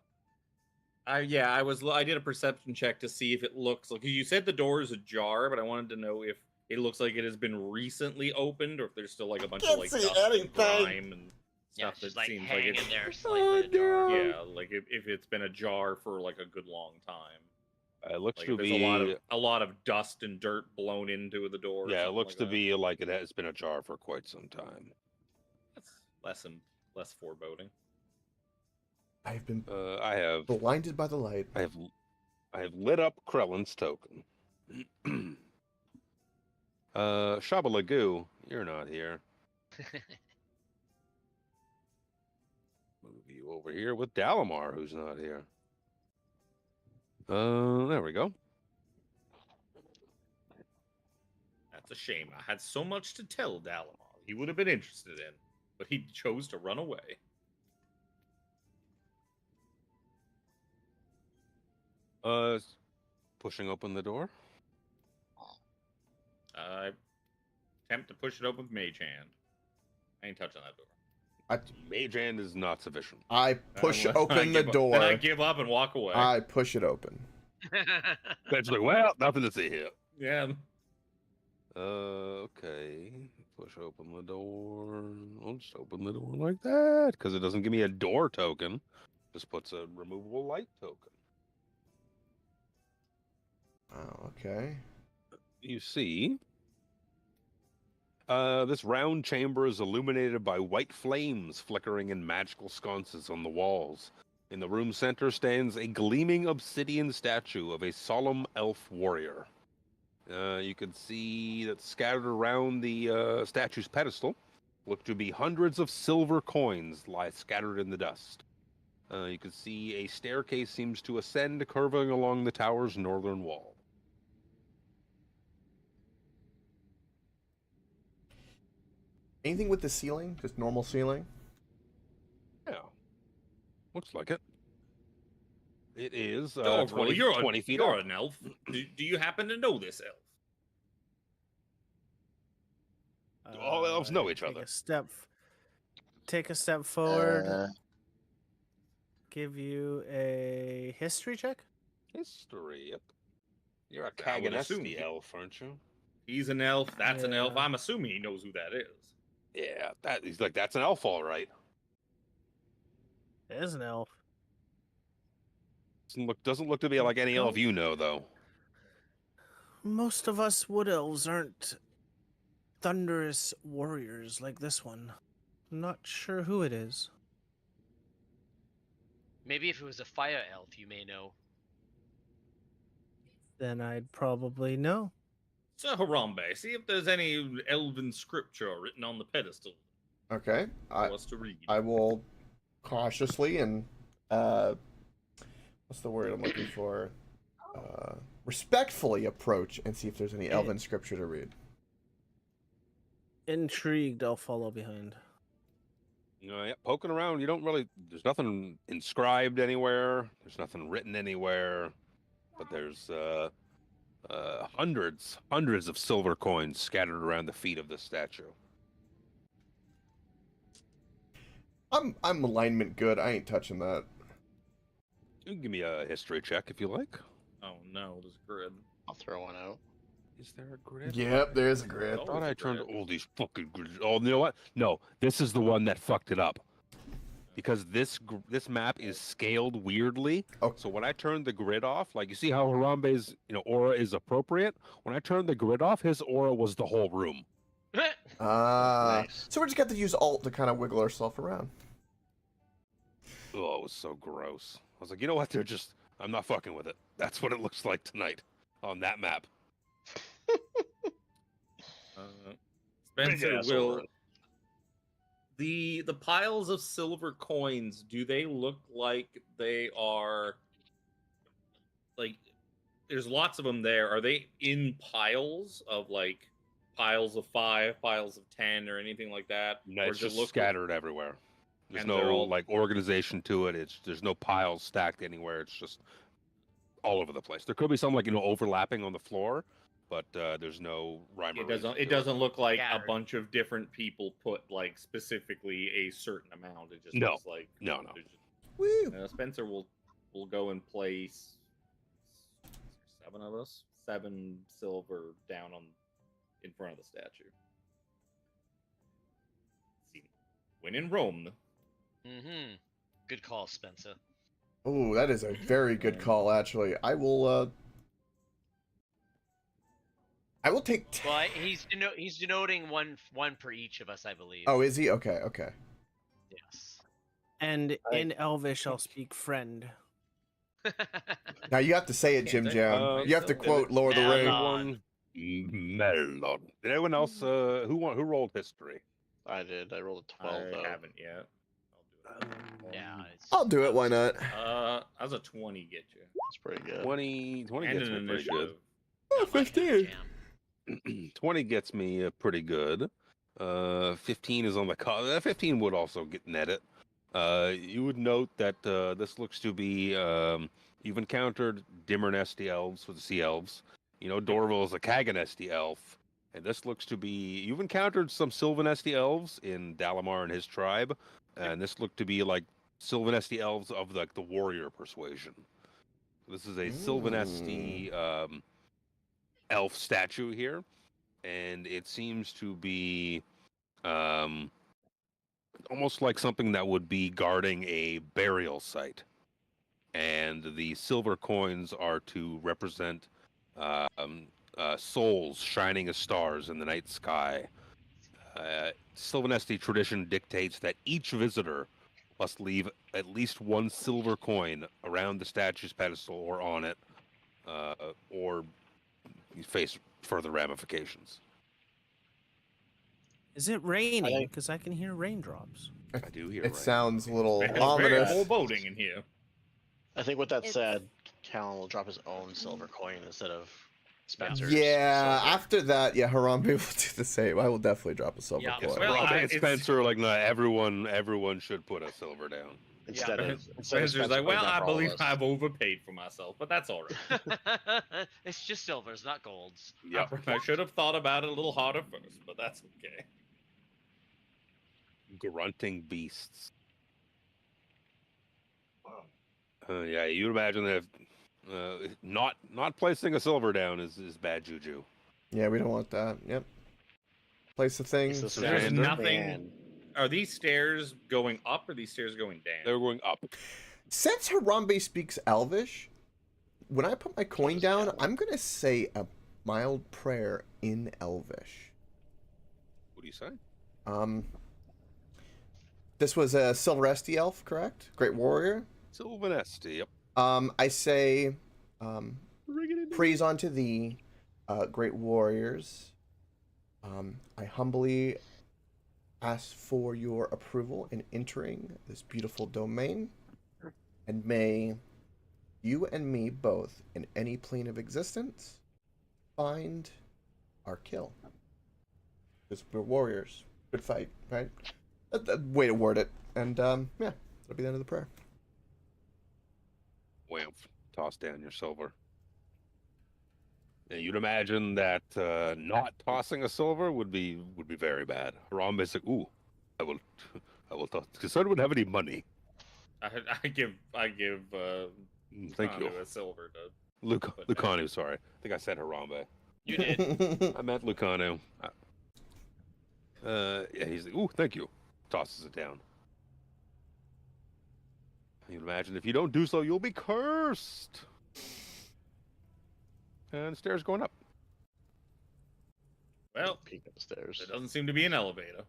did a perception check to see if it looks like, you said the door is ajar, but I wanted to know if it looks like it has been recently opened, or if there's still like a bunch of like see dust and anything. grime and Yeah, stuff it's just that like seems like hanging it's there slightly ajar. yeah, like if it's been ajar for like a good long time. It looks Like to if there's be a lot of dust and dirt blown into the door. or yeah, it something looks like to that. be like it has been ajar for quite some time. That's less foreboding. I've been I have blinded by the light. I have lit up Krellin's token. Shabalagoo, you're not here. Move you over here with Dalamar, who's not here. There we go. That's a shame. I had so much to tell Dalamar he would have been interested in, but he chose to run away. Pushing open the door. Attempt to push it open with Mage Hand. I ain't touching that door. Mage Hand is not sufficient. I push open the door. Then I give up and walk away. I push it open. That's like, well, nothing to see here. Yeah. Okay. Push open the door. I'll just open the door like that because it doesn't give me a door token. Just puts a removable light token. Oh, okay. You see, this round chamber is illuminated by white flames flickering in magical sconces on the walls. In the room center stands a gleaming obsidian statue of a solemn elf warrior. You can see that scattered around the statue's pedestal look to be hundreds of silver coins lie scattered in the dust. You can see a staircase seems to ascend, curving along the tower's northern wall. Anything with the ceiling? Just normal ceiling? Yeah. Looks like it. It is Dog, 20, you're 20 feet You're up. an elf. Do you happen to know this elf? All elves know each other. Take a step forward. Give you a history check. History, yep. You're a I would assume Kaganesti elf, aren't you? He's an elf. That's an elf. Yeah. I'm assuming he knows who that is. Yeah, he's like, that's an elf, all right. It is an elf. Doesn't look to be like any elf you know, though. Most of us wood elves aren't thunderous warriors like this one. I'm not sure who it is. Maybe if it was a fire elf, you may know. Then I'd probably know. So Harambe, see if there's any elven scripture written on the pedestal Okay. for us to read. I will cautiously and what's the word I'm looking for? Respectfully approach and see if there's any elven scripture to read. Intrigued, I'll follow behind. Yeah, poking around, you don't really. There's nothing inscribed anywhere. There's nothing written anywhere. But there's hundreds of silver coins scattered around the feet of the statue. I'm alignment good. I ain't touching that. You can give me a history check if you like. Oh no, there's a grid. I'll throw one out. Is there a grid? Yep, there's a grid. I thought I turned grid. all these fucking grids. Oh, you know what? No, this is the one that fucked it up. Because this map is scaled weirdly. Oh. So when I turned the grid off, like you see how Harambe's aura is appropriate. When I turned the grid off, his aura was the whole room. Nice. So we just got to use alt to kind of wiggle ourselves around. Oh, it was so gross. I was like, you know what? I'm not fucking with it. That's what it looks like tonight on that map. Spencer Big ass will. aura. The piles of silver coins, do they look like they are like there's lots of them there. Are they in piles of like piles of 5, piles of 10 or anything like that? No, Or it's does it just look scattered everywhere. There's And no they're all- like organization to it. There's no piles stacked anywhere. It's just all over the place. There could be some like overlapping on the floor, but there's no rhyme or It reason doesn't. It to doesn't look like a Scattered. bunch of different people put like specifically a certain amount. It just No. looks like No. there's just- Woo! Spencer will go and place 7 of us, 7 silver down in front of the statue. See, when in Rome, Mm-hmm. Good call, Spencer. Oh, that is a very good call, actually. I will take. Well, he's denoting one per each of us, I believe. Oh, is he? Okay, okay. Yes. And in Elvish, I'll speak friend. Now you have to say it, Jim Can't say Jam. it. You have to quote Lord of the Melon. Rings. Melon. Did anyone else? Who rolled history? I did. I rolled a 12 I though. haven't yet. I'll do it. Yeah. I'll do it. Why not? How's a 20 get you? It's pretty good. 20 And gets an me pretty initiative. good. Oh, 15. 20 gets me pretty good. 15 is on the 15 would also get netted. You would note that this looks to be you've encountered Dimmernesty elves with the sea elves. Dorval is a Kaganesti elf, and this looks to be you've encountered some Sylvanesty elves in Dalamar and his tribe, and this looked to be like Sylvanesty elves of the warrior persuasion. This is a Sylvanesty elf statue here, and it seems to be almost like something that would be guarding a burial site. And the silver coins are to represent souls shining as stars in the night sky. Sylvanesti tradition dictates that each visitor must leave at least one silver coin around the statue's pedestal or on it, or you face further ramifications. Is it raining? think- Because I can hear raindrops. I do hear It rain. sounds a little It's very ominous. foreboding in here. I think with that It's- said, Callan will drop his own silver coin instead of Spencer's. Yeah, silver. after that, yeah, Harambe will do the same. I will definitely drop a silver Yeah, coin. well, Rob and it's- Spencer, like, no, everyone should put a silver down. Instead of Spencer's Spencer like, putting well, that I for all of believe us." I've overpaid for myself, but that's all right. It's just silvers, not golds. Yep. I should have thought about it a little harder first, but that's okay. Grunting beasts. Yeah, you'd imagine that not placing a silver down is bad juju. Yeah, we don't want that. Yep. Place the It's things. the So sound there's of the nothing- band. Are these stairs going up or these stairs going down? They're going up. Since Harambe speaks Elvish, when I put my coin does down, Callan. I'm gonna say a mild prayer in Elvish. What do you say? This was a Silveresti elf, correct? Great warrior. Sylvanesti. Yep. I say, praise unto thee, great warriors. I humbly ask for your approval in entering this beautiful domain, and may you and me both, in any plane of existence, find our kill. Because we're warriors. Good fight, right? Way to word it. And, yeah, that'll be the end of the prayer. Wham. Toss down your silver. Yeah, you'd imagine that not tossing a silver would be very bad. Harambe's like, ooh, I will toss, because I don't have any money. I give Thank you. Kanu a silver to. Lucanu, sorry. I think I said Harambe. You did. I meant Lucanu. Yeah, he's like, ooh, thank you. Tosses it down. You'd imagine if you don't do so, you'll be cursed. And stairs going up. Well, Peek upstairs. there doesn't seem to be an elevator.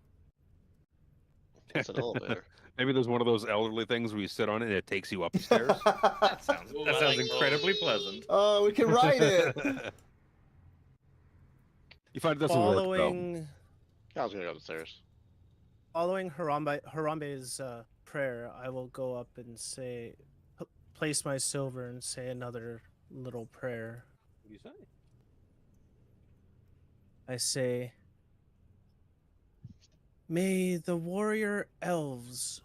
It's an elevator. Maybe there's one of those elderly things where you sit on it and it takes you upstairs. That sounds Ooh, that I sounds like incredibly those. pleasant. Oh, we can ride it. You find it doesn't work, though. Following I was gonna go upstairs. Harambe's prayer, I will go up and say, place my silver and say another little prayer. What do you say? I say, may the warrior elves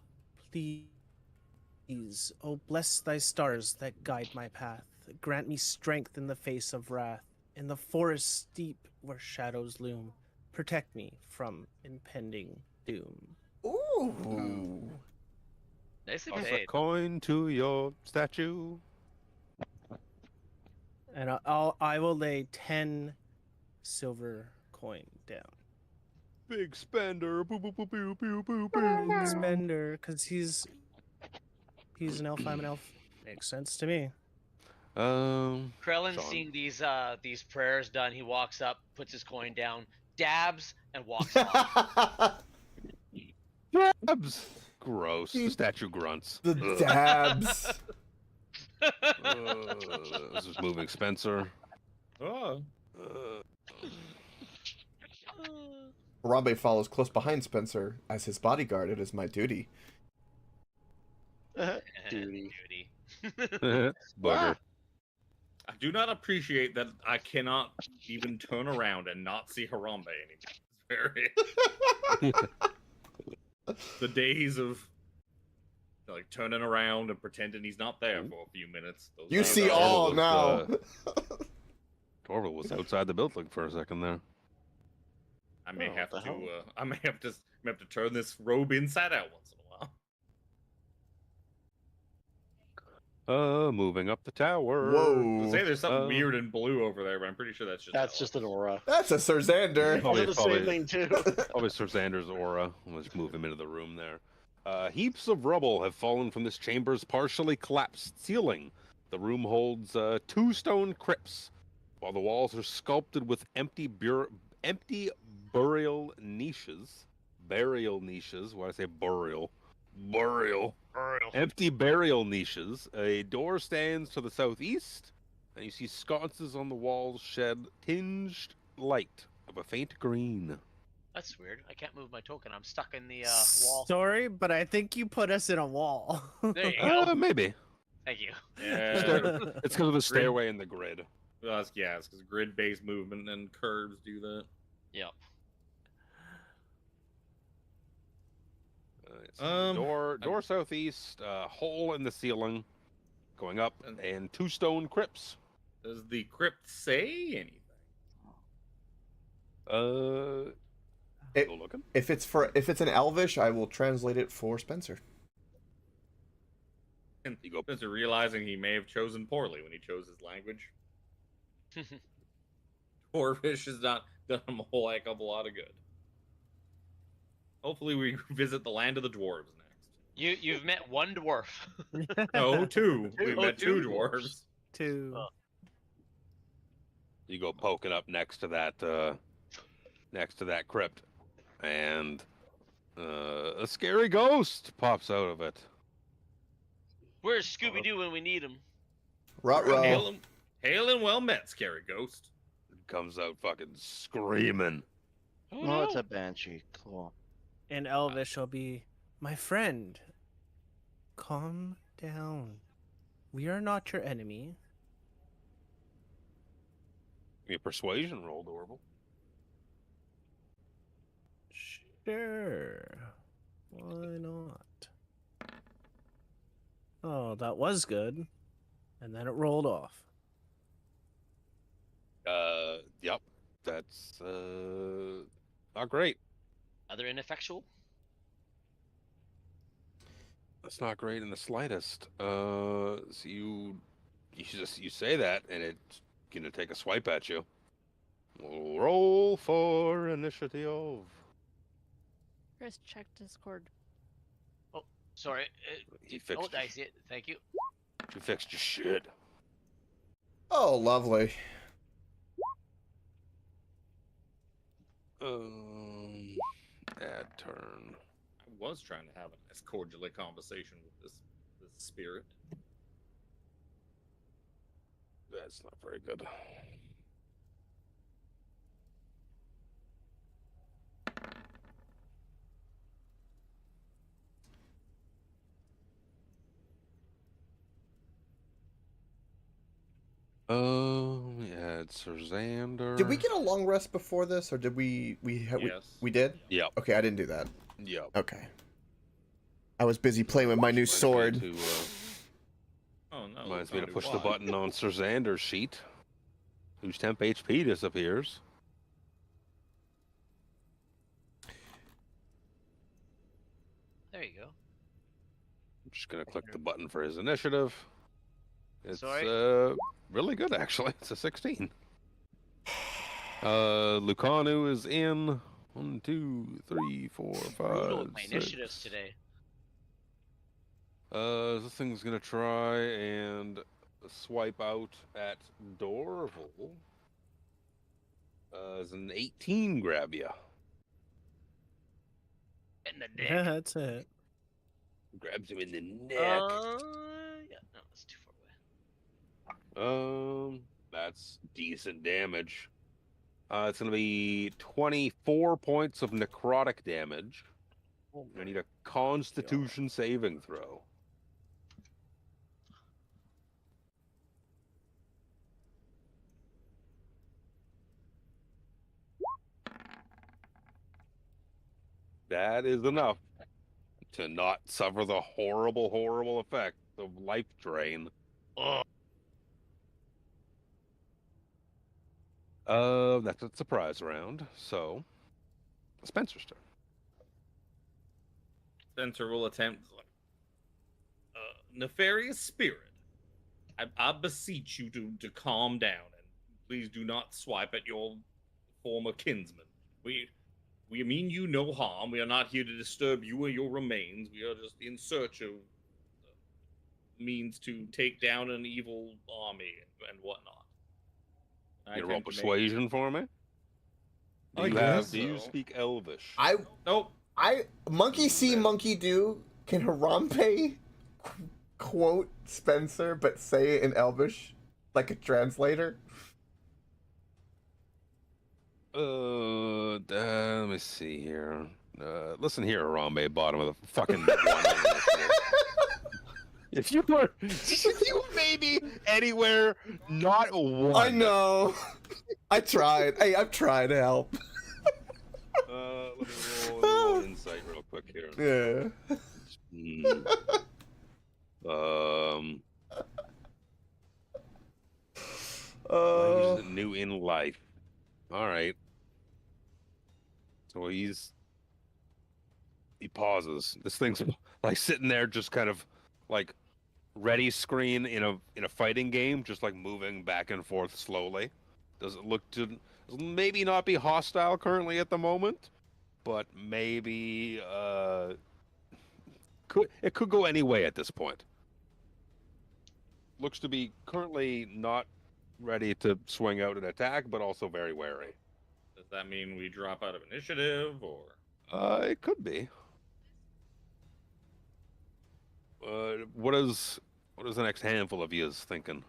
Please, oh bless thy stars that guide my path. Grant me strength in the face of wrath. In the forest steep where shadows loom, protect me from impending doom. Ooh. Nicely Toss a played. coin to your statue. And I will lay 10 silver coin down. Big spender. Boo, boo, boo, boo, boo, boo, Big boo. spender, because he's an elf, I'm an elf. Makes sense to me. Krellin Sean. seeing these prayers done, he walks up, puts his coin down, dabs, and walks off. Dabs. Gross. The statue grunts. The Ugh. dabs. This is moving Spencer. Oh. Harambe follows close behind Spencer. As his bodyguard, it is my duty. Duty. Bugger. I do not appreciate that I cannot even turn around and not see Harambe anymore. It's very... the days of like turning around and pretending he's not there for a few minutes. Those You days see are all over. now. Torval was outside the building for a second there. I may Oh, have what to. the hell? I may have to turn this robe inside out once in a while. Moving up the tower. Whoa. I say there's something Uh, weird and blue over there, but I'm pretty sure that's just. That's just an aura. That's a Sir Xander. Probably- I did the probably- same thing too. Probably Sir Xander's aura. Let's move him into the room there. Heaps of rubble have fallen from this chamber's partially collapsed ceiling. The room holds 2 stone crypts, while the walls are sculpted with empty burial niches. Burial niches. Why did I say burial? Burial. Empty burial niches. A door stands to the southeast, and you see sconces on the walls shed tinged light of a faint green. That's weird. I can't move my token. I'm stuck in the wall. Sorry, but I think you put us in a wall. There you go. Maybe. Thank you. Yeah. It's because of the stairway and the grid. Well, it's because grid-based movement and curves do that. Yep. Door southeast, hole in the ceiling, going up, and 2 stone crypts. Does the crypt say anything? Go looking. If it's an Elvish, I will translate it for Spencer. And you go Spencer realizing he may have chosen poorly when he chose his language. Dwarvish has not done him a whole heck of a lot of good. Hopefully we visit the land of the dwarves next. You've met one dwarf. No, 2. We Oh, met 2 2 dwarves. 2. You go poking up next to that crypt, and a scary ghost pops out of it. Where's Scooby Doo when we need him? Ruh-roh. Hail and well met, scary ghost. Comes out fucking screaming. Oh, it's a banshee. Cool. And Elvish will be, my friend, calm down. We are not your enemy. Give me a persuasion roll, Dorval. Sure. Why not? Oh, that was good. And then it rolled off. Yep. That's not great. Other ineffectual? That's not great in the slightest. So you say that, and it's gonna take a swipe at you. Roll for initiative. Chris, check Discord. Sorry. He fixed. I see it. Thank you. You fixed your shit. Oh, lovely. Add turn. I was trying to have a nice cordially conversation with this spirit. That's not very good. Yeah, it's Sir Xander. Did we get a long rest before this, or did we Yes. we did? Yep. Okay, I didn't do that. Yep. Okay. I was busy playing with my new sword. Oh no! Reminds me to Lucario, push the why? button on Sir Xander's sheet, whose temp HP disappears. There you go. I'm just gonna click the button for his initiative. It's Sorry. really good actually. It's a 16. Lucanu is in 1, 2, 3, 4, 5, Brutal with my 6. initiatives today. This thing's gonna try and swipe out at Dorval. Is an 18 grab ya? In the dick. Yeah, that's it. Grabs him in the neck. Yeah, no, that's too far away. That's decent damage. It's gonna be 24 points of necrotic damage. I need a Constitution saving throw. That is enough to not suffer the horrible, horrible effect of life drain. Ugh. That's a surprise round. So, Spencer's turn. Spencer will attempt. Nefarious spirit, I beseech you to calm down and please do not swipe at your former kinsman. We mean you no harm. We are not here to disturb you or your remains. We are just in search of means to take down an evil army and whatnot. You roll persuasion for me? Do I you guess do you so. speak Elvish? Nope. Monkey see, monkey do. Can Harambe quote Spencer but say it in Elvish like a translator? Let me see here. Listen here, Harambe, bottom of the fucking. If you were maybe anywhere, not one. I know. I tried. Hey, I've tried to help. Let me roll insight real quick here. Yeah. Language is new in life. All right. So he pauses. This thing's like sitting there, just kind of like ready screen in a fighting game, just like moving back and forth slowly. Does it look to maybe not be hostile currently at the moment, but maybe could go any way at this point. Looks to be currently not ready to swing out and attack, but also very wary. Does that mean we drop out of initiative, or? It could be. What is the next handful of yous thinking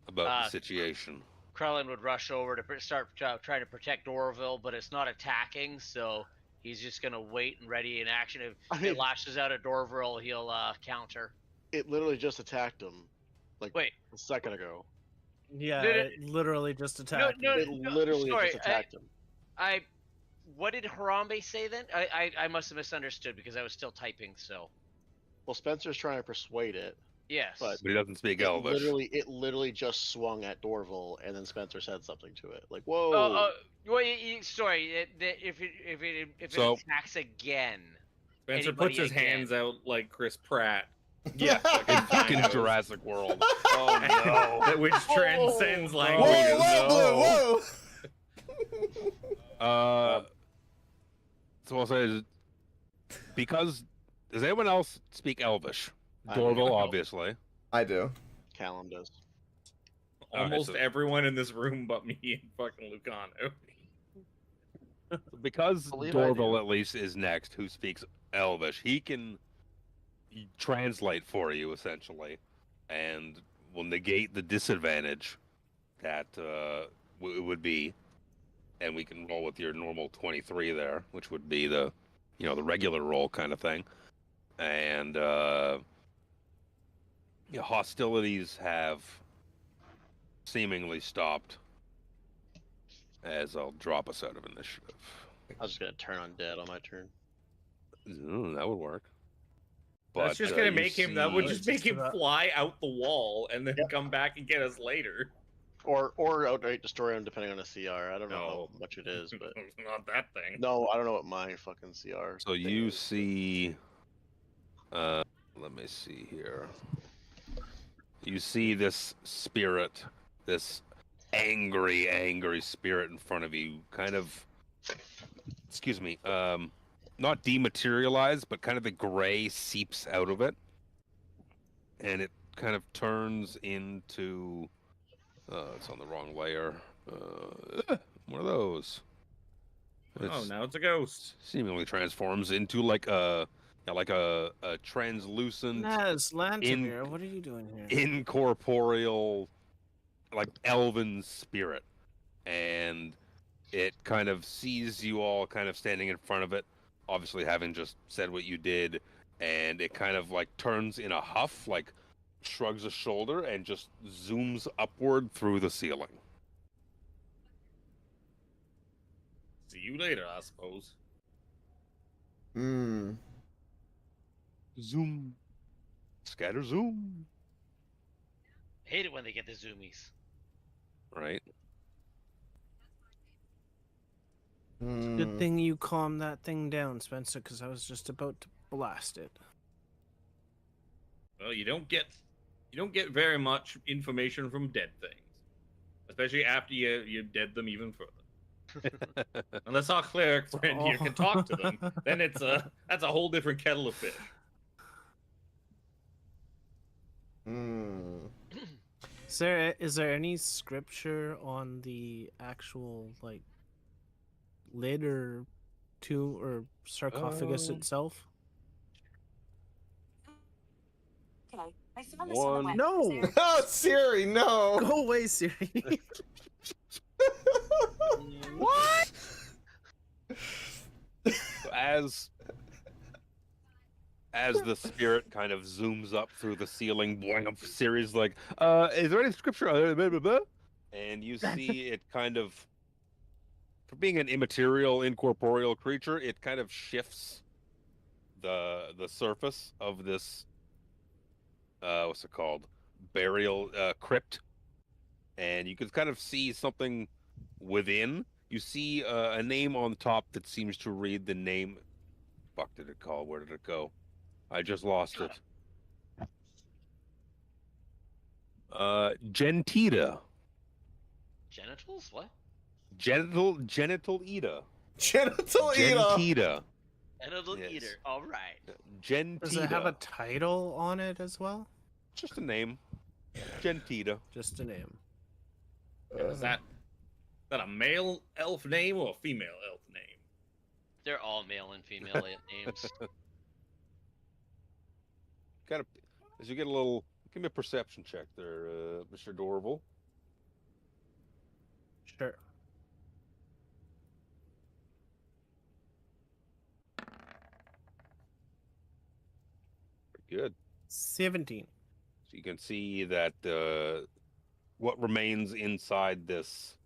about the situation? Krellin would rush over to start trying to protect Dorville, but it's not attacking, so he's just gonna wait and ready in action. If it lashes out at Dorville, he'll counter. It literally just attacked him, like Wait, a second ago. Yeah, No, no, it literally just attacked. no, It literally sorry, just attacked him. What did Harambe say then? I must have misunderstood because I was still typing. So. Well, Spencer's trying to persuade it. Yes. But he doesn't speak Elvish. It literally just swung at Dorville, and then Spencer said something to it, like "Whoa." Well, sorry. If it attacks again, Spencer puts his hands out like Chris Pratt. Yeah, like in fucking Jurassic World. Oh no! Which transcends language. Whoa! So I'll say, because does anyone else speak Elvish? I do. Dorville, obviously. I do. Callum does. Almost so- everyone in this room but me and fucking Lucano. Because Believe I Dorville do. at least is next, who speaks Elvish, he can translate for you essentially, and will negate the disadvantage that it would be, and we can roll with your normal 23 there, which would be the regular roll kind of thing, and hostilities have seemingly stopped. As I'll drop us out of initiative. I was just gonna turn on dead on my turn. That would work. That's just But, gonna you make him. That would see- just make Just him about- fly out the wall and then Yep. come back and get us later. Or outright destroy him depending on the CR. I don't know how much it is, but Not that thing. no, I don't know what my fucking CR. So thing you is, but- see, let me see here. You see this spirit, this angry spirit in front of you, kind of, excuse me, not dematerialized, but kind of the gray seeps out of it, and it kind of turns into, it's on the wrong layer, one of those. Oh, now it's a ghost. Seemingly transforms into like a translucent, Naz, Lantimir, what are you doing here? incorporeal, like elven spirit, and it kind of sees you all kind of standing in front of it, obviously having just said what you did, and it kind of like turns in a huff, like shrugs a shoulder and just zooms upward through the ceiling. See you later, I suppose. Hmm. Zoom. Scatter zoom. Hate it when they get the zoomies. Right? Good thing you calmed that thing down, Spencer, because I was just about to blast it. Well, you don't get very much information from dead things, especially after you dead them even further. Unless our cleric friend here can talk to them, then that's a whole different kettle of fish. Hmm. Is there any scripture on the actual like lid or tomb or sarcophagus itself? Okay, I found this on the web. No! Is there- Oh, Siri, no! Go away, Siri. What? As the spirit kind of zooms up through the ceiling, blowing up series like, is there any scripture? Blah, blah, blah. And you see it kind of, for being an immaterial, incorporeal creature, it kind of shifts the surface of this, what's it called? Burial, crypt. And you can kind of see something within. You see a name on top that seems to read the name. Fuck did it call? Where did it go? I just lost it. Gentita. Genitals? What? Genital Eda. Genital eater. Gentita. Genital Yes. eater. All right. Gentita. Does it have a title on it as well? Just a name. Gentita. Just a name. Is that a male elf name or a female elf name? They're all male and female names. Kind of, as you get a little, give me a perception check there, Mr. Dorval. Sure. Good. 17. So you can see that what remains inside this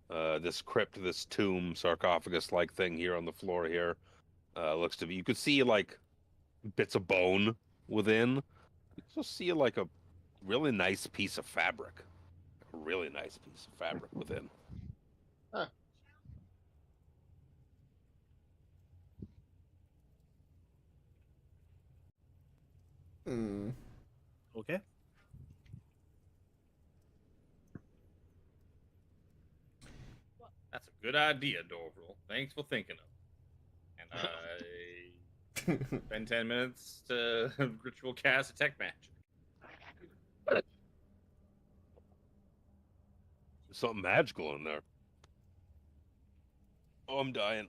this crypt, this tomb, sarcophagus-like thing here on the floor here, looks to be. You could see like bits of bone within. You can also see like a really nice piece of fabric. A really nice piece of fabric within. Hmm. Okay. That's a good idea, Dorval. Thanks for thinking of it. And I spend 10 minutes to ritual cast detect magic. Something magical in there. Oh, I'm dying.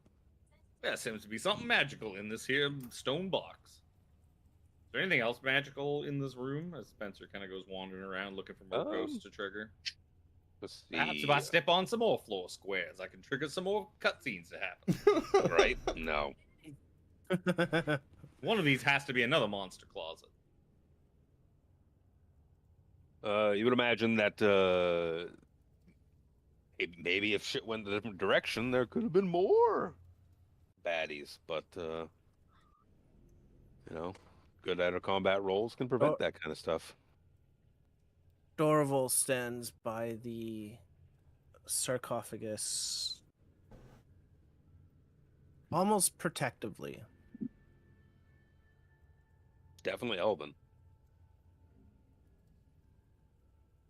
There seems to be something magical in this here stone box. Is there anything else magical in this room? As Spencer kind of goes wandering around looking for more ghosts to trigger. Let's Perhaps see. if I step on some more floor squares, I can trigger some more cutscenes to happen. Right? No. One of these has to be another monster closet. You would imagine that maybe if shit went a different direction, there could have been more baddies, but You know, good out of combat rolls can prevent that kind of stuff. Dorval stands by the sarcophagus almost protectively. Definitely Elven.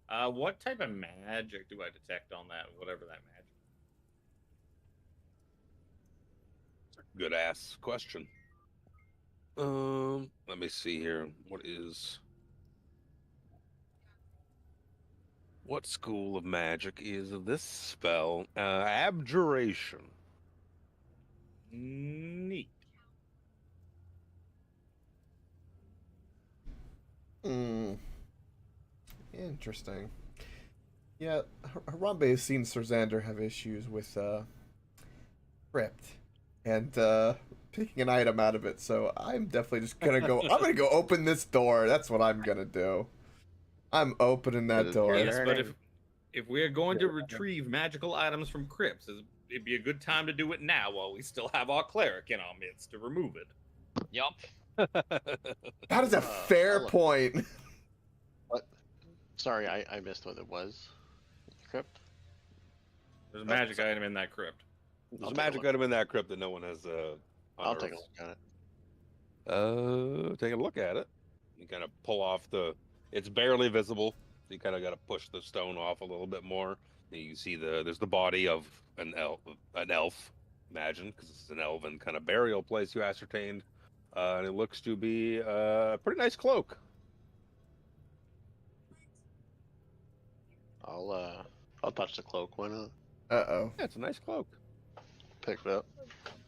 What type of magic do I detect on that? Whatever that magic. Good ass question. Let me see here. What school of magic is this spell? Abjuration. Neat. Interesting. Yeah, Harambe has seen Sir Xander have issues with Crypt and picking an item out of it, so I'm definitely just gonna go. I'm gonna go open this door. That's what I'm gonna do. I'm opening that door. Yes, but if we are going to retrieve magical items from crypts, it'd be a good time to do it now while we still have our cleric in our midst to remove it. Yup. That is a fair point. What? Sorry, I missed what it was. Crypt? There's a magic item in that crypt. There's a magic item in that crypt that no one has. I'll take a look at it. Take a look at it. You kind of pull off it's barely visible. So you kind of got to push the stone off a little bit more. And you see there's the body of an elf, imagine, because it's an elven kind of burial place you ascertained. And it looks to be a pretty nice cloak. I'll touch the cloak. Why not? Uh-oh. Yeah, it's a nice cloak. Pick it up.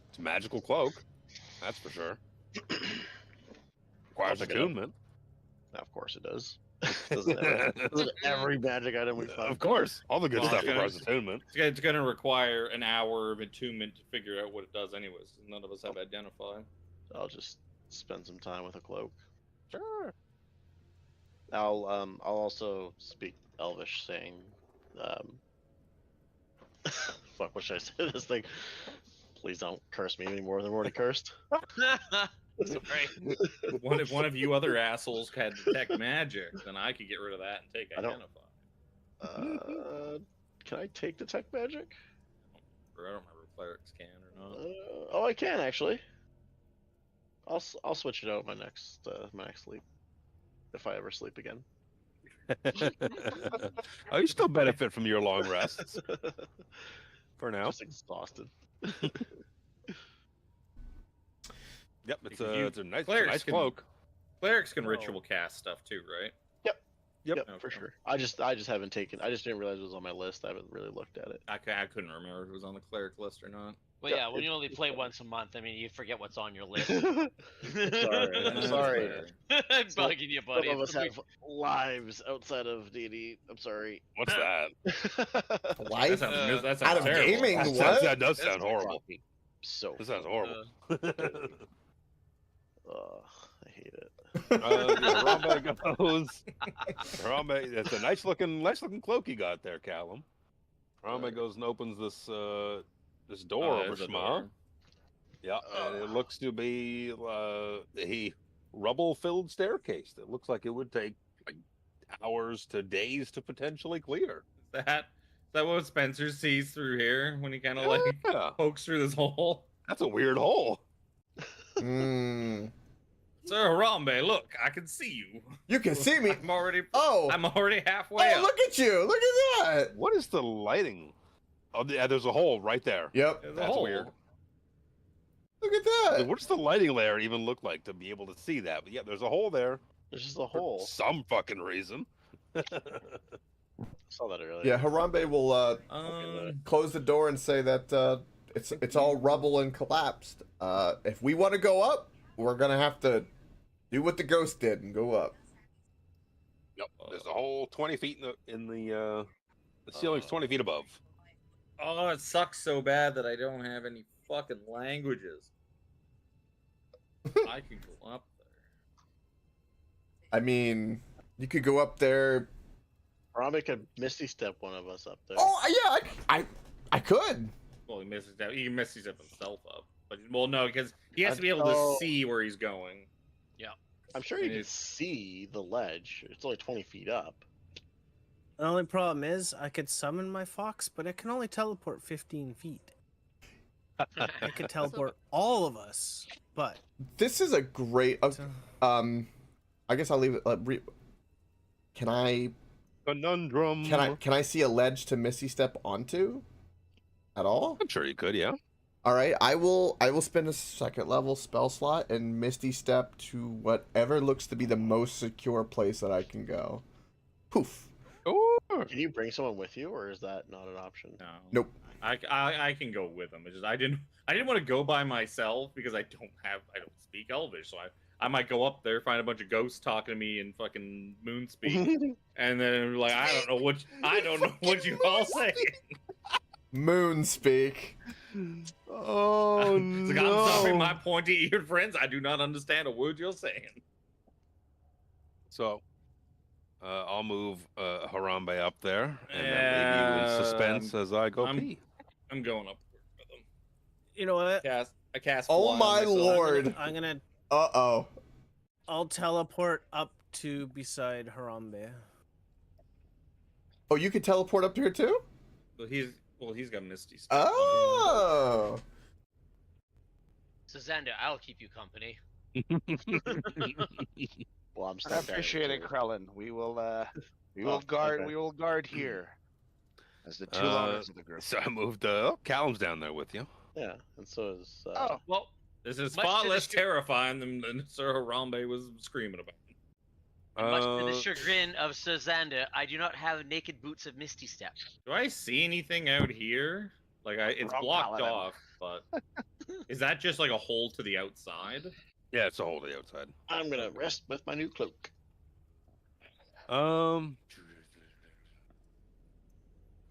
It's a magical cloak, that's for sure. Requires attunement. Of course it does. Doesn't every magic item we find? Of course, all the good stuff requires attunement. It's going to require an hour of attunement to figure out what it does, anyways. None of us have identified. I'll just spend some time with a cloak. Sure. I'll also speak Elvish, saying, fuck, what should I say to this thing? Please don't curse me anymore than I'm already cursed. Sorry. If one of you other assholes had detect magic, then I could get rid of that and take identify. Can I take detect magic? I don't remember if clerics can or not. Oh, I can actually. I'll switch it out my next sleep, if I ever sleep again. Oh, you still benefit from your long rests. For now. Just exhausted. Yep, it's a nice cloak. Clerics can ritual cast stuff too, right? Yep, okay. For sure. I just haven't taken. I just didn't realize it was on my list. I haven't really looked at it. I couldn't remember if it was on the cleric list or not. Well, yeah, when you only play once a month, I mean, you forget what's on your list. Sorry, I'm sorry. I'm bugging you, buddy. Some of us have lives outside of D&D. I'm sorry. What's that? Life? That sounds out of terrible. gaming? That does sound horrible. So This sounds horrible. I hate it. Harambe goes. Harambe, that's a nice looking cloak you got there, Callum. Harambe goes and opens this door over Shma. Yeah, and it looks to be a rubble-filled staircase that looks like it would take like hours to days to potentially clear. Is that what Spencer sees through here when he kind of pokes through this hole? That's a weird hole. Sir Harambe, look, I can see you. You can see me. I'm already halfway up. Look at you. Look at that. What is the lighting? Oh, yeah, there's a hole right there. Yep. That's weird. Look at that. What does the lighting layer even look like to be able to see that? But yeah, there's a hole there. There's just a hole. For some fucking reason. I saw that earlier. Yeah, Harambe will close the door and say that it's all rubble and collapsed. If we want to go up, we're gonna have to do what the ghost did and go up. Yep. There's a hole 20 feet in the ceiling's 20 feet above. Oh, it sucks so bad that I don't have any fucking languages. I can go up there. I mean, you could go up there. Harambe could Misty Step one of us up there. Oh yeah, I could. Well, he can Misty Step himself up. But no, because he has to be able to see where he's going. I'm sure you And can it's- see the ledge. It's only 20 feet up. The only problem is I could summon my fox, but it can only teleport 15 feet. It could teleport all of us, but This is a great. I guess I'll leave it. Can I Conundrum. can I see a ledge to Misty Step onto? At all? I'm sure you could, yeah. All right. I will spend a second level spell slot and Misty Step to whatever looks to be the most secure place that I can go. Poof. Oh. Can you bring someone with you, or is that not an option? No. Nope. I can go with them. It's just I didn't want to go by myself because I don't speak Elvish, so I might go up there, find a bunch of ghosts talking to me in fucking moon speak, and then like I don't know what you all saying. Moon speak. Oh It's like, I'm sorry, my pointy-eared friends. I do not understand a word you're saying. So, I'll move Harambe up there and then leave you in suspense as I go pee. I'm going up with them. you know what? I cast. Oh fly on my myself. lord. I'm gonna. Uh-oh. I'll teleport up to beside Harambe. Oh, you can teleport up to here too? He's got Misty stuff. Oh. So Xander, I'll keep you company. Well, I'm I stuck appreciate it, Krellin. We will guard. okay. We will guard here as the two Uh, owners of the group. So I moved. Callum's down there with you. Yeah, and so is. Oh, Well, This is Much far to the less sh- terrifying than Sir Harambe was screaming about. much to the Uh, chagrin of Sir Xander, I do not have naked boots of Misty Step. Do I see anything out here? Like it's Wrong blocked paladin. off, but is that just like a hole to the outside? yeah, it's a hole to the outside. I'm gonna rest with my new cloak.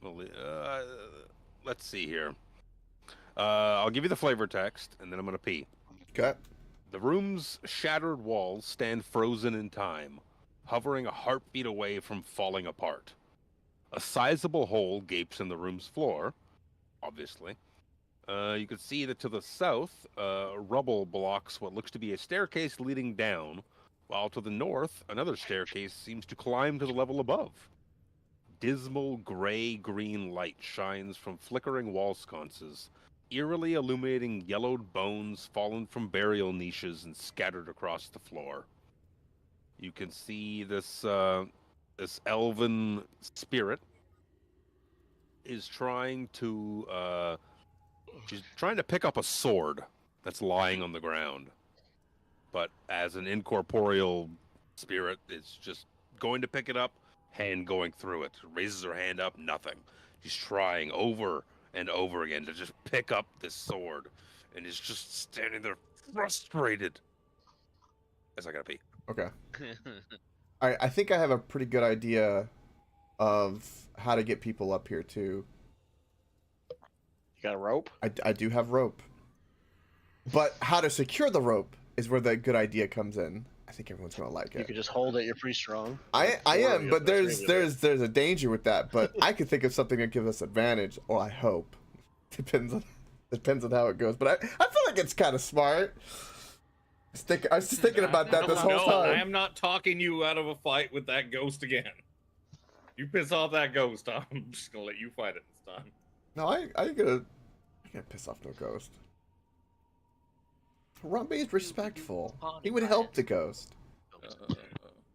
Well, let's see here. I'll give you the flavor text, and then I'm gonna pee. Okay. The room's shattered walls stand frozen in time, hovering a heartbeat away from falling apart. A sizable hole gapes in the room's floor, obviously. You can see that to the south, rubble blocks what looks to be a staircase leading down, while to the north, another staircase seems to climb to the level above. Dismal gray-green light shines from flickering wall sconces, eerily illuminating yellowed bones fallen from burial niches and scattered across the floor. You can see this elven spirit is trying to she's trying to pick up a sword that's lying on the ground. But as an incorporeal spirit, it's just going to pick it up, hand going through it. Raises her hand up, nothing. She's trying over and over again to just pick up this sword, and is just standing there frustrated. As I gotta pee. Okay. I think I have a pretty good idea of how to get people up here too. You got a rope? I do have rope. But how to secure the rope is where the good idea comes in. I think everyone's gonna like You it. could just hold it. You're pretty strong. I Or am, you but have to there's a danger with that. But I could think of something that gives us advantage, or I hope. Depends on how it goes. But I feel like it's kind of smart. I was just thinking about that this whole No, time. I am not talking you out of a fight with that ghost again. You piss off that ghost, I'm just gonna let you fight it this time. No, I ain't gonna piss off no ghost. Harambe is respectful. He would help the ghost.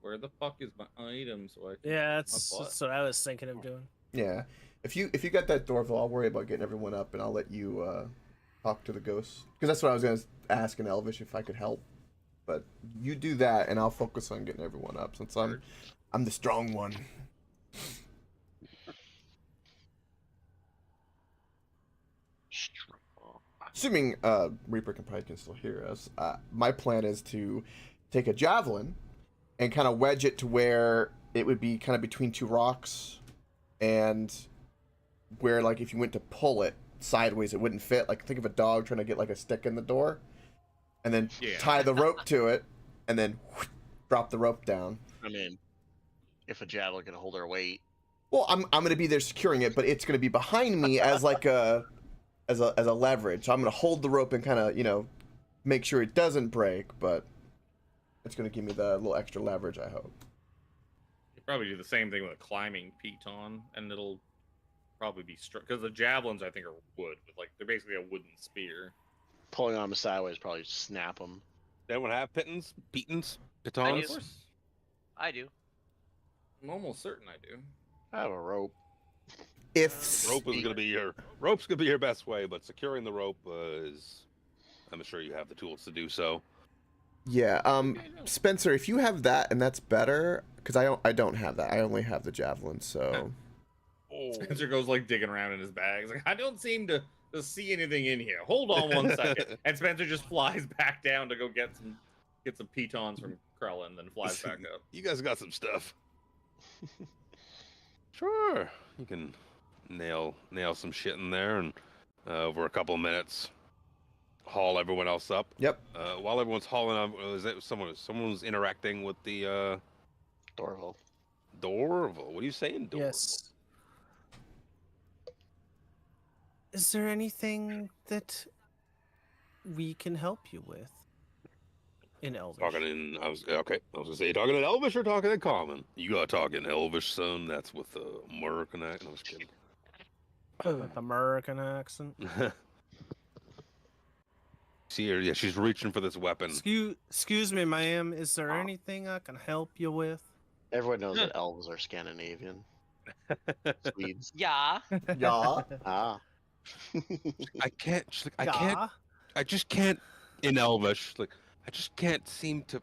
Where the fuck is my item so I can... Yeah, my that's butt? what I was thinking of doing. Yeah. If you got that Dorville, I'll worry about getting everyone up, and I'll let you talk to the ghosts. Because that's what I was gonna ask in Elvish if I could help. But you do that, and I'll focus on getting everyone up since I'm the strong one. Assuming Reaper can still hear us, my plan is to take a javelin and kind of wedge it to where it would be kind of between two rocks, and where like if you went to pull it sideways, it wouldn't fit. Like think of a dog trying to get like a stick in the door, and then tie the rope to it, and then drop the rope down. I mean, if a javelin can hold her weight. Well, I'm gonna be there securing it, but it's gonna be behind me as like a leverage. So I'm gonna hold the rope and kind of make sure it doesn't break. But It's going to give me the little extra leverage, I hope. You probably do the same thing with a climbing piton, and it'll probably be because the javelins I think are wood, with like they're basically a wooden spear. Pulling on them sideways probably snap them. Does anyone have pitons? Pitons? I Pitons? do. I do. I'm almost certain I do. I have a rope. If Rope's gonna be your best way, but securing the rope is. I'm sure you have the tools to do so. Yeah, Spencer, if you have that and that's better, because I don't have that. I only have the javelin, so. Spencer goes like digging around in his bags. Like, I don't seem to see anything in here. Hold on one second. And Spencer just flies back down to go get some pitons from Krellin, then flies back up. You guys got some stuff. Sure, you can nail some shit in there, and over a couple of minutes, haul everyone else up. Yep. While everyone's hauling up, is that someone's interacting with the Dorval? Dorval? What are you saying, Dorval? Yes. Is there anything that we can help you with in Elvish? I was gonna say, you talking in Elvish or talking in Common? You gotta talk in Elvish, son. That's with the American accent. I was kidding. With American accent. See her? Yeah, she's reaching for this weapon. Excuse me, ma'am. Is there anything I can help you with? Everyone knows that elves are Scandinavian. Swedes. Yeah. Yeah. Ah. I can't. I just can't. In Elvish, like I just can't seem to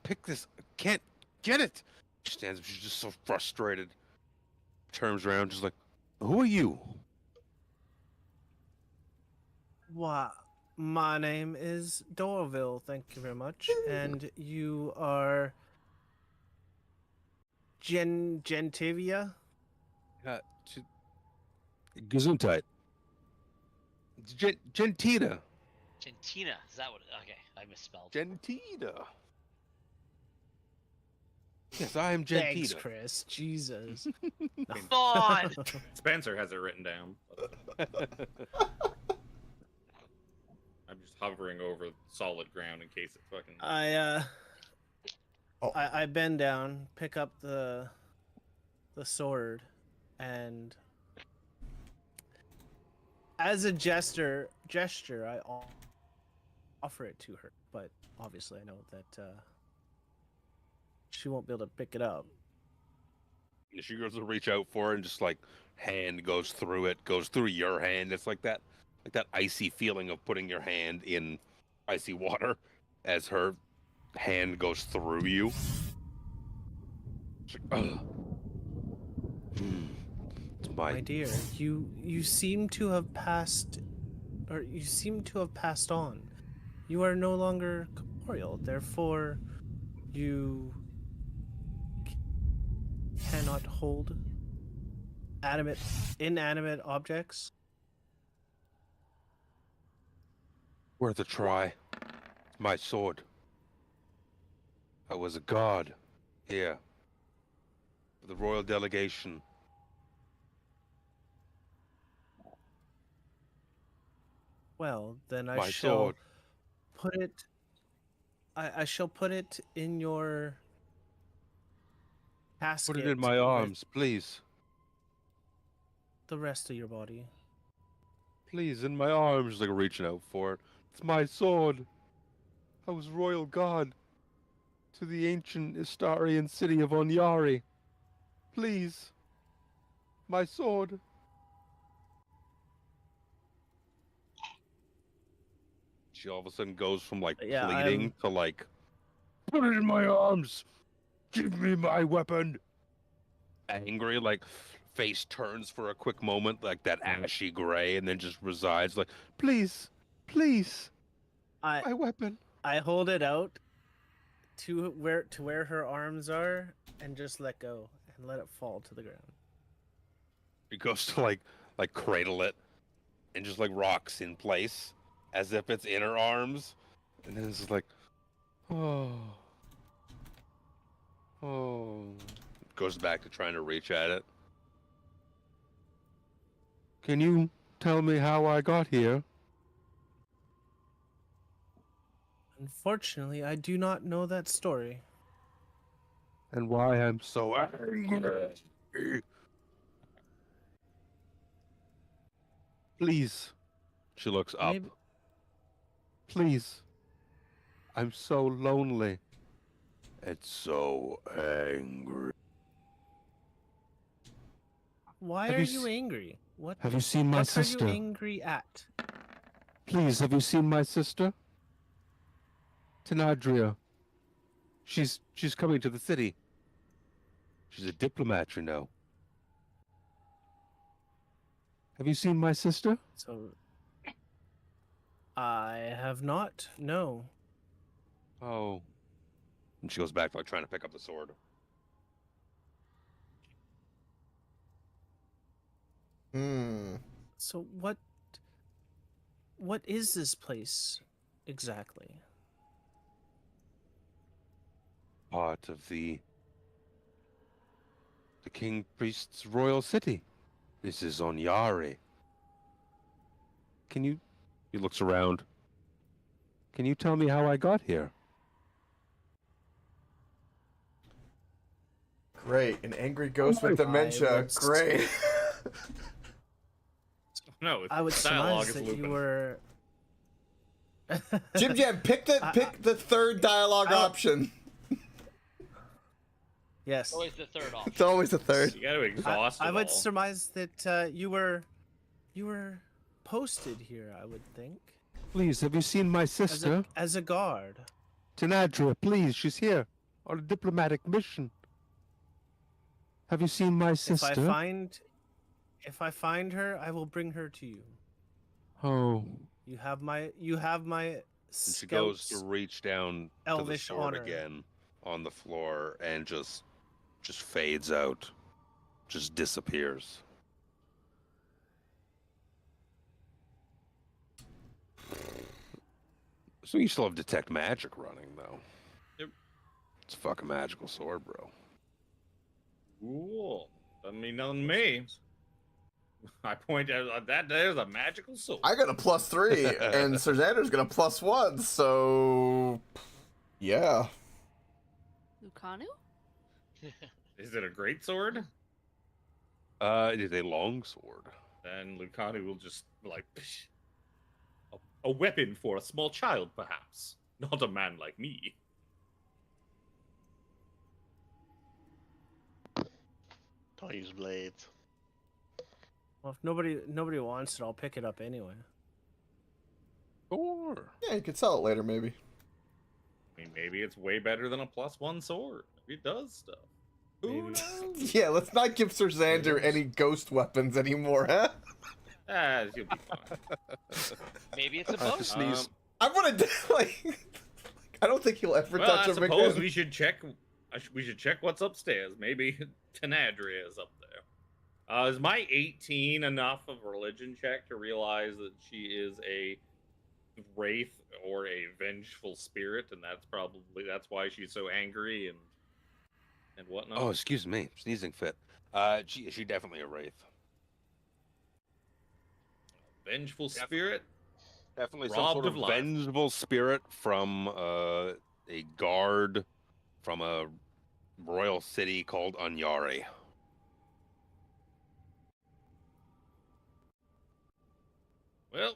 pick this. I can't get it. She stands up. She's just so frustrated. Turns around, just like, who are you? Why, my name is Dorville. Thank you very much. And you are Gentivia? Gesundheit. Gentita. Gentina. Is that what? Okay, I misspelled. Gentita. Yes, I am Gentita. Thanks, Chris. Jesus. God. Spencer has it written down. I'm just hovering over solid ground in case it fucking. I bend down, pick up the sword, and as a gesture, I offer it to her. But obviously, I know that she won't be able to pick it up. She goes to reach out for it, and just like hand goes through it, goes through your hand. It's like that icy feeling of putting your hand in icy water as her hand goes through you. It's like, ugh. It's My dear, you seem to have passed, or you seem to have passed on. You are no longer corporeal, therefore you cannot hold inanimate objects. Worth a try. My sword. I was a guard here for the royal delegation. Well, then I My shall sword. put it. I shall put it in your casket. Put it in my with arms, please. The rest of your body. Please, in my arms, like reaching out for it. It's my sword. I was royal guard to the ancient Istarian city of Onyari. Please. My sword. She all of a sudden goes from like Yeah, pleading to like, put it in my arms. Give me my weapon. Angry, like face turns for a quick moment, like that ashy gray, and then just resides like, please, please, my weapon. I hold it out to where her arms are and just let go and let it fall to the ground. He goes to like cradle it and just like rocks in place as if it's in her arms, and then it's just like, oh. Goes back to trying to reach at it. Can you tell me how I got here? Unfortunately, I do not know that story. And why I'm so angry. Please. She looks up. Maybe Please. I'm so lonely. And so angry. why Have are you you s- angry? What Have you seen my what sister? are you angry at? Please, have you seen my sister? Tenadria. She's coming to the city. She's a diplomat, you know. Have you seen my sister? So I have not. No. Oh. And she goes back, like, trying to pick up the sword. Hmm. So what is this place exactly? Part of the king priest's royal city. This is Onyari. Can you... He looks around. Can you tell me how I got here? Great. An angry ghost with I dementia. would Great. No, it's I would dialogue surmise is that looping. you were Jim Jam, pick the third dialogue option. It's Yes. always the third option. It's always the third. You got to exhaust I it would all. surmise that you were posted here, I would think. Please, have you seen my sister? As a guard. Tenadria, please, she's here. On a diplomatic mission. Have you seen my sister? If I find her, I will bring her to you. Oh. You have my And she goes to scout's reach down to the elvish sword honor. again on the floor and just fades out. Just disappears. So you still have detect magic running though. Yep. It's a fucking magical sword, bro. Cool. Doesn't mean nothing to me. I point out that there's a magical sword. I got a +3, and Sir Xander's got a +1, so yeah. Lucanu? Is it a great sword? It is a long sword. Then Lucanu will just like psh, a weapon for a small child, perhaps, not a man like me. Don't use blades. Well, if nobody wants it, I'll pick it up anyway. Sure. Yeah, you could sell it later, maybe. I mean, maybe it's way better than a +1 sword. Maybe it does stuff. Who Maybe. knows? Yeah, let's not give Sir Xander any ghost weapons anymore, huh? Ah, you'll be fine. Maybe it's a I have bow. to sneeze. I'm gonna I don't think he'll ever Well, touch I him suppose again. we should check. We should check what's upstairs. Maybe Tenadria is up there. Is my 18 enough of a religion check to realize that she is a wraith or a vengeful spirit, and that's why she's so angry and whatnot? Oh, excuse me. Sneezing fit. She definitely a wraith. Vengeful spirit. Definitely some Robbed sort of of life. vengeful spirit from a guard from a royal city called Onyari. Well,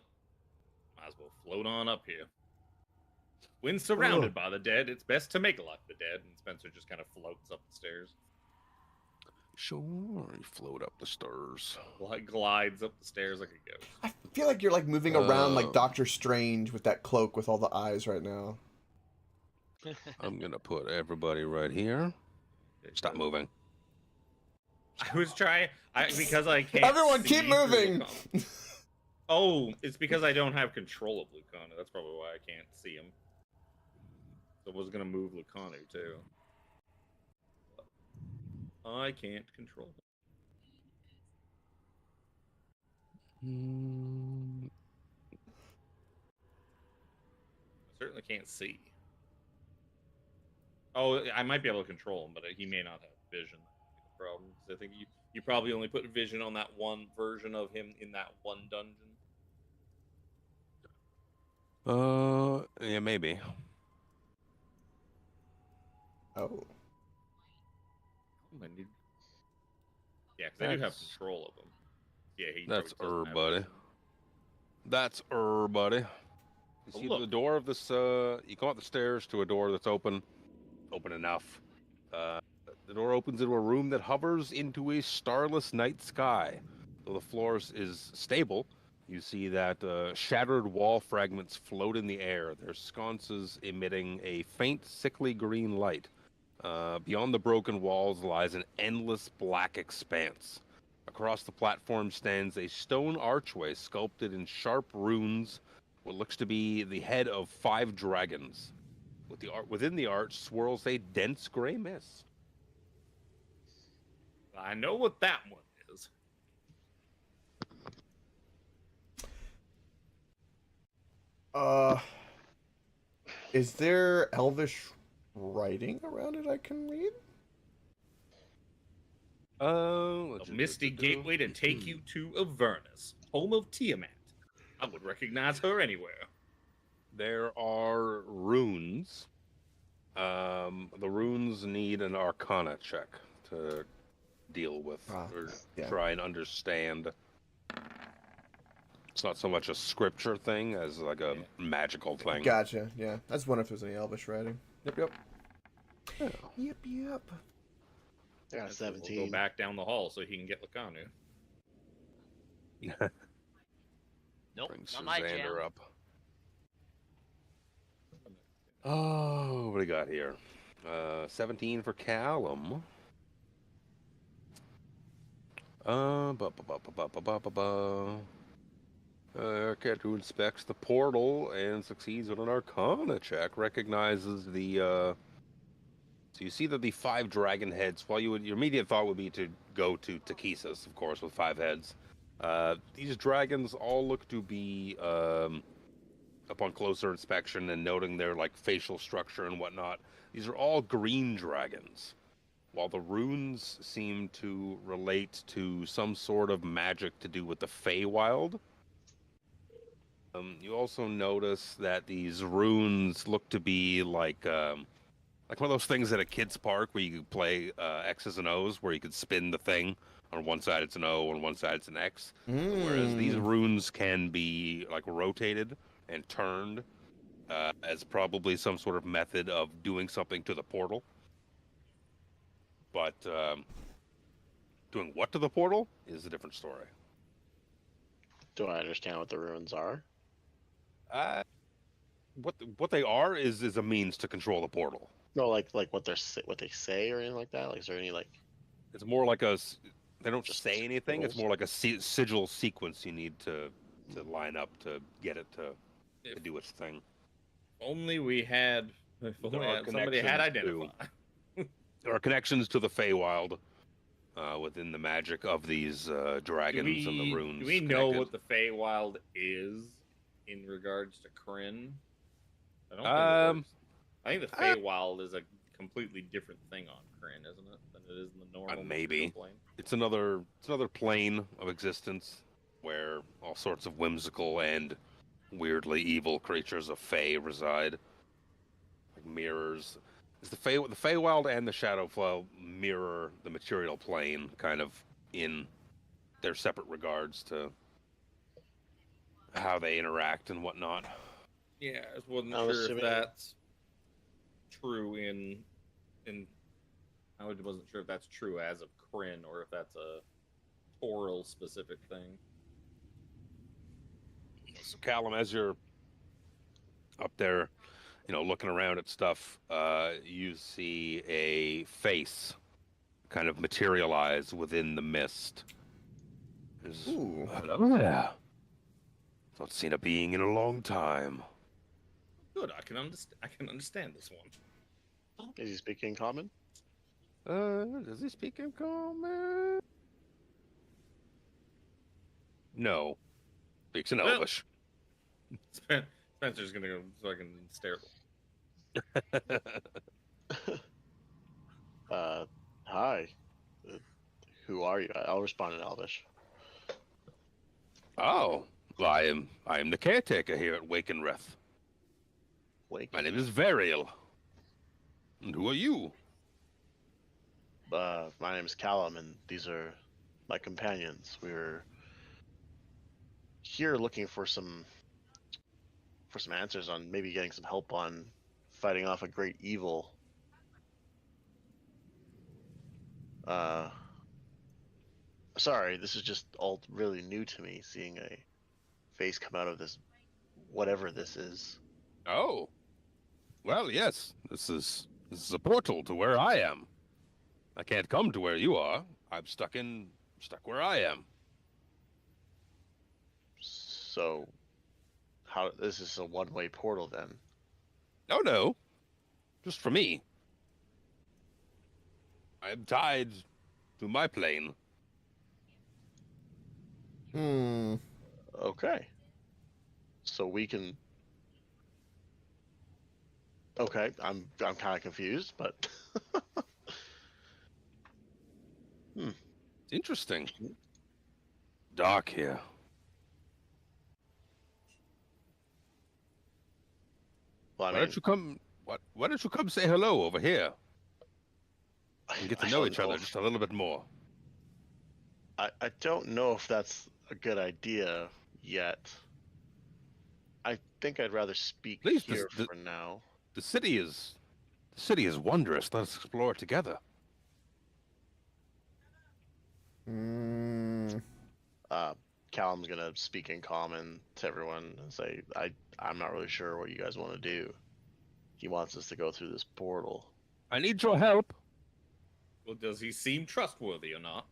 might as well float on up here. When surrounded by the dead, it's best to make like the dead. And Spencer just kind of floats up the stairs, Sure, you float up the stairs. like glides up the stairs like a ghost. I feel like you're like moving around like Um, Doctor Strange with that cloak with all the eyes right now. I'm gonna put everybody right here. Stop moving. I was trying, because I can't. Everyone, see keep through moving! Lucana. Oh, it's because I don't have control of Lucana. That's probably why I can't see him. So I was gonna move Lucanu too. I can't control him. Mm, I certainly can't see. Oh, I might be able to control him, but he may not have vision. That's the problem. 'Cause I think you probably only put vision on that one version of him in that one dungeon. yeah, maybe. Oh. I need... Yeah, because I do have That's- control of them. Yeah, he That's probably doesn't have buddy. vision. That's buddy. You Oh, see look. the door of this, you go up the stairs to a door that's open enough. The door opens into a room that hovers into a starless night sky. Though the floor is stable, you see that shattered wall fragments float in the air, their sconces emitting a faint, sickly green light. Beyond the broken walls lies an endless black expanse. Across the platform stands a stone archway sculpted in sharp runes, what looks to be the head of 5 dragons. Within the arch swirls a dense gray mist. I know what that one is. Is there Elvish writing around it I can read? A misty gateway to take you to Avernus, home of Tiamat. I would recognize her anywhere. There are runes. The runes need an Arcana check to deal with or try and understand. It's not so much a scripture thing as like a magical thing. Gotcha. Yeah, I just wonder if there's any Elvish writing. Yep. Yeah. Yep. Yeah, 17. We'll go back down the hall so he can get Lakanu. Nope, Bring not my jam. Susander up. Oh, what do we got here? 17 for Callum. Cat who inspects the portal and succeeds on an Arcana check recognizes the. So you see that the 5 dragon heads. While your immediate thought would be to go to Takesis, of course, with 5 heads. These dragons all look to be, upon closer inspection and noting their like facial structure and whatnot, these are all green dragons. While the runes seem to relate to some sort of magic to do with the Feywild. You also notice that these runes look to be like one of those things at a kid's park where you play X's and O's, where you could spin the thing. On one side it's an O, on one side it's an X. Whereas these runes can be like rotated and turned as probably some sort of method of doing something to the portal. But doing what to the portal is a different story. Do I understand what the runes are? What they are is a means to control the portal. No, like what they say or anything like that. Like, is there any like? It's more like they don't Just say anything. It's symbols? more like a sigil sequence you need to line up to get it to do its thing. Only we had. If There only are somebody had connections identified. There are connections to the Feywild within the magic of these dragons and the runes. Do we know connected. what the Feywild is in regards to Kryn? I don't think it works. I think the Feywild is a completely different thing on Kryn, isn't it, than it is in the normal maybe. plane? It's another plane of existence where all sorts of whimsical and weirdly evil creatures of Fey reside. Like mirrors. Is the Feywild and the Shadowfell mirror the material plane, kind of in their separate regards to how they interact and whatnot. Yeah, I just wasn't I'm sure if assuming- that's true in. I wasn't sure if that's true as of Kryn or if that's a Toral specific thing. So Callum, as you're up there, looking around at stuff, you see a face kind of materialize within the mist. Ooh. Hello there. Not seen a being in a long time. Good, I can understand this one. Is he speaking common? Does he speak in common? No. Speaks in Elvish. Spencer's gonna go fucking stare. Hi. Who are you? I'll respond in Elvish. Oh, well, I am the caretaker here at Wakenreth. Wake. My name is Variel. And who are you? My name is Callum, and these are my companions. We're here looking for some answers on maybe getting some help on fighting off a great evil. Sorry, this is just all really new to me, seeing a face come out of this, whatever this is. Oh. Well, yes. This is a portal to where I am. I can't come to where you are. I'm stuck where I am. So, how this is a one-way portal then? No. Just for me. I am tied to my plane. Okay. So we can. Okay, I'm kind of confused, but. It's interesting. Dark here. Well, I Why mean, don't you come? Why don't you come say hello over here and get to I know don't each other if- just a little bit more? I don't know if that's a good idea yet. I think I'd rather speak Please, here for now. The city is wondrous. Let's explore it together. Callum's gonna speak in common to everyone and say, I'm not really sure what you guys want to do. He wants us to go through this portal. I need your help. Well, does he seem trustworthy or not?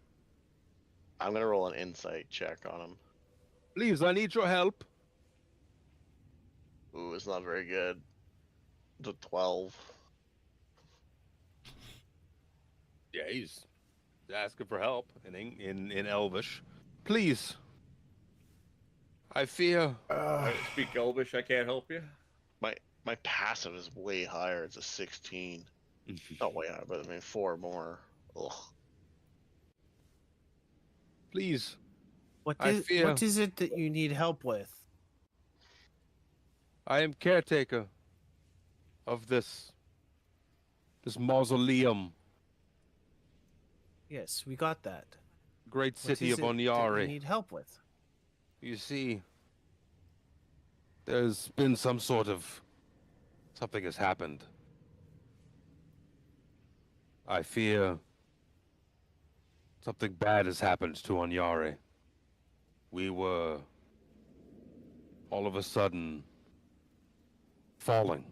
I'm gonna roll an insight check on him. Please, I need your help. Ooh, it's not very good. It's a 12. Yeah, he's asking for help in Elvish. Please. I fear. I speak Elvish. I can't help you. My passive is way higher. It's a 16. Not way higher, but I mean 4 more. Ugh. Please. What I fear. what is it that you need help with? I am caretaker of this mausoleum. Yes, we got that. Great What city is of it that you Onyari. need help with? You see, there's been something has happened. I fear something bad has happened to Onyari. We were all of a sudden falling.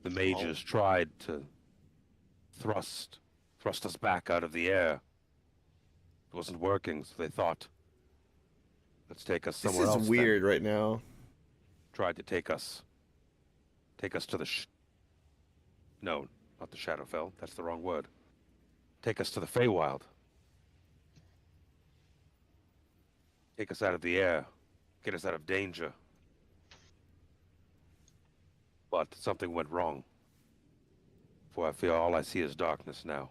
The mages tried to thrust us back out of the air. It wasn't working, so they thought, let's take us somewhere else. This is weird right now. Tried to take us to the no, not the Shadowfell. That's the wrong word. Take us to the Feywild. Take us out of the air. Get us out of danger. But something went wrong. For I feel all I see is darkness now.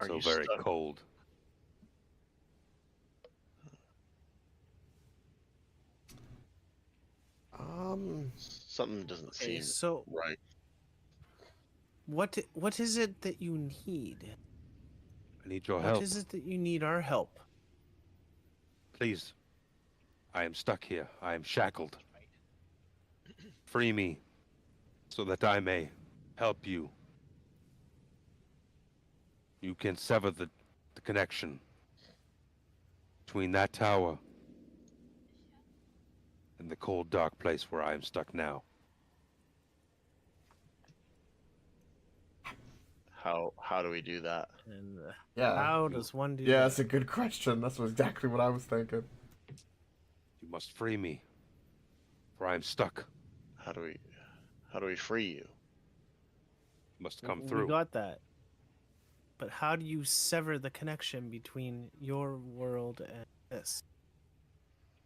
So very cold. Something doesn't seem so right. What is it that you need? I need your help. What is it that you need our help? Please. I am stuck here. I am shackled. Free me, so that I may help you. You can sever the connection between that tower and the cold, dark place where I am stuck now. How do we do that? And Yeah. how does one do Yeah, that? that's a good question. That's exactly what I was thinking. You must free me, for I am stuck. How do we free you? You must come We through. got that. But how do you sever the connection between your world and this?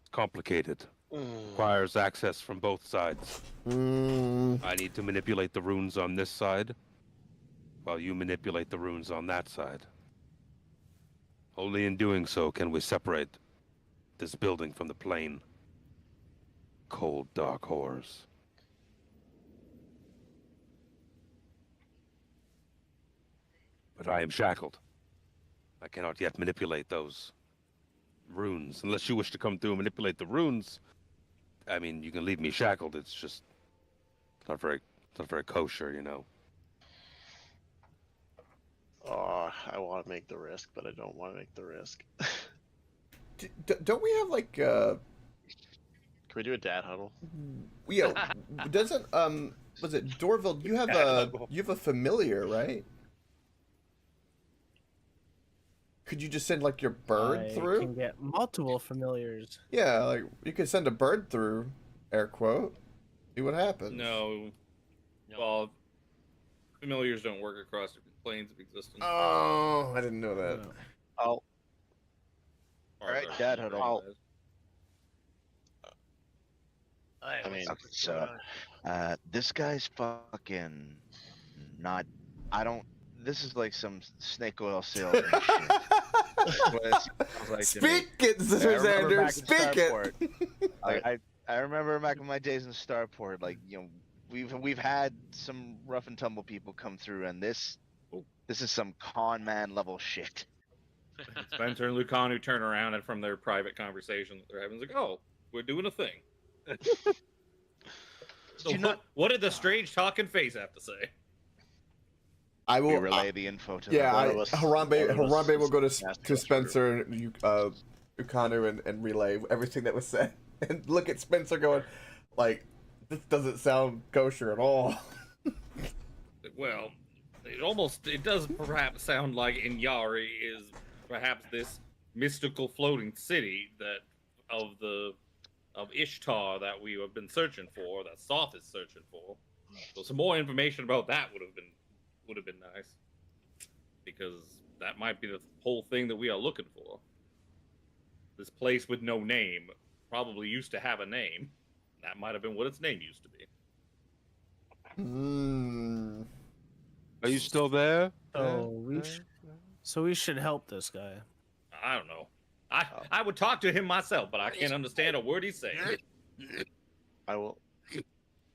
It's complicated. Requires access from both sides. I need to manipulate the runes on this side, while you manipulate the runes on that side. Only in doing so can we separate this building from the plane. Cold, dark horrors. But I am shackled. I cannot yet manipulate those runes. Unless you wish to come through and manipulate the runes, I mean, you can leave me shackled. It's just not very kosher, you know. Oh, I want to make the risk, but I don't want to make the risk. Don't we have like Can we do a dad huddle? yeah, doesn't was it Dorville? You have a familiar, right? Could you just send like your bird I through? can get multiple familiars. Yeah, like you could send a bird through, air quote. See what happens. No. Well, familiars don't work across different planes of existence. Oh, I didn't know that. Oh, Or alright, they're- Dad huddle. I mean, okay, so this guy's fucking not. I don't. This is like some snake oil salesman shit. What it sounds like to me. Speak it, I remember Xander. back in Speak it. Starport, I remember back in my days in Starport, like, you know, we've had some rough and tumble people come through, and this is some con man level shit. Spencer and Lucanu turn around and from their private conversation that they're having, it's like, oh, we're doing a thing. So what did the strange talking face have to say? I We will relay the info to Yeah, them. Harambe will go to Spencer and you, Ukanu and relay everything that was said, and look at Spencer going, like, this doesn't sound kosher at all. Well, it does perhaps sound like Inyari is perhaps this mystical floating city of Ishtar that we have been searching for, that Soth is searching for. So some more information about that would have been nice, because that might be the whole thing that we are looking for. This place with no name probably used to have a name. That might have been what its name used to be. Are you still there? So we should help this guy. I don't know. I would talk to him myself, but I can't understand a word he's saying. I will.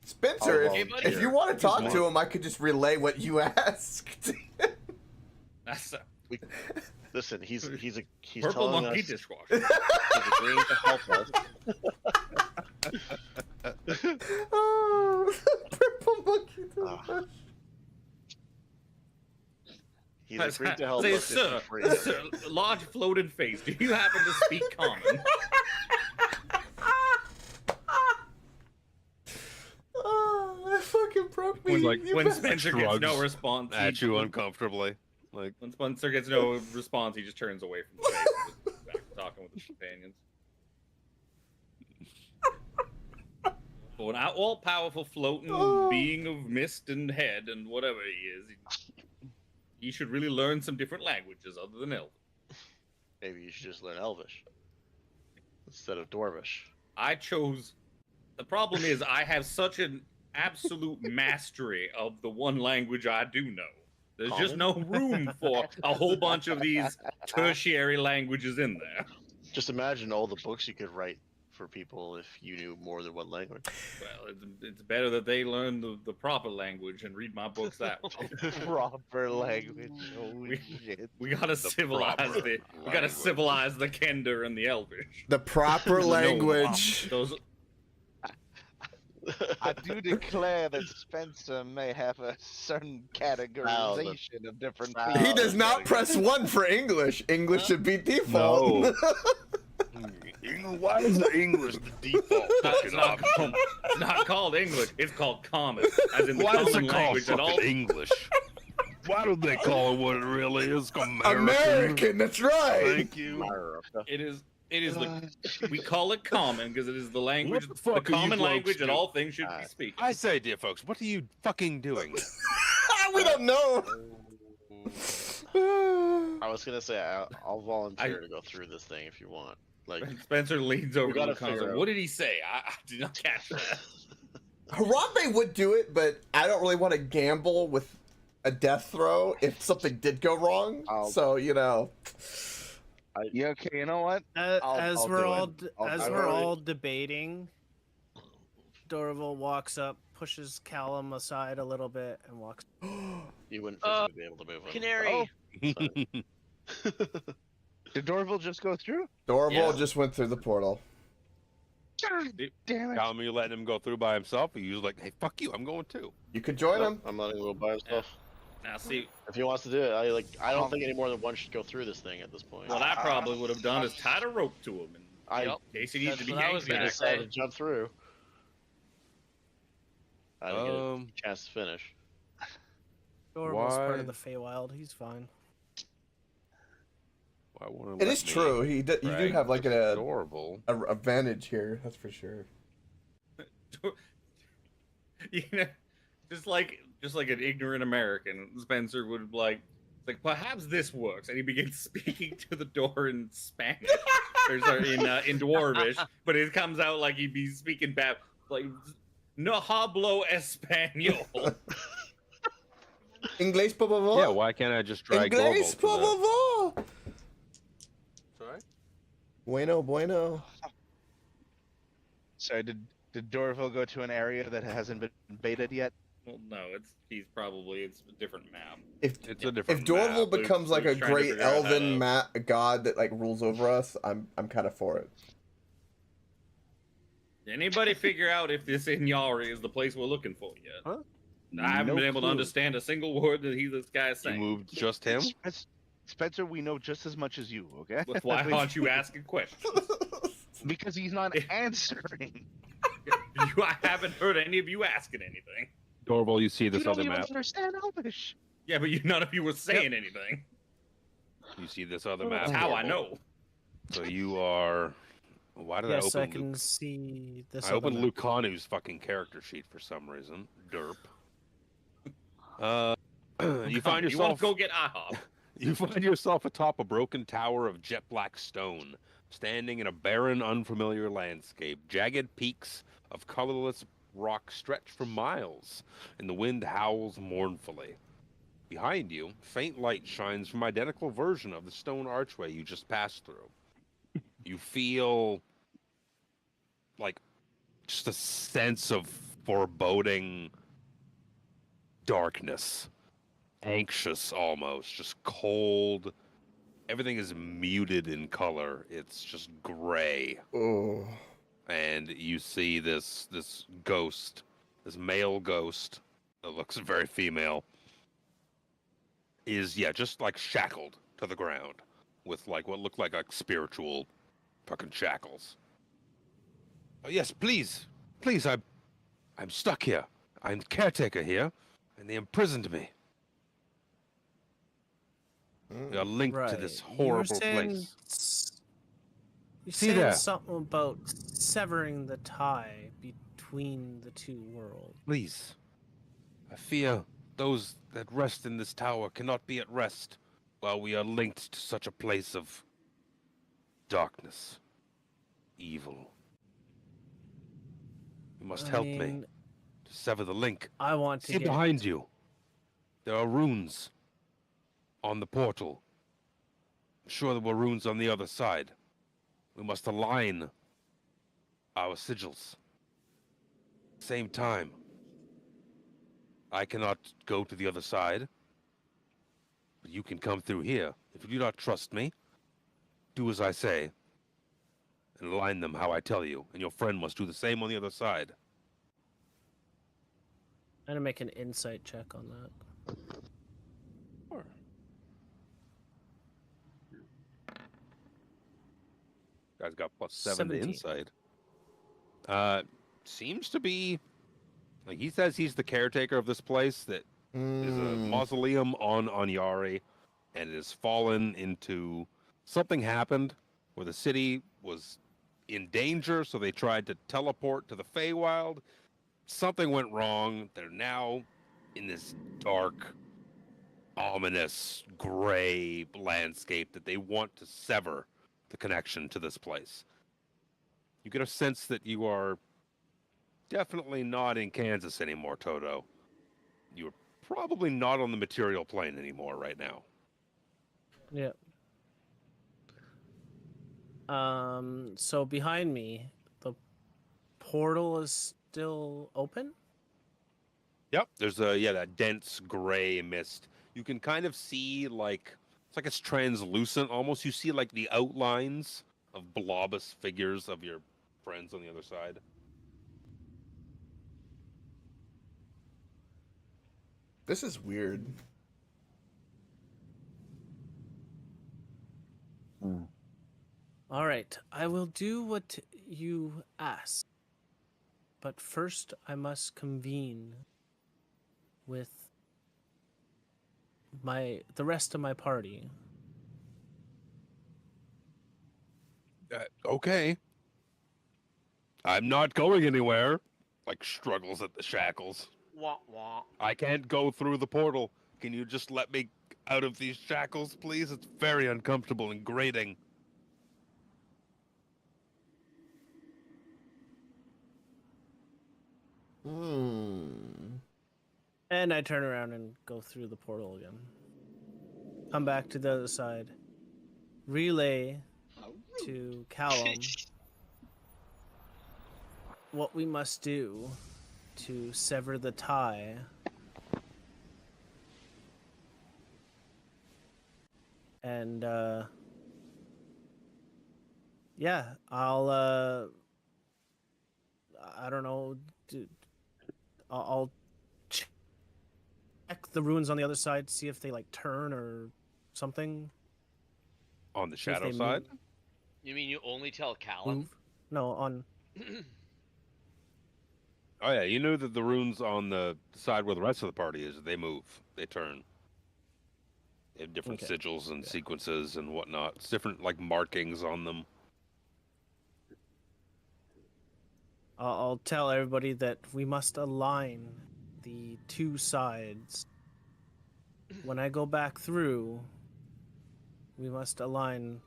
Spencer, I'll if you want to talk to him, I could just relay what you asked. Listen, he's Purple telling monkey us dishwasher. he's agreeing to help us. Oh, purple monkey dishwasher. He's agreed to help Say, us. sir, sir, large floated face, do you happen to speak common? Oh, that fucking broke me. When Spencer gets no response at you uncomfortably, like when Spencer gets no response, he just turns away from the face and just back to talking with his companions. For an all-powerful floating being of mist and head and whatever he is, he should really learn some different languages other than Elvish. Maybe you should just learn Elvish instead of Dwarvish. I chose. The problem is I have such an absolute mastery of the one language I do know. There's just no room for a whole bunch of these tertiary languages in there. Just imagine all the books you could write for people if you knew more than one language. Well, it's better that they learn the proper language and read my books that way. Proper language. Holy shit. We gotta civilize we gotta civilize the Kender and the Elvish. The proper language. Those. I do declare that Spencer may have a certain categorization of different people. He does not press 1 for English. English should be default. Why is the English the default fucking option? It's not called English. It's called common, as in the Why is common it called language that all fucking English? Why do they call it what it really is? American, that's right. Thank you. It is we call it common because it is the language, What the the fuck are you common blokes language that doing? all things should be speaking. I say, dear folks, what are you fucking doing? We don't know. I was gonna say I'll volunteer to go through this thing if you want. Like Spencer leans over to gotta the console. figure out- What did he say? I did not catch that. Harambe would do it, but I don't really want to gamble with a death throw if something did go wrong. So, you know. Yeah, okay, you know what? As I'll we're do all it. I'll do it. all debating, Dorval walks up, pushes Callum aside a little bit and walks. You wouldn't physically be able to move him. Canary. Did Dorville just go through? Dorval Yeah. just went through the portal. God damn it. Tell me you letting him go through by himself, or you was like, hey, fuck you, I'm going too. You could join him. I'm letting him go by himself. Now see, If he wants to do it, I don't think any more than one should go through this thing at this point. what I probably would have done is tied a rope to him, I in case he needs to That's be what I was yanked gonna back. say. decided to jump through. I didn't get a chance to finish. Dorval's part Why? of the Feywild. He's fine. I wanna It let is me true. You do drag have like this an adorable. advantage here. That's for sure. You know, just like an ignorant American, Spencer would like perhaps this works, and he begins speaking to the door in Spanish, or sorry, in Dwarvish, but it comes out like he'd be speaking back like no hablo español. Inglés, por favor. Yeah, why can't I just drag Inglés, por Dorval to favor. Sorry? Bueno, bueno. So did Dorville go to an area that hasn't been invaded yet? Well, no, it's a different map. It's a different If Dorval map. becomes like a Luke's trying to great figure out how elven to- god that like rules over us, I'm kind of for it. Anybody figure out if this Inyari is the place we're looking for yet? Huh? I haven't No been able to clue. understand a single word that this guy is You saying. moved just him? Spencer, we know just as much as you, okay? Why aren't you asking questions? Because he's not answering. I haven't heard any of you asking anything. Dorval, you see this You don't other even map? understand Elvish. Yeah, but none of you were saying anything. You see this other map? That's how I Dorval? know. So you are. Why did Yes, I I open? can see this. I other opened map. Lucanu's fucking character sheet for some reason. Derp. You find You want yourself. to go get IHOP? You find yourself atop a broken tower of jet black stone, standing in a barren, unfamiliar landscape. Jagged peaks of colorless rock stretch for miles, and the wind howls mournfully. Behind you, faint light shines from identical version of the stone archway you just passed through. You feel like just a sense of foreboding darkness. Anxious almost, just cold. Everything is muted in color. It's just gray. Oh. And you see this ghost, this male ghost that looks very female, is just like shackled to the ground with like what looked like spiritual fucking shackles. Oh, yes, please, I'm stuck here. I'm caretaker here, and they imprisoned me. We are linked to this horrible place. You See said there. something about severing the tie between the two worlds. Please, I fear those that rest in this tower cannot be at rest while we are linked to such a place of darkness, evil. You must help me to sever the link. I want to See get behind you. There are runes on the portal. I'm sure there were runes on the other side. We must align our sigils. Same time. I cannot go to the other side, but you can come through here. If you do not trust me, do as I say, and align them how I tell you, and your friend must do the same on the other side. I'm gonna make an insight check on that. Sure. Guy's got +7 17. to insight. Seems to be like he says he's the caretaker of this place that is a mausoleum on Anyari, and it has fallen into something happened where the city was in danger, so they tried to teleport to the Feywild. Something went wrong. They're now in this dark, ominous, gray landscape that they want to sever the connection to this place. You get a sense that you are definitely not in Kansas anymore, Toto. You're probably not on the material plane anymore right now. Yeah. So behind me, the portal is still open? Yep. There's that dense gray mist. You can kind of see it's like it's translucent almost. You see like the outlines of blobous figures of your friends on the other side. This is weird. All right, I will do what you ask. But first, I must convene with the rest of my party. Okay. I'm not going anywhere. Like struggles at the shackles. Wah wah. I can't go through the portal. Can you just let me out of these shackles, please? It's very uncomfortable and grating. And I turn around and go through the portal again. Come back to the other side. Relay to Callum what we must do to sever the tie. And yeah, I'll I don't know, I'll check the ruins on the other side, see if they like turn or something. On the See if shadow they side? You mean you only tell Callum? Move? No, on. Oh yeah, you knew that the runes on the side where the rest of the party is, they move. They turn. They have different Okay. sigils and sequences and whatnot. It's different like markings on them. I'll tell everybody that we must align the two sides. When I go back through, we must align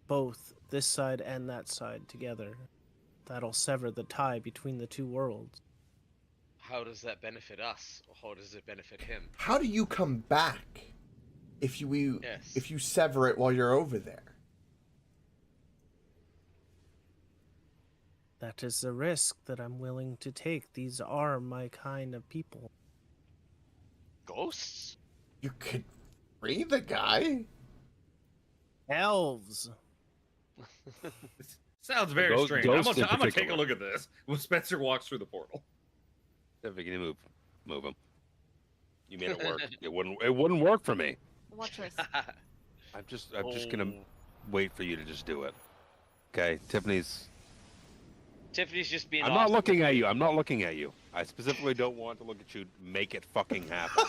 both this side and that side together. That'll sever the tie between the two worlds. How does that benefit us? How does it benefit him? How do you come back if you Yes. if you sever it while you're over there? That is the risk that I'm willing to take. These are my kind of people. Ghosts? You could free the guy. Elves. Sounds very Ghost- strange. ghosts in I'm gonna take a particular. look at this when Spencer walks through the portal. If you can move him. You made it work. It wouldn't work for me. Watch this. I'm just gonna wait for you to just do it. Okay, Tiffany's. Tiffany's just being I'm not awesome. looking at you. I'm not looking at you. I specifically don't want to look at you. Make it fucking happen.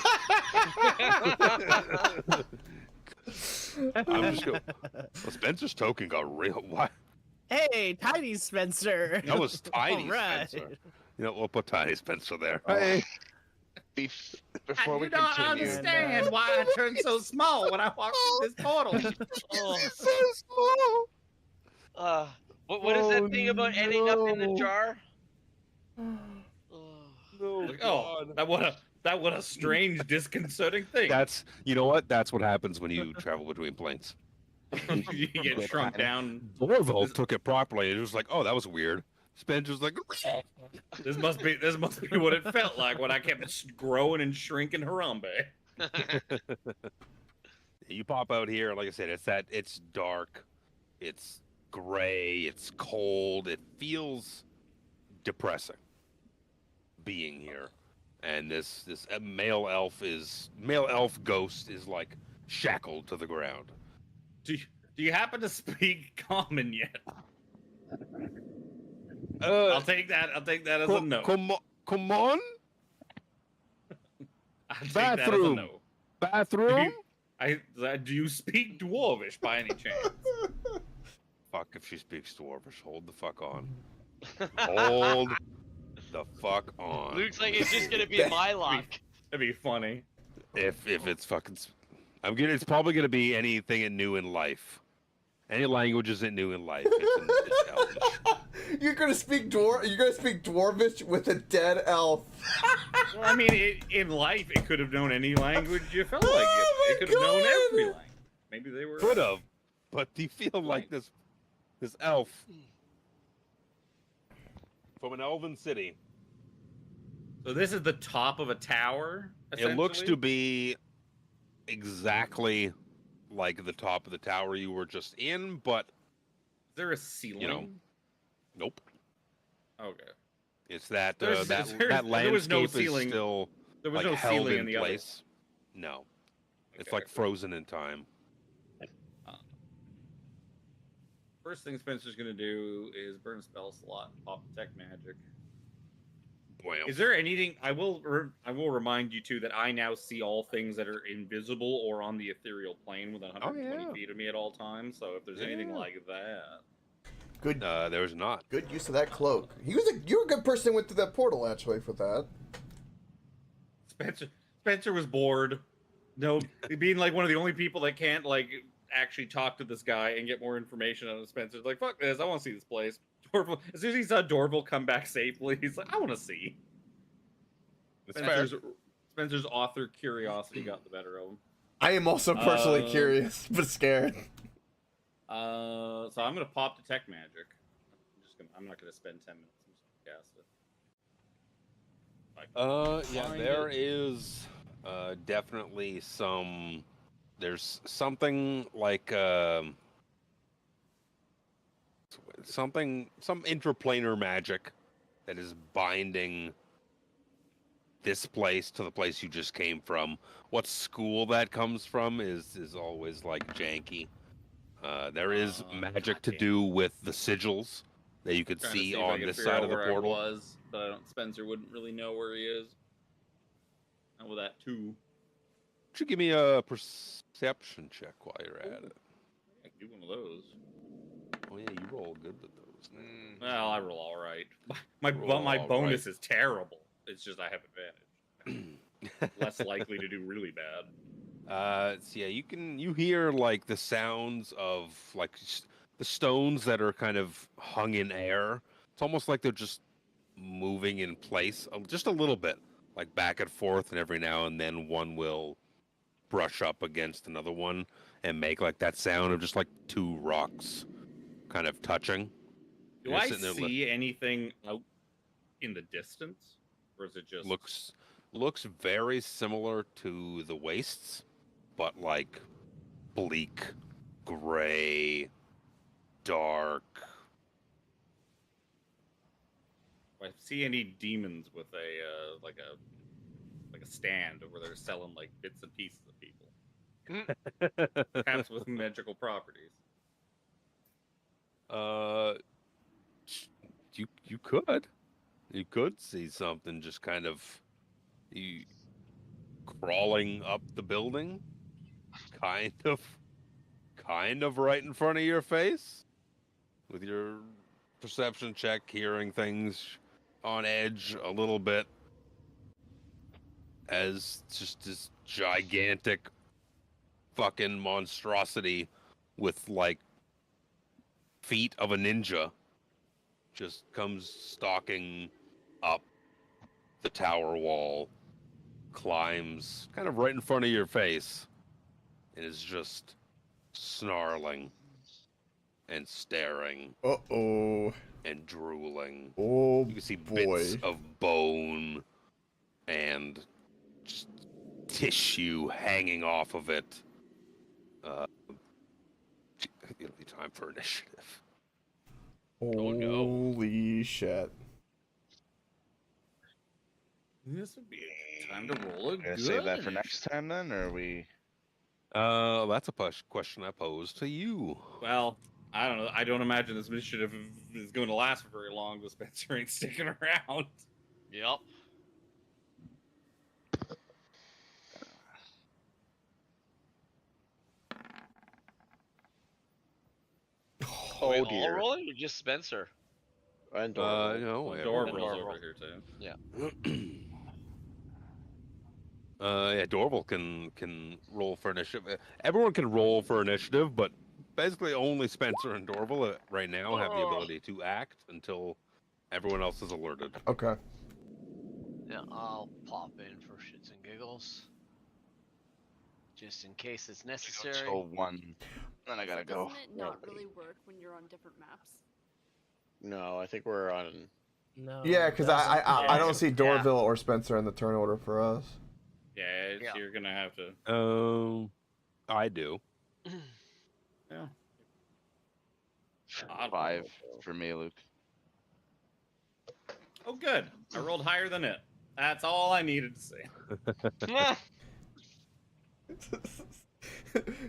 I'm just going. Well, Spencer's token got real. What? Hey, Tiny Spencer. That was Tiny All right. Spencer. You know, we'll put Tiny Spencer there. Oh. Hey. Before we I don't continue, understand why I turn so small when I walk through this portal. Oh. So small. What is that Oh, thing about ending up in the no. jar? No, Like, oh, that what a strange, disconcerting thing. That's you know what? That's what happens when you travel between planes. You get shrunk down. Dorval took it properly. It was like, oh, that was weird. Spencer's like, This must be what it felt like when I kept growing and shrinking Harambe. you pop out here. Like I said, it's dark, it's gray, it's cold. It feels depressing being here. And this male elf ghost is like shackled to the ground. Do you happen to speak common yet? I'll take that as a no. Come on. I'll take that as a Bathroom. no. Bathroom? Do you speak Dwarvish by any chance? Fuck if she speaks Dwarvish. Hold the fuck on. Hold the fuck on. Looks like it's just gonna be my luck. That'd be funny. If it's fucking, it's probably gonna be anything new in life. Any languages that new in life. It's Elvish. You're gonna speak Dwarvish with a dead elf. Well, I mean, in life, it could have known any language you felt like. It could have known every language. Maybe they were. Could have, but do you feel like this elf from an elven city So this is the top of a tower. It looks to essentially? be exactly like the top of the tower you were just in, but Is there a ceiling? nope. Okay. It's that There's- that there was no landscape ceiling. is still There was like no held ceiling in in the other place. No, it's Okay, like frozen in time. First thing Spencer's gonna do is burn a spell slot, pop detect magic. Wow. Is there anything? I will remind you too that I now see all things that are invisible or on the ethereal plane within 120 yeah. feet of me at all times. So if there's anything Yeah. like that, Good. There's not. Good use of that cloak. You were a good person who went through that portal actually for that. Spencer was bored. No, being like one of the only people that can't like actually talk to this guy and get more information out of Spencer's like, fuck this, I want to see this place. Dorval, as soon as he saw Dorval come back safely, he's like, I want to see. It's fair. Spencer's author curiosity got the better of him. I am also personally curious, but scared. So I'm gonna pop detect magic. I'm not gonna spend 10 minutes. I'm just gonna cast it. Yeah, there is definitely some. There's something like some intraplanar magic that is binding this place to the place you just came from. What school that comes from is always like janky. There is magic to do with the sigils that you could see on this side of the portal. But Spencer wouldn't really know where he is. And with that too. Would you give me a perception check while you're at it? I can do one of those. Oh yeah, you roll good with those. Well, I roll all right. My Roll bonus all is terrible. It's just I have advantage. Less likely to do really bad. So yeah, you hear like the sounds of like the stones that are kind of hung in air. It's almost like they're just moving in place, just a little bit, like back and forth, and every now and then one will brush up against another one and make like that sound of just like two rocks kind of touching. Do I see anything out in the distance, or is it just looks very similar to the wastes, but like bleak, gray, dark. Do I see any demons with a like a stand where they're selling like bits and pieces of people? Perhaps with magical properties. You could see something just kind of crawling up the building, kind of right in front of your face, with your perception check, hearing things on edge a little bit, as just this gigantic fucking monstrosity with like feet of a ninja just comes stalking up the tower wall, climbs kind of right in front of your face, and is just snarling and staring. Uh-oh. And drooling. Oh, you can see boy. bits of bone and just tissue hanging off of it. It'll be time for initiative. Holy shit. This would be time to roll a good. Save that for next time then, or are we? That's a question I posed to you. Well, I don't know. I don't imagine this initiative is going to last for very long. The Spencer ain't sticking around. Yep. Oh Wait, dear. all rolling or just Spencer? And Dorval. No, Dorval's over here too. Yeah. Yeah, Dorval can roll for initiative. Everyone can roll for initiative, but basically only Spencer and Dorval right now have the ability to act until everyone else is alerted. Okay. Yeah, I'll pop in for shits and giggles. Just in case it's necessary. So one. Then I gotta go. Doesn't it not really work when you're on different maps? No, I think we're on No. Yeah, because I Yeah. don't see Dorville or Spencer in the turn order for us. Yeah, Yeah. you're gonna have to. I do. Yeah. 5 for me, Luke. Oh, good. I rolled higher than it. That's all I needed to say.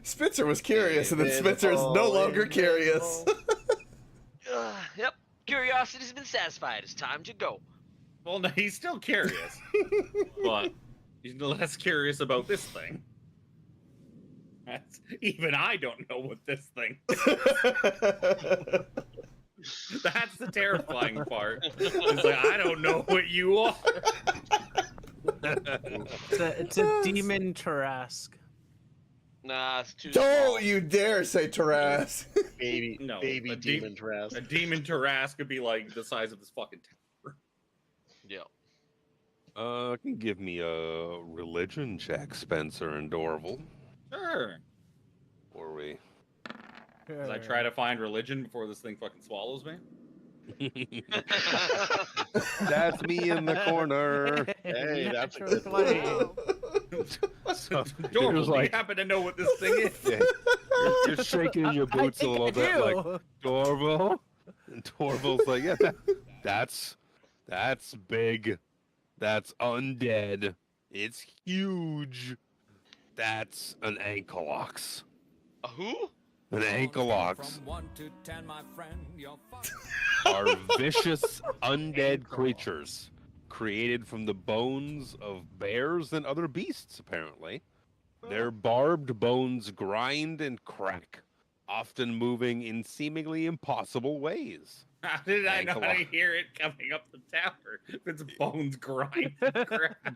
Spencer was curious, and then Spencer is no longer curious. Yep. Curiosity's been satisfied. It's time to go. Well, no, he's still curious, but he's less curious about this thing. Even I don't know what this thing is. That's the terrifying part. It's like, I don't know what you are. It's a demon Tarask. Nah, it's too Don't small. you dare say Taras. Baby, No, baby a demon Tarask. A demon Tarask could be like the size of this fucking tower. Yeah. Can give me a religion check, Spencer and Dorval. Sure. Or we. As I try to find religion before this thing fucking swallows me. That's me in the corner. Hey, that's a Natural good 20. Wow. Dorval, like- do you happen to know what this thing is? Yeah, you're shaking your boots a little bit, like Dorval. And Dorval's like, yeah, that's big. That's undead. It's huge. That's an Ankylox. A who? An Ankylox From 1 to 10, my friend, you're are vicious undead creatures created from the bones of bears and other beasts, apparently. Their barbed bones grind and crack, often moving in seemingly impossible ways. How did I not Ankylox. hear it coming up the tower? If its bones grind and crack.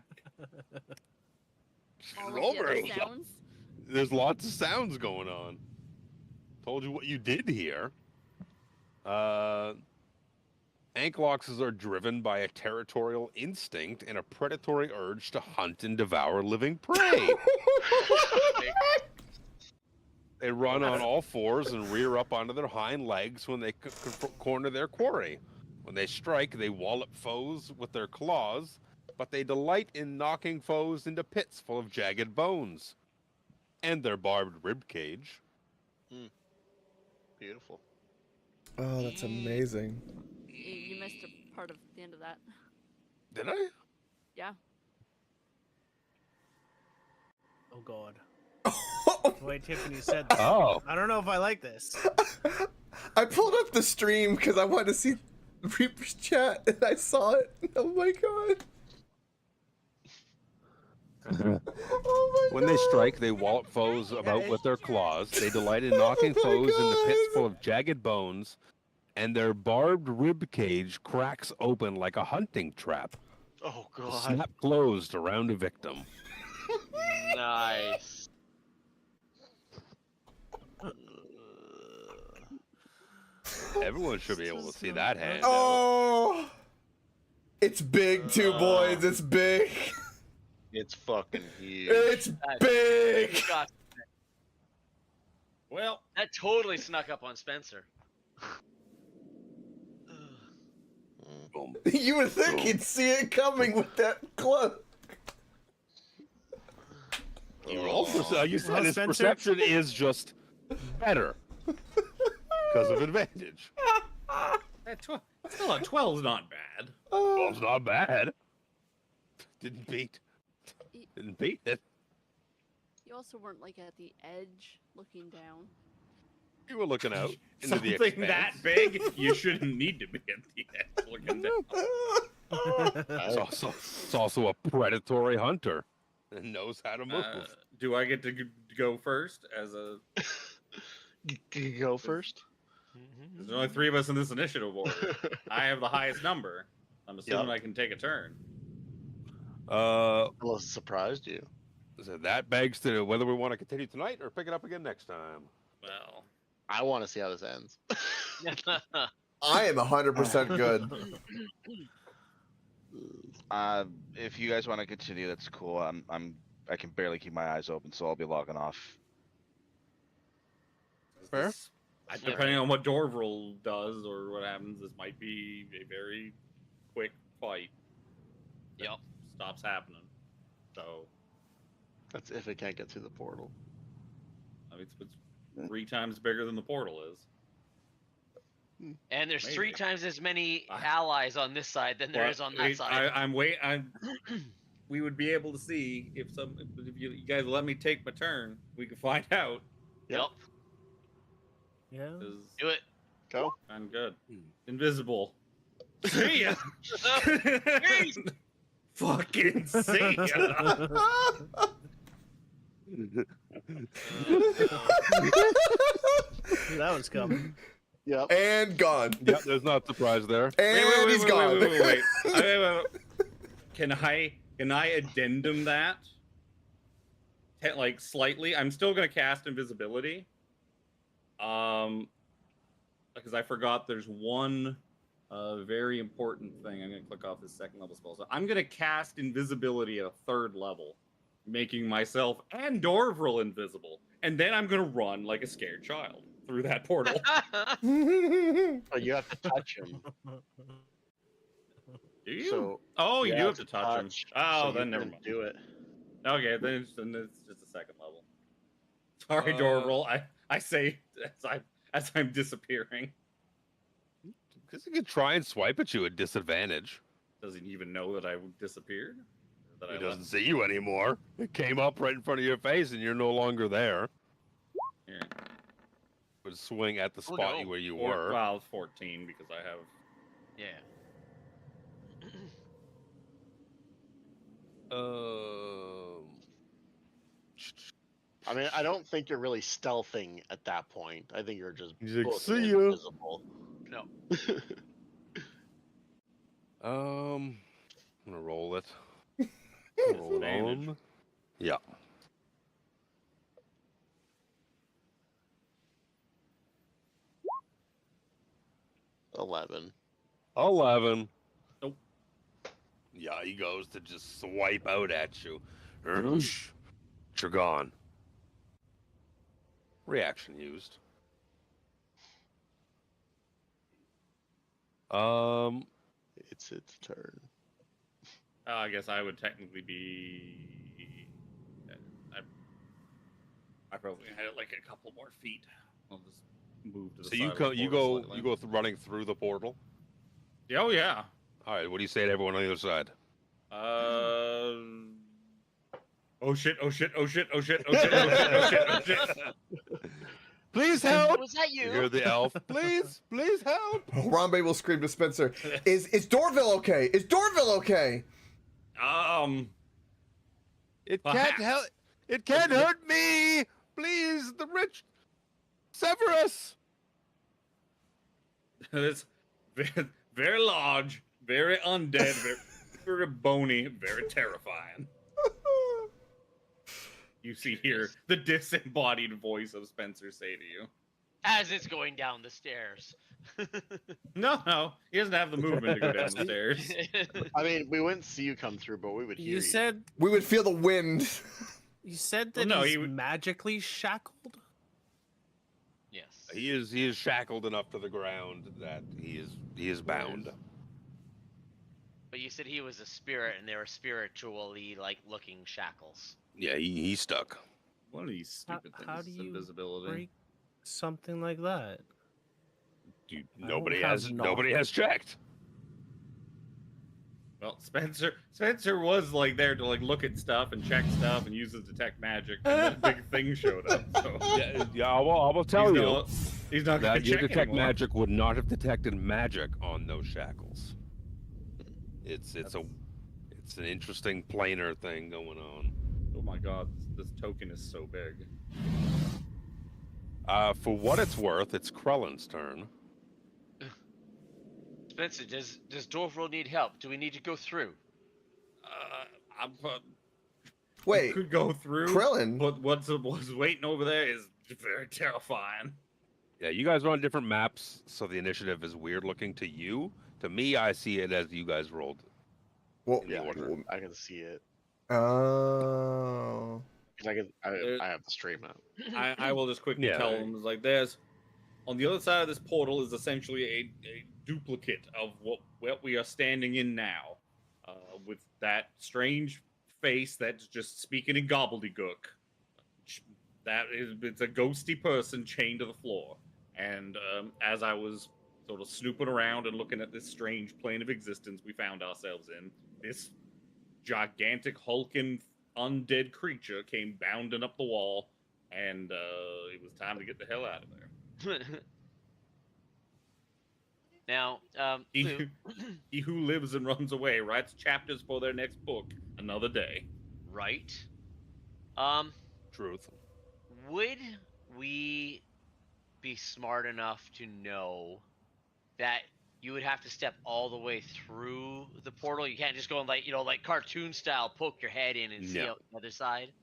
All of the other Robert. sounds. There's lots of sounds going on. Told you what you did here. Ankyloxes are driven by a territorial instinct and a predatory urge to hunt and devour living prey. They run on all fours and rear up onto their hind legs when they corner their quarry. When they strike, they wallop foes with their claws, but they delight in knocking foes into pits full of jagged bones. And their barbed rib cage. Beautiful. Oh, that's amazing. You missed a part of the end of that. Did I? Yeah. Oh god. The way Tiffany said that. Oh. I don't know if I like this. I pulled up the stream because I wanted to see Reaper's chat, and I saw it. Oh my god. Oh my When they strike, they wallop foes about with their claws. They delight in knocking foes into pits full of jagged bones, and their barbed rib cage cracks open like a hunting trap. Oh to god. snap closed around a victim. Nice. Everyone should be able to see that hand. Oh, it's big too, boys. It's big. It's fucking huge. It's big. God, Well, that totally snuck up on Spencer. Boom. You would think he'd see it coming with that cloak. You rolled for, you said Well, his Spencer- perception is just better because of advantage. still a 12's not bad. Well, it's not bad. Didn't beat it. You also weren't like at the edge looking down. You were looking out into the Something that expanse. big, you shouldn't need to be at the edge looking down. It's also a predatory hunter and knows how to move. Do I get to go first as a... You go first. There's only 3 of us in this initiative order. I have the highest number. I'm assuming I can take a turn. Unless it surprised you. So that begs to whether we want to continue tonight or pick it up again next time. Well, I want to see how this ends. I am 100% good. If you guys want to continue, that's cool. I can barely keep my eyes open, so I'll be logging off. Fair. Depending on what Dorvril does or what happens, this might be a very quick fight. that Yep. Stops happening. So That's if it can't get through the portal. I mean, it's 3 times bigger than the portal is. And there's 3 Maybe. times as many allies on this side than there is on that side. We would be able to see if you guys let me take my turn. We can find out. Yep. Yeah. Do it. Go. I'm good. Invisible. See ya. Fucking see ya. That was coming. Yep. And gone. Yep, there's not surprise there. And he's gone. Wait. Can I addendum that? Like slightly. I'm still gonna cast invisibility. Because I forgot there's one very important thing. I'm gonna click off this 2nd level spell. So I'm gonna cast invisibility at a 3rd level, making myself and Dorvril invisible, and then I'm gonna run like a scared child through that portal. But you have to touch him. Do you? So you do have to touch him. Oh, so then you never can mind. do it. Okay, then it's just a 2nd level. Sorry, Dorvril. I say as I'm disappearing. Because he could try and swipe at you at disadvantage. Does he even know that I disappeared? That He I doesn't left? see you anymore. It came up right in front of your face, and you're no longer there. Here. Would swing at the spot no. where you Four- were. Well, 14 because I have. Yeah. I mean, I don't think you're really stealthing at that point. I think you're just He's like, both "See ya." invisible. No. I'm gonna roll it. Roll it Advantage. on. Yeah. $11. 11. Nope. Yeah, he goes to just swipe out at you. You're gone. Reaction used. It's its turn. I guess I would technically be. I probably had like a couple more feet. I'll just move to the So side you of the you portal go slightly. running through the portal. Oh yeah. All right, what do you say to everyone on the other side? Oh shit! Oh shit! Oh shit! Oh shit! Oh shit! Oh shit! Oh shit! Oh shit! Please help! Was that you? You hear the elf? Please help! Harambe will scream to Spencer. Is Dorville okay? Is Dorville okay? It can't Perhaps. help. It can't hurt me. Please, the rich Severus. It's very, very large, very undead, very bony, very terrifying. You see here the disembodied voice of Spencer say to you. As it's going down the stairs. No, he doesn't have the movement to go down the stairs. I mean, we wouldn't see you come through, but we would hear you. You said We would feel the wind. you said that Well, no, he's he would- magically shackled. Yes. He is shackled enough to the ground that he is bound. But you said he was a spirit, and they were spiritually like looking shackles. Yeah, he's stuck. One of these stupid How things do is you invisibility. break something like that? Dude, I nobody don't has have nobody has checked. Well, Spencer was like there to like look at stuff and check stuff and use his detect magic, and then a big thing showed up. So Yeah, I will tell he's you not, he's not going that to your check detect anymore. magic would not have detected magic on those shackles. It's an interesting planar thing going on. Oh my god, this token is so big. For what it's worth, it's Krellin's turn. Spencer, does Dorvril need help? Do we need to go through? Wait, Could go through. Krellin? But what's waiting over there is very terrifying. Yeah, you guys are on different maps, so the initiative is weird looking to you. To me, I see it as you guys rolled. Well, in the Yeah, order. I can see it. Oh. Because I have the stream up. I will just quickly Yeah. tell him, it's like, there's On the other side of this portal is essentially a duplicate of what we are standing in now, with that strange face that's just speaking in gobbledygook. It's a ghosty person chained to the floor. And as I was sort of snooping around and looking at this strange plane of existence we found ourselves in, this gigantic hulking undead creature came bounding up the wall, and it was time to get the hell out of there. Now, He, he who lives and runs away writes chapters for their next book another day. right? Truth. Would we be smart enough to know that you would have to step all the way through the portal? You can't just go and like cartoon style poke your head in and see No. out the other side.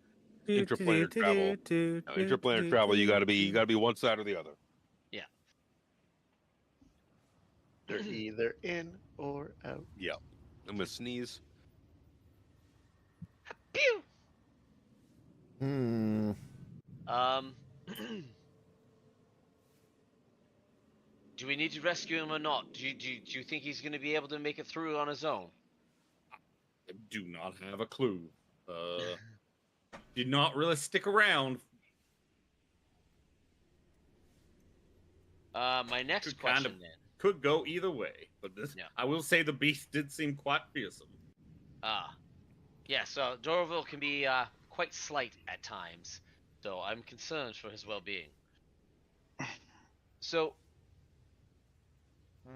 Interplanar travel. No, interplanar travel. You gotta be one side or the other. Yeah. They're either in or out. Yeah. I'm gonna sneeze. Pew. Hmm. Do we need to rescue him or not? Do you think he's going to be able to make it through on his own? I do not have a clue. Did not really stick around. My next Could question kind of- then. Could go either way, but this, Yeah. I will say the beast did seem quite fearsome. Yeah, so Dorville can be quite slight at times, so I'm concerned for his well-being. So,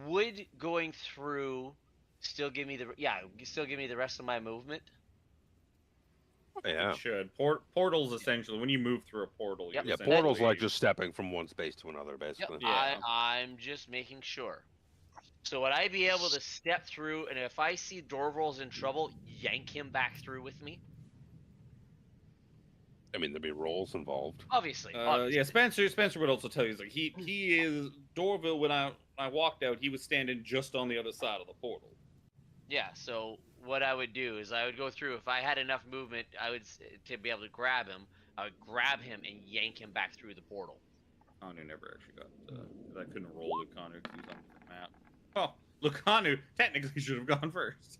would going through still give me the rest of my movement? Yeah. It should. Portals, essentially, when you move through a portal, Yep. you Yeah. essentially- Portal's like just stepping from one space to another, Yep. basically. Yeah. I'm just making sure. So would I be able to step through, and if I see Dorville's in trouble, yank him back through with me? I mean, there'd be rolls involved. Obviously. Yeah, Spencer would also tell you, like, he is Dorville. When I walked out, he was standing just on the other side of the portal. Yeah, so what I would do is I would go through. If I had enough movement, to be able to grab him. I would grab him and yank him back through the portal. Lucanu never actually got. I couldn't roll Lucanu because he's on the map. Oh, Lucanu technically should have gone first.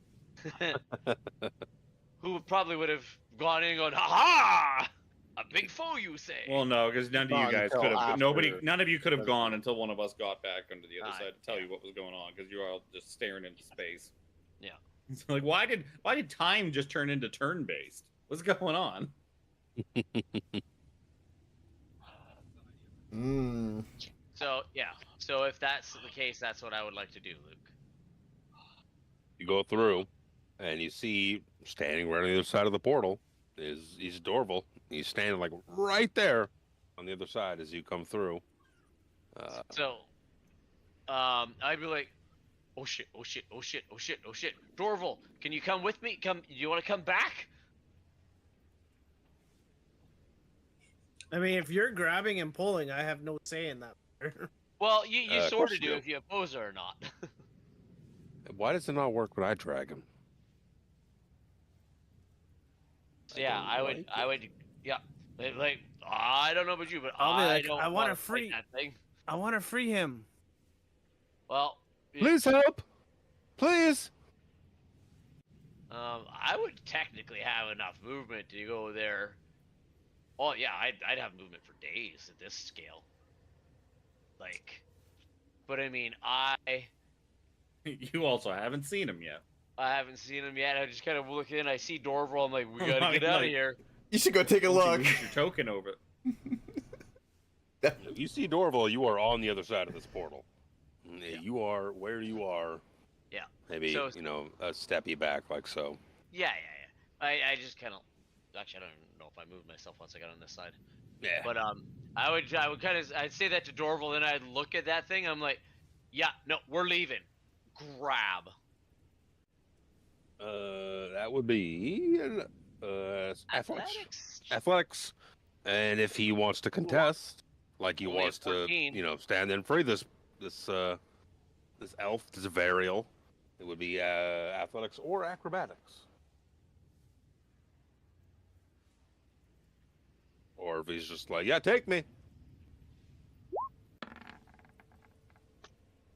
Who probably would have gone in and gone, "Ha ha! A big foe, you say?" Well, no, because none of you Not guys until could have. after None of you could have the- gone until one of us got back onto the other Aye, side to tell yeah. you what was going on, because you were all just staring into space. Yeah. It's like, why did time just turn into turn based? What's going on? Hmm. So yeah. So if that's the case, that's what I would like to do, Luke. You go through, and you see standing right on the other side of the portal he's Dorville. He's standing like right there on the other side as you come through. So, I'd be like, "Oh shit! Oh shit! Oh shit! Oh shit! Oh shit! Dorville, can you come with me? Do you want to come back?" I mean, if you're grabbing and pulling, I have no say in that. Well, you Of sort course of you do do. if you oppose her or not. Why does it not work when I drag him? So yeah, don't I would, yeah. Like, I don't know about you, but I'll be I like, don't "I wanna want to free- that thing. I want to free him. Well, Please help! Please! I would technically have enough movement to go there. Oh yeah, I'd have movement for days at this scale. Like, but I mean, I You also haven't seen him yet. haven't seen him yet. I just kind of look in. I see Dorville. I'm like, we gotta I get mean, out of like- here. You should go take a You look. lose your token over it. If you see Dorville, you are on the other side of this portal. You are where you are. Yeah. Maybe, So- a steppy back like so. Yeah. I just kind of. Actually, I don't even know if I moved myself once I got on this side. Yeah. But I would kind of I'd say that to Dorville, then I'd look at that thing. I'm like, yeah, no, we're leaving. Grab. That would be athletics. And if he wants to contest, like he Only a wants to, 14. stand and free this elf, this Varial, it would be athletics or acrobatics. Or if he's just like, yeah, take me.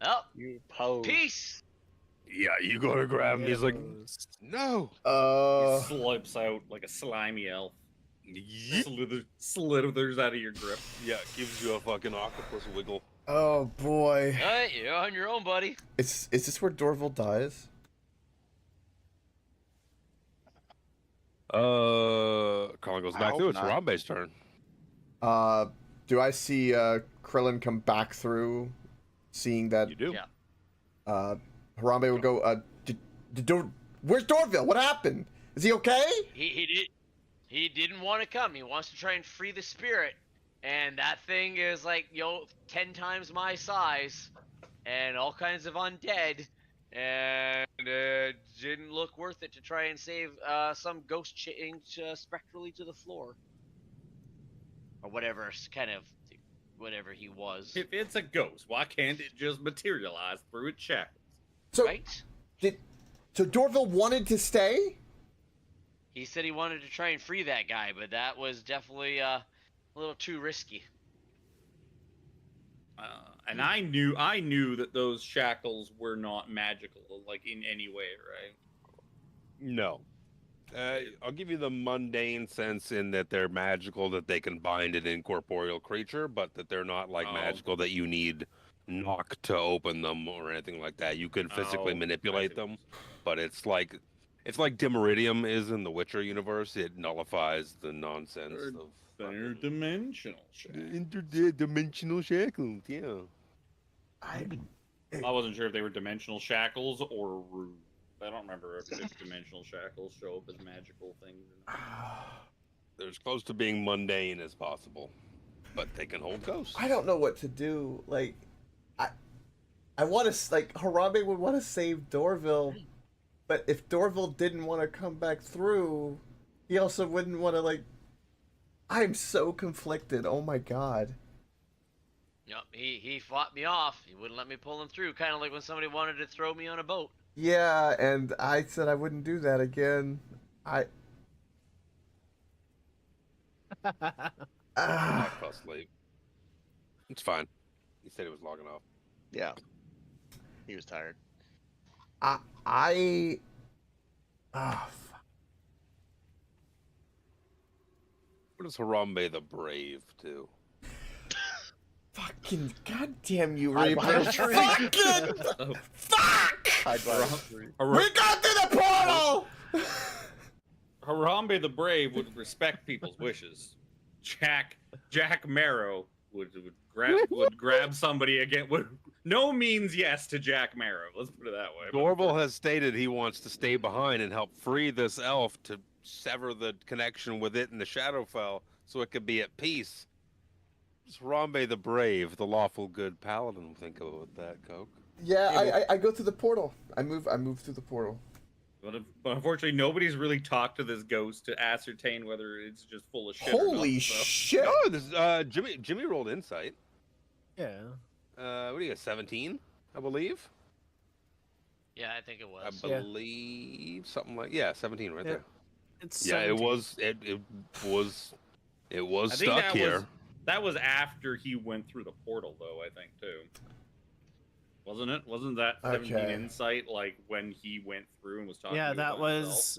Oh, You pose. peace. Yeah, you go to grab him. He's like, no. He slips out like a slimy elf. Yeet. Slithers out of your grip. Yeah, gives you a fucking octopus wiggle. Oh boy. All right, you're on your own, buddy. Is this where Dorville dies? Colin goes I back hope through. It's not. Harambe's turn. Do I see Krillin come back through, seeing that You do. Yeah. Harambe would go, where's Dorville? What happened? Is he okay? He didn't want to come. He wants to try and free the spirit, and that thing is like 10 times my size, and all kinds of undead, and didn't look worth it to try and save some ghost change spectrally to the floor, or whatever whatever he was. If it's a ghost, why can't it just materialize through its shackles? So Right? so Dorville wanted to stay? He said he wanted to try and free that guy, but that was definitely a little too risky. And I knew that those shackles were not magical, like in any way, right? No. I'll give you the mundane sense in that they're magical, that they can bind an incorporeal creature, but that they're not like magical that you need knock to open them or anything like that. You can physically manipulate them, but it's like Dimeridium is in the Witcher universe. It nullifies the nonsense of interdimensional shackles. Interdimensional shackles, yeah. I wasn't sure if they were dimensional shackles or runes. I don't remember if dimensional shackles show up as magical things. They're as close to being mundane as possible, but they can hold ghosts. I don't know what to do. Like, I want to, like, Harambe would want to save Dorville, but if Dorville didn't want to come back through, he also wouldn't want to, like, I'm so conflicted. Oh my god. Yep, he fought me off. He wouldn't let me pull him through, kind of like when somebody wanted to throw me on a boat. Yeah, and I said I wouldn't do that again. I fell asleep. It's fine. He said he was logging off. Yeah. He was tired. Fuck. What does Harambe the Brave do? Fucking goddamn you, Hide Reaper! behind a tree. Fucking fuck! Hide behind a tree. We got through the portal! Harambe the Brave would respect people's wishes. Jack Marrow would grab somebody again. No means yes to Jack Marrow. Let's put it that way. Dorville has stated he wants to stay behind and help free this elf to sever the connection with it in the Shadowfell so it could be at peace. It's Harambe the Brave, the lawful good paladin. Think about that, Coke. Yeah, I go through the portal. I move through the portal. But unfortunately, nobody's really talked to this ghost to ascertain whether it's just full of shit. Holy or not, so. shit! Oh, this Jimmy rolled insight. Yeah. What do you got? 17, I believe. Yeah, I think it was. I believe something like 17 right there. It's Yeah, 17. it was I think stuck here. That was after he went through the portal, though. I think too. Wasn't it? Wasn't that 17 insight like when he went through and was talking? Yeah, to that himself? was.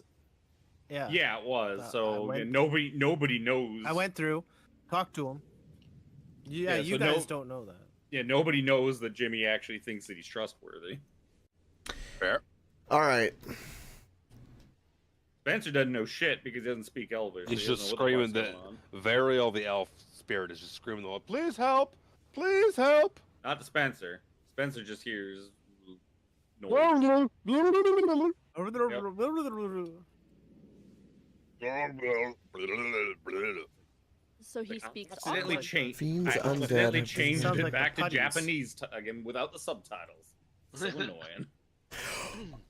Yeah. Yeah, it was. So went- nobody knows. I went through, talked to him. Yeah, Yeah, you so guys don't know that. Yeah, nobody knows that Jimmy actually thinks that he's trustworthy. Fair. All right. Spencer doesn't know shit because he doesn't speak Elvish. so He's he just doesn't know what the screaming fuck's that going on. Variel, the elf spirit, is just screaming the please help! Please help! Not to Spencer. Spencer just hears noise. So he speaks Accidentally Aqua. changed. Fiends I accidentally undead. changed Sounds it like back the to putties. Japanese again without the subtitles. So annoying.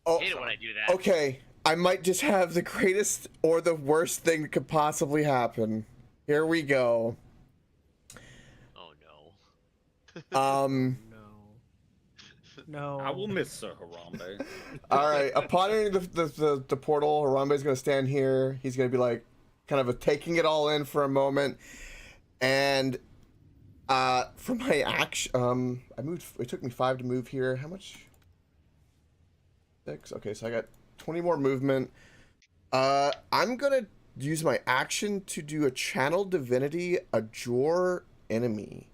Oh, Hate it when I do that. okay. I might just have the greatest or the worst thing that could possibly happen. Here we go. Oh no. No. I will miss Sir Harambe. All right. Upon entering the portal, Harambe's gonna stand here. He's gonna be like, kind of taking it all in for a moment, and For my action, I moved. It took me 5 to move here. How much? 6. Okay, so I got 20 more movement. I'm gonna use my action to do a channel divinity adjure enemy.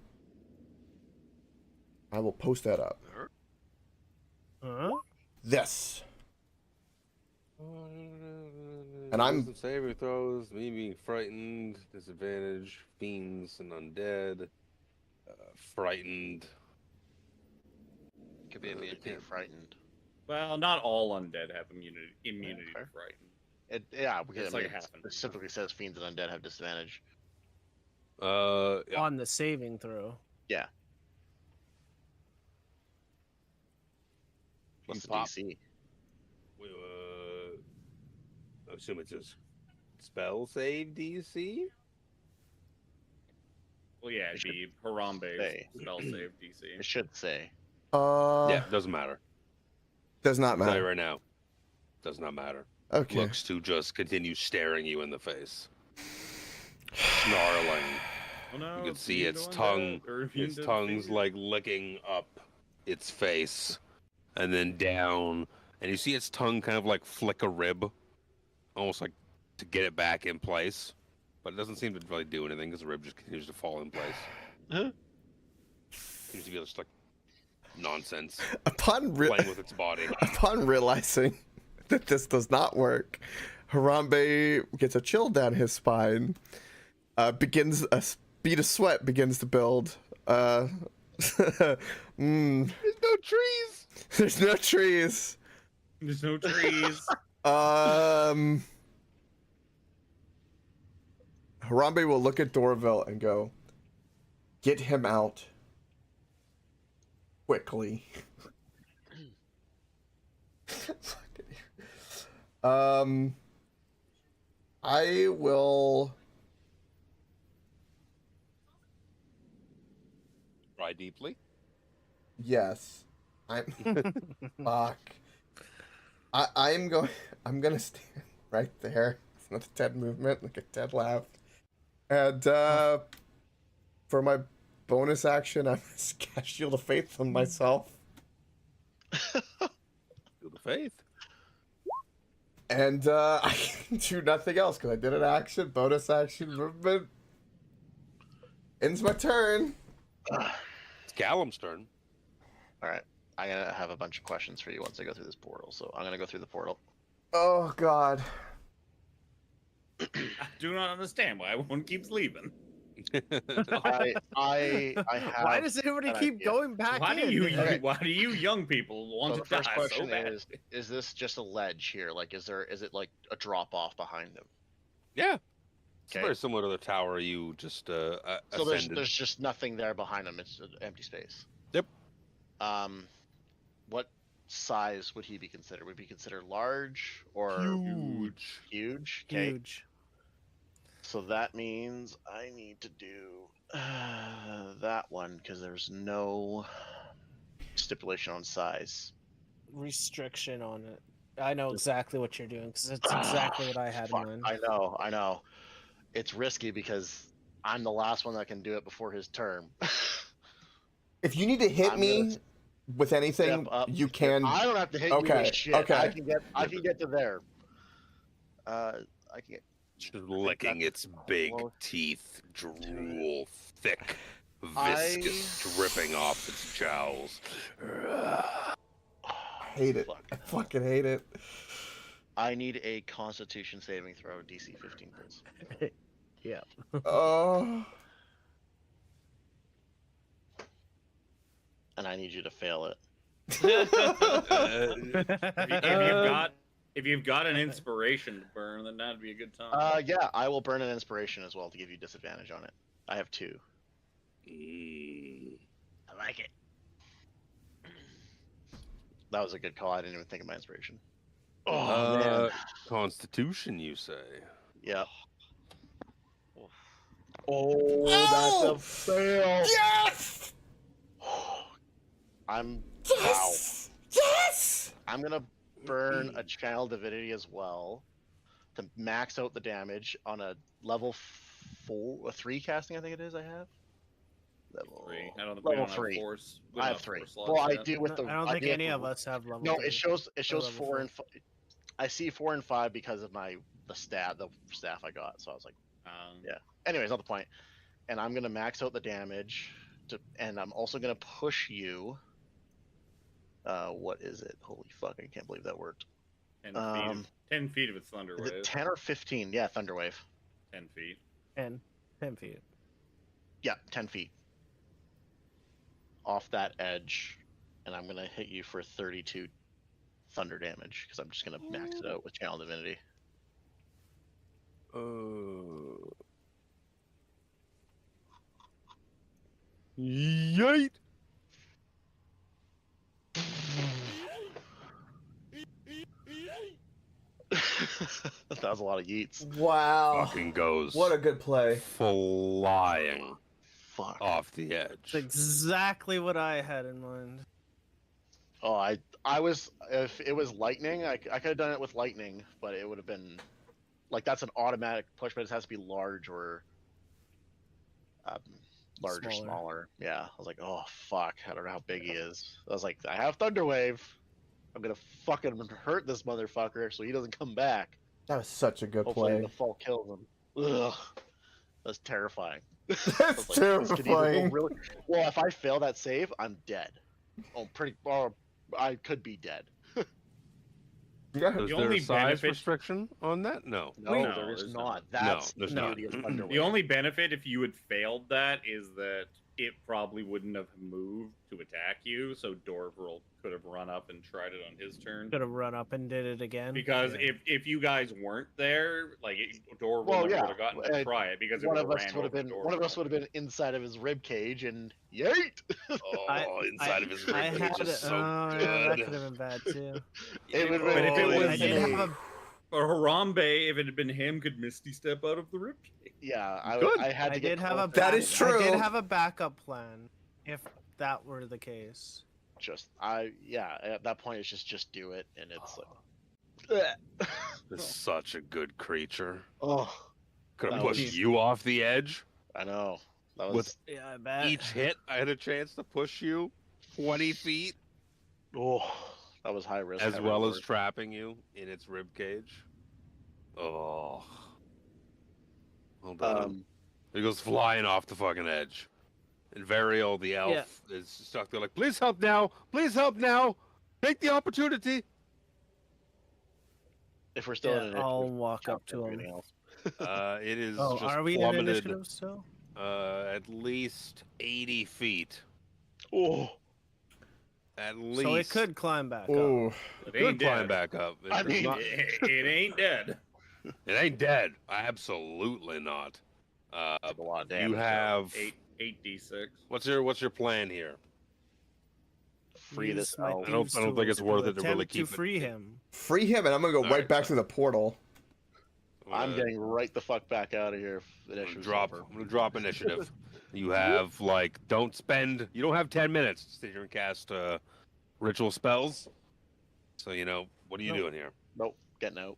I will post that up. Huh? This. And I'm Wisdom saving throws, me being frightened, disadvantage, fiends and undead, frightened. Could be immune to being frightened. Well, not all undead have immunity to fair. frighten. Yeah, because It's I like mean, a it half and specifically says fiends and undead have disadvantage. Yeah. On the saving throw. Yeah. What's the Pop. DC? I assume it's a spell save DC. Well, yeah, it'd be Harambe's spell save DC. It should say. Yeah, doesn't matter. Does not I'll tell you matter. right now. Does not matter. Okay. Looks to just continue staring you in the face. Snarling. Oh no, You can it's see immune its to tongue. undead, or immune Its to tongue's fiends. like licking up its face, and then down, and you see its tongue kind of like flick a rib, almost like to get it back in place, but it doesn't seem to really do anything because the rib just continues to fall in place. Huh? Seems to be just like nonsense. Upon playing with its body. Upon realizing that this does not work, Harambe gets a chill down his spine. Begins a bead of sweat begins to build. There's no trees. There's no trees. There's no trees. Harambe will look at Dorville and go, "Get him out quickly." I will Cry deeply. Yes. I'm fuck. I'm gonna stand right there. It's not a Ted movement, like a Ted laugh. And for my bonus action, I'm gonna cast Shield of Faith on myself. Shield of Faith. And I can do nothing else because I did an action, bonus action, movement. Ends my turn. It's Callum's turn. All right. I'm going to have a bunch of questions for you once I go through this portal. So I'm going to go through the portal. Oh, God. I do not understand why everyone keeps leaving. I have. Why does everybody an keep idea. going back Why in? why do you young people want So the to first die question so bad? is this just a ledge here? Like, is it like a drop off behind them? Yeah. It's Okay. very similar to the tower you just So ascended. there's just nothing there behind them. It's an empty space. Yep. What size would he be considered? Would he be considered large or Huge. Huge. Okay. Huge. So that means I need to do that one because there's no stipulation on size. Restriction on it. I know exactly what you're doing because it's exactly what I had in Fuck, mind. I know. It's risky because I'm the last one that can do it before his turn. If you need to hit I'm me gonna with anything, Step up. you can. I don't have to hit you Okay, with shit. okay. I can get to there. I can get. Just licking its big close. teeth, drool, thick, viscous, dripping off its jowls. I hate it. Fuck. I fucking hate it. I need a Constitution saving throw, DC 15, please. Yeah. Oh. And I need you to fail it. If you've got an inspiration to burn, then that'd be a good time. Yeah, I will burn an inspiration as well to give you disadvantage on it. I have 2. I like it. That was a good call. I didn't even think of my inspiration. Oh man. Constitution, you say? Yep. Oh, that's a fail. Yes! I'm Yes! Yes! I'm gonna burn a channel divinity as well to max out the damage on a level 3 casting. I think it is. I have Level 3. I don't, we level don't 3. have force. We I don't have 3. force slots Well, I yet. do with the. I don't I think do have any the- of us have level. No, 3 it shows or level 4 and 5. I see 4 and 5 because of the staff I got. So I was like, yeah. Anyways, not the point. And I'm gonna max out the damage, and I'm also gonna push you. What is it? Holy fuck! I can't believe that worked. 10 feet if it's thunder Is wave. it 10 or 15? Yeah, Thunderwave. 10 feet. 10 feet. Yeah, 10 feet off that edge, and I'm gonna hit you for 32 thunder damage because I'm just gonna max it out with Channel Divinity. Yeet! That was a lot of yeets. Wow. Fucking goes. What a good play. Flying Fuck. off the edge. It's exactly what I had in mind. Oh, I was, if it was lightning, I could have done it with lightning, but it would have been like, that's an automatic push, but it has to be large or large or Smaller. smaller. Yeah, I was like, oh fuck, I don't know how big he is. I was like, I have Thunderwave. I'm gonna fucking hurt this motherfucker so he doesn't come back. That was such a good Hopefully play. the fall kills him. Ugh, that's terrifying. That's This could either go terrifying. really... Well, if I fail that save, I'm dead. Oh, I could be dead. Yeah. Is The there only a size benefit- restriction on that? No. No, No, there is there's not. not. That's there's the not. beauty of Thunderwave. The only benefit if you had failed that is that it probably wouldn't have moved to attack you, so Dorvril could have run up and tried it on his turn. Could have run up and did it again. Because Yeah. if you guys weren't there, like Dorvril Well, never yeah, would have gotten to try it because it one would of have us ran would have over been Dorvril. one of us would have been inside of his rib cage and yeet. Oh, inside of his I rib had cage is it. so oh, yeah, that good. could have been bad too. It would But if it was I did have a or Harambe, if it had been him, could Misty step out of the ribcage. Yeah, Good. I had to I get did have a closer. That is true. I did have a backup plan if that were the case. At that point it's just do it, and it's like This is such a good creature. oh, Could have That pushed was- you off the edge. I know. That was With Yeah, I bet. each hit, I had a chance to push you 20 feet, that was high risk. as high well as reward. trapping you in its rib cage. Oh. Well done. He goes flying off the fucking edge. And Variel, the elf, is stuck there like, please help now! Please help now! Take the opportunity! If we're still Yeah, in initiative, I'll walk chop up to him. everything else. It is Oh, just are we in plummeted initiative still? at least 80 feet. Oh, At least. So it could climb back up. Ooh. It could climb back up. I It's mean, not- It ain't dead. it ain't dead. Absolutely not. took a lot of damage. You have 8d6. what's your plan here? Free this Use my elf. I don't thieves' think tools it's worth it to really attempt keep it. free him. Free him, and I'm gonna go right Alright, back so- through the portal. I'm Uh, getting right the fuck back out of here. If I'm the gonna issue's drop. over. I'm gonna drop initiative. You have like you don't have 10 minutes to sit here and cast ritual spells. So what are you Nope. doing here? Nope, getting out.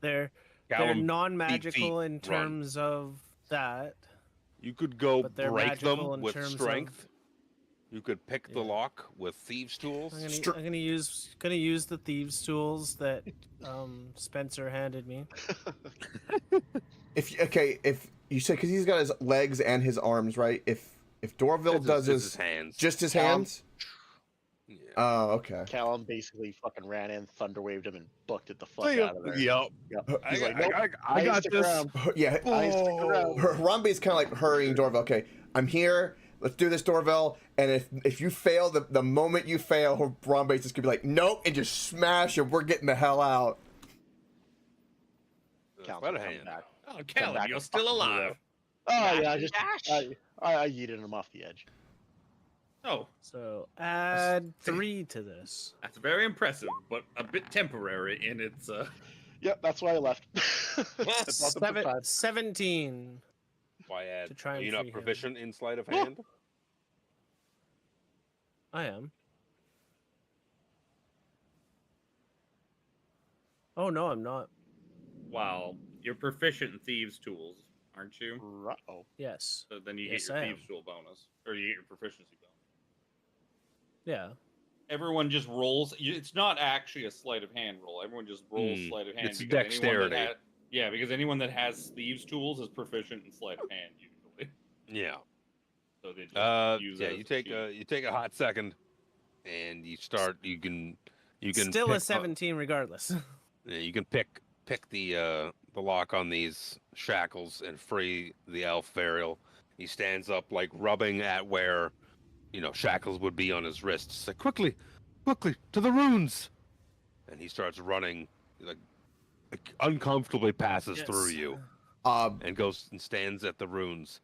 They're Callum, non-magical feet, in run. terms of that. You could go But they're break magical them in with terms of- strength. You could pick the Yeah. lock with thieves' tools. I'm gonna use the thieves' tools that Spencer handed me. If you said because he's got his legs and his arms, right? If Dorville It's does just his hands. just his Um, hands. Yeah. Oh, okay. Callum basically fucking ran in, thunderwaved him, and booked it the fuck See ya. out of there. Yep. Yep. He's I like, nope, I got stick this. around. Yeah. I stick around. Harambe's kind of like hurrying Dorville. Okay, I'm here. Let's do this, Dorville. And if you fail, the moment you fail, Harambe's just gonna be like, nope, and just smash, and we're getting the hell out. Callum's Better coming hand. back. Oh, Come Callum, back you're and still fucking do alive. Oh yeah, Dash. I yeeted him off the edge. Oh, So add 3 to this. that's very impressive, but a bit temporary in its. Yep, that's why I left. I bought them for 5. 17. Why add? To try Are and you free not him. proficient in sleight of hand? I am. Oh no, I'm not. While you're proficient in thieves' tools, aren't you? Oh. Yes. So then you Yes, get your I thieves' am. tool bonus, or you get your proficiency bonus. Yeah. Everyone just rolls. It's not actually a sleight of hand roll. Everyone just rolls sleight of hand. It's because dexterity. because anyone that has thieves' tools is proficient in sleight of hand usually. Yeah. So they just use Yeah. that as You a take cheat. you take a hot second, and you start. You can Still a pick 17 regardless. Yeah, you can pick the lock on these shackles and free the elf Varial. He stands up, like rubbing at where shackles would be on his wrists. He's like, quickly to the runes, and he starts running, like uncomfortably passes through you, and goes and stands at the runes.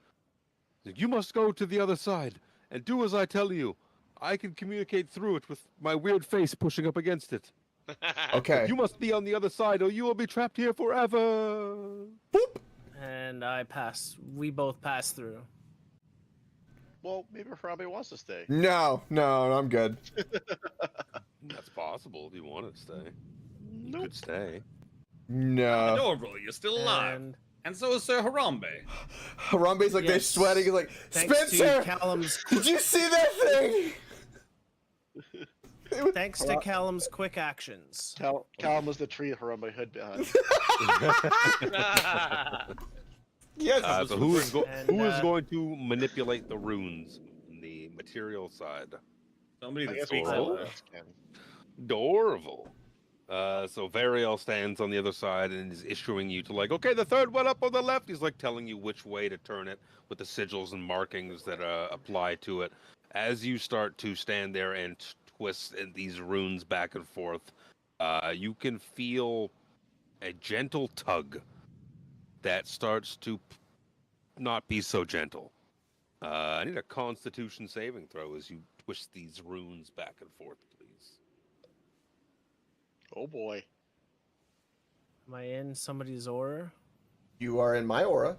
He's like, you must go to the other side and do as I tell you. I can communicate through it with my weird face pushing up against it. Okay. You must be on the other side, or you will be trapped here forever. Boop. And we both pass through. Well, maybe Harambe wants to stay. No, I'm good. That's possible if you want to stay. You Nope. could stay. No. Adorable, you're still alive. And so is Sir Harambe. Harambe's like, they're sweating. He's like, Thanks Spencer, to Callum's did you see that thing? Thanks to Callum's quick actions. Callum was the tree Harambe hid behind. Yes. So who is going to manipulate the runes on the material side? Somebody I that guess speaks we will. Elvish. Dorval. So Variel stands on the other side and is issuing you to like, okay, the third one up on the left. He's like telling you which way to turn it with the sigils and markings that apply to it. As you start to stand there and twist these runes back and forth, you can feel a gentle tug that starts to not be so gentle. I need a Constitution saving throw as you twist these runes back and forth, please. Oh boy. Am I in somebody's aura? You are in my aura.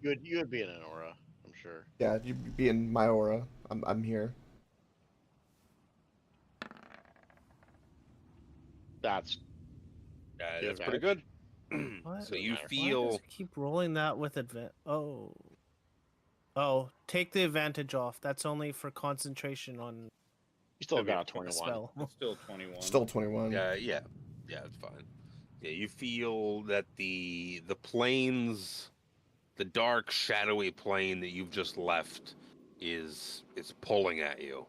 You would be in an aura, I'm sure. Yeah, you'd be in my aura. I'm here. That's pretty good. What? So you Why does feel it keep rolling that with advantage? Oh, take the advantage off. That's only for concentration on. You still got a 21. spell. It's still 21. Still 21. yeah, it's fine. Yeah, you feel that the planes, the dark, shadowy plane that you've just left, is pulling at you,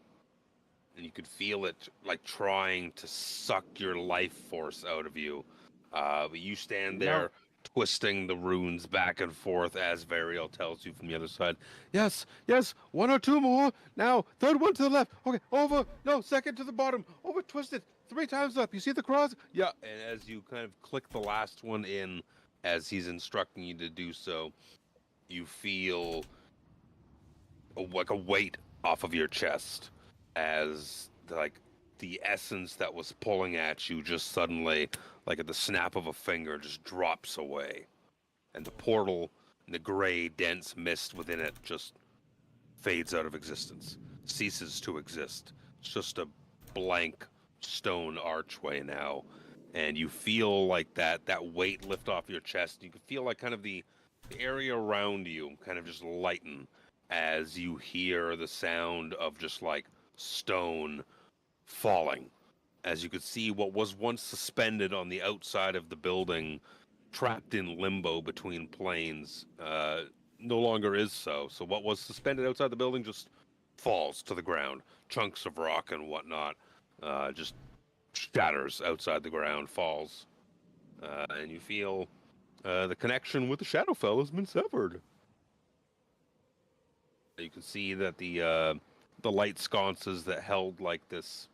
and you could feel it like trying to suck your life force out of you. But you stand there, twisting the runes back and forth as Variel tells you from the other side. Yes, one or two more. Now, third one to the left. Okay, over. No, second to the bottom. Over, twist it. 3 times up. You see the cross? Yeah, and as you kind of click the last one in, as he's instructing you to do so, you feel like a weight off of your chest as the essence that was pulling at you just suddenly, like at the snap of a finger, just drops away. And the portal and the gray, dense mist within it just fades out of existence, ceases to exist. It's just a blank stone archway now. And you feel like that weight lift off your chest. You can feel like kind of the area around you kind of just lighten as you hear the sound of just like stone falling, as you could see what was once suspended on the outside of the building, trapped in limbo between planes, no longer is so. So what was suspended outside the building just falls to the ground. Chunks of rock and whatnot just shatters outside the ground, falls. And you feel the connection with the Shadowfell has been severed. You can see that the light sconces that held like this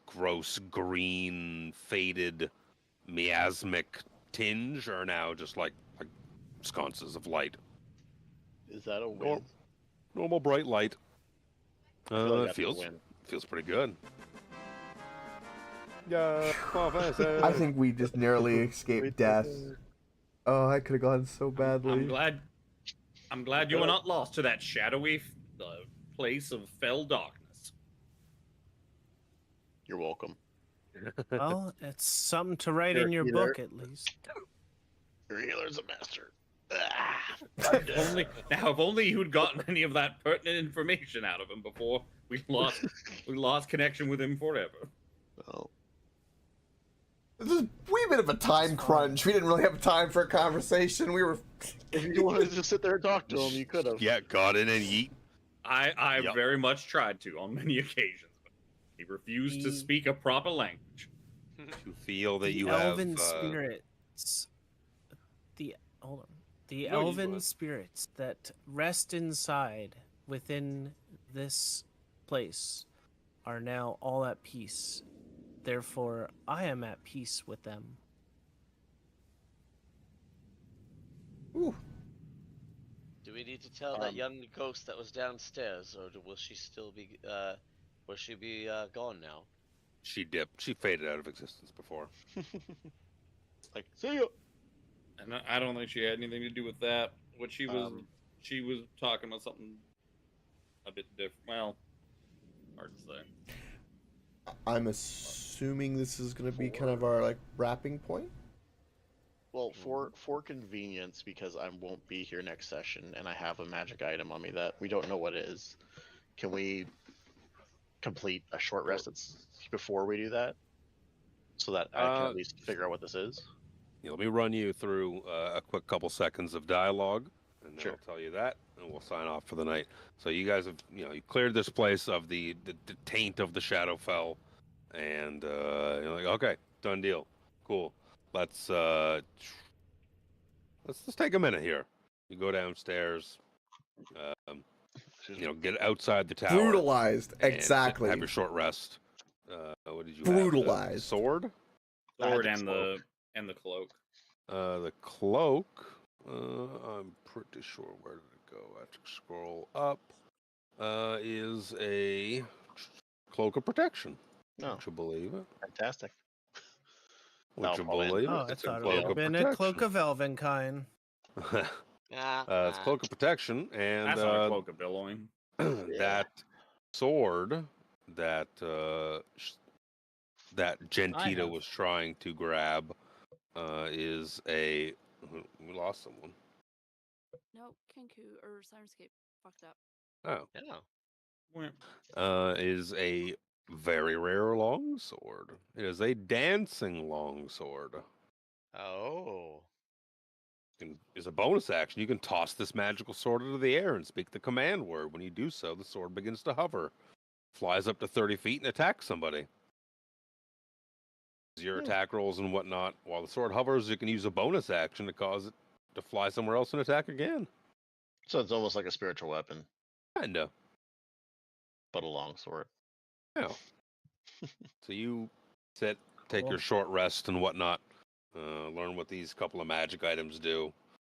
gross green faded miasmic tinge are now just like sconces of light. Is that a win? Normal bright light. like It that's a win. feels pretty good. Yeah, I think we just narrowly escaped death. Oh, I could have gone so badly. I'm glad you were not lost to that shadowy place of fell darkness. You're welcome. Well, it's something to write You're in a your healer. book, at least. Your healer's a master. If only you'd gotten any of that pertinent information out of him before we lost connection with him forever. Oh. This is a wee bit of a time crunch. We didn't really have time for a conversation. We were. If you wanted to just sit there and talk to him, you could have. Yeah, got in and yeet. I Yep. very much tried to on many occasions, but he refused to speak a proper language. You feel that The you elven have spirits. The No, you go elven ahead. spirits that rest inside within this place are now all at peace. Therefore, I am at peace with them. Ooh. Do we need to tell that young ghost that was downstairs, or will she still be? Will she be gone now? She dipped. She faded out of existence before. Like, see ya. And I don't think she had anything to do with that. What she was talking about something a bit different. Well, hard to say. I'm assuming this is going to be kind of our like wrapping point. Well, for convenience, because I won't be here next session, and I have a magic item on me that we don't know what it is. Can we complete a short rest before we do that, so that I can at least figure out what this is? Yeah, let me run you through a quick couple seconds of dialogue, and then Sure. I'll tell you that, and we'll sign off for the night. So you guys have, you cleared this place of the taint of the Shadowfell, and you're like, okay, done deal, cool. Let's take a minute here. You go downstairs, get outside the tower. Brutalized, and exactly. Have your short rest. What did you Brutalized. have? The sword? Sword and the cloak. The cloak. I'm pretty sure where did it go? I have to scroll up. Is a cloak of protection. No. Would you believe it? Fantastic. Would you believe Oh, it? I It's a thought it cloak would have of been a cloak of Elvenkind. It's cloak of protection, and That's not a cloak of billowing. that sword that that Gentita was trying to grab is a. We lost someone. Nope, Kenku or Sirenscape fucked up. Oh. Yeah. Is a very rare longsword. It is a dancing longsword. Oh. Is a bonus action. You can toss this magical sword into the air and speak the command word. When you do so, the sword begins to hover, flies up to 30 feet, and attacks somebody. Your attack rolls and whatnot. While the sword hovers, you can use a bonus action to cause it to fly somewhere else and attack again. So it's almost like a spiritual weapon, Kinda. but a long sword. Yeah. So you sit, take your Cool. short rest and whatnot, learn what these couple of magic items do,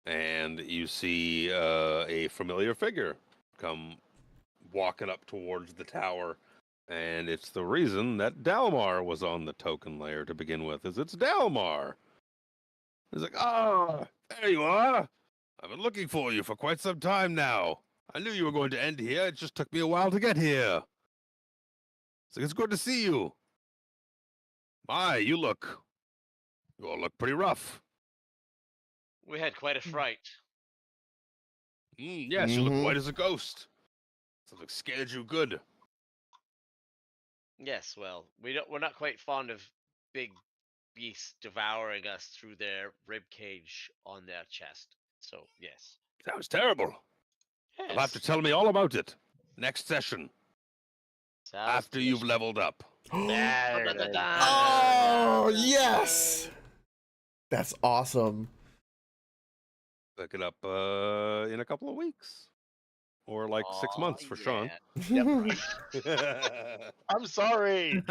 and you see a familiar figure come walking up towards the tower, and it's the reason that Dalmar was on the token layer to begin with, is it's Dalmar. He's like, there you are. I've been looking for you for quite some time now. I knew you were going to end here. It just took me a while to get here. It's like, it's good to see you. My, you all look pretty rough. We had quite a fright. Yes, you look white as a ghost. Something scared you good. Yes, well, we're not quite fond of big beasts devouring us through their rib cage on their chest. So yes. Sounds terrible. Yes. You'll have to tell me all about it next session. Sounds After you've delicious. leveled up. There it is. Oh, yes! That's awesome. Pick it up in a couple of weeks. Or like 6 months for Sean. Yep. I'm sorry.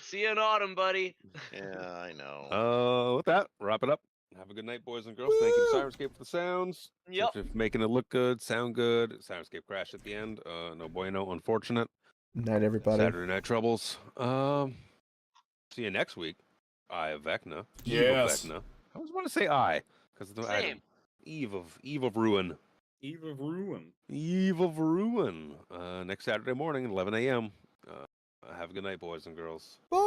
See you in autumn, buddy. Yeah, I know. With that, wrap it up. Have a good night, boys and girls. Thank you to Sirenscape for the sounds. Yep. For making it look good, sound good. Sirenscape crash at the end. No bueno, unfortunate. Night, everybody. Saturday Night Troubles. See you next week. Eye of Vecna. Yes. Eve of Vecna. I always want to say I, because the Same. Eve of Ruin. Eve of Ruin. Eve of Ruin. Next Saturday morning, 11 a.m. Have a good night, boys and girls. Bye.